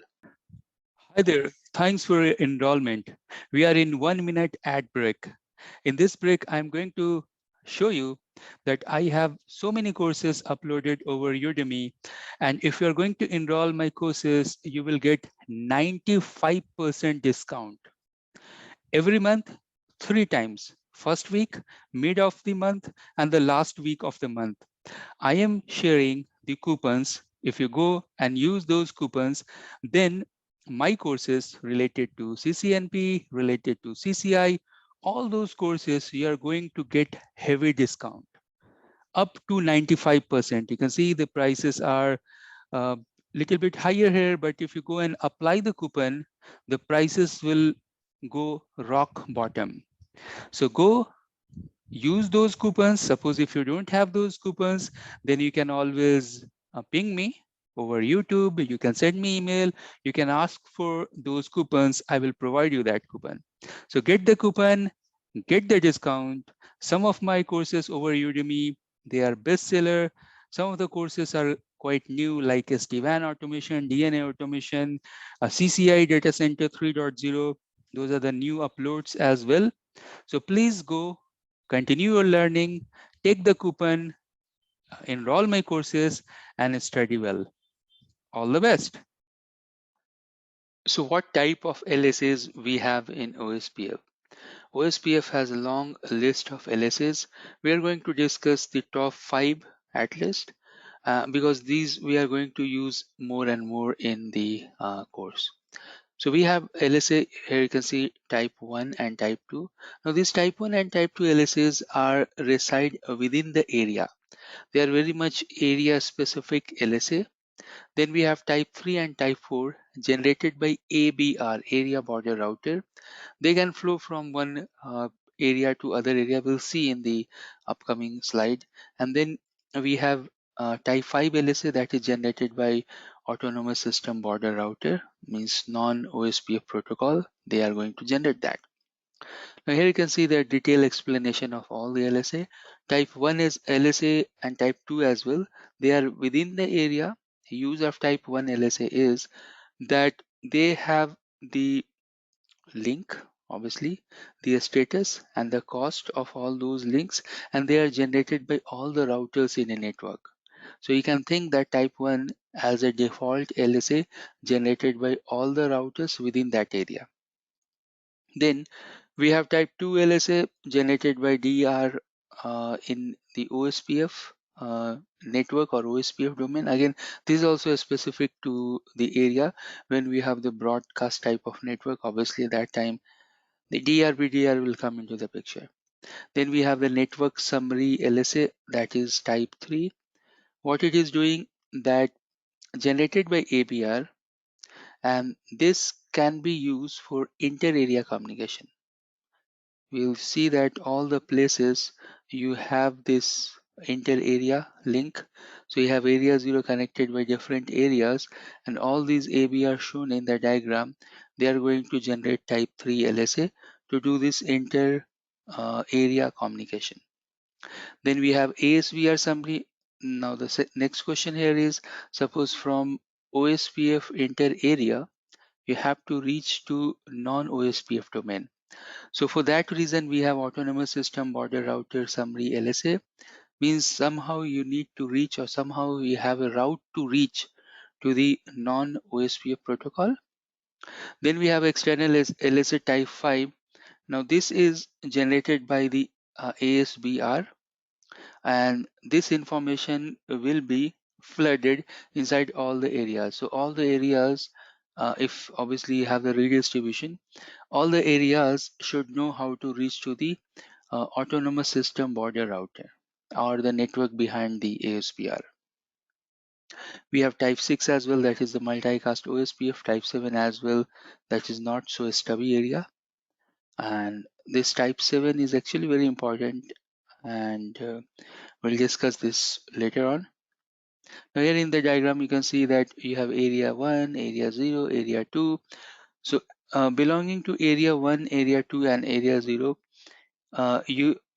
Hi there, thanks for your enrollment. We are in 1-minute ad break. In this break, I'm going to show you that I have so many courses uploaded over Udemy, and if you're going to enroll my courses, you will get 95% discount. Every month, 3 times, first week, mid of the month, and the last week of the month. I am sharing the coupons. If you go and use those coupons, then my courses related to CCNP, related to CCI, all those courses, you are going to get heavy discount up to 95%. You can see the prices are a little bit higher here, but if you go and apply the coupon, the prices will go rock bottom. So go use those coupons. Suppose if you don't have those coupons, then you can always ping me over YouTube. You can send me email. You can ask for those coupons. I will provide you that coupon. So get the coupon, get the discount. Some of my courses over Udemy, they are bestseller. Some of the courses are quite new, like SD-WAN automation, DNA automation, CCI data center 3.0. Those are the new uploads as well. So please go continue your learning, take the coupon, enroll my courses, and study well. All the best. So what type of LSAs we have in OSPF? OSPF has a long list of LSAs. We are going to discuss the top 5 at least, because these we are going to use more and more in the course. So we have LSA, here you can see type 1 and type 2. Now these type 1 and type 2 LSAs are reside within the area. They are very much area specific LSA. Then we have type 3 and type 4 generated by ABR, area border router. They can flow from one area to other area. We'll see in the upcoming slide. And then we have type 5 LSA that is generated by autonomous system border router, means non-OSPF protocol. They are going to generate that. Now here you can see the detailed explanation of all the LSA. Type 1 is LSA and type 2 as well. They are within the area. Use of type 1 LSA is that they have the link, obviously, the status and the cost of all those links, and they are generated by all the routers in a network. So you can think that type 1 as a default LSA generated by all the routers within that area. Then we have type 2 LSA generated by DR in the OSPF network or OSPF domain. Again, this is also specific to the area. When we have the broadcast type of network, obviously that time the DRBDR will come into the picture. Then we have the network summary LSA, that is type 3. What it is doing, that generated by ABR, and this can be used for inter-area communication. We'll see that all the places you have this inter-area link. So you have area 0 connected by different areas, and all these ABR shown in the diagram, they are going to generate type 3 LSA to do this inter area communication. Then we have ASVR summary. Now the next question here is, suppose from OSPF inter area you have to reach to non-OSPF domain. So for that reason, we have autonomous system border router summary LSA, means somehow you need to reach, or somehow you have a route to reach to the non-OSPF protocol. Then we have external LSA type 5. Now this is generated by the ASBR, and this information will be flooded inside all the areas. So all the areas, if obviously you have the redistribution, all the areas should know how to reach to the autonomous system border router or the network behind the ASPR. We have type 6 as well, that is the multicast OSPF, type 7 as well, that is not so stubby area. And this type 7 is actually very important, and we'll discuss this later on. Now here in the diagram you can see that you have area 1, area 0, area 2. So belonging to area 1, area 2 and area 0,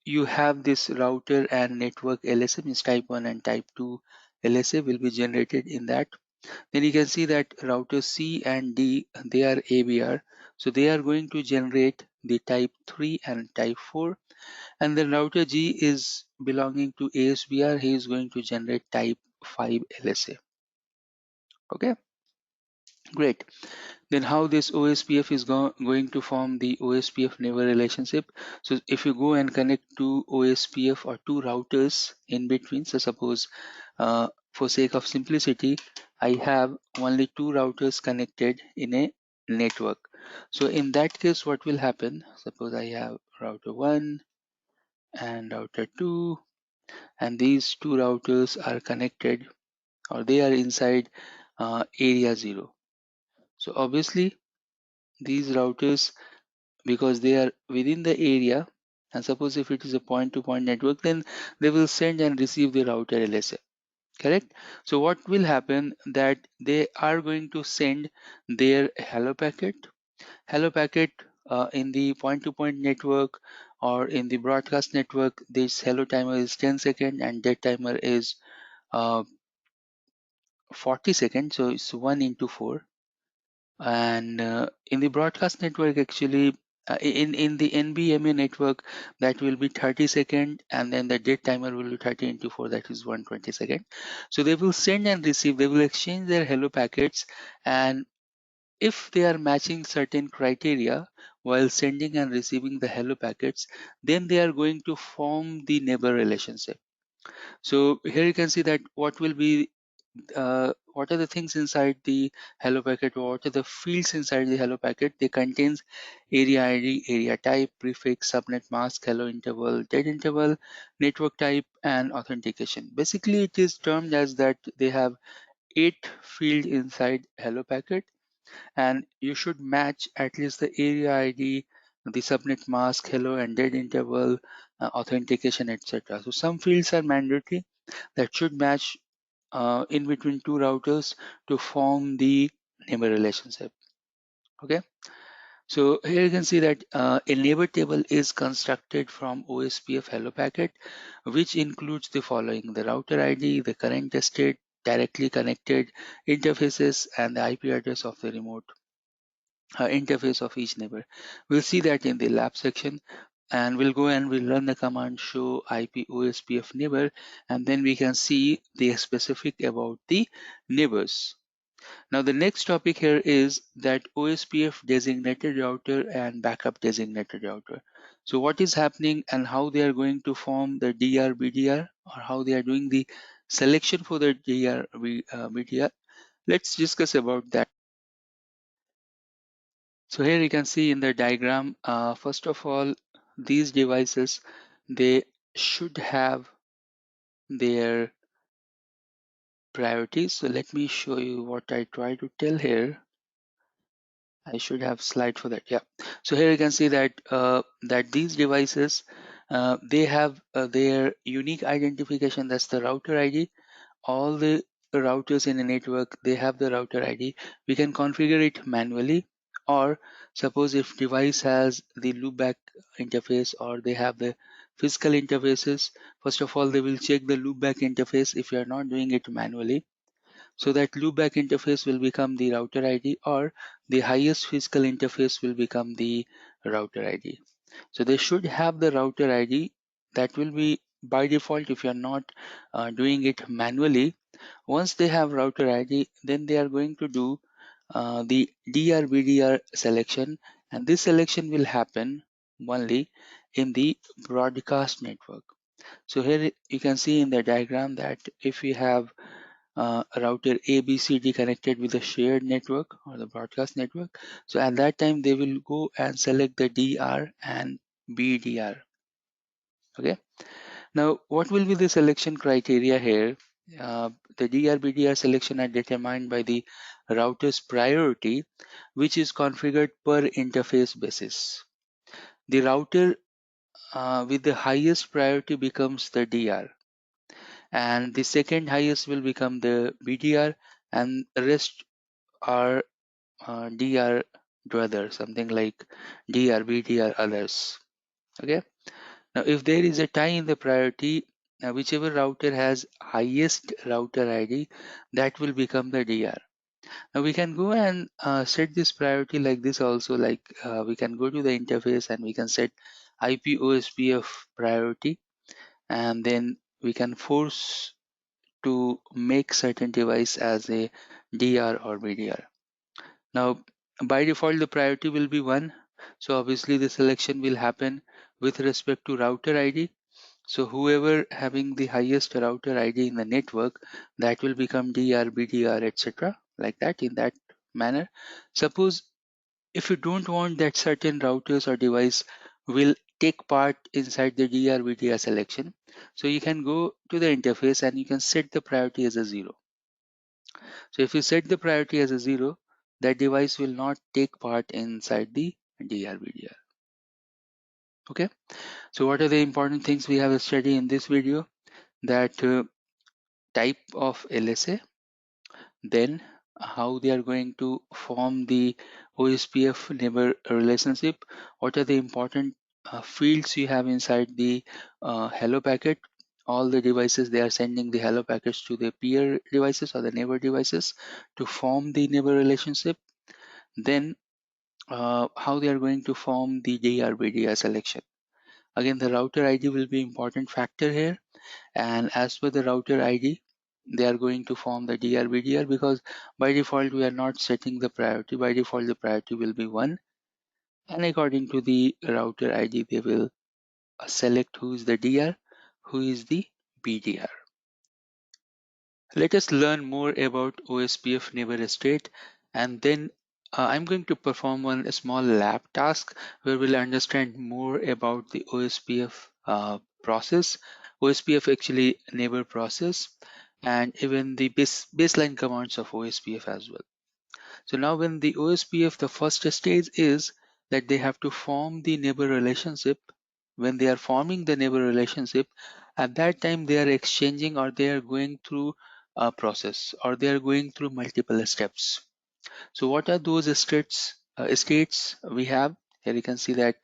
you have this router and network LSA, means type 1 and type 2 LSA will be generated in that. Then you can see that router C and D, they are ABR, so they are going to generate the type 3 and type 4, and the router G is belonging to ASBR, he is going to generate type 5 LSA. Okay, great. Then how this OSPF is going to form the OSPF neighbor relationship. So if you go and connect two OSPF or two routers in between, so suppose for sake of simplicity, I have only two routers connected in a network. So in that case, what will happen? Suppose I have router 1 and router 2, and these two routers are connected, or they are inside area 0. So obviously these routers, because they are within the area, and suppose if it is a point-to-point network, then they will send and receive the router LSA, correct? So what will happen, that they are going to send their hello packet in the point-to-point network, or in the broadcast network. This hello timer is 10 seconds and dead timer is uh, 40 seconds, so it's 1 into 4. And in the broadcast network, actually in the NBMA network, that will be 30 second, and then the dead timer will be 30 into 4, that is 120 second. So they will send and receive, they will exchange their hello packets, and if they are matching certain criteria while sending and receiving the hello packets, then they are going to form the neighbor relationship. So here you can see that what will be what are the things inside the hello packet, what are the fields inside the hello packet. They contains area ID, area type, prefix, subnet mask, hello interval, dead interval, network type, and authentication. Basically it is termed as that they have 8 fields inside hello packet, and you should match at least the area ID, the subnet mask, hello and dead interval, authentication, etc. So some fields are mandatory that should match in between two routers to form the neighbor relationship. Okay, so here you can see that a neighbor table is constructed from OSPF hello packet, which includes the following: the router ID, the current state, directly connected interfaces, and the IP address of the remote interface of each neighbor. We'll see that in the lab section, and we'll go and we'll run the command show IP OSPF neighbor, and then we can see the specific about the neighbors. Now the next topic here is that OSPF designated router and backup designated router. So what is happening and how they are going to form the DR BDR, or how they are doing the selection for the DR BDR. Let's discuss about that. So here you can see in the diagram, first of all, these devices, they should have their priorities. So let me show you what I try to tell here. I should have slide for that. Yeah. So here you can see that that these devices, they have their unique identification. That's the router ID. All the routers in a network, they have the router ID. We can configure it manually, or suppose if device has the loopback interface or they have the physical interfaces, first of all they will check the loopback interface if you are not doing it manually. So that loopback interface will become the router ID, or the highest physical interface will become the router ID. So they should have the router ID. That will be by default if you are not doing it manually. Once they have router ID, then they are going to do the DR-BDR selection, and this selection will happen only in the broadcast network. So here you can see in the diagram that if we have router ABCD connected with a shared network or the broadcast network, so at that time they will go and select the DR and BDR. Okay. Now, what will be the selection criteria here? The DR-BDR selection are determined by the router's priority, which is configured per interface basis. The router with the highest priority becomes the DR, and the second highest will become the BDR, and the rest are DR to others, something like DR, BDR, others. Okay. Now, if there is a tie in the priority, whichever router has highest router ID, that will become the DR. Now we can go and set this priority like this also, like we can go to the interface and we can set IP OSPF priority, and then we can force to make certain device as a DR or BDR. Now by default the priority will be 1, so obviously the selection will happen with respect to router ID. So whoever having the highest router ID in the network, that will become DR, BDR, etc. like that, in that manner. Suppose if you don't want that certain routers or device will take part inside the DR, BDR selection, so you can go to the interface and you can set the priority as a 0. So if you set the priority as a 0, that device will not take part inside the DR, BDR. Okay. So what are the important things we have studied in this video? That type of LSA, then how they are going to form the OSPF neighbor relationship, what are the important fields you have inside the hello packet, all the devices they are sending the hello packets to the peer devices or the neighbor devices to form the neighbor relationship, then how they are going to form the DR-BDR selection. Again, the router ID will be important factor here, and as per the router ID they are going to form the DR-BDR, because by default we are not setting the priority. By default the priority will be 1, and according to the router ID they will select who is the DR, who is the BDR. Let us learn more about OSPF neighbor state, and then I'm going to perform one small lab task where we'll understand more about the OSPF process, OSPF actually neighbor process, and even the baseline commands of OSPF as well. So now when the OSPF, the first stage is that they have to form the neighbor relationship. When they are forming the neighbor relationship, at that time they are exchanging or they are going through a process or they are going through multiple steps. So what are those states we have? Here you can see that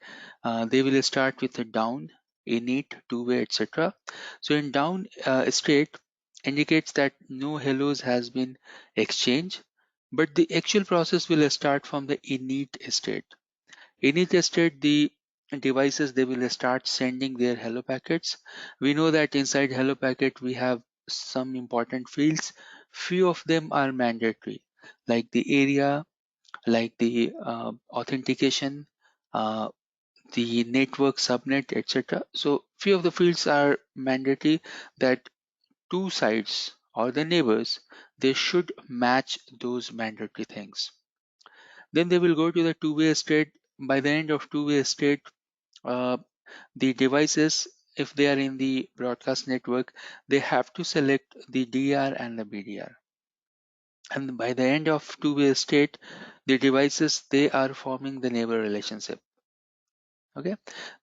they will start with a down, init, two-way, etc. So in down state indicates that no hellos has been exchanged, but the actual process will start from the init state. Init state, the devices they will start sending their hello packets. We know that inside hello packet we have some important fields. Few of them are mandatory, like the area, like the authentication, uh, the network subnet, etc. So few of the fields are mandatory that two sides or the neighbors they should match those mandatory things. Then they will go to the two-way state. By the end of two-way state, uh, the devices, if they are in the broadcast network, they have to select the DR and the BDR. And by the end of two-way state, the devices they are forming the neighbor relationship. Okay,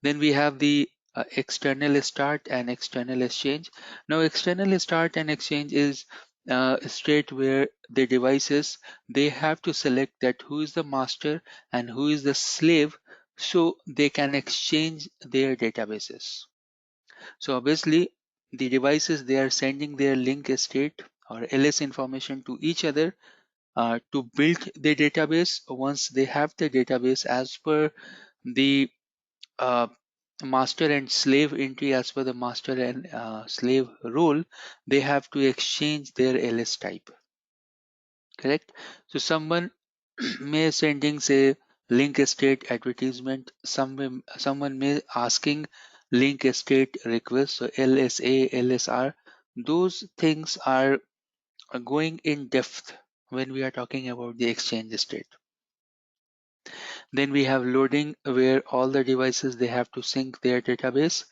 then we have the external start and external exchange. Now external start and exchange is a state where the devices they have to select that who is the master and who is the slave so they can exchange their databases. So obviously the devices they are sending their link state or LS information to each other to build the database. Once they have the database as per the uh, master and slave entry, as per the master and slave role, they have to exchange their LS type. Correct. So someone may sending say link state advertisement. Someone may asking link state request. So LSA, LSR. Those things are going in depth when we are talking about the exchange state. Then we have loading where all the devices they have to sync their database,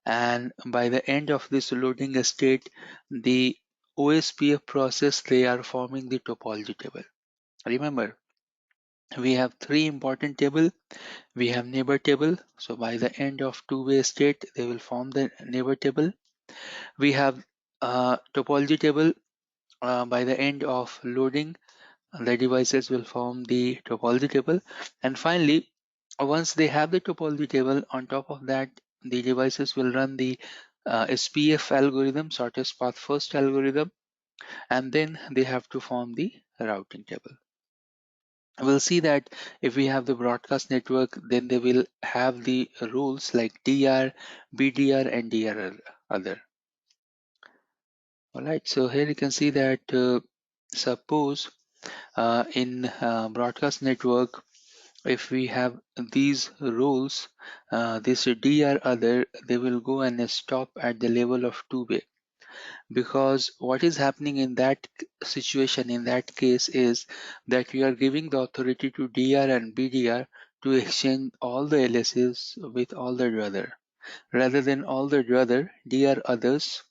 and by the end of this loading state the OSPF process they are forming the topology table. Remember we have three important table. We have neighbor table, so by the end of two-way state they will form the neighbor table. We have topology table. By the end of loading the devices will form the topology table, and finally once they have the topology table, on top of that the devices will run the SPF algorithm, shortest path first algorithm, and then they have to form the routing table. We'll see that if we have the broadcast network, then they will have the rules like DR, BDR, and DR other. All right, so here you can see that suppose in broadcast network, if we have these rules, this DR other, they will go and stop at the level of two-way, because what is happening in that situation, in that case, is that we are giving the authority to DR and BDR to exchange all the LSs with all the other. Rather than all the other, DR others,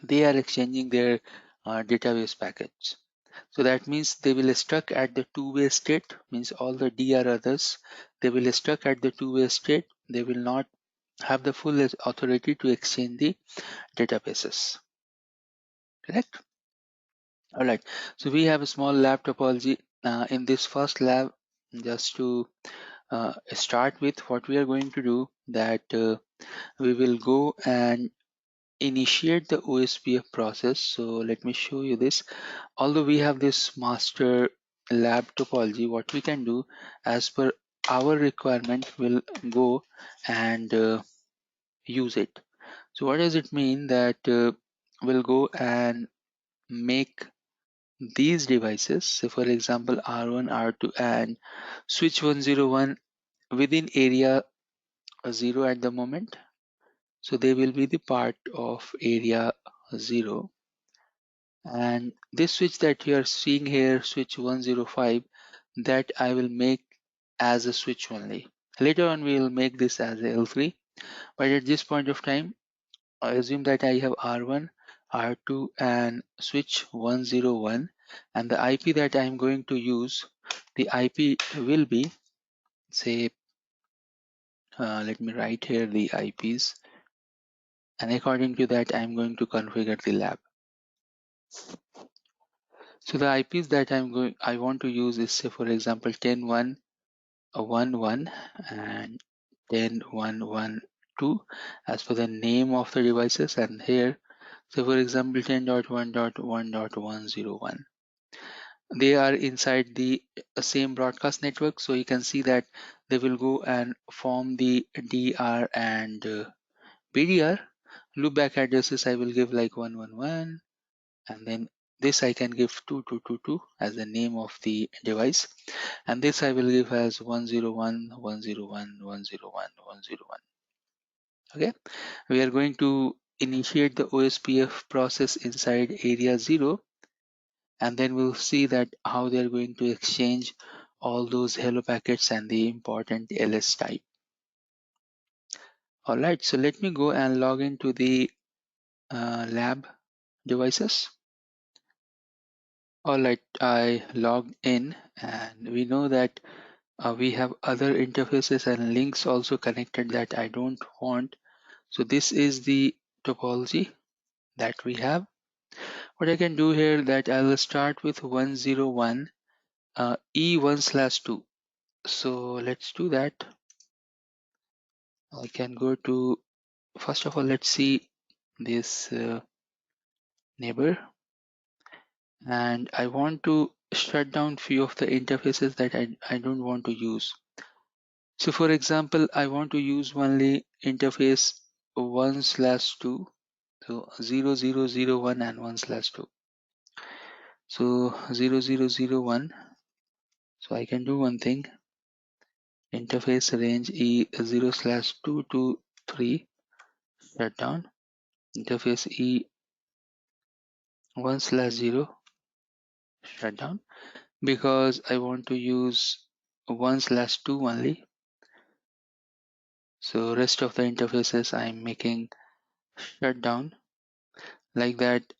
they are exchanging their database packets. So that means they will stuck at the two-way state, means all the DR others, they will stuck at the two-way state. They will not have the full authority to exchange the databases. Correct? All right. So we have a small lab topology in this first lab. Just to start with, what we are going to do that we will go and initiate the OSPF process. So let me show you this. Although we have this master lab topology, what we can do as per our requirement will go and use it. So what does it mean that we'll go and make these devices, say for example R1, R2 and switch 101 within area 0 at the moment. So they will be the part of area 0, And this switch that you are seeing here, switch 105, that I will make as a switch only. Later on we will make this as a L3, but at this point of time I assume that I have R1, R2 and switch 101, and the IP that I am going to use, the IP will be, say, let me write here the IPs, and according to that I am going to configure the lab. So the IPs that I want to use is, say, for example, 10.1.1.1 and 10.1.1.2 as per the name of the devices, and here, so for example, 10.1.1.101. They are inside the same broadcast network, so you can see that they will go and form the DR and PDR. Loopback addresses I will give like 111, and then this I can give 2222 as the name of the device, and this I will give as 101, 101, 101, 101. Okay, we are going to initiate the OSPF process inside area 0, and then we'll see that how they're going to exchange all those hello packets and the important ls type. All right, so let me go and log into the lab devices. All right, I logged in, and we know that we have other interfaces and links also connected that I don't want. So this is the topology that we have. What I can do here, that I will start with 101 E1/2. So let's do that. I can go to, first of all, let's see this neighbor, and I want to shut down few of the interfaces that I don't want to use. So for example, I want to use only interface 1/2, so 0001 and 1/2. So 0001, so I can do one thing, interface range E0/2 to 3, shut down, interface E1/0, shut down, because I want to use 1/2 only. So rest of the interfaces I'm making shut down, like that.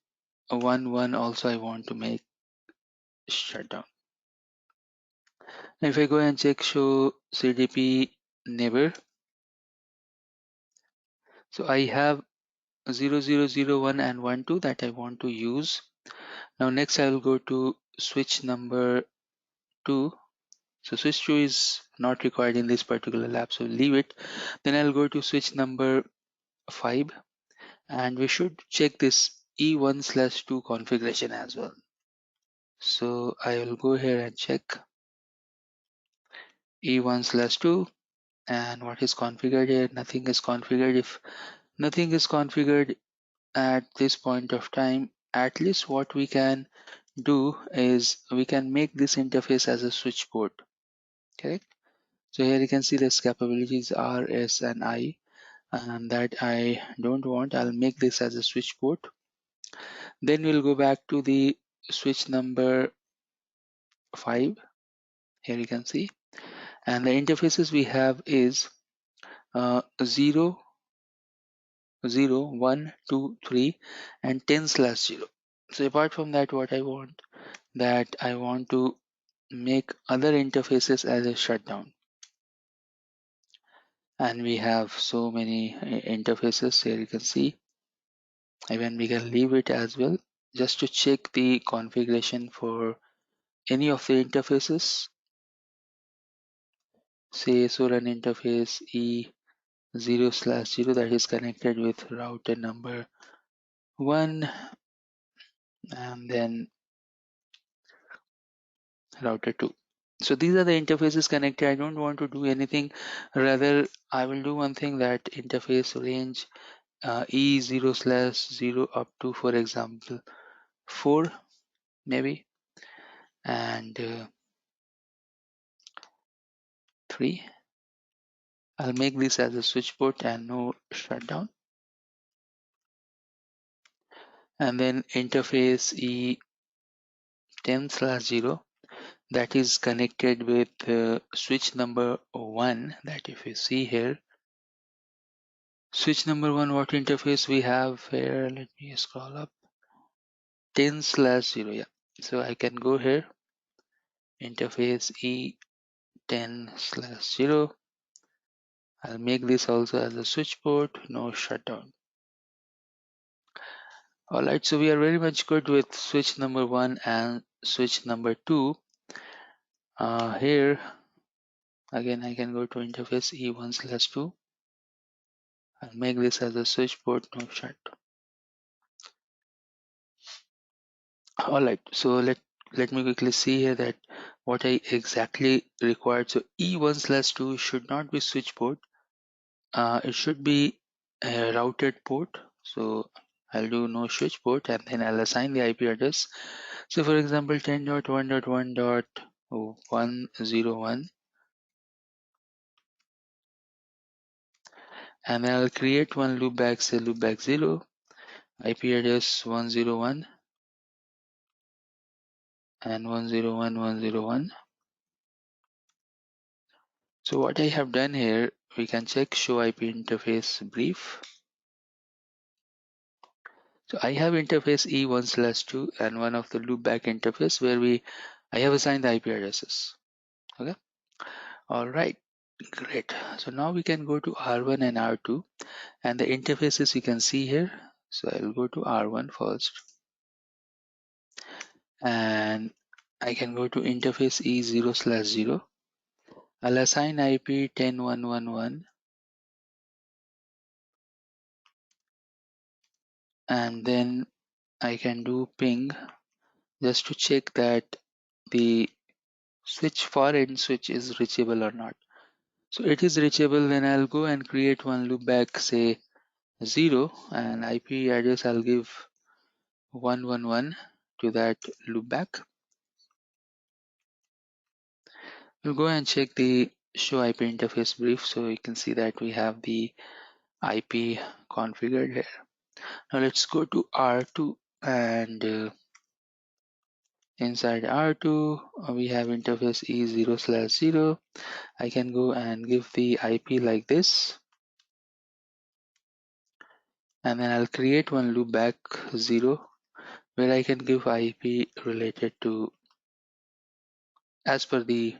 1 also I want to make shut down. Now if I go and check show CDP neighbor, so I have 0001 and 12 that I want to use. Now next I will go to switch number 2. So switch 2 is not required in this particular lab, so leave it. Then I'll go to switch number 5, and we should check this E1/2 configuration as well. So I will go here and check E1/2, and what is configured here. Nothing is configured. If nothing is configured at this point of time, at least what we can do is we can make this interface as a switch port. Correct. So here you can see this capabilities R, S and I, and that I don't want. I'll make this as a switch port. Then we'll go back to the switch number 5. Here you can see, and the interfaces we have is 0, 0, 1, 2, 3 and 10/0. So apart from that, what I want, that I want to make other interfaces as a shutdown, and we have so many interfaces. Here you can see, even we can leave it as well, just to check the configuration for any of the interfaces. Say so run interface E0/0 that is connected with router number 1, and then router 2. So these are the interfaces connected. I don't want to do anything, rather I will do one thing, that interface range E0/0 up to, for example, 4 maybe, and 3. I'll make this as a switch port and no shutdown. and then interface E10/0 that is connected with switch number 1. That if you see here, switch number 1, what interface we have here, let me scroll up, 10/0. Yeah, so I can go here, interface E10/0. I'll make this also as a switch port, no shutdown. Alright, so we are very much good with switch number 1 and switch number 2. Here again I can go to interface E1/2. I'll make this as a switch port, no shut. Alright, so let me quickly see here that what I exactly required. So E1/2 should not be switch port. It should be a routed port. So I'll do no switch port and then I'll assign the IP address. So for example 10.1.1.101, and then I'll create one loopback, say loopback 0, IP address 101 and 101.101. So what I have done here, we can check show IP interface brief. So I have interface E1/2 and one of the loopback interface where I have assigned the IP addresses. Okay. All right. Great. So now we can go to R1 and R2 and the interfaces you can see here. So I'll go to R1 first and I can go to interface E0/0. I'll assign IP 10.1.1.1 and then I can do ping just to check that the far end switch is reachable or not. So it is reachable, then I'll go and create one loopback, say 0, and IP address I'll give 111 to that loopback. We'll go and check the show IP interface brief, so you can see that we have the IP configured here. Now let's go to R2 and inside R2 we have interface E0/0. I can go and give the IP like this and then I'll create one loopback 0 where I can give IP related to as per the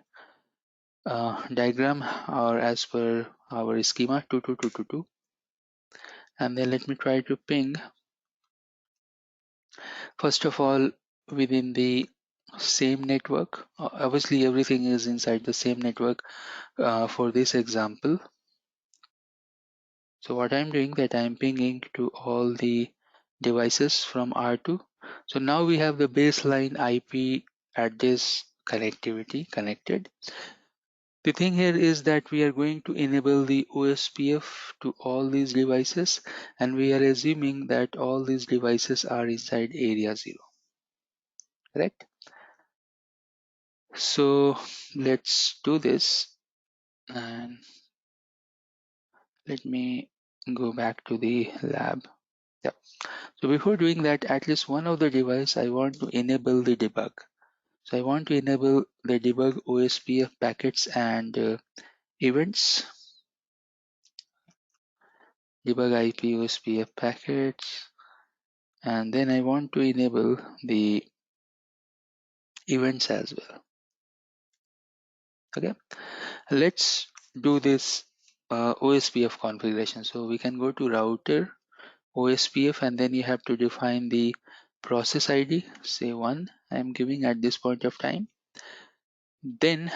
diagram or as per our schema 22222, and then let me try to ping first of all within the same network. Obviously everything is inside the same network for this example. So what I'm doing that I'm pinging to all the devices from R2. So now we have the baseline IP at this connectivity connected. The thing here is that we are going to enable the OSPF to all these devices and we are assuming that all these devices are inside area 0, correct? So let's do this and let me go back to the lab. Yeah. So before doing that, at least one of the device I want to enable the debug. So I want to enable the debug OSPF packets and events. Debug IP OSPF packets, and then I want to enable the events as well. Okay, let's do this OSPF configuration. So we can go to router OSPF and then you have to define the process ID, say 1 I'm giving at this point of time. Then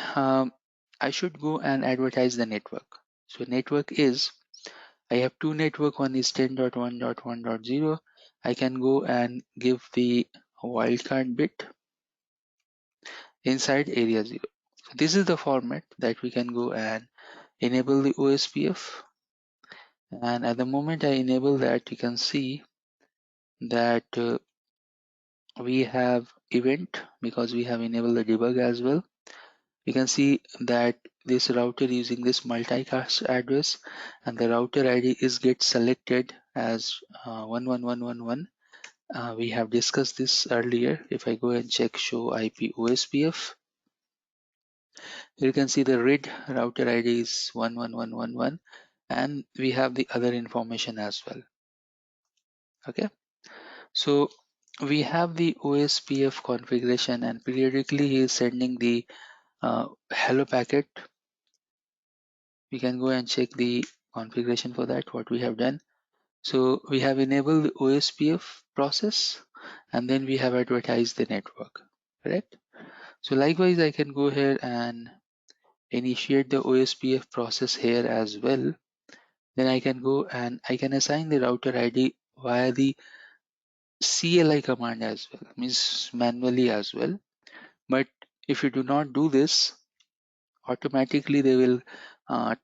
I should go and advertise the network. So network is, I have two network, one is 10.1.1.0. I can go and give the wildcard bit inside area 0. So this is the format that we can go and enable the OSPF. And at the moment I enable that, you can see that we have event because we have enabled the debug as well. You can see that this router using this multicast address and the router ID is get selected as 11111 We have discussed this earlier. If I go and check show IP OSPF, you can see the red router ID is 11111, and we have the other information as well. Okay, so we have the OSPF configuration, and periodically he is sending the hello packet. We can go and check the configuration for that, what we have done. So we have enabled the OSPF process, and then we have advertised the network, correct? So likewise, I can go here and initiate the OSPF process here as well. Then I can go and I can assign the router ID via the CLI command as well, means manually as well. But if you do not do this, automatically they will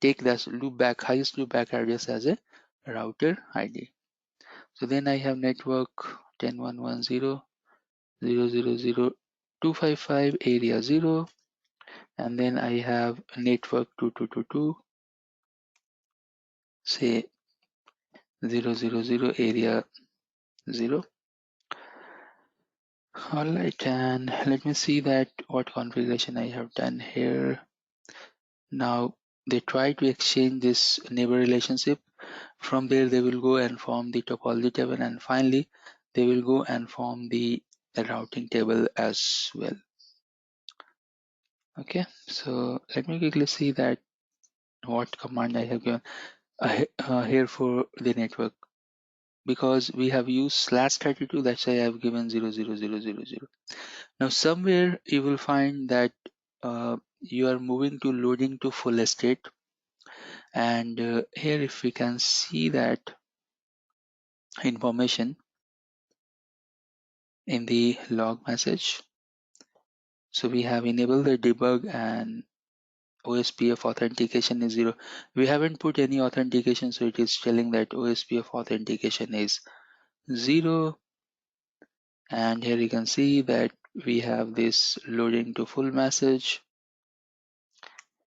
take this loopback, highest loopback address as a router ID. So then I have network 10.110.0.0.0.255 area 0, and then I have network 2222, say 0.0.0 area 0. Alright, and let me see that what configuration I have done here. Now they try to exchange this neighbor relationship. From there they will go and form the topology table, and finally they will go and form the routing table as well. Okay, so let me quickly see that what command I have given here for the network. Because we have used /32, that's why I have given 0.0.0.0.0. Now somewhere you will find that you are moving to loading to full state, and here if we can see that information in the log message. So we have enabled the debug and OSPF authentication is 0. We haven't put any authentication, so it is telling that OSPF authentication is 0. And here you can see that we have this loading to full message.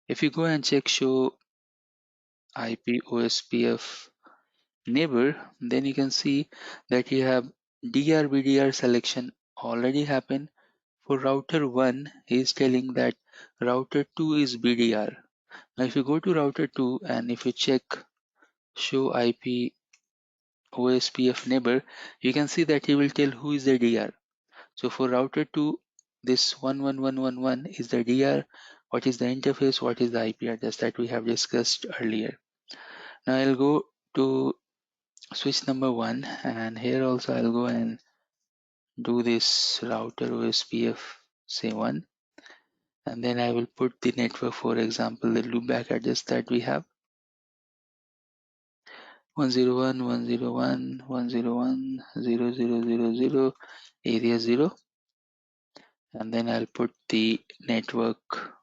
If you go and check show IP OSPF neighbor, then you can see that you have DR BDR selection already happened. For router 1, he is telling that router 2 is BDR. Now if you go to router 2 and if you check show IP OSPF neighbor, you can see that he will tell who is the DR. So for router 2, this 11111 is the DR, what is the interface, what is the IP address that we have discussed earlier. Now I'll go to switch number 1, and here also I'll go and do this router OSPF say 1, and then I will put the network, for example the loopback address that we have 101.101.101.0.0.0.0 area 0, and then I'll put the network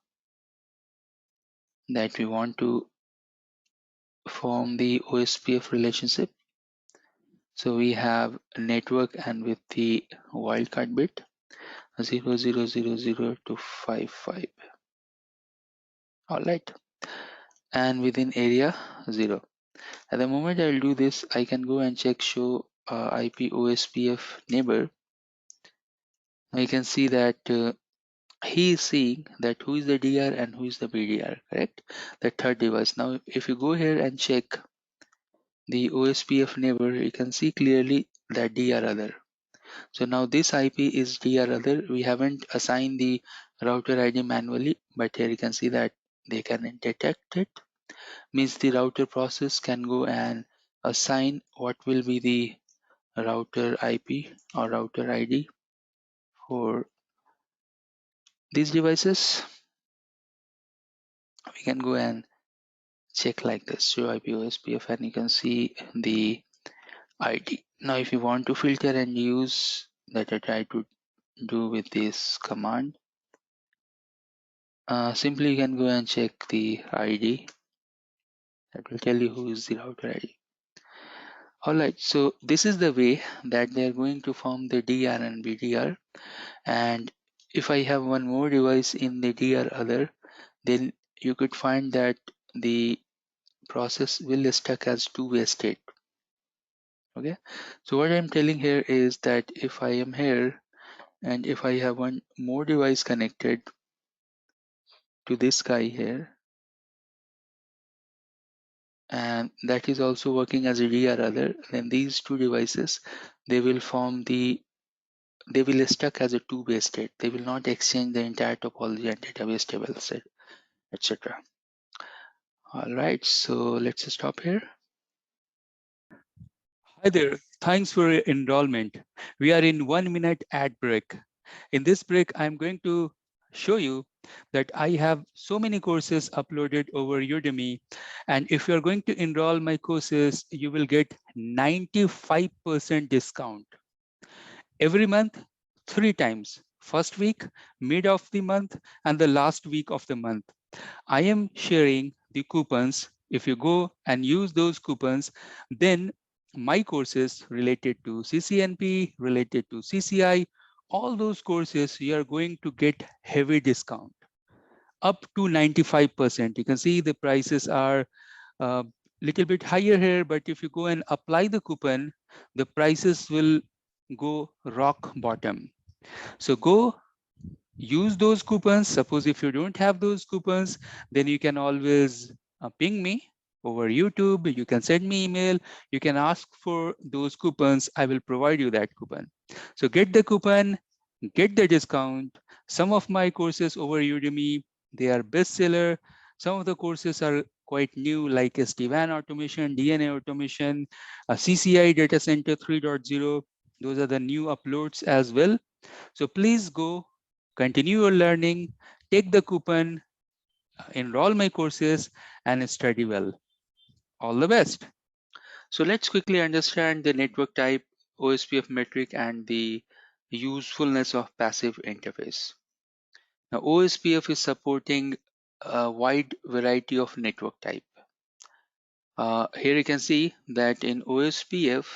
that we want to form the OSPF relationship. So we have a network and with the wildcard bit 0.0.0.0.255. Alright, and within area 0. At the moment I'll do this, I can go and check show IP OSPF neighbor. Now you can see that he is seeing that who is the DR and who is the BDR, correct? The third device. Now if you go here and check the OSPF neighbor, you can see clearly that DR other. So now this IP is DR other. We haven't assigned the router ID manually, but here you can see that they can detect it. Means the router process can go and assign what will be the router IP or router ID for these devices. We can go and check like this, show IP OSPF, and you can see the ID. Now if you want to filter and use that, I try to do with this command, simply you can go and check the ID. That will tell you who is the router ID. Alright, so this is the way that they are going to form the DR and BDR. And if I have one more device in the DR other, then you could find that the process will stuck as two-way state. Okay, so what I'm telling here is that if I am here and if I have one more device connected to this guy here, and that is also working as a DRLer, then these two devices, they will stuck as a two-base state. They will not exchange the entire topology and database table set, etc. All right, so let's stop here. Hi there. Thanks for your enrollment. We are in 1 minute ad break. In this break, I'm going to show you that I have so many courses uploaded over Udemy. And if you're going to enroll my courses, you will get 95% discount every month, 3 times. First week, mid of the month, and the last week of the month. I am sharing the coupons. If you go and use those coupons, then my courses related to CCNP, related to CCI, all those courses, you are going to get heavy discount up to 95%. You can see the prices are a little bit higher here, but if you go and apply the coupon, the prices will go rock bottom. So go use those coupons. Suppose if you don't have those coupons, then you can always ping me over YouTube. You can send me email. You can ask for those coupons. I will provide you that coupon. So get the coupon, get the discount. Some of my courses over Udemy, they are bestseller. Some of the courses are quite new, like SD-WAN automation, DNA automation, CCI data center 3.0. Those are the new uploads as well. So please go continue your learning, take the coupon, enroll my courses, and study well. All the best. So let's quickly understand the network type, OSPF metric, and the usefulness of passive interface. Now, OSPF is supporting a wide variety of network type. Here you can see that in OSPF,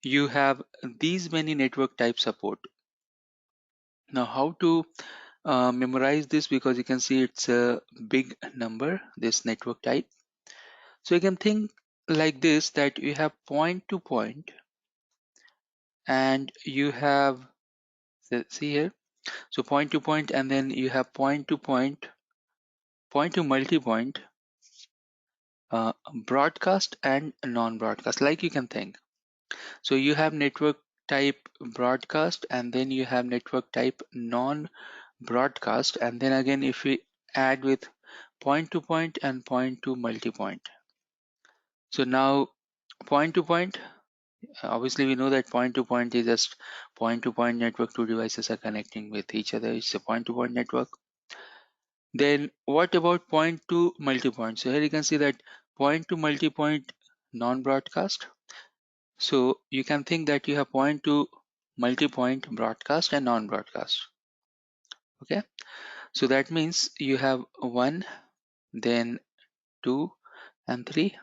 you have these many network type support. Now, how to memorize this, because you can see it's a big number, this network type. So you can think like this, that you have point to point and you have, see here, so point to point, and then you have point to point, point to multi-point, broadcast and non-broadcast, like you can think. So you have network type broadcast, and then you have network type non-broadcast, and then again if we add with point to point and point to multi-point. So now point to point, obviously we know that point to point is just point to point network. Two devices are connecting with each other. It's a point to point network. Then what about point to multi-point? So here you can see that point to multi-point non-broadcast. So you can think that you have point to multi-point broadcast and non-broadcast. Okay, so that means you have 1, then 2 and 3.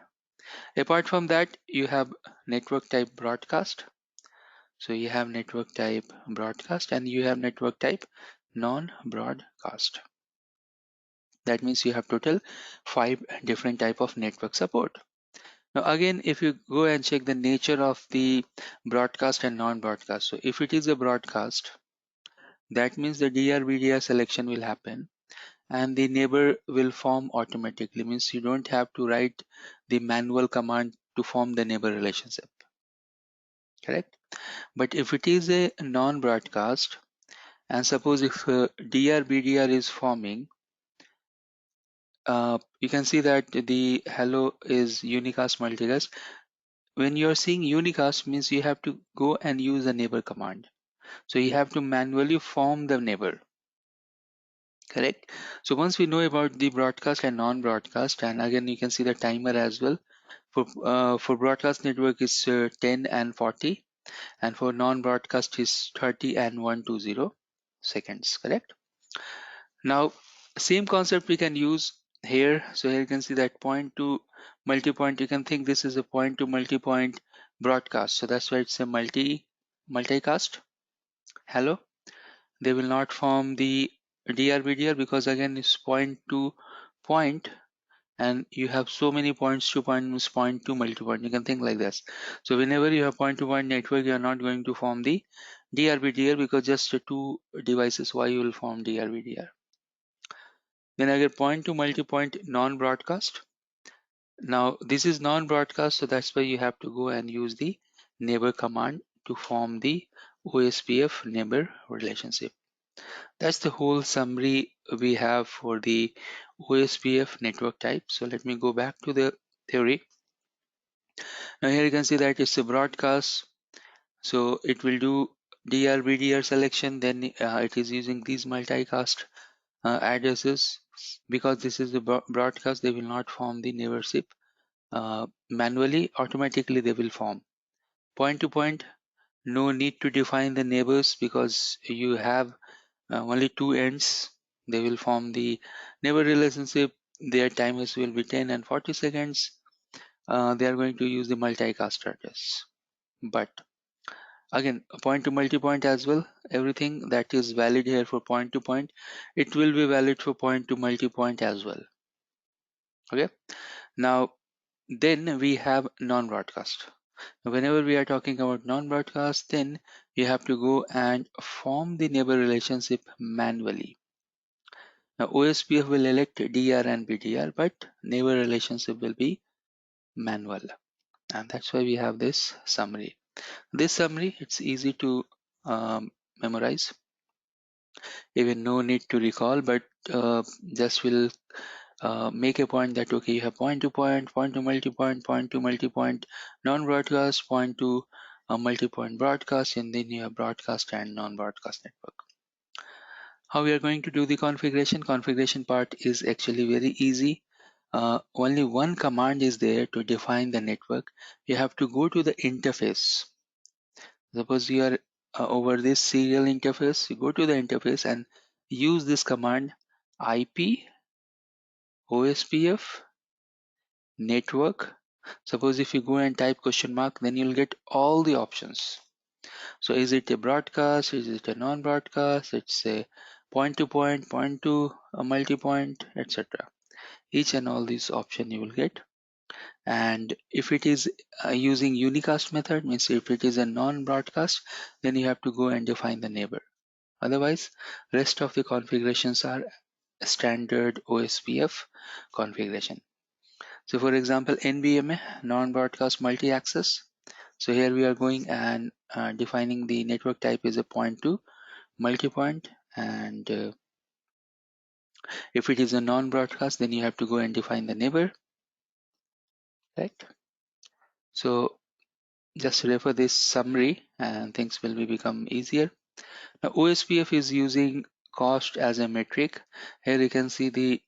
Apart from that, you have network type broadcast. So you have network type broadcast and you have network type non-broadcast. That means you have total 5 different type of network support. Now again, if you go and check the nature of the broadcast and non-broadcast, so if it is a broadcast, that means the DR/BDR selection will happen and the neighbor will form automatically, means you don't have to write the manual command to form the neighbor relationship, correct? But if it is a non-broadcast, and suppose if DR/BDR is forming, you can see that the hello is unicast multicast. When you're seeing unicast, means you have to go and use the neighbor command. So you have to manually form the neighbor, correct? So once we know about the broadcast and non-broadcast, and again you can see the timer as well. For broadcast network is 10 and 40, and for non-broadcast is 30 and 120 seconds, correct? Now same concept we can use here. So here you can see that point to multi-point. You can think this is a point to multi-point broadcast. So that's why it's a multicast. Hello. They will not form the DR/BDR because again it's point to point, and you have so many points to point means point to multi-point. You can think like this. So whenever you have point-to-point network, you are not going to form the DRBDR because just two devices. Why you will form DRBDR? Then I get point to multi-point non-broadcast. Now this is non-broadcast, so that's why you have to go and use the neighbor command to form the OSPF neighbor relationship. That's the whole summary we have for the OSPF network type. So let me go back to the theory. Now here you can see that it's a broadcast. So it will do DRBDR selection, then it is using these multicast addresses. Because this is the broadcast, they will not form the neighborship manually. Automatically they will form. Point to point, no need to define the neighbors because you have only two ends. They will form the neighbor relationship. Their timers will be 10 and 40 seconds. They are going to use the multicast address. But again, point to multi-point as well. Everything that is valid here for point to point, it will be valid for point to multi-point as well. Okay. Now, then we have non-broadcast. Whenever we are talking about non-broadcast, then you have to go and form the neighbor relationship manually. Now OSPF will elect DR and BDR, but neighbor relationship will be manual. And that's why we have this summary. This summary, it's easy to memorize. Even no need to recall, but just will make a point that okay, you have point to point, point to multi-point, point to multi-point, non-broadcast, point to multi-point broadcast, and then you have broadcast and non-broadcast network. How we are going to do the configuration? Configuration part is actually very easy. Only one command is there to define the network. You have to go to the interface. Suppose you are over this serial interface, you go to the interface and use this command IP OSPF network. Suppose if you go and type question mark, then you'll get all the options. So is it a broadcast? Is it a non-broadcast? It's a point to point, point to a multi-point, etc. Each and all these options you will get. And if it is using unicast method, means if it is a non-broadcast, then you have to go and define the neighbor. Otherwise, rest of the configurations are standard OSPF configuration. So for example, NBMA, non-broadcast multi-access. So here we are going and defining the network type is a point to multi-point, and if it is a non-broadcast, then you have to go and define the neighbor, right? So just refer this summary and things will become easier. Now OSPF is using cost as a metric. Here you can see the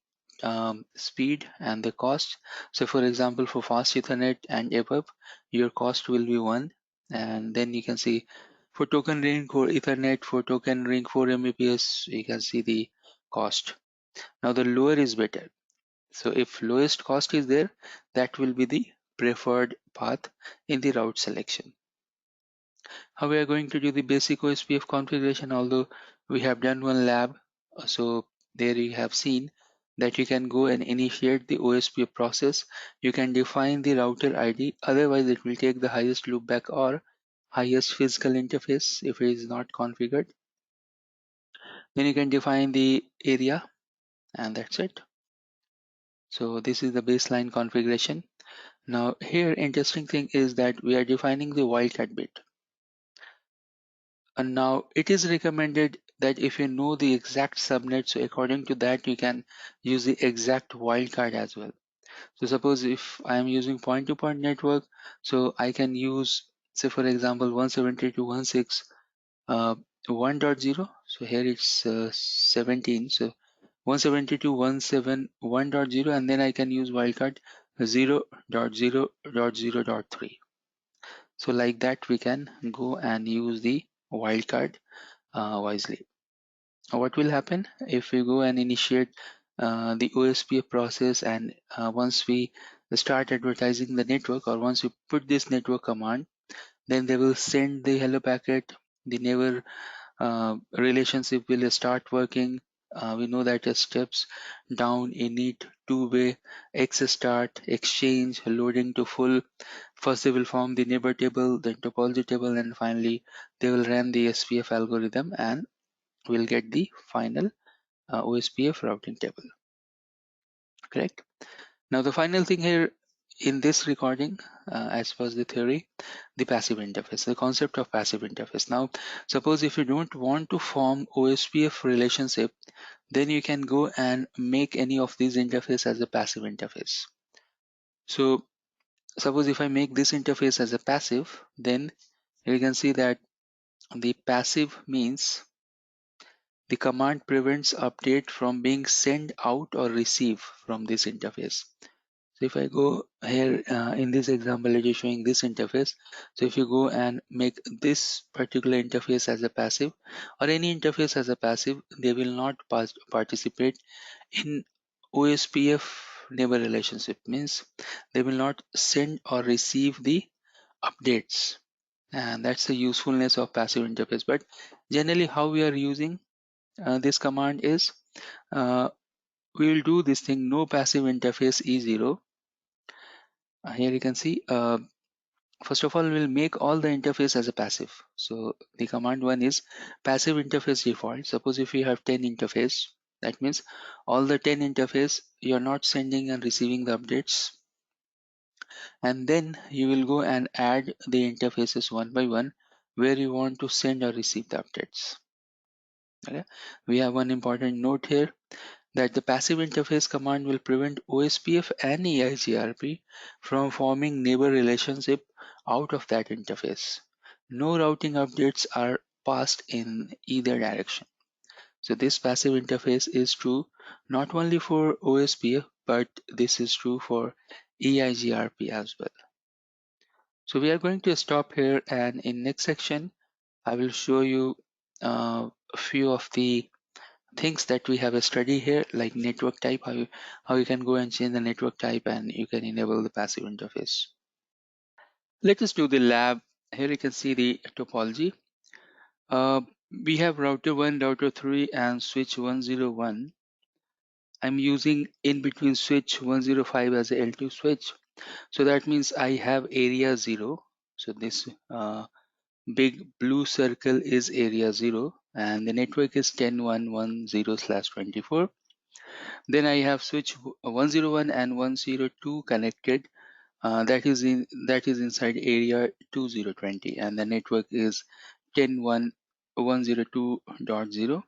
speed and the cost. So for example, for fast Ethernet and EPUB, your cost will be 1, and then you can see for token ring core Ethernet, for token ring 4 Mbps, you can see the cost. Now the lower is better. So if lowest cost is there, that will be the preferred path in the route selection. How we are going to do the basic OSPF configuration, although we have done one lab. So there you have seen that you can go and initiate the OSPF process. You can define the router ID, otherwise it will take the highest loopback or highest physical interface if it is not configured. Then you can define the area, and that's it. So this is the baseline configuration. Now here interesting thing is that we are defining the wildcard bit. And now it is recommended that if you know the exact subnet, so according to that you can use the exact wildcard as well. So suppose if I am using point-to-point network, so I can use, say for example, 172.168 1.0. So here it's 17. So 172.171.0, and then I can use wildcard 0.0.0.3. So like that we can go and use the wildcard wisely. What will happen if we go and initiate the OSPF process, and once we start advertising the network, or once we put this network command, then they will send the hello packet, the neighbor relationship will start working, we know that the steps down init, two-way, X start, exchange, loading to full. First they will form the neighbor table, then topology table, and finally they will run the SPF algorithm and we'll get the final OSPF routing table. Correct? Now the final thing here in this recording, as per the theory, the passive interface, the concept of passive interface. Now, suppose if you don't want to form OSPF relationship, then you can go and make any of these interface as a passive interface. So suppose if I make this interface as a passive, then you can see that the passive means the command prevents update from being sent out or received from this interface. So if I go here in this example, it is showing this interface. So if you go and make this particular interface as a passive or any interface as a passive, they will not participate in OSPF neighbor relationship. Means they will not send or receive the updates. And that's the usefulness of passive interface. But generally how we are using this command is we will do this thing no passive interface E0. Here you can see first of all we'll make all the interface as a passive. So the command one is passive interface default. Suppose if you have 10 interface, that means all the 10 interface you're not sending and receiving the updates, and then you will go and add the interfaces one by one where you want to send or receive the updates. Okay, we have one important note here that the passive interface command will prevent OSPF and EIGRP from forming neighbor relationship out of that interface. No routing updates are passed in either direction. So this passive interface is true not only for OSPF, but this is true for EIGRP as well. So we are going to stop here, and in next section, I will show you a few of the things that we have a study here, like network type, how you can go and change the network type and you can enable the passive interface. Let us do the lab. Here you can see the topology. We have router 1, router 3 and switch 101. I'm using in between switch 105 as a L2 switch. So that means I have area 0. So this big blue circle is area 0 and the network is 10.1.1.0/24. Then I have switch 101 and 102 connected. That is inside area 2020, and the network is 10.1.102.0.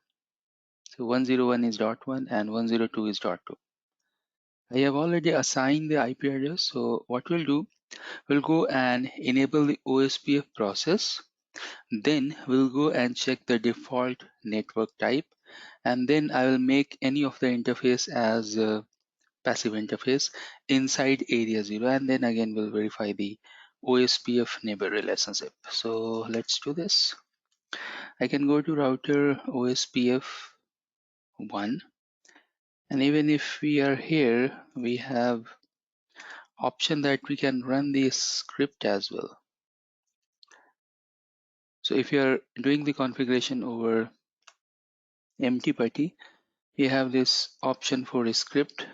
So 101 is dot 1 and 102 is dot 2. I have already assigned the IP address. So what we'll do, we'll go and enable the OSPF process. Then we'll go and check the default network type, and then I will make any of the interface as passive interface inside area 0, and then again we'll verify the OSPF neighbor relationship. So let's do this. I can go to router OSPF 1, and even if we are here, we have option that we can run this script as well. So if you are doing the configuration over empty putty, you have this option for a script,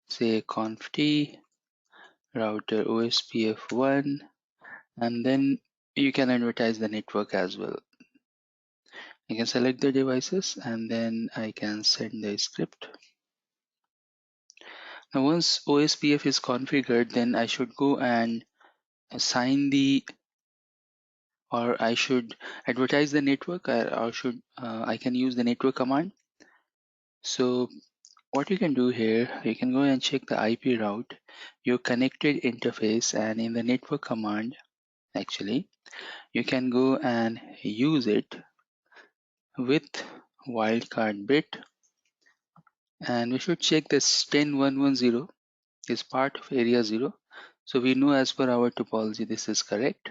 say conft router OSPF 1, and then you can advertise the network as well. I can select the devices and then I can send the script. Now once OSPF is configured, then I should go and assign the, or I should advertise the network, or should I can use the network command. So what you can do here, you can go and check the IP route, your connected interface, and in the network command, actually, you can go and use it with wildcard bit, and we should check this 10.1.1.0 is part of area 0. So we know as per our topology this is correct.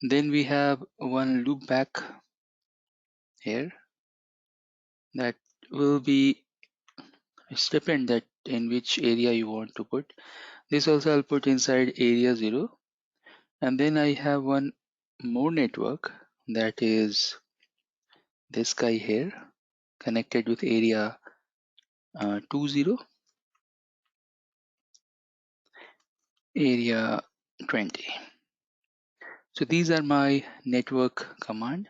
Then we have one loopback here that will be depend that in which area you want to put. This also I'll put inside area 0. And then I have one more network that is this guy here. connected with area 20, area 20. So these are my network command.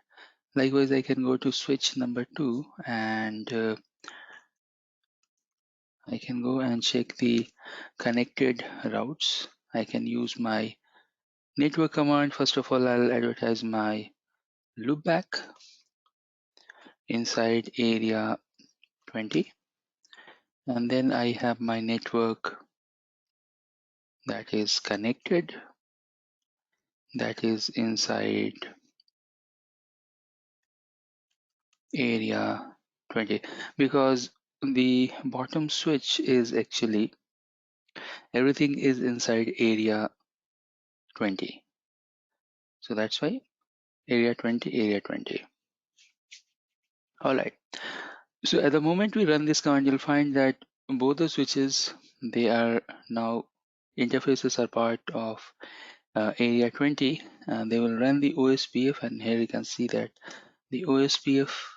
Likewise, I can go to switch number 2 and I can go and check the connected routes. I can use my network command. First of all, I'll advertise my loopback inside area 20, and then I have my network that is connected, that is inside area 20, because the bottom switch is actually everything is inside area 20. So that's why area 20, area 20. All right. So at the moment we run this command, you'll find that both the switches, they are now interfaces are part of area 20, and they will run the OSPF, and here you can see that the OSPF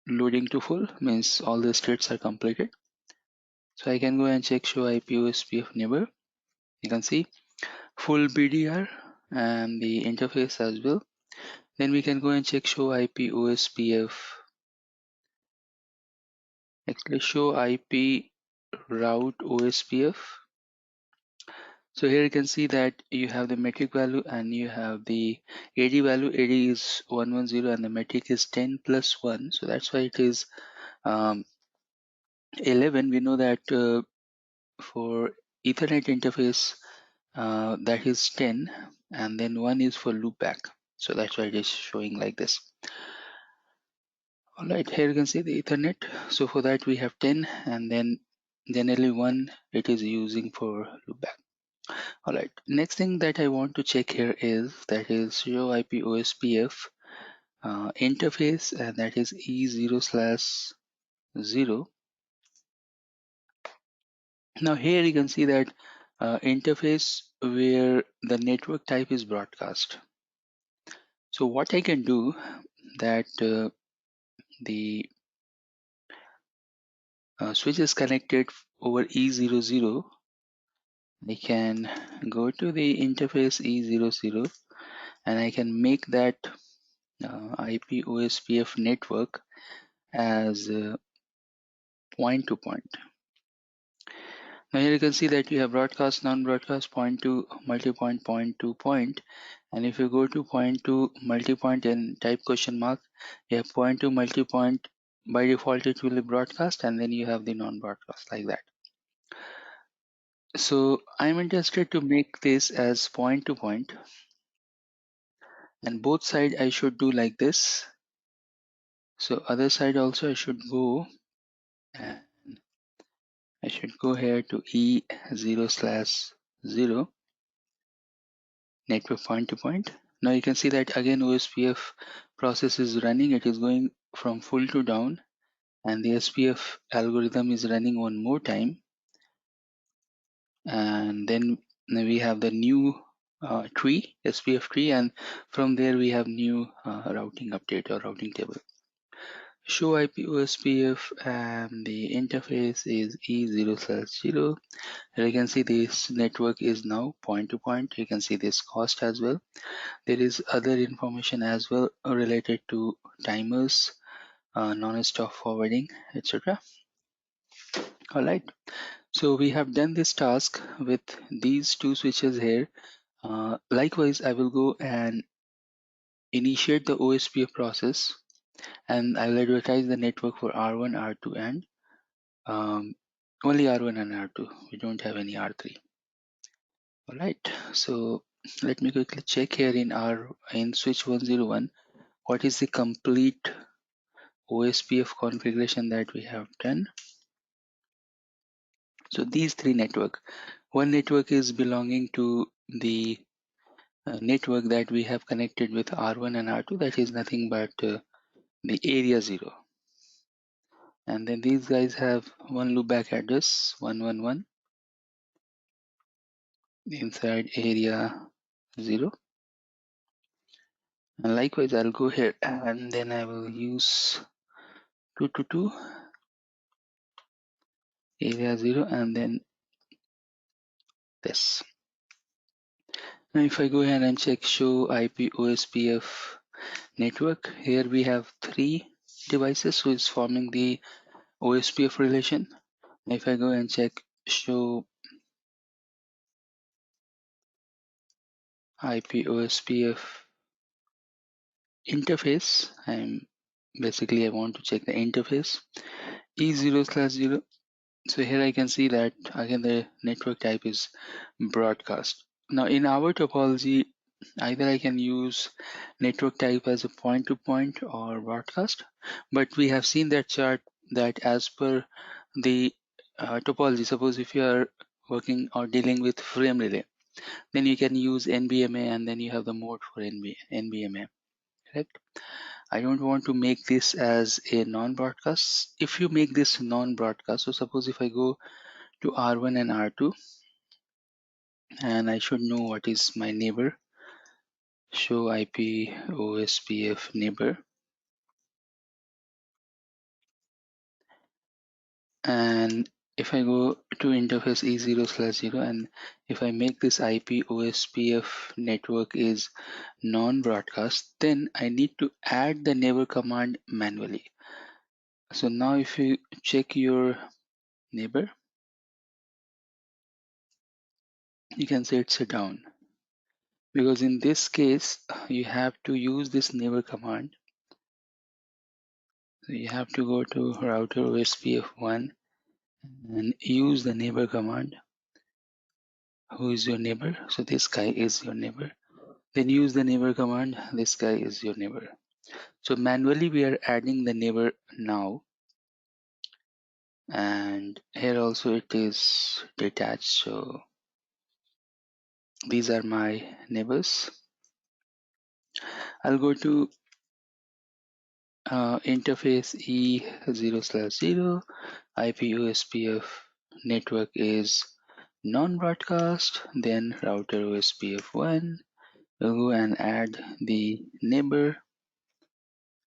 loading to full means all the states are completed. So I can go and check show IP OSPF neighbor. You can see full BDR and the interface as well. Then we can go and check show IP OSPF, actually show IP route OSPF. So here you can see that you have the metric value and you have the AD value. AD is 110 and the metric is 10 plus 1. So that's why it is 11. We know that for Ethernet interface that is 10, and then 1 is for loopback. So that's why it is showing like this. All right, here you can see the Ethernet. So for that we have 10, and then generally 1 it is using for loopback. All right, next thing that I want to check here is that is show IP OSPF interface, and that is E0/0. Now here you can see that interface where the network type is broadcast. So what I can do that the switch is connected over E00, I can go to the interface E00 and I can make that IP OSPF network as point to point. Now here you can see that you have broadcast, non-broadcast, point to, multi-point, point to point. And if you go to point to multi-point and type question mark, you have point to multi-point. By default it will be broadcast, and then you have the non-broadcast like that. So I'm interested to make this as point to point, and both side I should do like this. So other side also I should go, and I should go here to E0/0 network point to point. Now you can see that again OSPF process is running. It is going from full to down, and the SPF algorithm is running one more time. And then we have the new tree, SPF tree, and from there we have new routing update or routing table. Show IP OSPF, and the interface is E0/0. You can see this network is now point to point. You can see this cost as well. There is other information as well related to timers, non-stop forwarding, etc. All right. So we have done this task with these two switches here. Likewise, I will go and initiate the OSPF process, and I will advertise the network for R1, R2, and only R1 and R2. We don't have any R3. All right. So let me quickly check here in switch 101 what is the complete OSPF configuration that we have done. So these three network, one network is belonging to the network that we have connected with R1 and R2, that is nothing but the area 0. And then these guys have one loopback address 111 inside area 0. And likewise, I'll go here and then I will use 222 area 0 and then this. Now if I go ahead and check show IP OSPF network, here we have 3 devices who is forming the OSPF relation. If I go and check show IP OSPF interface, I want to check the interface E0/0. So here I can see that again the network type is broadcast. Now in our topology, either I can use network type as a point-to-point or broadcast, but we have seen that chart that as per the topology, suppose if you are working or dealing with frame relay, then you can use NBMA and then you have the mode for NBMA, correct? I don't want to make this as a non-broadcast. If you make this non-broadcast, so suppose if I go to R1 and R2, and I should know what is my neighbor, show IP OSPF neighbor, and if I go to interface E0/0 and if I make this IP OSPF network is non-broadcast, then I need to add the neighbor command manually. So now if you check your neighbor, you can say it's a down, because in this case you have to use this neighbor command. So you have to go to router OSPF1 and use the neighbor command. Who is your neighbor? So this guy is your neighbor. Then use the neighbor command. This guy is your neighbor. So manually we are adding the neighbor now, and here also it is detached. So these are my neighbors. I'll go to interface E0/0. IP OSPF network is non-broadcast. Then router OSPF1. We'll go and add the neighbor,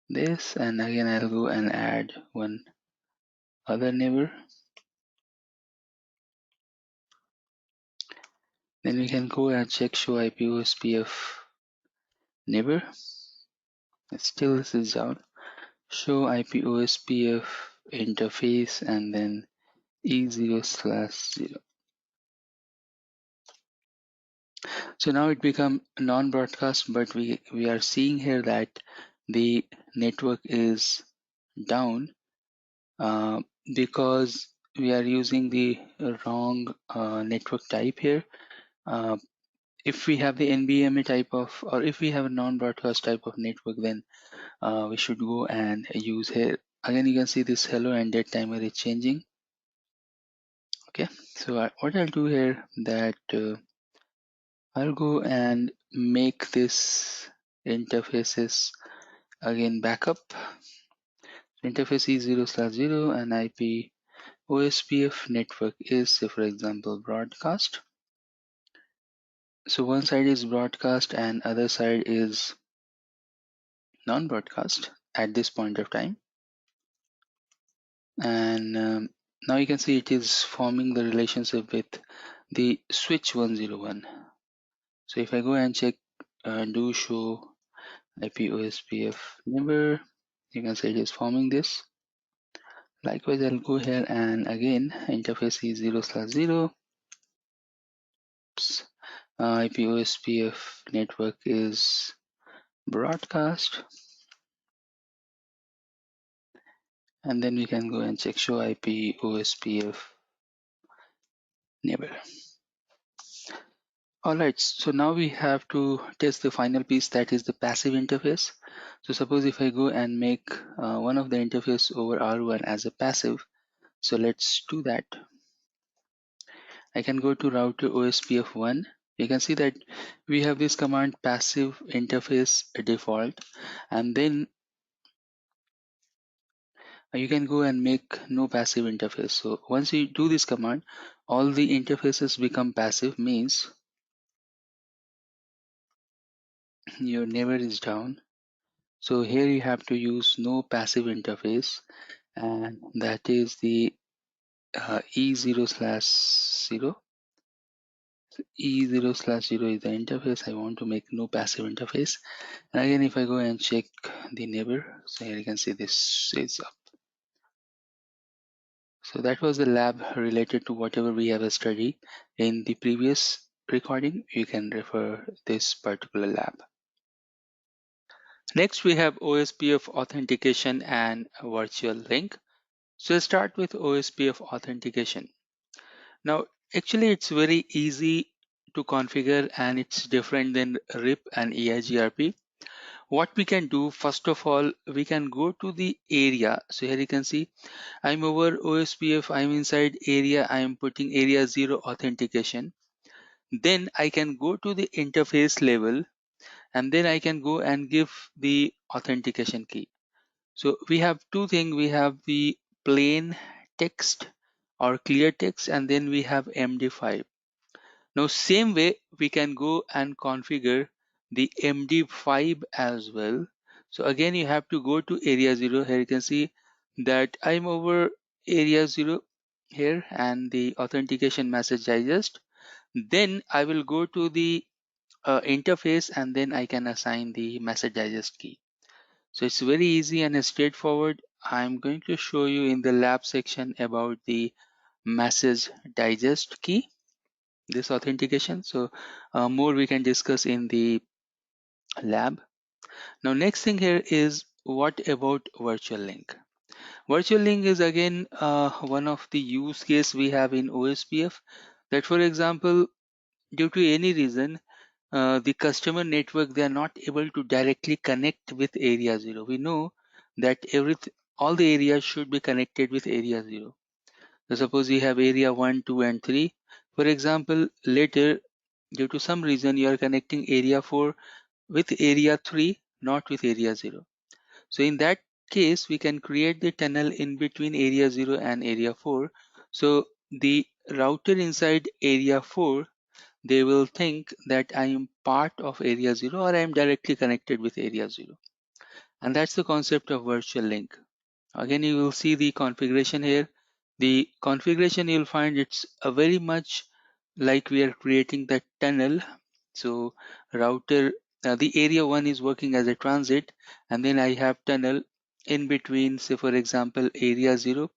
this, and again I'll go and add one other neighbor. Then we can go and check show IP OSPF neighbor. Still this is down. Show IP OSPF interface and then E0/0. So now it become non-broadcast, but we are seeing here that the network is down because we are using the wrong network type here. If we have the NBMA type of, or if we have a non-broadcast type of network, then we should go and use here. Again, you can see this hello and dead timer is changing. Okay, so what I'll do here that I'll go and make this interfaces again backup. Interface is 0/0 and IP OSPF network is, say, for example, broadcast. So one side is broadcast and other side is non-broadcast at this point of time. And now you can see it is forming the relationship with the switch 101. So if I go and check do show IP OSPF neighbor, you can see it is forming this. Likewise, I'll go here and again interface is 0/0. IP OSPF network is broadcast, and then we can go and check show IP OSPF neighbor. Alright, so now we have to test the final piece, that is the passive interface. So suppose if I go and make one of the interface over R1 as a passive, so let's do that. I can go to router OSPF1. You can see that we have this command passive interface default, and then you can go and make no passive interface. So once you do this command, all the interfaces become passive, means your neighbor is down. So here you have to use no passive interface, and that is the E0/0. E0/0 is the interface. I want to make no passive interface. And again, if I go and check the neighbor, so here you can see this is up. So that was the lab related to whatever we have studied in the previous recording. You can refer this particular lab. Next, we have OSPF authentication and virtual link. So let's start with OSPF authentication. Now, actually, it's very easy to configure and it's different than RIP and EIGRP. What we can do, first of all, we can go to the area. So here you can see I'm over OSPF, I'm inside area, I'm putting area 0 authentication. Then I can go to the interface level and then I can go and give the authentication key. So we have two things. We have the plain text or clear text, and then we have MD5. Now same way we can go and configure the MD5 as well. So again you have to go to area 0. Here you can see that I'm over area 0 here and the authentication message digest. Then I will go to the interface and then I can assign the message digest key. So it's very easy and straightforward. I'm going to show you in the lab section about the message digest key, this authentication. So more we can discuss in the lab. Now next thing here is what about virtual link? Virtual link is again one of the use case we have in OSPF, that for example due to any reason the customer network they are not able to directly connect with area 0. We know that all the areas should be connected with area 0. So suppose you have area 1, 2 and 3. For example, later due to some reason you are connecting area 4 with area 3, not with area 0. So in that case we can create the tunnel in between area 0 and area 4. So the router inside area 4, they will think that I am part of area 0 or I am directly connected with area 0. And that's the concept of virtual link. Again, you will see the configuration here. The configuration you'll find it's a very much like we are creating that tunnel. So router, the area 1 is working as a transit, and then I have tunnel in between, say for example, area 0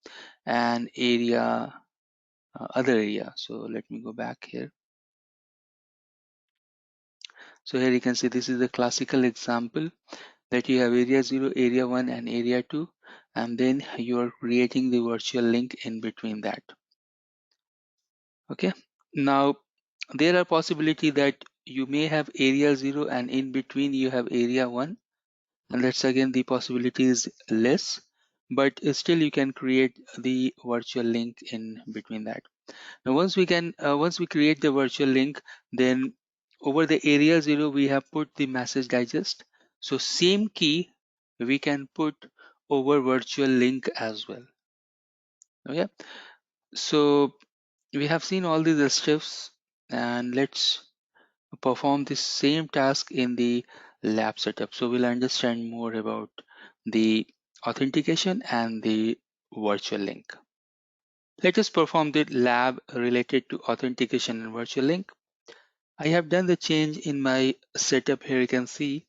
and area other area. So let me go back here. So here you can see this is a classical example that you have area 0, area 1 and area 2, and then you are creating the virtual link in between that. Okay, now there are possibility that you may have area 0 and in between you have area 1, and that's again the possibility is less, but still you can create the virtual link in between that. Now once we create the virtual link, then over the area 0 we have put the message digest. So same key we can put over virtual link as well. Okay, so we have seen all these steps, and let's perform the same task in the lab setup. So we'll understand more about the authentication and the virtual link. Let us perform the lab related to authentication and virtual link. I have done the change in my setup. Here you can see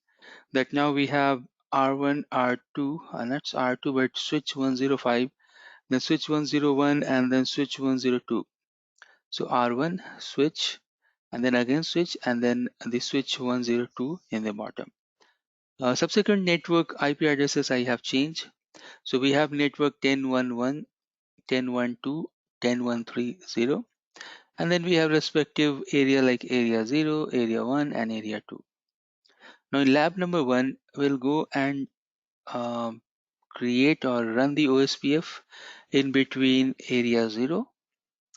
that now we have R1, R2, and that's R2, but switch 105, then switch 101, and then switch 102. So R1 switch, and then again switch, and then the switch 102 in the bottom. Subsequent network IP addresses I have changed. So we have network 10.1.1, 10.1.2, 10.1.3.0. And then we have respective area like area 0, area 1 and area 2. Now in lab number 1, we'll go and create or run the OSPF in between area 0,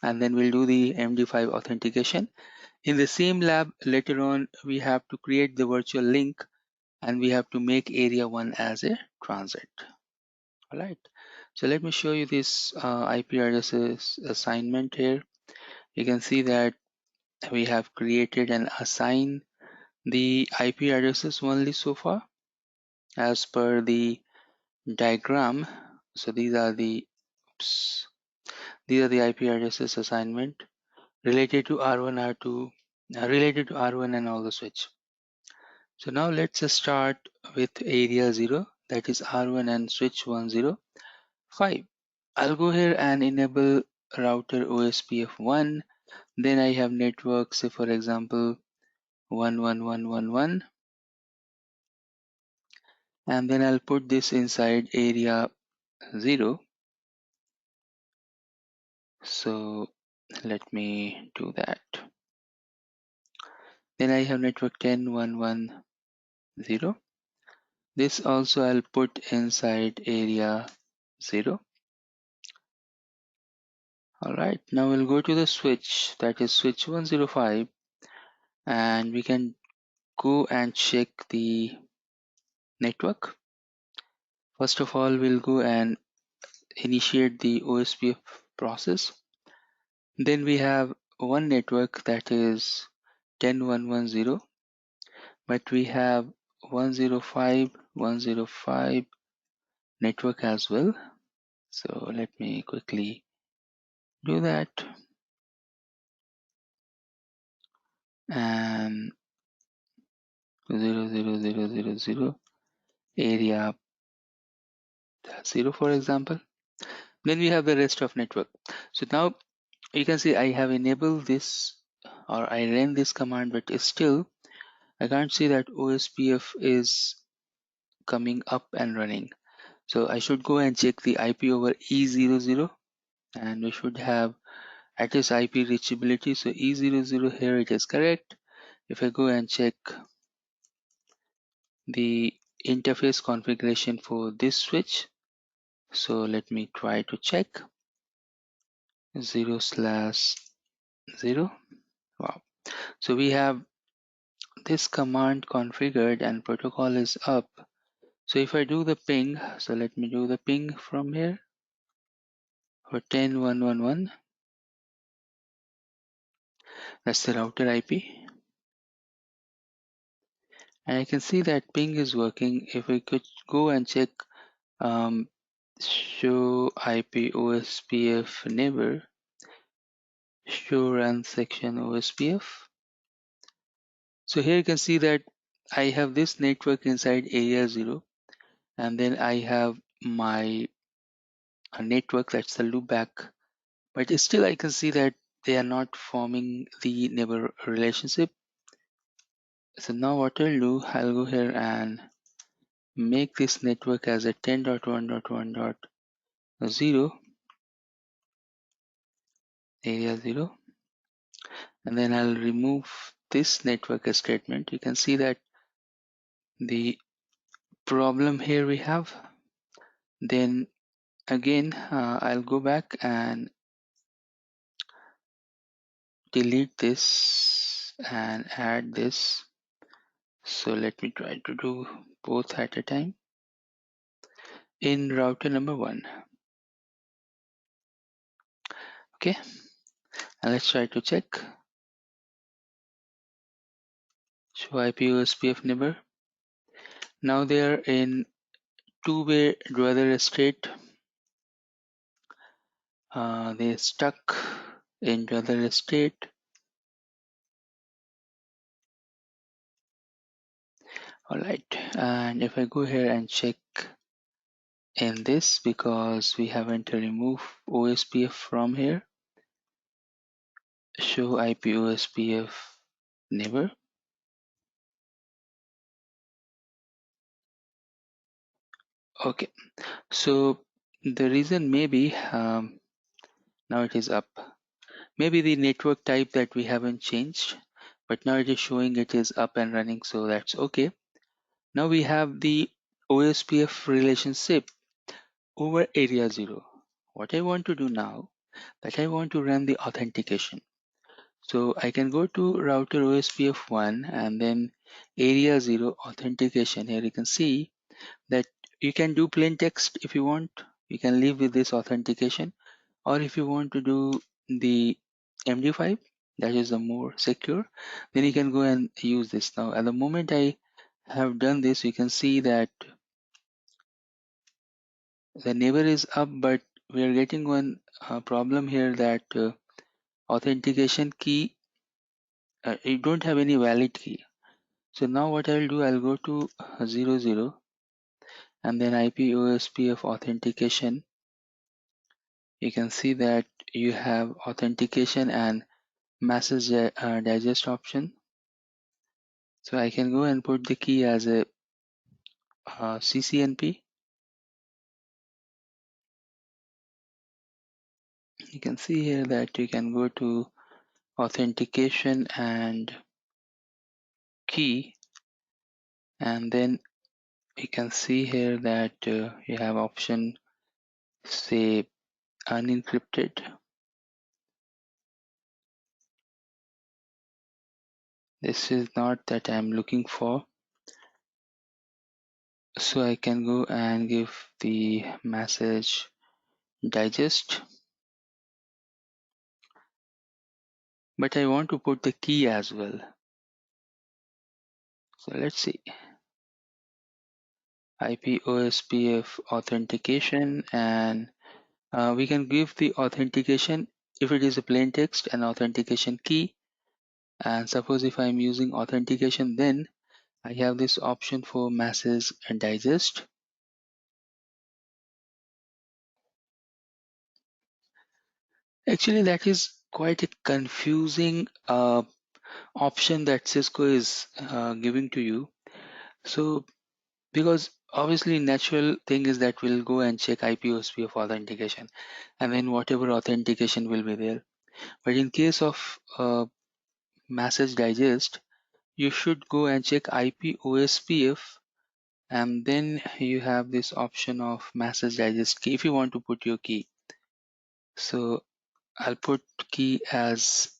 and then we'll do the MD5 authentication. In the same lab later on, we have to create the virtual link and we have to make area 1 as a transit. All right. So let me show you this IP addresses assignment here. You can see that we have created and assigned the IP addresses only so far as per the diagram. So these are the IP addresses assignment related to R1, R2, related to R1 and all the switch. So now let's just start with area 0, that is R1 and switch 105. I'll go here and enable router OSPF 1. Then I have network, say for example 11111, and then I'll put this inside area 0. So let me do that. Then I have network 10110. This also I'll put inside area 0. Alright, now we'll go to the switch, that is switch 105, and we can go and check the network. First of all, we'll go and initiate the OSPF process. Then we have one network, that is 10110, but we have 105 network as well. So let me quickly do that. And 00000 area 0, for example. Then we have the rest of network. So now you can see I have enabled this, or I ran this command, but still I can't see that OSPF is coming up and running. So I should go and check the IP over E00, and we should have at least IP reachability. So E00 here, it is correct. If I go and check the interface configuration for this switch, so let me try to check 0/0. Wow. So we have this command configured and protocol is up. So if I do the ping, so let me do the ping from here for 10111. That's the router IP. And I can see that ping is working. If we could go and check show IP OSPF neighbor, show run section OSPF. So here you can see that I have this network inside area 0, and then I have my network, that's the loopback, but still I can see that they are not forming the neighbor relationship. So now what I'll do, I'll go here and make this network as a 10.1.1.0 area 0, and then I'll remove this network statement. You can see that the problem here we have. Then again I'll go back and delete this and add this. So let me try to do both at a time. In router number 1, okay, and let's try to check show IP OSPF neighbor. Now they are in two-way dweller state. They're stuck in dweller state. Alright, and if I go here and check in this, because we haven't removed OSPF from here, show IP OSPF neighbor. Okay, so the reason maybe now it is up. Maybe the network type that we haven't changed, but now it is showing it is up and running, so that's okay. Now we have the OSPF relationship over area 0. What I want to do now, that I want to run the authentication. So I can go to router OSPF 1 and then area 0 authentication. Here you can see that you can do plain text if you want. You can leave with this authentication, or if you want to do the MD5, that is the more secure, then you can go and use this. Now at the moment I have done this, you can see that the neighbor is up, but we are getting one problem here that authentication key, you don't have any valid key. So now what I'll do, I'll go to 00 and then IP OSPF authentication. You can see that you have authentication and message digest option. So I can go and put the key as a CCNP. You can see here that you can go to authentication and key, and then you can see here that you have option say unencrypted. This is not that I'm looking for, so I can go and give the message digest, but I want to put the key as well. So let's see, IP OSPF authentication, and we can give the authentication if it is a plain text and authentication key. And suppose if I'm using authentication, then I have this option for message and digest. Actually, that is quite a confusing option that Cisco is giving to you. So because obviously natural thing is that we'll go and check IP/OSPF authentication, and then whatever authentication will be there. But in case of message digest, you should go and check IP/OSPF, and then you have this option of message digest key if you want to put your key. So I'll put key as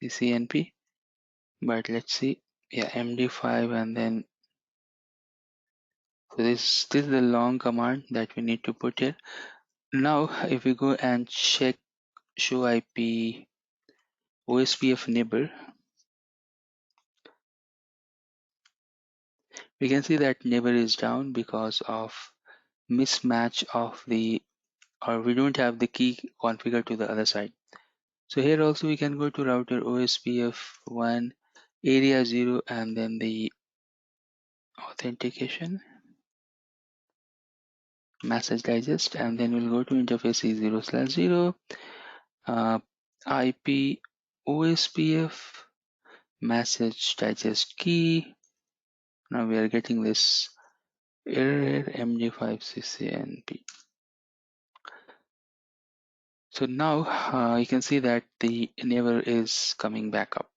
the CNP, but let's see, yeah, MD5, and then so this is the long command that we need to put here. Now if we go and check show IP OSPF neighbor, we can see that neighbor is down because of mismatch of the, or we don't have the key configured to the other side. So here also we can go to router OSPF 1 area 0 and then the authentication message digest, and then we'll go to interface E0/0 IP OSPF message digest key. Now we are getting this error MD5 CCNP. So now you can see that the neighbor is coming back up.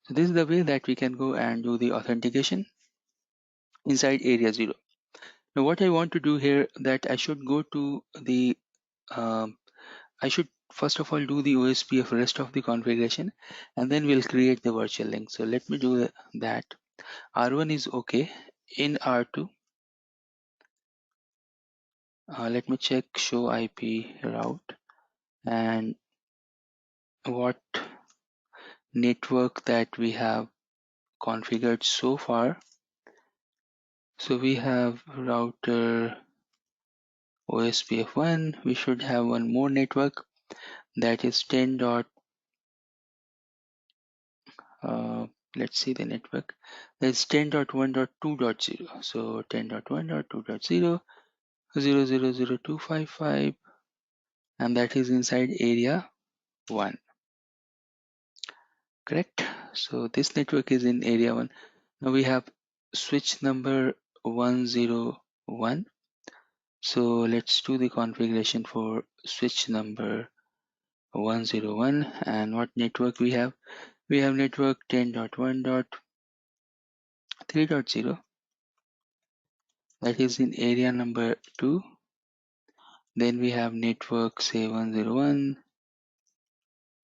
So this is the way that we can go and do the authentication inside area 0. Now what I want to do here, that I should go to the I should first of all do the OSPF rest of the configuration, and then we'll create the virtual link. So let me do that. R1 is okay. In R2, let me check show IP route and what network that we have configured so far. So we have router OSPF 1. We should have one more network, that is 10 dot let's see the network. That's 10.1.2.0. So 10.1.2.0 0000255, and that is inside area 1. Correct. So this network is in area 1. Now we have switch number 101. So let's do the configuration for switch number 101. And what network we have? We have network 10.1.3.0, that is in area number 2. Then we have network say 101,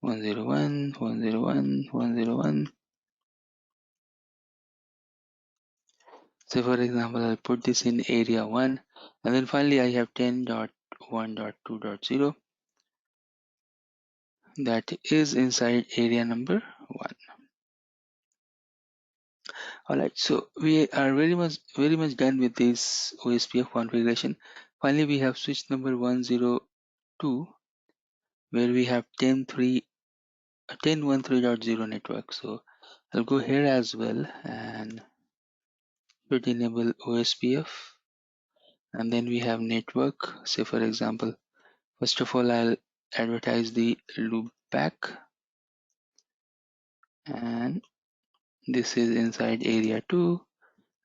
101, 101, 101. So for example, I'll put this in area 1, and then finally I have 10.1.2.0. that is inside area number 1. Alright, so we are very much done with this OSPF configuration. Finally, we have switch number 102, where we have 10.13.0 network. So I'll go here as well and should enable OSPF, and then we have network. Say for example, first of all, I'll advertise the loop back, and this is inside area 2.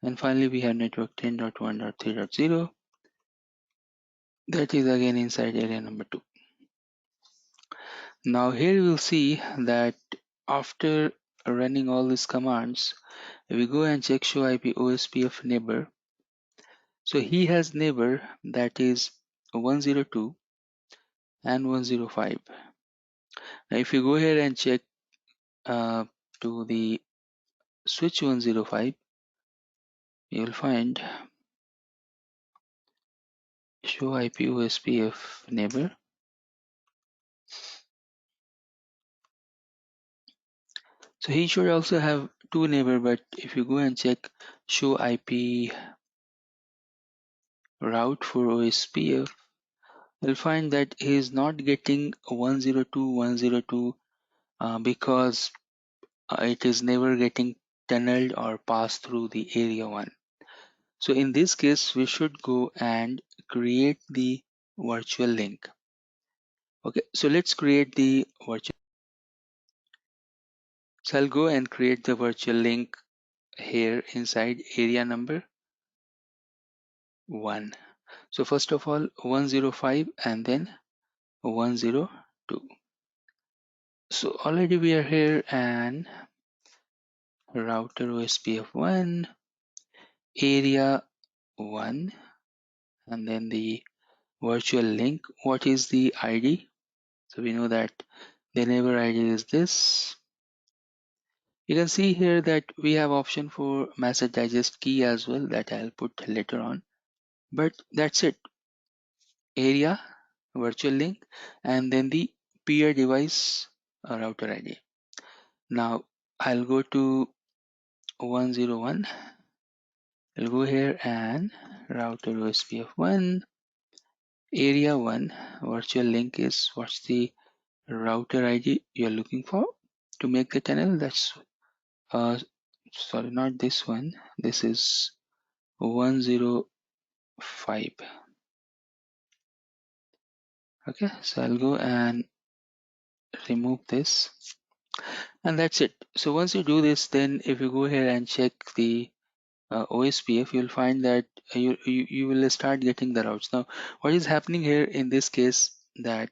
And finally, we have network 10.1.3.0. That is again inside area number 2. Now here you will see that after running all these commands, we go and check show IP OSPF neighbor. So he has neighbor that is 102 and 105. Now if you go here and check to the switch 105, you will find show IP OSPF neighbor. So he should also have two neighbor, but if you go and check show IP route for OSPF, you'll find that he is not getting 102.102 because it is never getting tunneled or passed through the area 1. So in this case, we should go and create the virtual link. Okay, so let's create the virtual. So I'll go and create the virtual link here inside area number 1. So first of all, 105 and then 102. So already we are here, and router OSPF 1, area 1, and then the virtual link. What is the ID? So we know that the neighbor ID is this. You can see here that we have option for message digest key as well, that I'll put later on. But that's it. Area, virtual link, and then the peer device router ID. Now I'll go to 101. I'll go here and router OSPF 1, area 1, virtual link is what's the router ID you're looking for to make the tunnel. That's sorry, not this one. This is 105. Okay, so I'll go and remove this, and that's it. So once you do this, then if you go here and check the OSPF, you'll find that you will start getting the routes. Now what is happening here in this case, that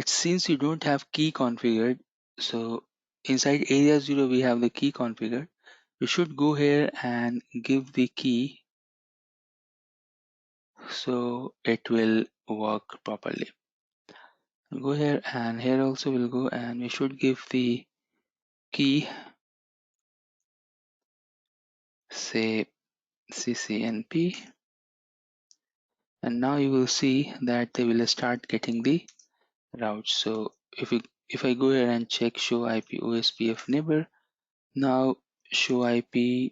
since you don't have key configured, so inside area 0 we have the key configured, you should go here and give the key so it will work properly. Go here, and here also we'll go and we should give the key, say CCNP, and now you will see that they will start getting the routes. So if I go here and check show IP OSPF neighbor, now show IP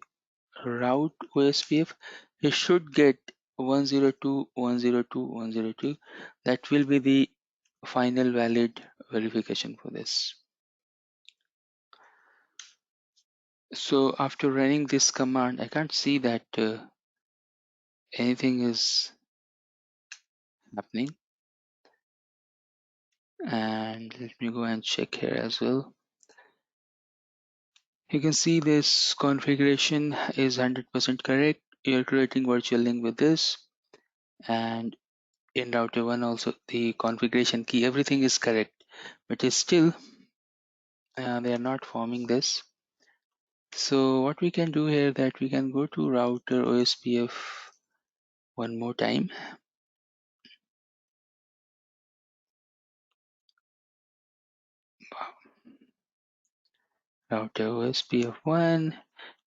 route OSPF, you should get 102, 102, 102. That will be the final valid verification for this. So after running this command, I can't see that anything is happening. And let me go and check here as well. You can see this configuration is 100% correct. You're creating virtual link with this, and in router 1 also the configuration key, everything is correct, but it's still they are not forming this. So what we can do here, that we can go to router OSPF one more time. Router OSPF 1,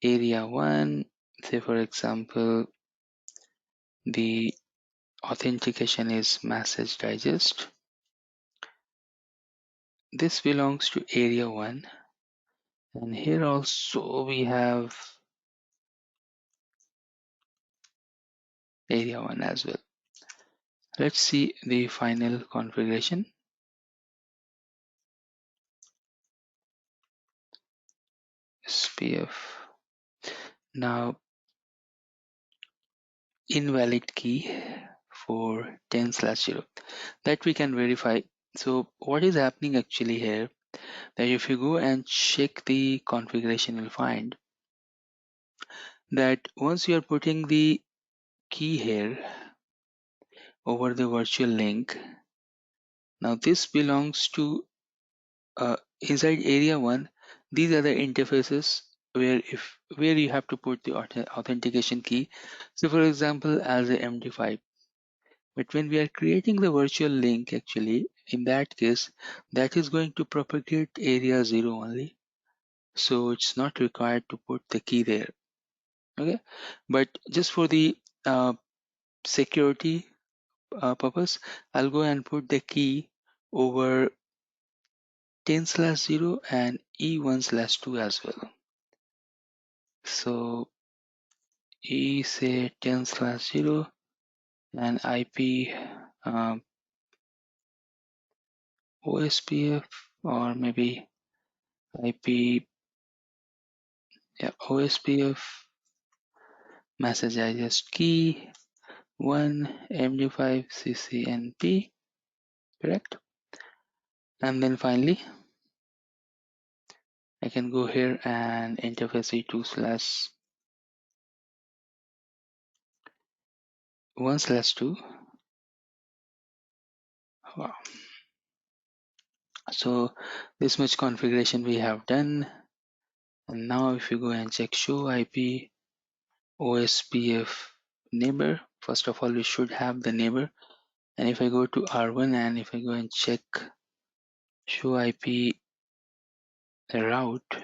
area 1, say for example the authentication is message digest, this belongs to area 1, and here also we have area 1 as well. Let's see the final configuration. SPF. Now, invalid key for 10/0 that we can verify. So what is happening actually here, that if you go and check the configuration, you'll find that once you are putting the key here over the virtual link, now this belongs to inside area 1. These are the interfaces where you have to put the authentication key. So for example, as a MD5. But when we are creating the virtual link, actually, in that case, that is going to propagate area 0 only. So it's not required to put the key there. Okay. But just for the security purpose, I'll go and put the key over 10/0 and E1/2 as well. So E say 10/0 and IP OSPF, or maybe IP, yeah, OSPF message digest key 1 MD5 CCNP, correct? And then finally I can go here and interface E2/1/2. Wow. So this much configuration we have done. And now if you go and check show IP OSPF neighbor, first of all we should have the neighbor. And if I go to R1 and if I go and check show IP route,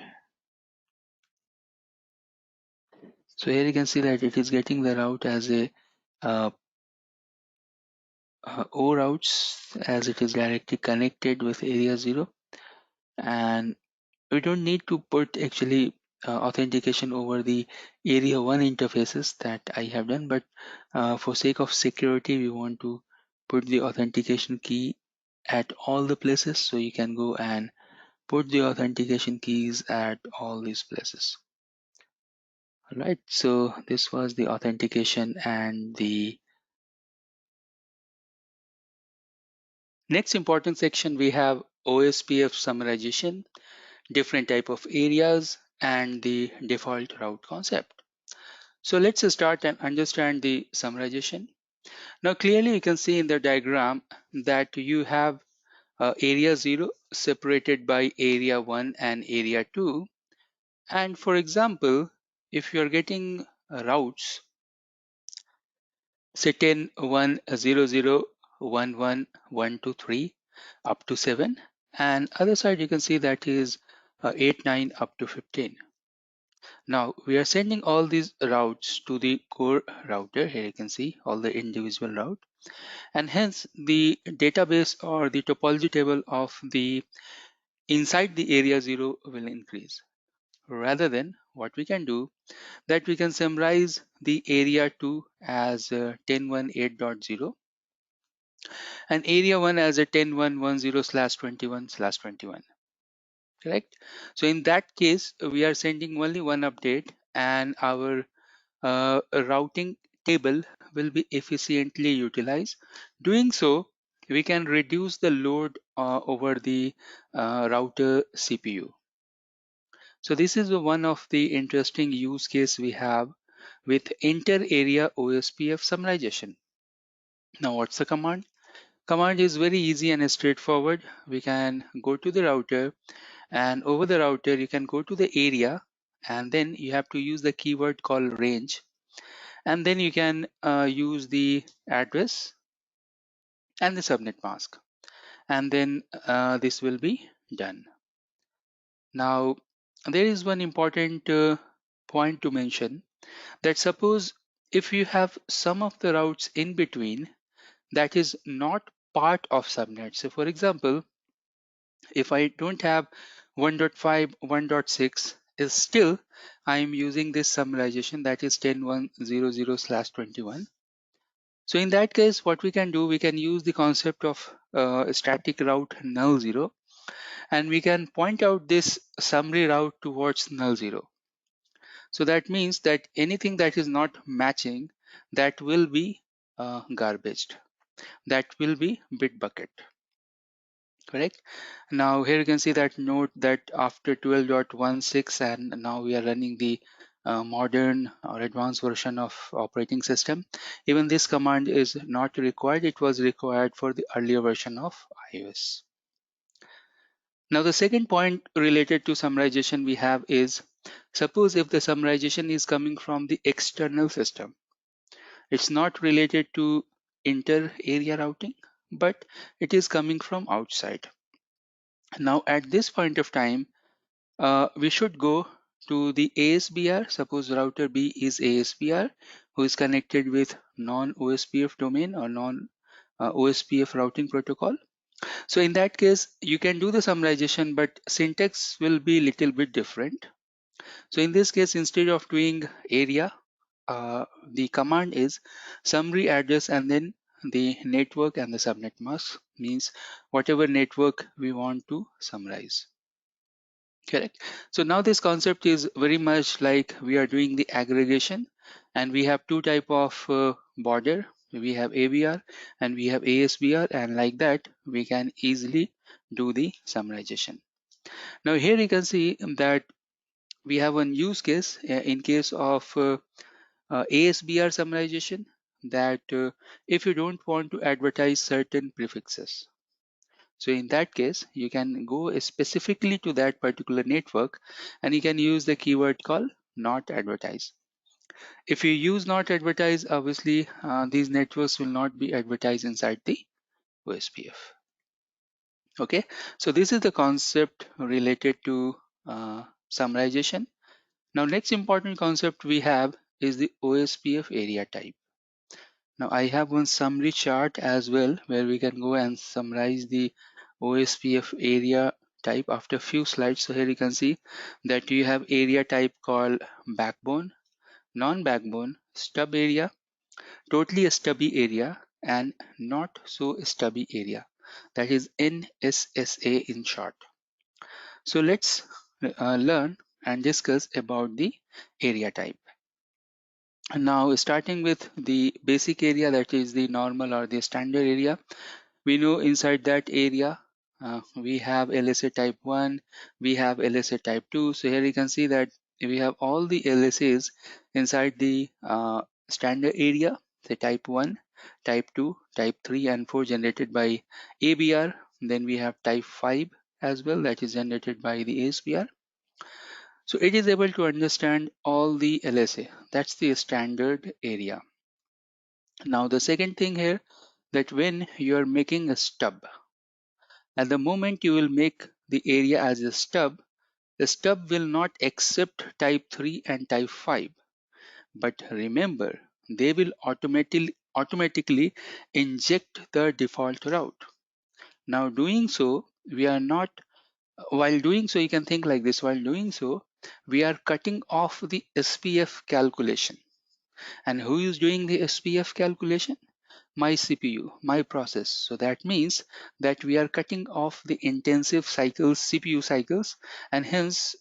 so here you can see that it is getting the route as a O routes, as it is directly connected with area 0, and we don't need to put actually authentication over the area 1 interfaces that I have done, but for sake of security we want to put the authentication key at all the places, so you can go and put the authentication keys at all these places. Alright, so this was the authentication. And the next important section, we have OSPF summarization, different type of areas, and the default route concept. So let's start and understand the summarization. Now clearly you can see in the diagram that you have area 0 separated by area 1 and area 2. And for example, if you're getting routes, say 10, 1, 0, 0, 1, 1, 1, 2, 3 up to 7, and other side you can see that is 8, 9 up to 15. Now we are sending all these routes to the core router. Here you can see all the individual route, and hence the database or the topology table of the inside the area 0 will increase. Rather than what we can do, that we can summarize the area 2 as 10.1.8.0 and area 1 as a 10.1.10/21/21, correct? So in that case we are sending only one update, and our routing table will be efficiently utilized. Doing so, we can reduce the load over the router CPU. So this is one of the interesting use case we have with inter-area OSPF summarization. Now what's the command? Command is very easy and straightforward. We can go to the router, and over the router you can go to the area, and then you have to use the keyword called range, and then you can use the address and the subnet mask, and then this will be done. Now there is one important point to mention, that suppose if you have some of the routes in between that is not part of subnet. So for example, If I don't have 1.5, 1.6, is still I am using this summarization, that is 10100/21. So in that case, what we can do, we can use the concept of static route null zero, and we can point out this summary route towards null zero. So that means that anything that is not matching, that will be garbaged. That will be bit bucket. Correct. Now here you can see that note that after 12.16 and now we are running the modern or advanced version of operating system. Even this command is not required. It was required for the earlier version of iOS. Now the second point related to summarization we have is, suppose if the summarization is coming from the external system, it's not related to inter area routing, but it is coming from outside. Now at this point of time, we should go to the ASBR. Suppose router B is ASBR, who is connected with non-OSPF domain or non-OSPF routing protocol. So in that case, you can do the summarization, but syntax will be little bit different. So in this case, instead of doing area, the command is summary address and then the network and the subnet mask, means whatever network we want to summarize. Correct. So now this concept is very much like we are doing the aggregation, and we have two type of border. We have ABR and we have ASBR, and like that we can easily do the summarization. Now here you can see that we have one use case in case of ASBR summarization, that if you don't want to advertise certain prefixes. So in that case, you can go specifically to that particular network and you can use the keyword called not advertise. If you use not advertise, obviously these networks will not be advertised inside the OSPF. Okay, so this is the concept related to summarization. Now next important concept we have is the OSPF area type. Now I have one summary chart as well where we can go and summarize the OSPF area type after a few slides. So here you can see that you have area type called backbone, non-backbone, stub area, totally stubby area, and not so stubby area. That is NSSA in short. So let's learn and discuss about the area type. Now starting with the basic area, that is the normal or the standard area. We know inside that area we have LSA type 1, we have LSA type 2. So here you can see that we have all the LSAs inside the standard area, say type 1, type 2, type 3 and 4 generated by ABR. Then we have type 5 as well, that is generated by the ASBR. So it is able to understand all the LSA. That's the standard area. Now the second thing here, that when you are making a stub, at the moment you will make the area as a stub, the stub will not accept type 3 and type 5. But remember, they will automatically inject the default route. Now doing so, we are not, while doing so, you can think like this, while doing so, we are cutting off the SPF calculation. And who is doing the SPF calculation? My CPU, my process. So that means that we are cutting off the intensive cycles, CPU cycles, and hence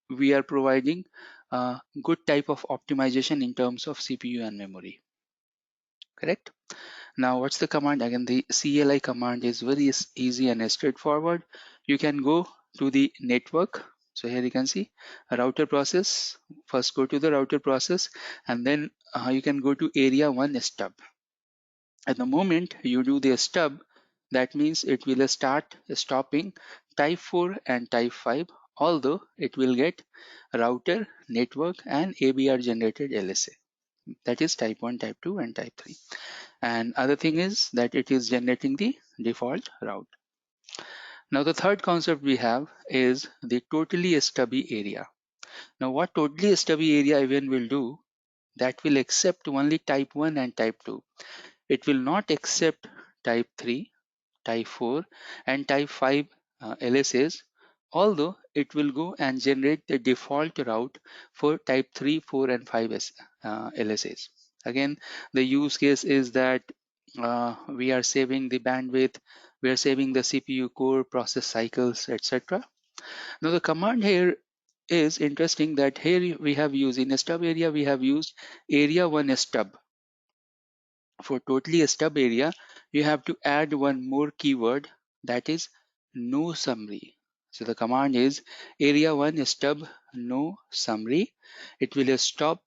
we are providing good type of optimization in terms of CPU and memory. Correct? Now, what's the command? Again, the CLI command is very easy and straightforward. You can go to the network. So here you can see a router process. First go to the router process, and then you can go to area 1 stub. At the moment you do the stub, that means it will start stopping type 4 and type 5, although it will get router, network and ABR generated LSA. That is type 1, type 2 and type 3. And other thing is that it is generating the default route. Now the third concept we have is the totally stubby area. Now what totally stubby area even will do, that will accept only type 1 and type 2. It will not accept type 3, type 4 and type 5 LSAs, although it will go and generate the default route for type 3, 4, and 5 LSAs. Again, the use case is that we are saving the bandwidth, we are saving the CPU core, process cycles, etc. Now the command here is interesting that here we have used in a stub area, we have used area 1 stub. For totally a stub area, you have to add one more keyword, that is no summary. So the command is area 1 stub no summary. It will stop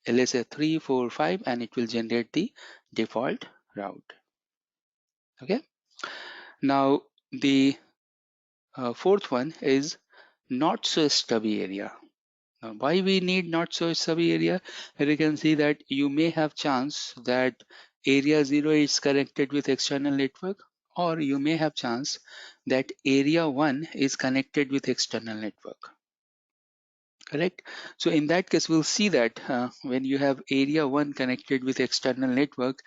LSA 3, 4, 5 and it will generate the default route. Okay. Now the fourth one is not so stubby area. Now, why we need not so stubby area? Here you can see that you may have chance that area 0 is connected with external network, or you may have chance that area 1 is connected with external network. Correct. So in that case, we'll see that when you have area 1 connected with external network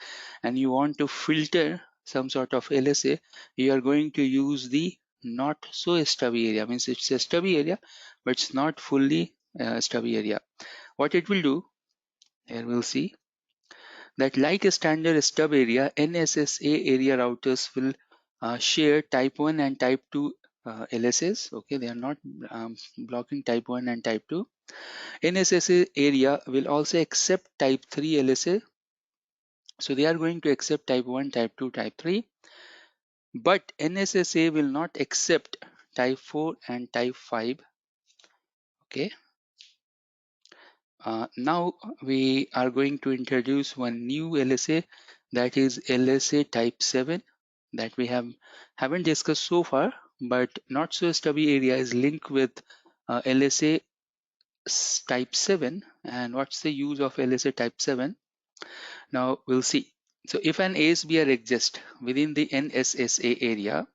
and you want to filter some sort of LSA, you are going to use the not so stubby area. Means it's a stubby area, but it's not fully stubby area. What it will do, here we'll see that like a standard stub area, NSSA area routers will share type 1 and type 2 LSAs. Okay, they are not blocking type 1 and type 2. NSSA area will also accept type 3 LSA. So they are going to accept type 1, type 2, type 3. But NSSA will not accept type 4 and type 5. Okay. Now we are going to introduce one new LSA, that is LSA type 7, that we haven't discussed so far, but not so stubby area is linked with LSA type 7. And what's the use of LSA type 7? Now we'll see. So if an ASBR exists within the NSSA area,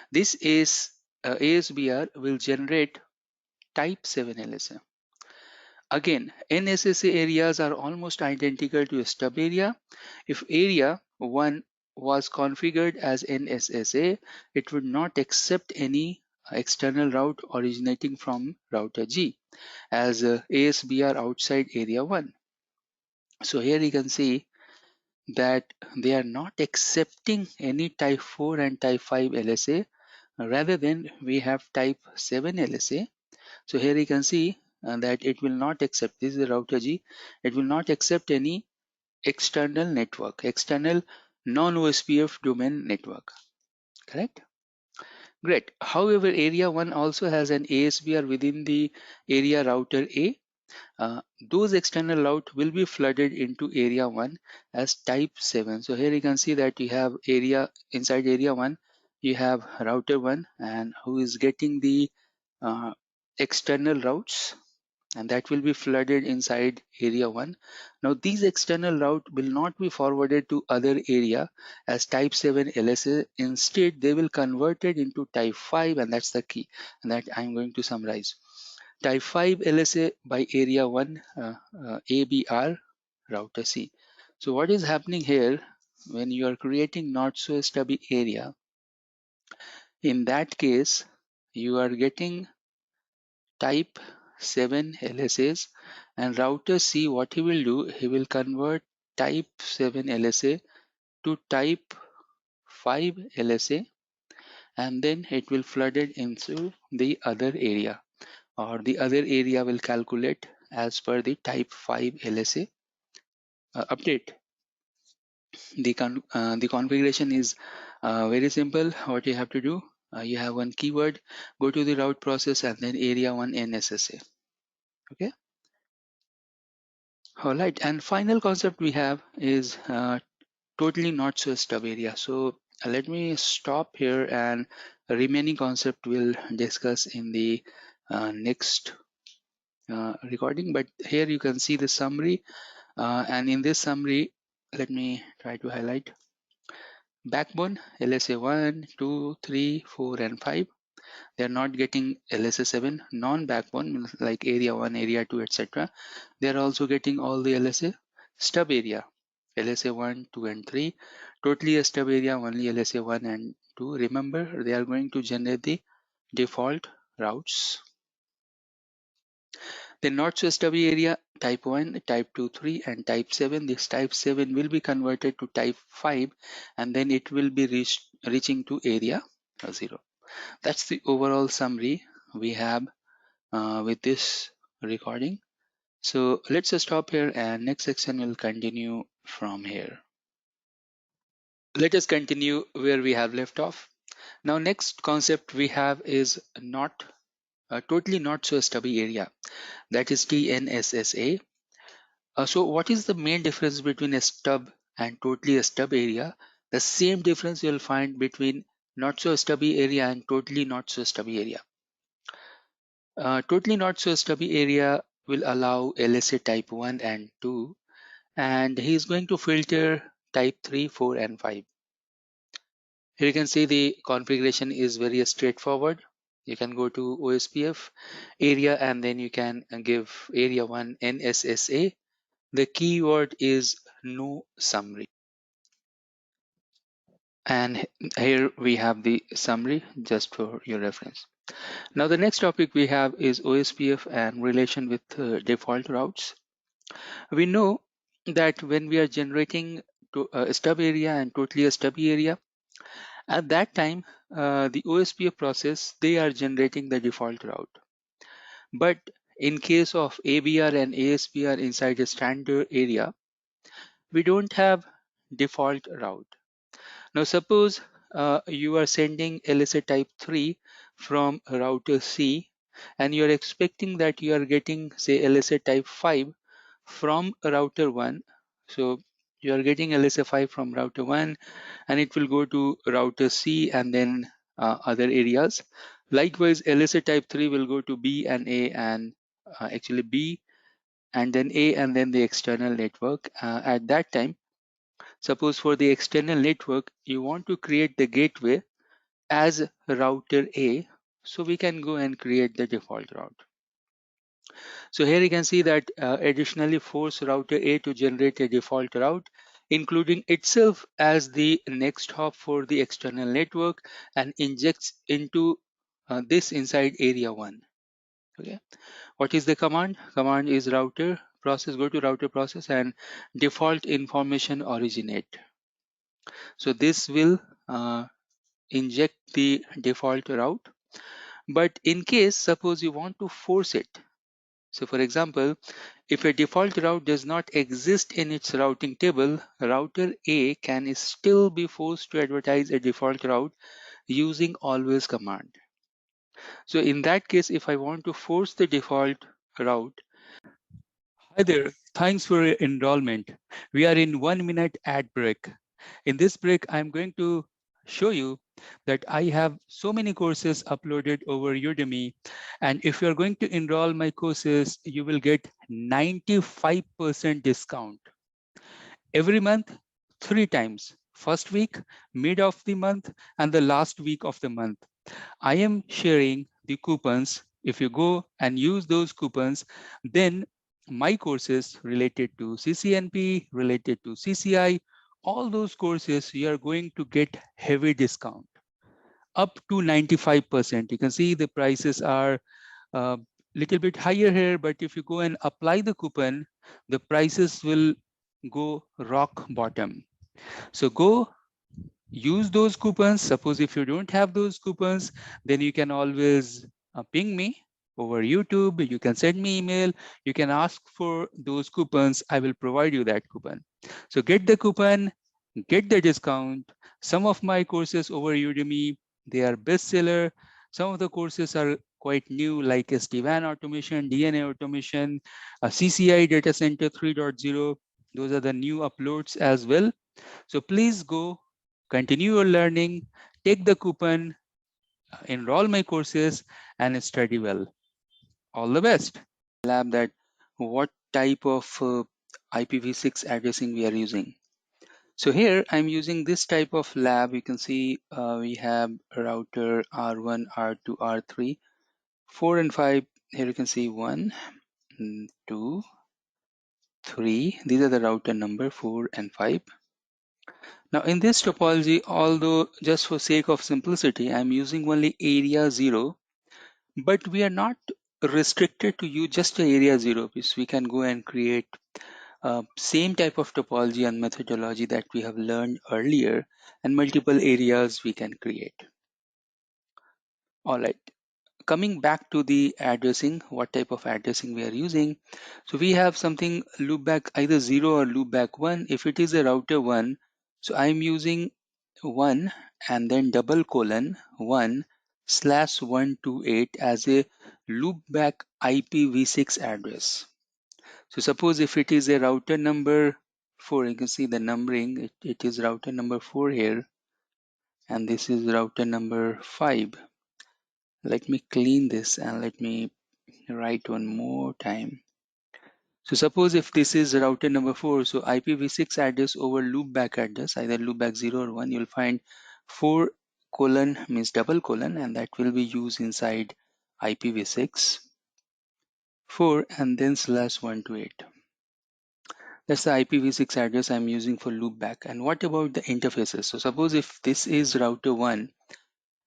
this is ASBR will generate type 7 LSA. Again, NSSA areas are almost identical to a stub area. If area 1 was configured as NSSA, it would not accept any external route originating from router G as ASBR outside area 1. So here you can see that they are not accepting any type 4 and type 5 LSA. Rather than we have type 7 LSA. So here you can see that it will not accept, this is the router G, it will not accept any external network, external non-OSPF domain network. Correct? Great. However, area 1 also has an ASBR within the area router A. Those external route will be flooded into area 1 as type 7. So here you can see that you have area inside area 1, you have router 1 and who is getting the external routes, and that will be flooded inside area 1. Now these external route will not be forwarded to other area as type 7 LSA. Instead they will convert it into type 5, and that's the key, and that I'm going to summarize. Type 5 LSA by area 1 ABR router C. So what is happening here when you are creating not so stubby area, in that case you are getting type 7 LSAs, and router C, what he will do, he will convert type 7 LSA to type 5 LSA, and then it will flood it into the other area, or the other area will calculate as per the type 5 LSA update. The configuration is very simple. What you have to do, you have one keyword, go to the route process and then area 1 NSSA. Okay. All right, and final concept we have is totally not so stub area. So let me stop here, and remaining concept we'll discuss in the next recording. But here you can see the summary, and in this summary, let me try to highlight. Backbone LSA 1, 2, 3, 4, and 5. They are not getting LSA 7. Non-backbone like area 1, area 2, etc. They are also getting all the LSA. Stub area LSA 1, 2, and 3. Totally a stub area, only LSA 1 and 2. Remember, they are going to generate the default routes. Then not so stubby area type 1, type 2, 3 and type 7. This type 7 will be converted to type 5 and then it will be reaching to area 0. That's the overall summary we have with this recording. So let's stop here and next section will continue from here. Let us continue where we have left off. Now next concept we have is not totally not so stubby area, that is TNSSA. So what is the main difference between a stub and totally a stub area? The same difference you'll find between not so stubby area and totally not so stubby area. Totally not so stubby area will allow LSA type 1 and 2 and he is going to filter type 3, 4 and 5. Here you can see the configuration is very straightforward. You can go to OSPF area and then you can give area 1 NSSA. The keyword is no summary. And here we have the summary just for your reference. Now the next topic we have is OSPF and relation with default routes. We know that when we are generating a stub area and totally a stubby area, at that time the OSPF process, they are generating the default route. But in case of ABR and ASPR inside a standard area, we don't have default route. Now suppose you are sending LSA type 3 from router C and you are expecting that you are getting say LSA type 5 from router 1. So you are getting LSA 5 from router 1 and it will go to router C and then other areas. Likewise, LSA type 3 will go to B and A and actually B and then A and then the external network. At that time, suppose for the external network, you want to create the gateway as router A, so we can go and create the default route. So here you can see that additionally force router A to generate a default route, including itself as the next hop for the external network and injects into this inside area 1. Okay, what is the command? Command is router process, go to router process and default information originate. So this will inject the default route. But in case suppose you want to force it, so for example, if a default route does not exist in its routing table, router A can still be forced to advertise a default route using always command. So in that case, if I want to force the default route. Hi there, thanks for your enrollment. We are in 1 minute ad break. In this break, I'm going to show you that I have so many courses uploaded over Udemy. And if you're going to enroll my courses, you will get 95% discount. Every month, 3 times. First week, mid of the month, and the last week of the month. I am sharing the coupons. If you go and use those coupons, then my courses related to CCNP, related to CCI, all those courses, you are going to get heavy discount up to 95%. You can see the prices are a little bit higher here, but if you go and apply the coupon, the prices will go rock bottom. So go use those coupons. Suppose if you don't have those coupons, then you can always ping me over YouTube. You can send me email. You can ask for those coupons. I will provide you that coupon. So get the coupon, get the discount. Some of my courses over Udemy, they are bestseller. Some of the courses are quite new, like SD-WAN automation, DNA automation, CCI data center 3.0. Those are the new uploads as well. So please go continue your learning, take the coupon, enroll my courses, and study well. All the best. Lab that what type of IPv6 addressing we are using. So here I'm using this type of lab. You can see we have router R1, R2, R3, 4 and 5. Here you can see 1, 2, 3. These are the router number 4 and 5. Now in this topology, although just for sake of simplicity, I'm using only area 0 But we are not restricted to use just the area 0 piece. We can go and create same type of topology and methodology that we have learned earlier, and multiple areas we can create. All right. Coming back to the addressing, what type of addressing we are using. So we have something loopback either 0 or loopback 1. If it is a router 1, so I'm using 1 and then double colon 1/128 as a loopback IPv6 address. So suppose if it is a router number 4, you can see the numbering, it is router number 4 here, and this is router number 5. Let me clean this and let me write one more time. So suppose if this is router number 4, so IPv6 address over loopback address, either loopback 0 or 1, you'll find 4 colon means double colon, and that will be used inside IPv6 4 and then /128. That's the IPv6 address I'm using for loopback. And what about the interfaces? So suppose if this is router 1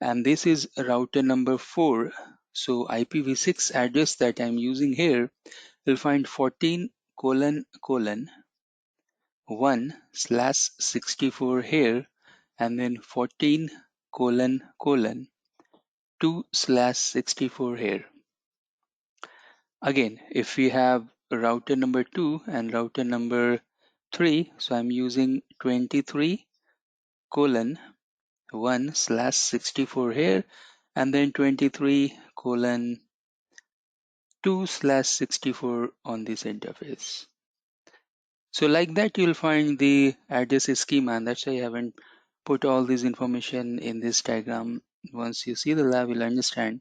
and this is router number 4, so IPv6 address that I'm using here, you'll find 14 colon 1/64 here, and then 14 colon 2/64 here. Again, if we have router number 2 and router number 3, so I'm using 23 colon 1/64 here, and then 23 colon 2/64 on this interface. So like that, you'll find the address schema, and that's why I haven't put all this information in this diagram. Once you see the lab, you'll understand.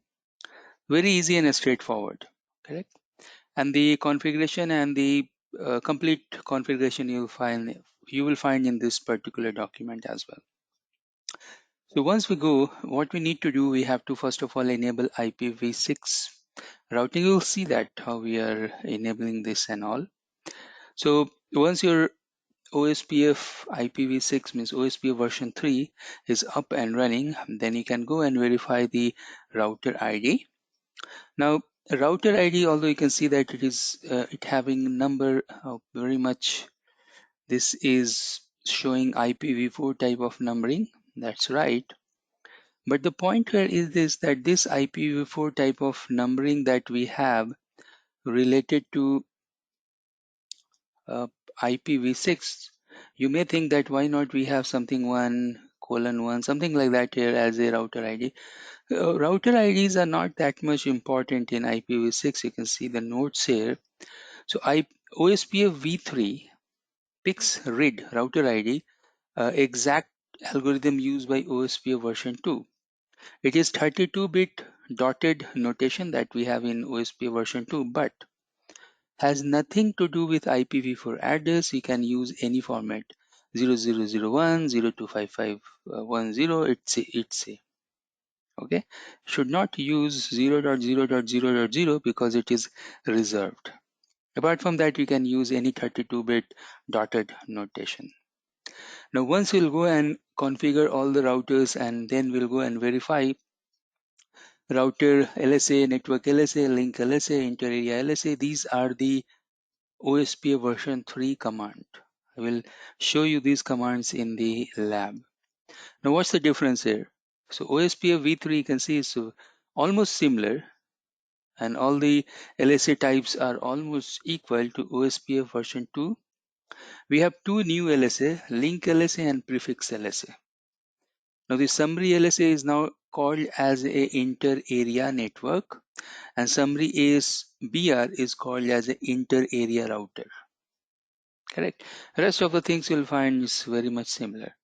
Very easy and straightforward, correct? And the configuration and the complete configuration you will find in this particular document as well. So once we go, what we need to do, we have to first of all enable IPv6 routing. You'll see that how we are enabling this and all. So once your OSPF IPv6 means OSPF version 3 is up and running, then you can go and verify the router ID. Now router ID, although you can see that it having number very much, this is showing IPv4 type of numbering, that's right. But the point here is this, that this IPv4 type of numbering that we have related to IPv6, you may think that why not we have something 1:1, something like that here as a router ID. Router IDs are not that much important in IPv6. You can see the notes here. So OSPF V3 picks read router ID, exact algorithm used by OSPF version 2. It is 32-bit dotted notation that we have in OSPF version 2, but has nothing to do with IPv4 address. You can use any format, 0001, 025510, it's a okay. Should not use 0.0.0.0 because it is reserved. Apart from that, you can use any 32-bit dotted notation. Now once we'll go and configure all the routers, and then we'll go and verify router LSA, network LSA, link LSA, inter-area LSA. These are the OSPF version 3 command. I will show you these commands in the lab. Now what's the difference here? So OSPF V3, you can see, is almost similar, and all the LSA types are almost equal to OSPF version 2. We have two new LSA, link LSA and prefix LSA. Now the summary LSA is now called as a inter-area network, and summary BR is called as an inter-area router. Correct. Rest of the things you'll find is very much similar.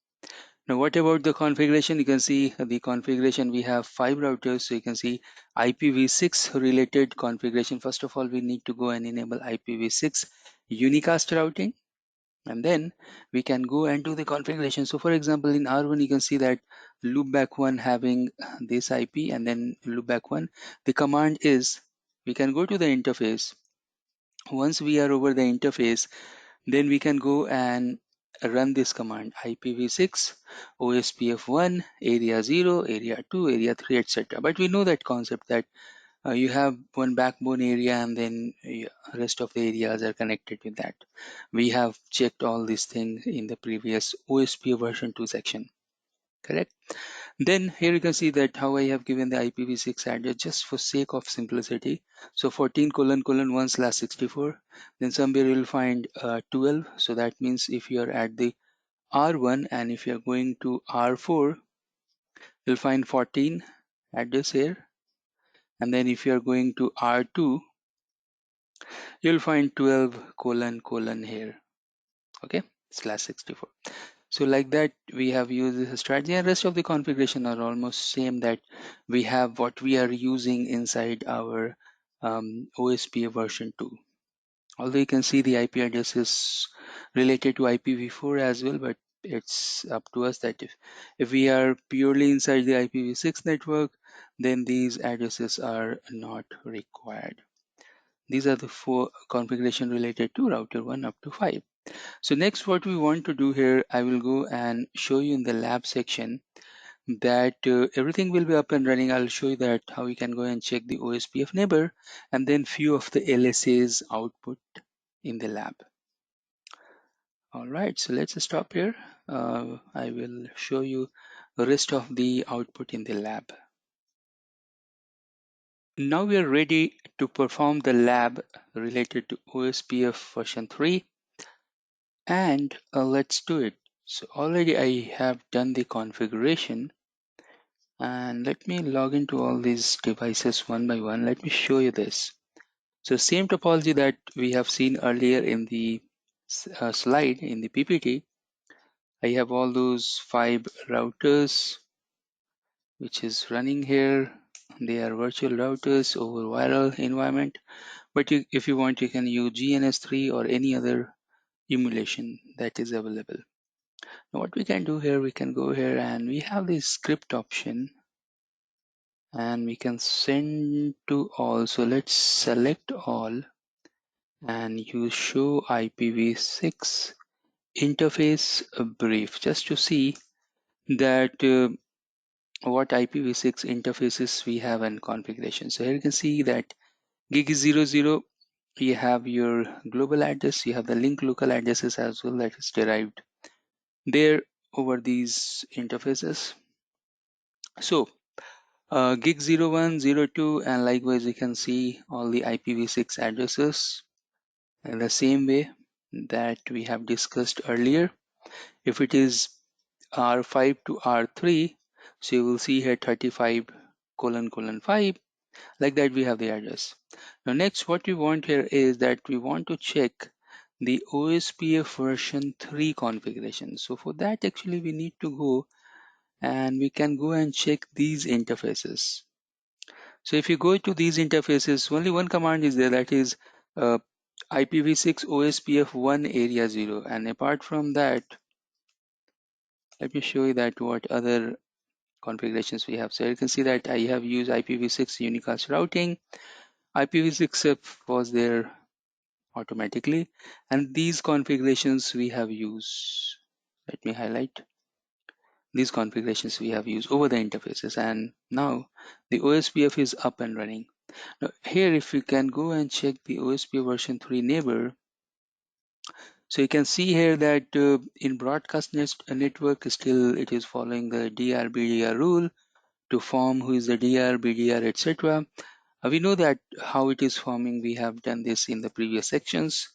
Now what about the configuration? You can see the configuration, we have 5 routers. So you can see IPv6 related configuration. First of all, we need to go and enable IPv6 unicast routing, and then we can go and do the configuration. So for example, in R1 you can see that loopback 1 having this IP, and then loopback 1, the command is, we can go to the interface. Once we are over the interface, then we can go and run this command, IPv6 OSPF1 area 0, area 2, area 3, etc. But we know that concept, that You have one backbone area, and then rest of the areas are connected with that. We have checked all these things in the previous OSPF version 2 section, correct? Then here you can see that how I have given the IPv6 address just for sake of simplicity. So 14::1/64. Then somewhere you'll find 12. So that means if you are at the R1 and if you are going to R4, you'll find 14 address here. And then if you are going to R2, you'll find 12::: here. Okay, /64. So like that, we have used this strategy, and rest of the configuration are almost same, that we have what we are using inside our OSPF version 2. Although you can see the IP address is related to IPv4 as well, but it's up to us that if we are purely inside the IPv6 network, then these addresses are not required. These are the 4 configuration related to router 1 up to 5. So next, what we want to do here, I will go and show you in the lab section that everything will be up and running. I'll show you that how you can go and check the OSPF neighbor and then few of the LSA's output in the lab. All right, so let's stop here. I will show you the rest of the output in the lab. Now we are ready to perform the lab related to OSPF version 3, and let's do it. So already I have done the configuration, and let me log into all these devices one by one. Let me show you this. So same topology that we have seen earlier in the slide in the PPT. I have all those 5 routers which is running here. They are virtual routers over viral environment, but if you want, you can use GNS3 or any other emulation that is available. Now what we can do here, we can go here and we have this script option, and we can send to all. So let's select all and use show IPv6 interface brief just to see that what IPv6 interfaces we have in configuration. So here you can see that gig is 00. You have your global address, you have the link local addresses as well that is derived there over these interfaces. So gig 01, 02, and likewise you can see all the IPv6 addresses in the same way that we have discussed earlier. If it is R5 to R3, so you will see here 35::5. Like that we have the address. Now next, what we want here is that we want to check the OSPF version 3 configuration. So for that, actually we need to go and we can go and check these interfaces. So if you go to these interfaces, only one command is there, that is IPv6 OSPF 1 area 0. And apart from that, let me show you that what other configurations we have. So you can see that I have used IPv6 unicast routing. IPv6 was there automatically, and these configurations we have used. Let me highlight these configurations we have used over the interfaces, and now the OSPF is up and running. Now here, if you can go and check the OSPF version 3 neighbor, so you can see here that in broadcast network still it is following the DR BDR rule to form who is the DR BDR etc. We know that how it is forming. We have done this in the previous sections.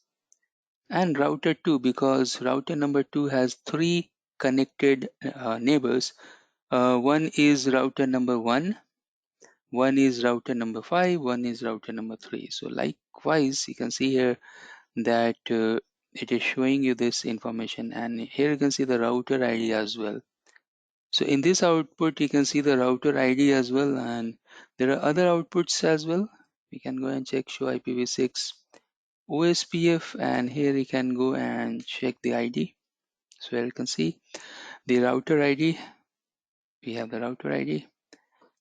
And router 2, because router number 2 has 3 connected neighbors. One is router number 1, one is router number 5, one is router number 3. So likewise, you can see here that it is showing you this information, and here you can see the router ID as well. So in this output, you can see the router ID as well, and there are other outputs as well. We can go and check show IPv6 OSPF, and here you can go and check the ID. So here you can see the router ID. We have the router ID.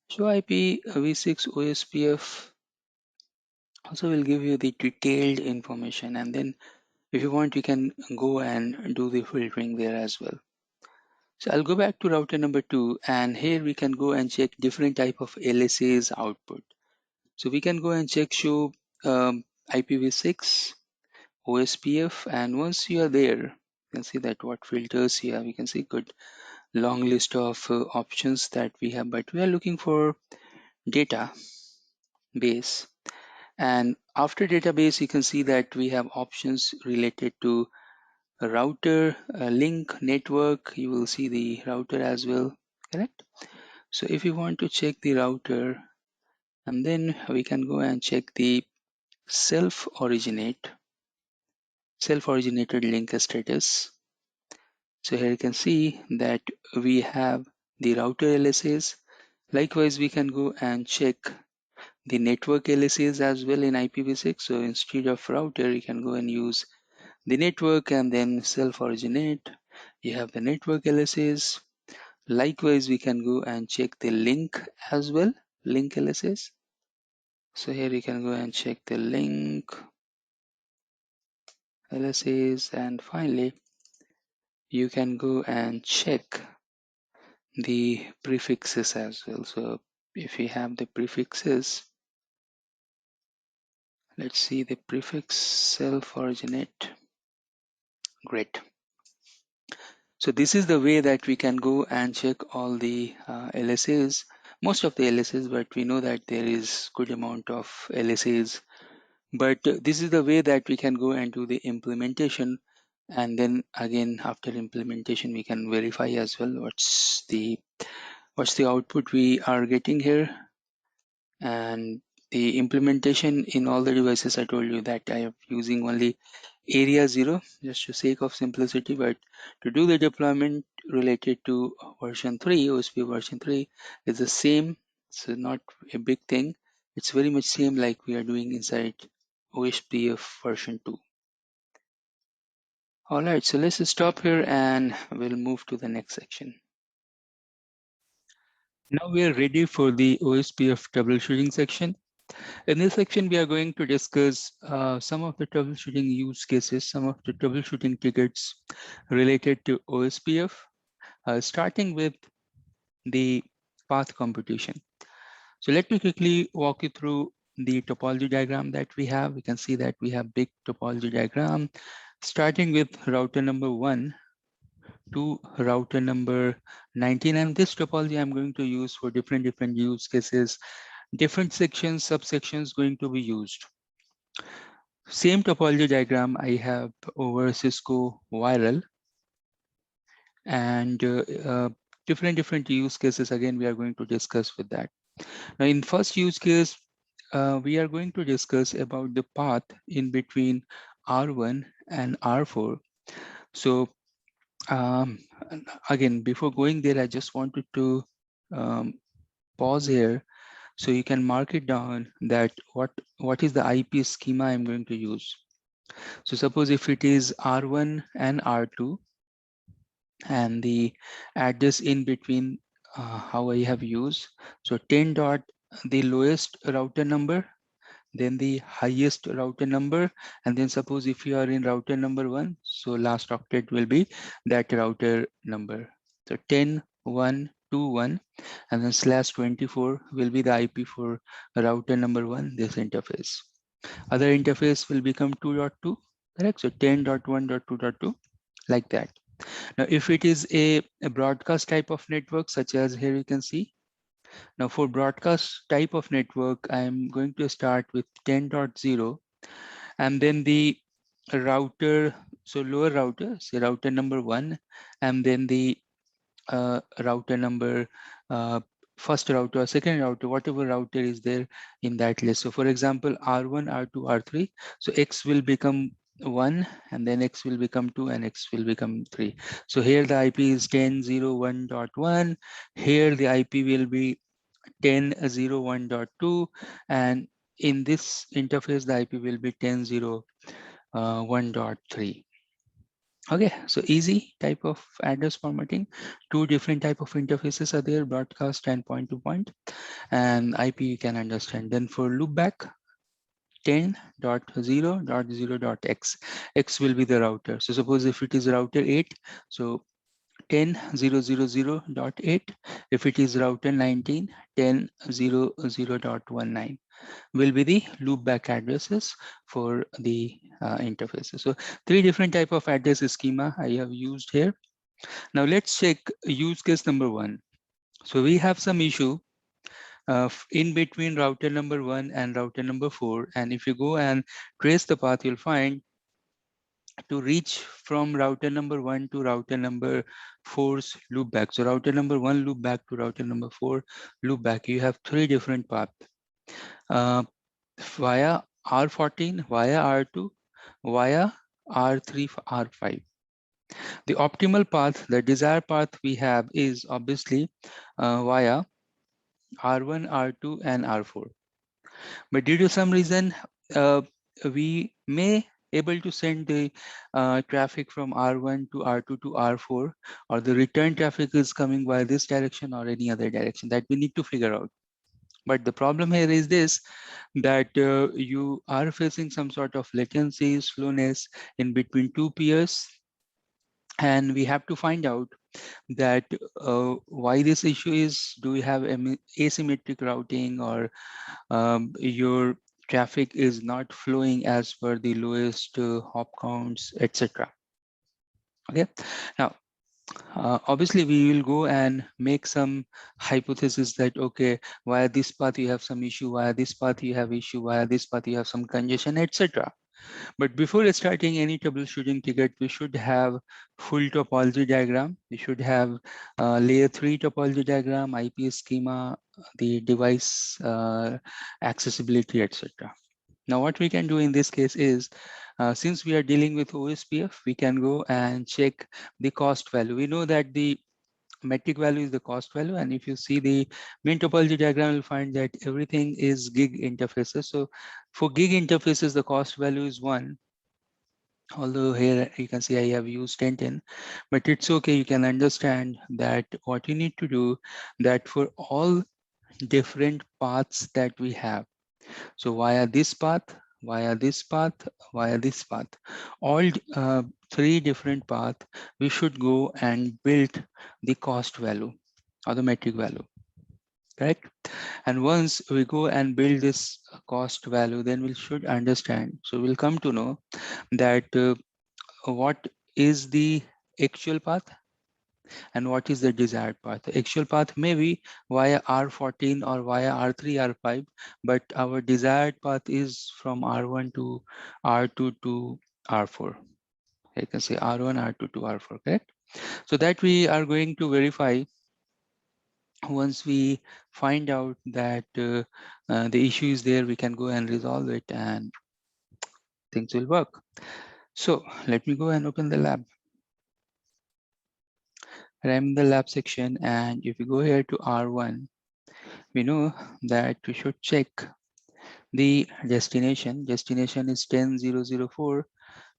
Show IPv6 OSPF also will give you the detailed information, and then if you want, you can go and do the filtering there as well. So I'll go back to router number 2, and here we can go and check different type of LSA's output. So we can go and check show IPv6, OSPF, and once you are there, you can see that what filters here. We can see good long list of options that we have, but we are looking for database. And after database, you can see that we have options related to a router, a link, network. You will see the router as well, correct? So if you want to check the router, and then we can go and check the self-originated link status. So here you can see that we have the router LSAs. Likewise, we can go and check the network LSAs as well in IPv6. So instead of router, you can go and use the network and then self-originate. You have the network LSAs. Likewise, we can go and check the link as well, link LSAs. So here you can go and check the link LSAs, and finally you can go and check the prefixes as well. So if we have the prefixes, let's see the prefix self-originate. Great. So this is the way that we can go and check all the LSAs, most of the LSAs, but we know that there is good amount of LSAs. But this is the way that we can go and do the implementation. And then again, after implementation, we can verify as well what's the output we are getting here. And the implementation in all the devices, I told you that I am using only area 0 just to sake of simplicity, but to do the deployment related to version 3, OSPF version 3 is the same. So not a big thing. It's very much same like we are doing inside OSPF version 2. All right, so let's stop here and we'll move to the next section. Now we are ready for the OSPF troubleshooting section. In this section, we are going to discuss some of the troubleshooting use cases, some of the troubleshooting tickets related to OSPF, starting with the path computation. So let me quickly walk you through the topology diagram that we have. We can see that we have big topology diagram, starting with router number 1 to router number 19. And this topology I'm going to use for different use cases. Different sections, subsections going to be used. Same topology diagram I have over Cisco viral, and different use cases again we are going to discuss with that. Now in first use case, we are going to discuss about the path in between R1 and R4. So again, before going there, I just wanted to pause here so you can mark it down that what is the IP schema I'm going to use. So suppose if it is R1 and R2 and the address in between, how I have used. So 10 dot the lowest router number, then the highest router number, and then suppose if you are in router number 1, so last octet will be that router number. So 10 1 2 1 and then /24 will be the IP for router number 1, this interface. Other interface will become 2.2, correct? So 10.1.2.2, like that. Now, if it is a broadcast type of network, such as here you can see. Now, for broadcast type of network, I'm going to start with 10.0 and then the router, so lower router, say router number 1, and then the router number, first router or second router, whatever router is there in that list. So for example, R1, R2, R3, so X will become 1 and then X will become 2 and X will become 3. So here the IP is 10.0.1.1. Here the IP will be 10.0.1.2, and in this interface the IP will be 10.0.1.3. Okay, so easy type of address formatting. Two different type of interfaces are there, broadcast and point-to-point, and IP you can understand. Then for loopback, 10.0.0.x, X will be the router. So suppose if it is router 8, so 10.0.0.8. If it is router 19, 10.0.0.19. will be the loopback addresses for the interfaces. So 3 different type of address schema I have used here. Now let's check use case number 1. So we have some issue in between router number 1 and router number 4, and if you go and trace the path, you'll find to reach from router number 1 to router number 4's loopback. So router number 1 loopback to router number 4 loopback, you have 3 different paths. Via R14, via R2, via R3, R5. The optimal path, the desired path we have is obviously via R1, R2, and R4. But due to some reason, we may able to send the traffic from R1 to R2 to R4, or the return traffic is coming via this direction or any other direction that we need to figure out. But the problem here is this, that you are facing some sort of latency, slowness in between 2 peers, and we have to find out that why this issue is. Do you have asymmetric routing, or your traffic is not flowing as per the lowest hop counts, etc. Okay, now obviously we will go and make some hypothesis that, okay, via this path you have some issue, via this path you have issue, via this path you have some congestion, etc. But before starting any troubleshooting ticket, we should have full topology diagram. We should have layer 3 topology diagram, IP schema, the device accessibility, etc. Now, what we can do in this case is, since we are dealing with OSPF, we can go and check the cost value. We know that the metric value is the cost value, and if you see the main topology diagram, you'll find that everything is gig interfaces. So for gig interfaces, the cost value is 1. Although here you can see I have used 1010, but it's okay. You can understand that what you need to do, that for all different paths that we have, so via this path, via this path, via this path, all 3 different paths, we should go and build the cost value or the metric value, correct? And once we go and build this cost value, then we should understand. So we'll come to know that what is the actual path and what is the desired path. The actual path may be via R14 or via R3, R5, but our desired path is from R1 to R2 to R4. You can say R1, R2 to R4, correct? So that we are going to verify once we find out that the issue is there. We can go and resolve it and things will work. So let me go and open the lab. I'm in the lab section, and if you go here to R1, we know that we should check the destination. Destination is 10.0.0.4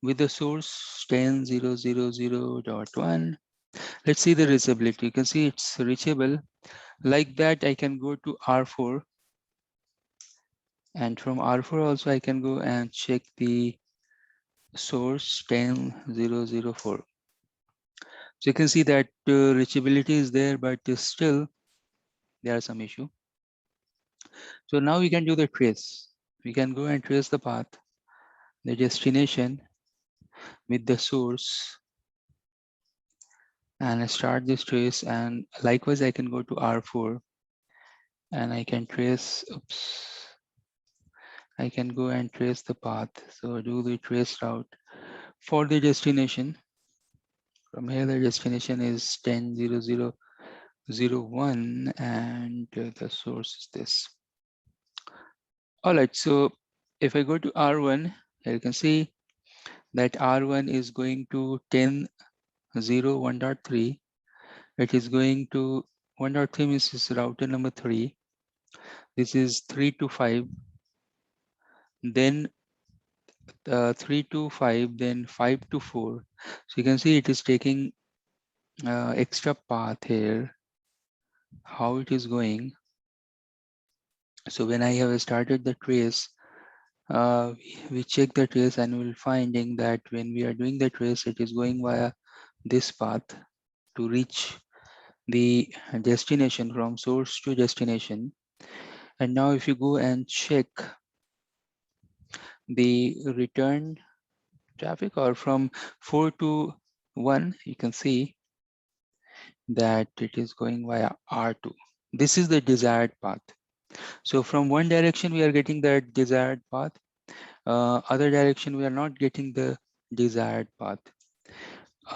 with the source 10.0.0.0.1. Let's see the reachability. You can see it's reachable. Like that, I can go to R4, and from R4 also I can go and check the source 10.0.0.4. So you can see that reachability is there, but still there are some issue. So now we can do the trace. We can go and trace the path, the destination with the source, and start this trace. And likewise, I can go to R4 and I can trace, I can go and trace the path. So do the trace route for the destination. From here, the destination is 10.0.0.0.1 and the source is this. All right, so if I go to R1, here you can see that R1 is going to 10.0.1.3. It is going to 1.3 means this is router number 3. This is 3 to 5. Then 3 to 5, then 5 to 4. So you can see it is taking extra path here, how it is going. So when I have started the trace, we check the trace and we'll finding that when we are doing the trace, it is going via this path to reach the destination from source to destination. And now if you go and check the return traffic, or from 4 to 1, you can see that it is going via R2. This is the desired path. So from one direction, we are getting the desired path. Other direction, we are not getting the desired path.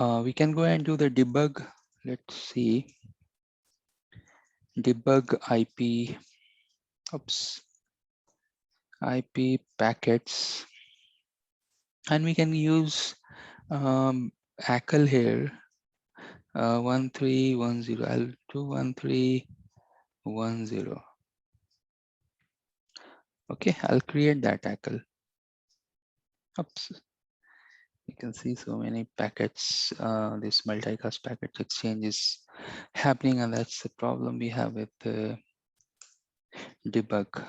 We can go and do the debug. Let's see. Debug IP packets. And we can use ACL here. 1310. I'll do 1310. Okay, I'll create that ACL. Oops. You can see so many packets. This multicast packet exchange is happening, and that's the problem we have with the debug.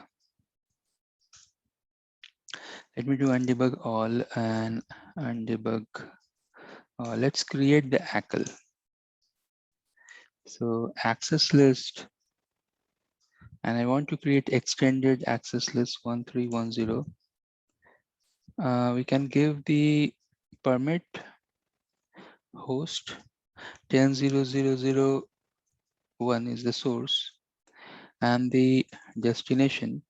Let me do undebug all and undebug. Let's create the ACL. So access list, and I want to create extended access list 1310. We can give the permit host 10.0.0.0.1 is the source, and the destination.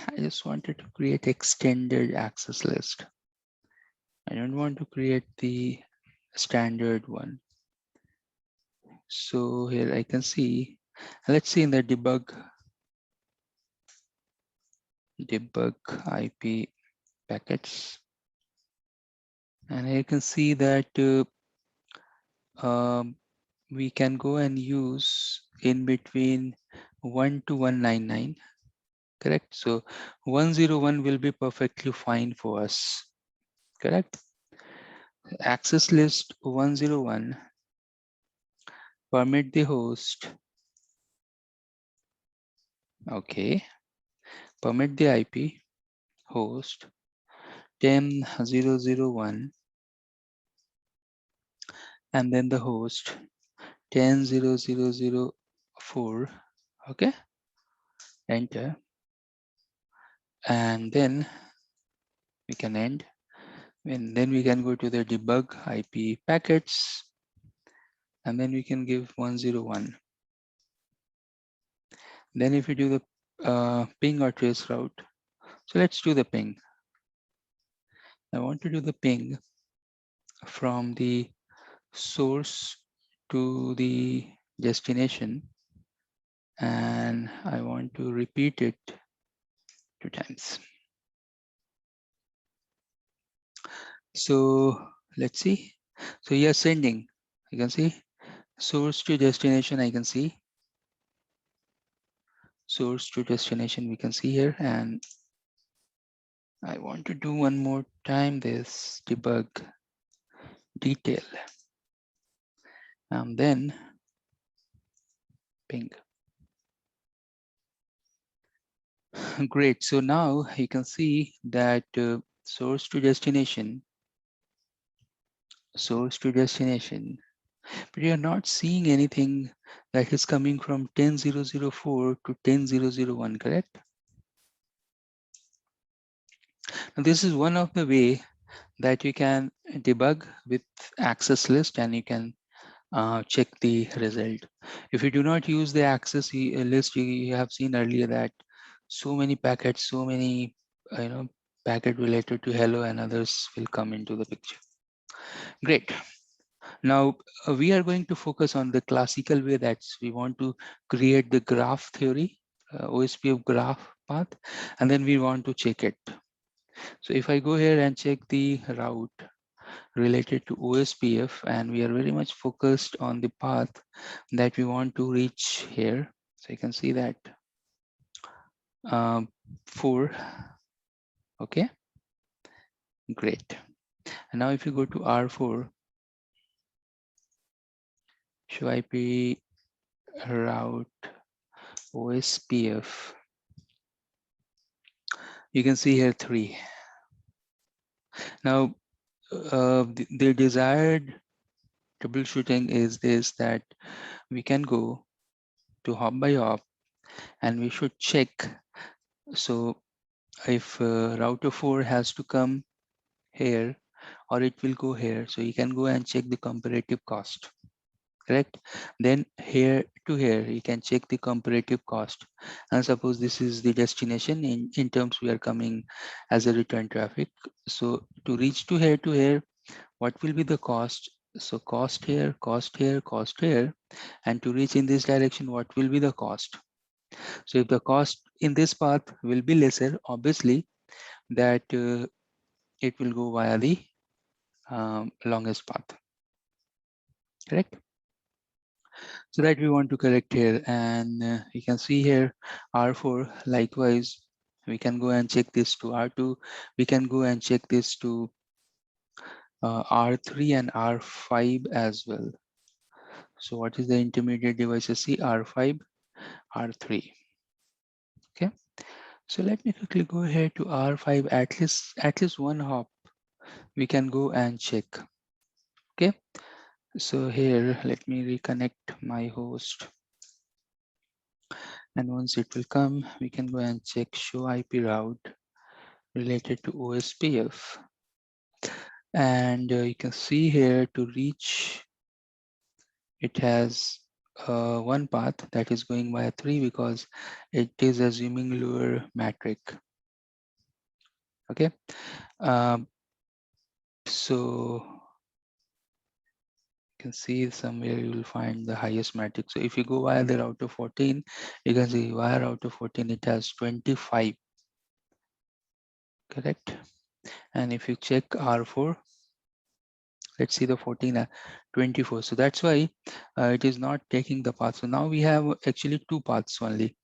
I just wanted to create extended access list. I don't want to create the standard one. So here I can see, let's see in the debug IP packets. And you can see that we can go and use in between 1 to 199, correct? So 101 will be perfectly fine for us, correct? Access list 101, permit the host, okay, permit the IP host 10.0.0.1, and then the host 10.0.0.0.4, okay, enter, and then we can end, and then we can go to the debug IP packets, and then we can give 101. Then if we do the ping or trace route, so let's do the ping. I want to do the ping from the source to the destination, and I want to repeat it 2 times. So let's see. So you are sending, you can see source to destination, I can see source to destination, we can see here, and I want to do one more time this debug detail, and then ping. Great. So now you can see that source to destination, but you're not seeing anything that is coming from 10.0.0.4 to 10.0.0.1, correct? Now, this is one of the way that you can debug with access list, and you can check the result. If you do not use the access list, you have seen earlier that so many packets, so many packet related to hello and others will come into the picture. Great. Now we are going to focus on the classical way, that we want to create the graph theory, OSPF graph path, and then we want to check it. So if I go here and check the route related to OSPF, and we are very much focused on the path that we want to reach here. So you can see that 4, okay, great. And now if you go to R4, show IP route OSPF, you can see here 3. Now the desired troubleshooting is this, that we can go to hop by hop, and we should check. So if router 4 has to come here or it will go here, so you can go and check the comparative cost, correct? Then here to here you can check the comparative cost, and suppose this is the destination in terms we are coming as a return traffic. So to reach to here, what will be the cost? So cost here, cost here, cost here, and to reach in this direction, what will be the cost? So if the cost in this path will be lesser, obviously that it will go via the longest path, correct? So that we want to correct here, and you can see here R4. Likewise, we can go and check this to R2. We can go and check this to R3 and R5 as well. So what is the intermediate devices? See R5, R3. Okay. So let me quickly go ahead to R5. At least one hop we can go and check. Okay. So here, let me reconnect my host. And once it will come, we can go and check show IP route related to OSPF. And you can see here to reach, it has one path that is going via 3 because it is assuming lower metric. Okay. So you can see somewhere you will find the highest metric. So if you go via the router 14, you can see via router 14, it has 25, correct? And if you check R4, let's see the 14, 24. So that's why it is not taking the path. So now we have actually two paths only.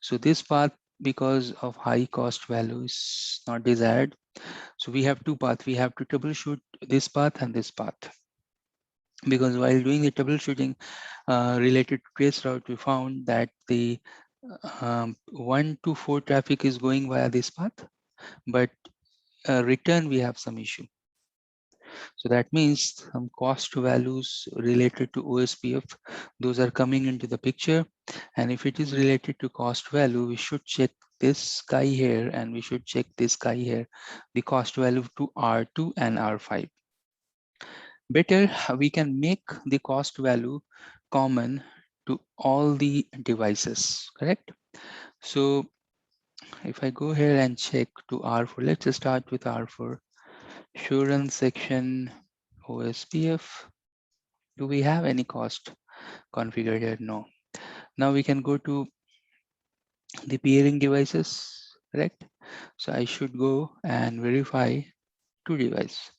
So this path, because of high cost value, is not desired. So we have two paths. We have to troubleshoot this path and this path. Because while doing the troubleshooting related to trace route, we found that the 1 to 4 traffic is going via this path, but return we have some issue. So that means some cost values related to OSPF, those are coming into the picture. And if it is related to cost value, we should check this guy here and we should check this guy here, the cost value to R2 and R5. Better, we can make the cost value common to all the devices, correct? So if I go here and check to R4, let's just start with R4. Show run section OSPF. Do we have any cost configured here? No. Now we can go to the peering devices, correct? So I should go and verify two devices.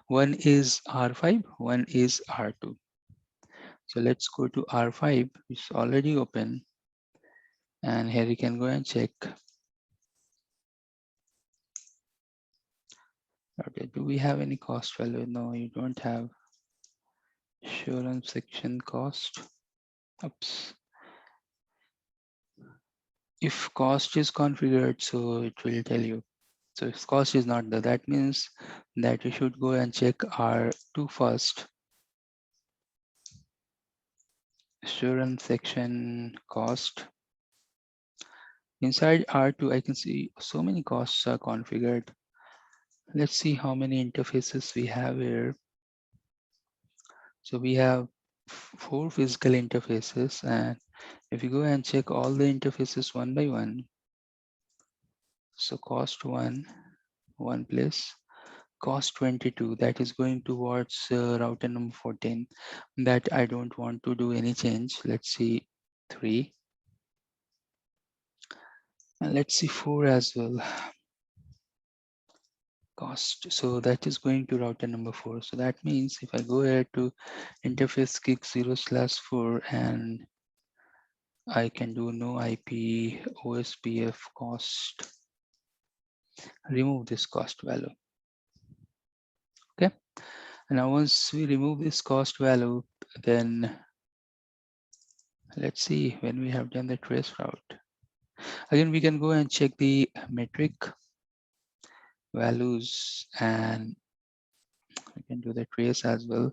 One is R5, one is R2. So let's go to R5, it's already open. And here you can go and check. Okay, do we have any cost value? No, you don't have. Show run section cost. Oops. If cost is configured, so it will tell you. So if cost is not there, that means that you should go and check R2 first. Show run section cost. Inside R2, I can see so many costs are configured. Let's see how many interfaces we have here. So we have 4 physical interfaces, and if you go and check all the interfaces one by one, so cost 1 place, cost 22, that is going towards router number 14, that I don't want to do any change. Let's see 3, and let's see 4 as well. Cost, so that is going to router number 4. So that means if I go here to interface kick 0/4 and I can do no IP OSPF cost, remove this cost value. Okay, and now once we remove this cost value, then let's see when we have done the trace route. Again, we can go and check the metric values and we can do the trace as well.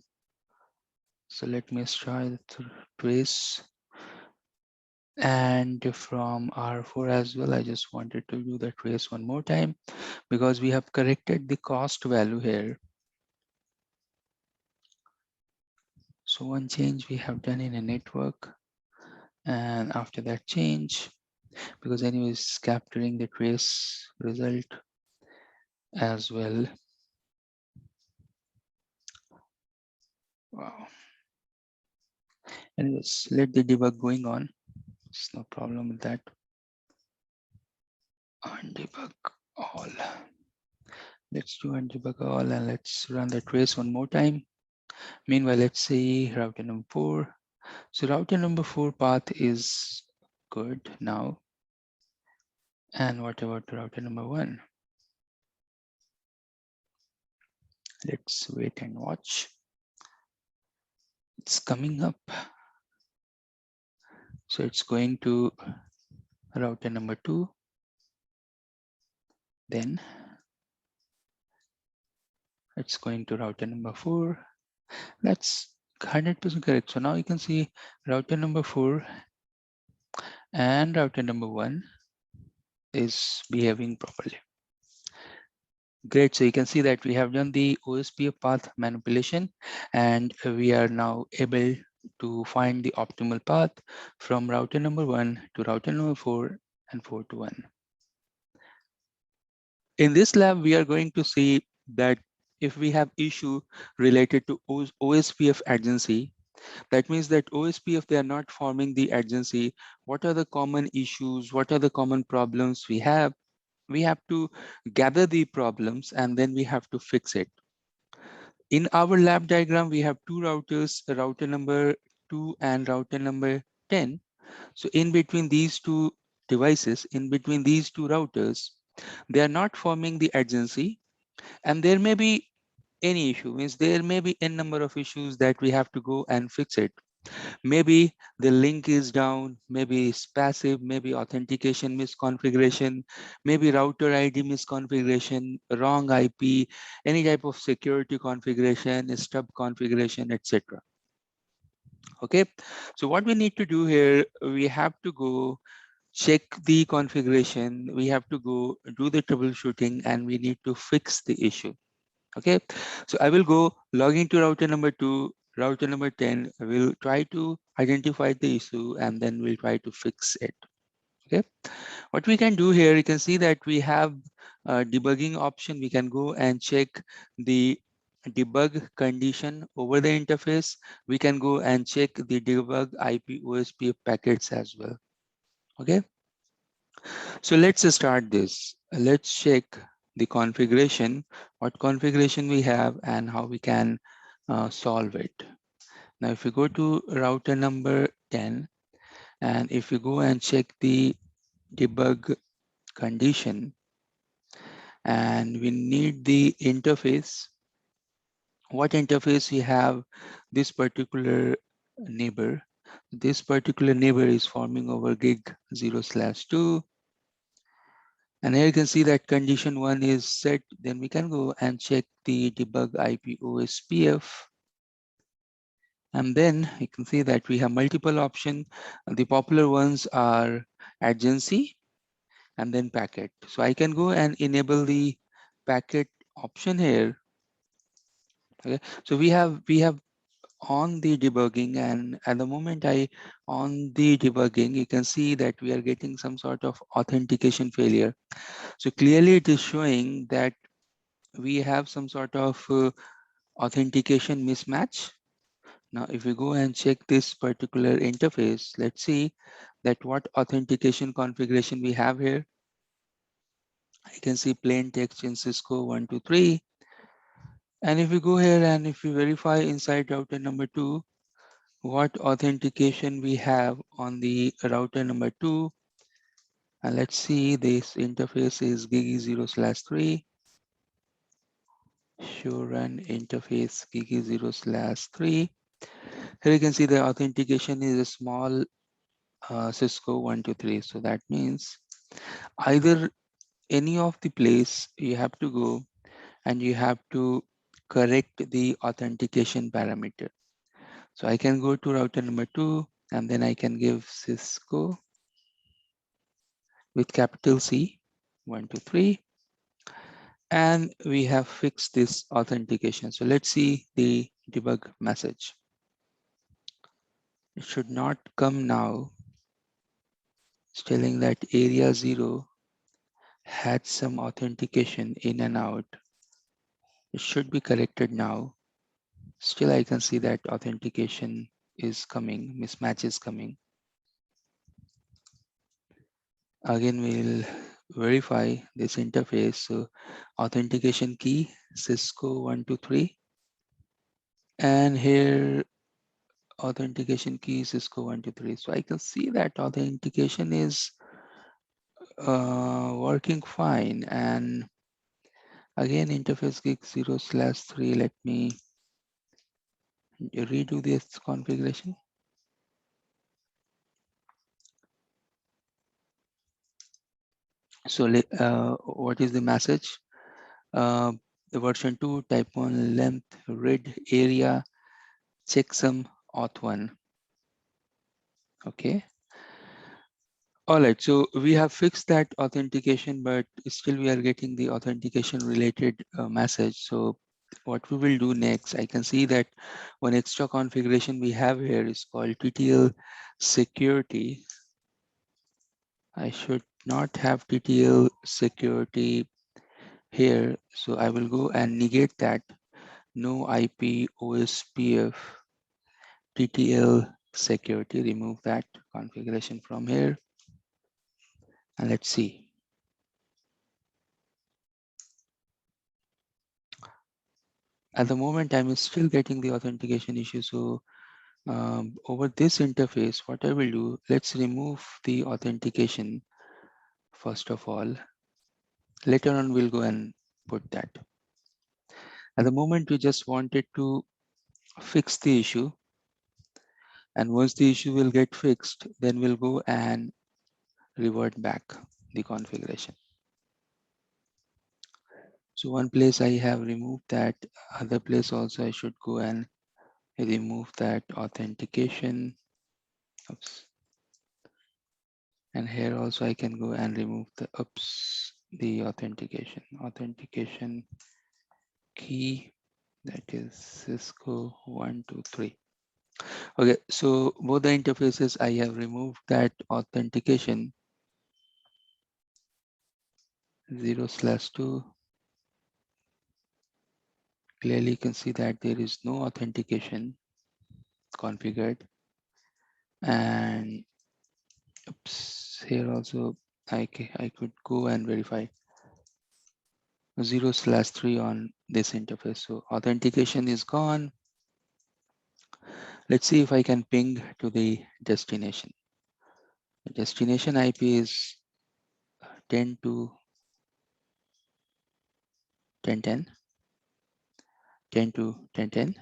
So let me try the trace. And from R4 as well, I just wanted to do the trace one more time because we have corrected the cost value here. So one change we have done in a network, and after that change, because anyways capturing the trace result as well. Wow. Anyways, let the debug going on. It's no problem with that. Undebug all. Let's do undebug all and let's run the trace one more time. Meanwhile, let's see router number 4. So router number 4 path is good now. And what about router number 1? Let's wait and watch. It's coming up. So it's going to router number 2. Then it's going to router number 4. That's 100% correct. So now you can see router number 4 and router number 1 is behaving properly. Great. So you can see that we have done the OSPF path manipulation and we are now able to find the optimal path from router number 1 to router number 4 and 4 to 1. In this lab, we are going to see that if we have issue related to OSPF adjacency, that means that OSPF, they are not forming the adjacency. What are the common issues? What are the common problems we have? We have to gather the problems and then we have to fix it. In our lab diagram, we have two routers, router number 2 and router number 10. So in between these two devices, in between these two routers, they are not forming the adjacency, and there may be any issue, means there may be n number of issues that we have to go and fix it. Maybe the link is down, maybe it's passive, maybe authentication misconfiguration, maybe router ID misconfiguration, wrong IP, any type of security configuration, stub configuration, etc. Okay, so what we need to do here, we have to go check the configuration, we have to go do the troubleshooting, and we need to fix the issue. Okay, so I will go log into router number 2, router number 10. I will try to identify the issue and then we'll try to fix it. Okay, what we can do here, you can see that we have a debugging option. We can go and check the debug condition over the interface. We can go and check the debug IP OSPF packets as well. Okay, so let's start this. Let's check the configuration, what configuration we have and how we can solve it. Now, if you go to router number 10, and if you go and check the debug condition, and we need the interface, what interface we have, this particular neighbor. This particular neighbor is forming over gig 0/2. And here you can see that condition 1 is set. Then we can go and check the debug IP OSPF. And then you can see that we have multiple options. The popular ones are adjacency and then packet. So I can go and enable the packet option here. Okay, so we have on the debugging, and at the moment I on the debugging, you can see that we are getting some sort of authentication failure. So clearly it is showing that we have some sort of authentication mismatch. Now, if we go and check this particular interface, let's see that what authentication configuration we have here. I can see plain text in Cisco 123. And if we go here and if we verify inside router number 2, what authentication we have on the router number 2. And let's see, this interface is gigi0/3. Show run interface gigi0/3. Here you can see the authentication is a small Cisco 123. So that means either any of the place you have to go and you have to correct the authentication parameter. So I can go to router number 2 and then I can give Cisco with capital C, 1, 2, 3. And we have fixed this authentication. So let's see the debug message. It should not come now. It's telling that area 0 had some authentication in and out. It should be corrected now. Still, I can see that authentication is coming, mismatch is coming. Again, we'll verify this interface. So authentication key, Cisco 123. And here, authentication key, Cisco 123. So I can see that authentication is working fine. And again, interface gig 0/3. Let me redo this configuration. So what is the message? The version 2, type 1 length, read area, checksum, auth1. Okay. All right. So we have fixed that authentication, but still we are getting the authentication related message. So what we will do next, I can see that one extra configuration we have here is called TTL security. I should not have TTL security here. So I will go and negate that. No IP OSPF TTL security, remove that configuration from here. And let's see. At the moment, I'm still getting the authentication issue. So over this interface, what I will do, let's remove the authentication first of all. Later on, we'll go and put that. At the moment, we just wanted to fix the issue. And once the issue will get fixed, then we'll go and revert back the configuration. So one place I have removed that, other place also I should go and remove that authentication. Oops. And here also I can go and remove the authentication key, that is Cisco 123. Okay, so both the interfaces I have removed that authentication 0/2. Clearly you can see that there is no authentication configured. And oops, here also I could go and verify 0/3 on this interface. So authentication is gone. Let's see if I can ping to the destination. The destination IP is 10 to 1010, 10 to 1010.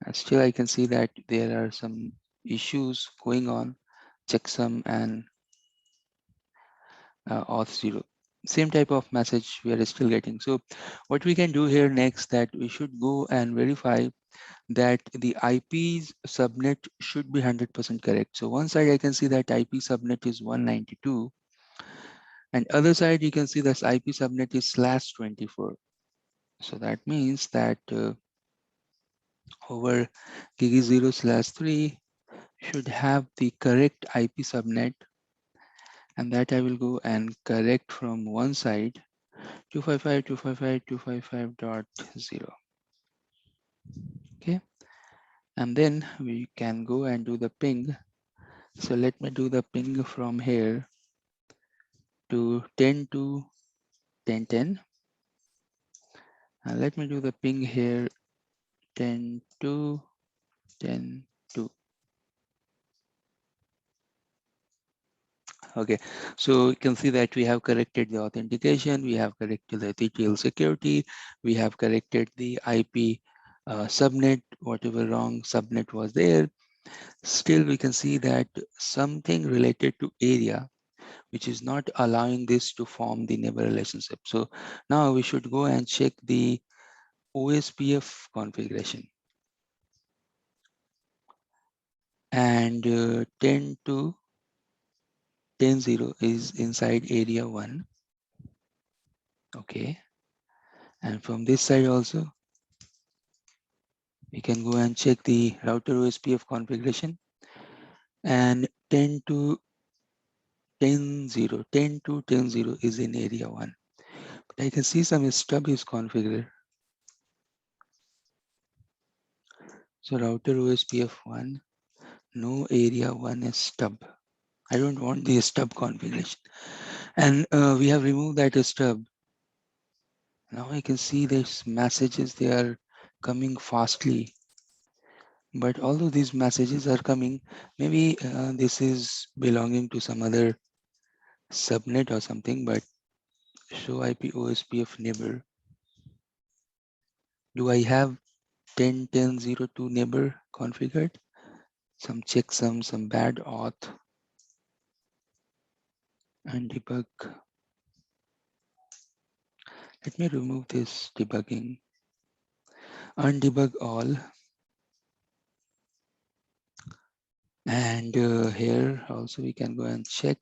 And still I can see that there are some issues going on, checksum and auth0. Same type of message we are still getting. So what we can do here next, that we should go and verify that the IP subnet should be 100% correct. So one side I can see that IP subnet is 192, and other side you can see that IP subnet is /24. So that means that over gig 0/3 should have the correct IP subnet, and that I will go and correct from one side 255.255.255.0. Okay, and then we can go and do the ping. So let me do the ping from here to 10 to 1010. And let me do the ping here 10 to 10 to. Okay, so you can see that we have corrected the authentication, we have corrected the TTL security, we have corrected the IP subnet, whatever wrong subnet was there. Still, we can see that something related to area, which is not allowing this to form the neighbor relationship. So now we should go and check the OSPF configuration. And 10 to 10.0 is inside area 1. Okay. And from this side also, we can go and check the router OSPF configuration. And 10 to 10.0, 10 to 10.0 is in area 1. But I can see some stub is configured. So router OSPF 1, no area 1 is stub. I don't want the stub configuration. And we have removed that stub. Now I can see there's messages, they are coming fastly. But although these messages are coming, maybe this is belonging to some other subnet or something, but show IP OSPF neighbor. Do I have 10.10.02 neighbor configured? Some checksum, some bad auth, and debug. Let me remove this debugging. Undebug all. And here also we can go and check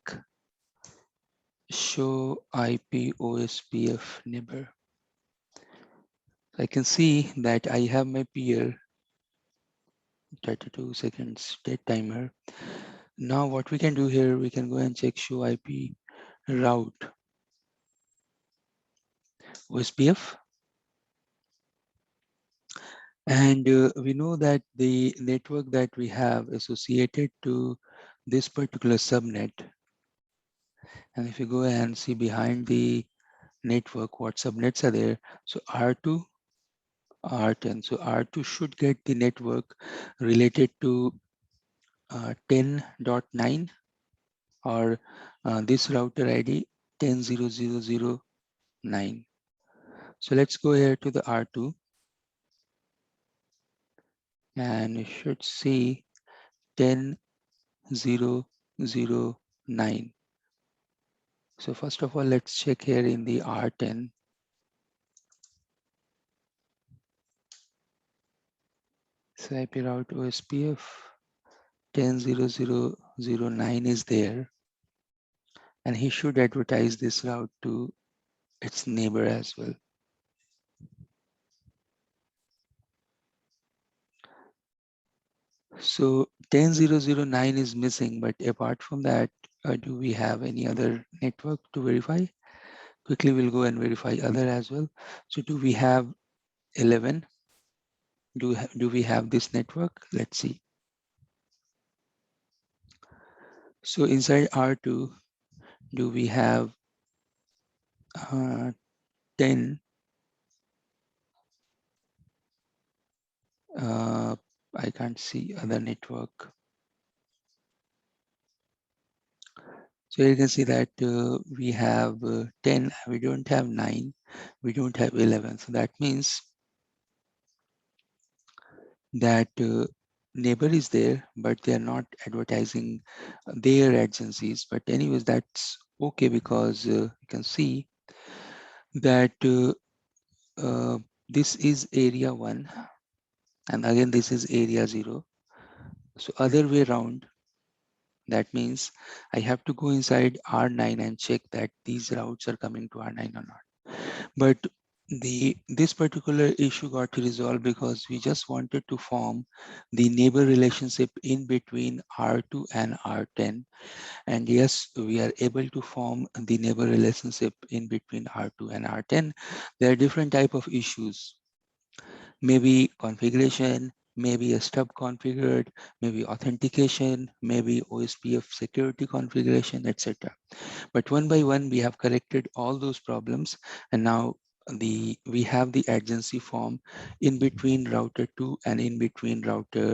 show IP OSPF neighbor. I can see that I have my peer 32 seconds dead timer. Now what we can do here, we can go and check show IP route OSPF. And we know that the network that we have associated to this particular subnet. And if you go and see behind the network, what subnets are there. So R2, R10. So R2 should get the network related to 10.9 or this router ID 10.0.0.0.9. So let's go here to the R2 and you should see 10.0.0.9. So first of all, let's check here in the R10. So IP route OSPF 10.0.0.0.9 is there. And he should advertise this route to its neighbor as well. So 10.0.0.9 is missing, but apart from that, do we have any other network to verify? Quickly, we'll go and verify other as well. So do we have 11? Do we have this network? Let's see. So inside R2, do we have 10? I can't see other network. So you can see that we have 10, we don't have 9, we don't have 11. So that means that neighbor is there, but they are not advertising their agencies. But anyways, that's okay because you can see that this is area 1 and again this is area 0. So other way around, that means I have to go inside R9 and check that these routes are coming to R9 or not. But this particular issue got resolved because we just wanted to form the neighbor relationship in between R2 and R10. And yes, we are able to form the neighbor relationship in between R2 and R10. There are different type of issues. Maybe configuration, maybe a stub configured, maybe authentication, maybe OSPF security configuration, etc. But one by one, we have corrected all those problems. And now we have the adjacency form in between router 2 and in between router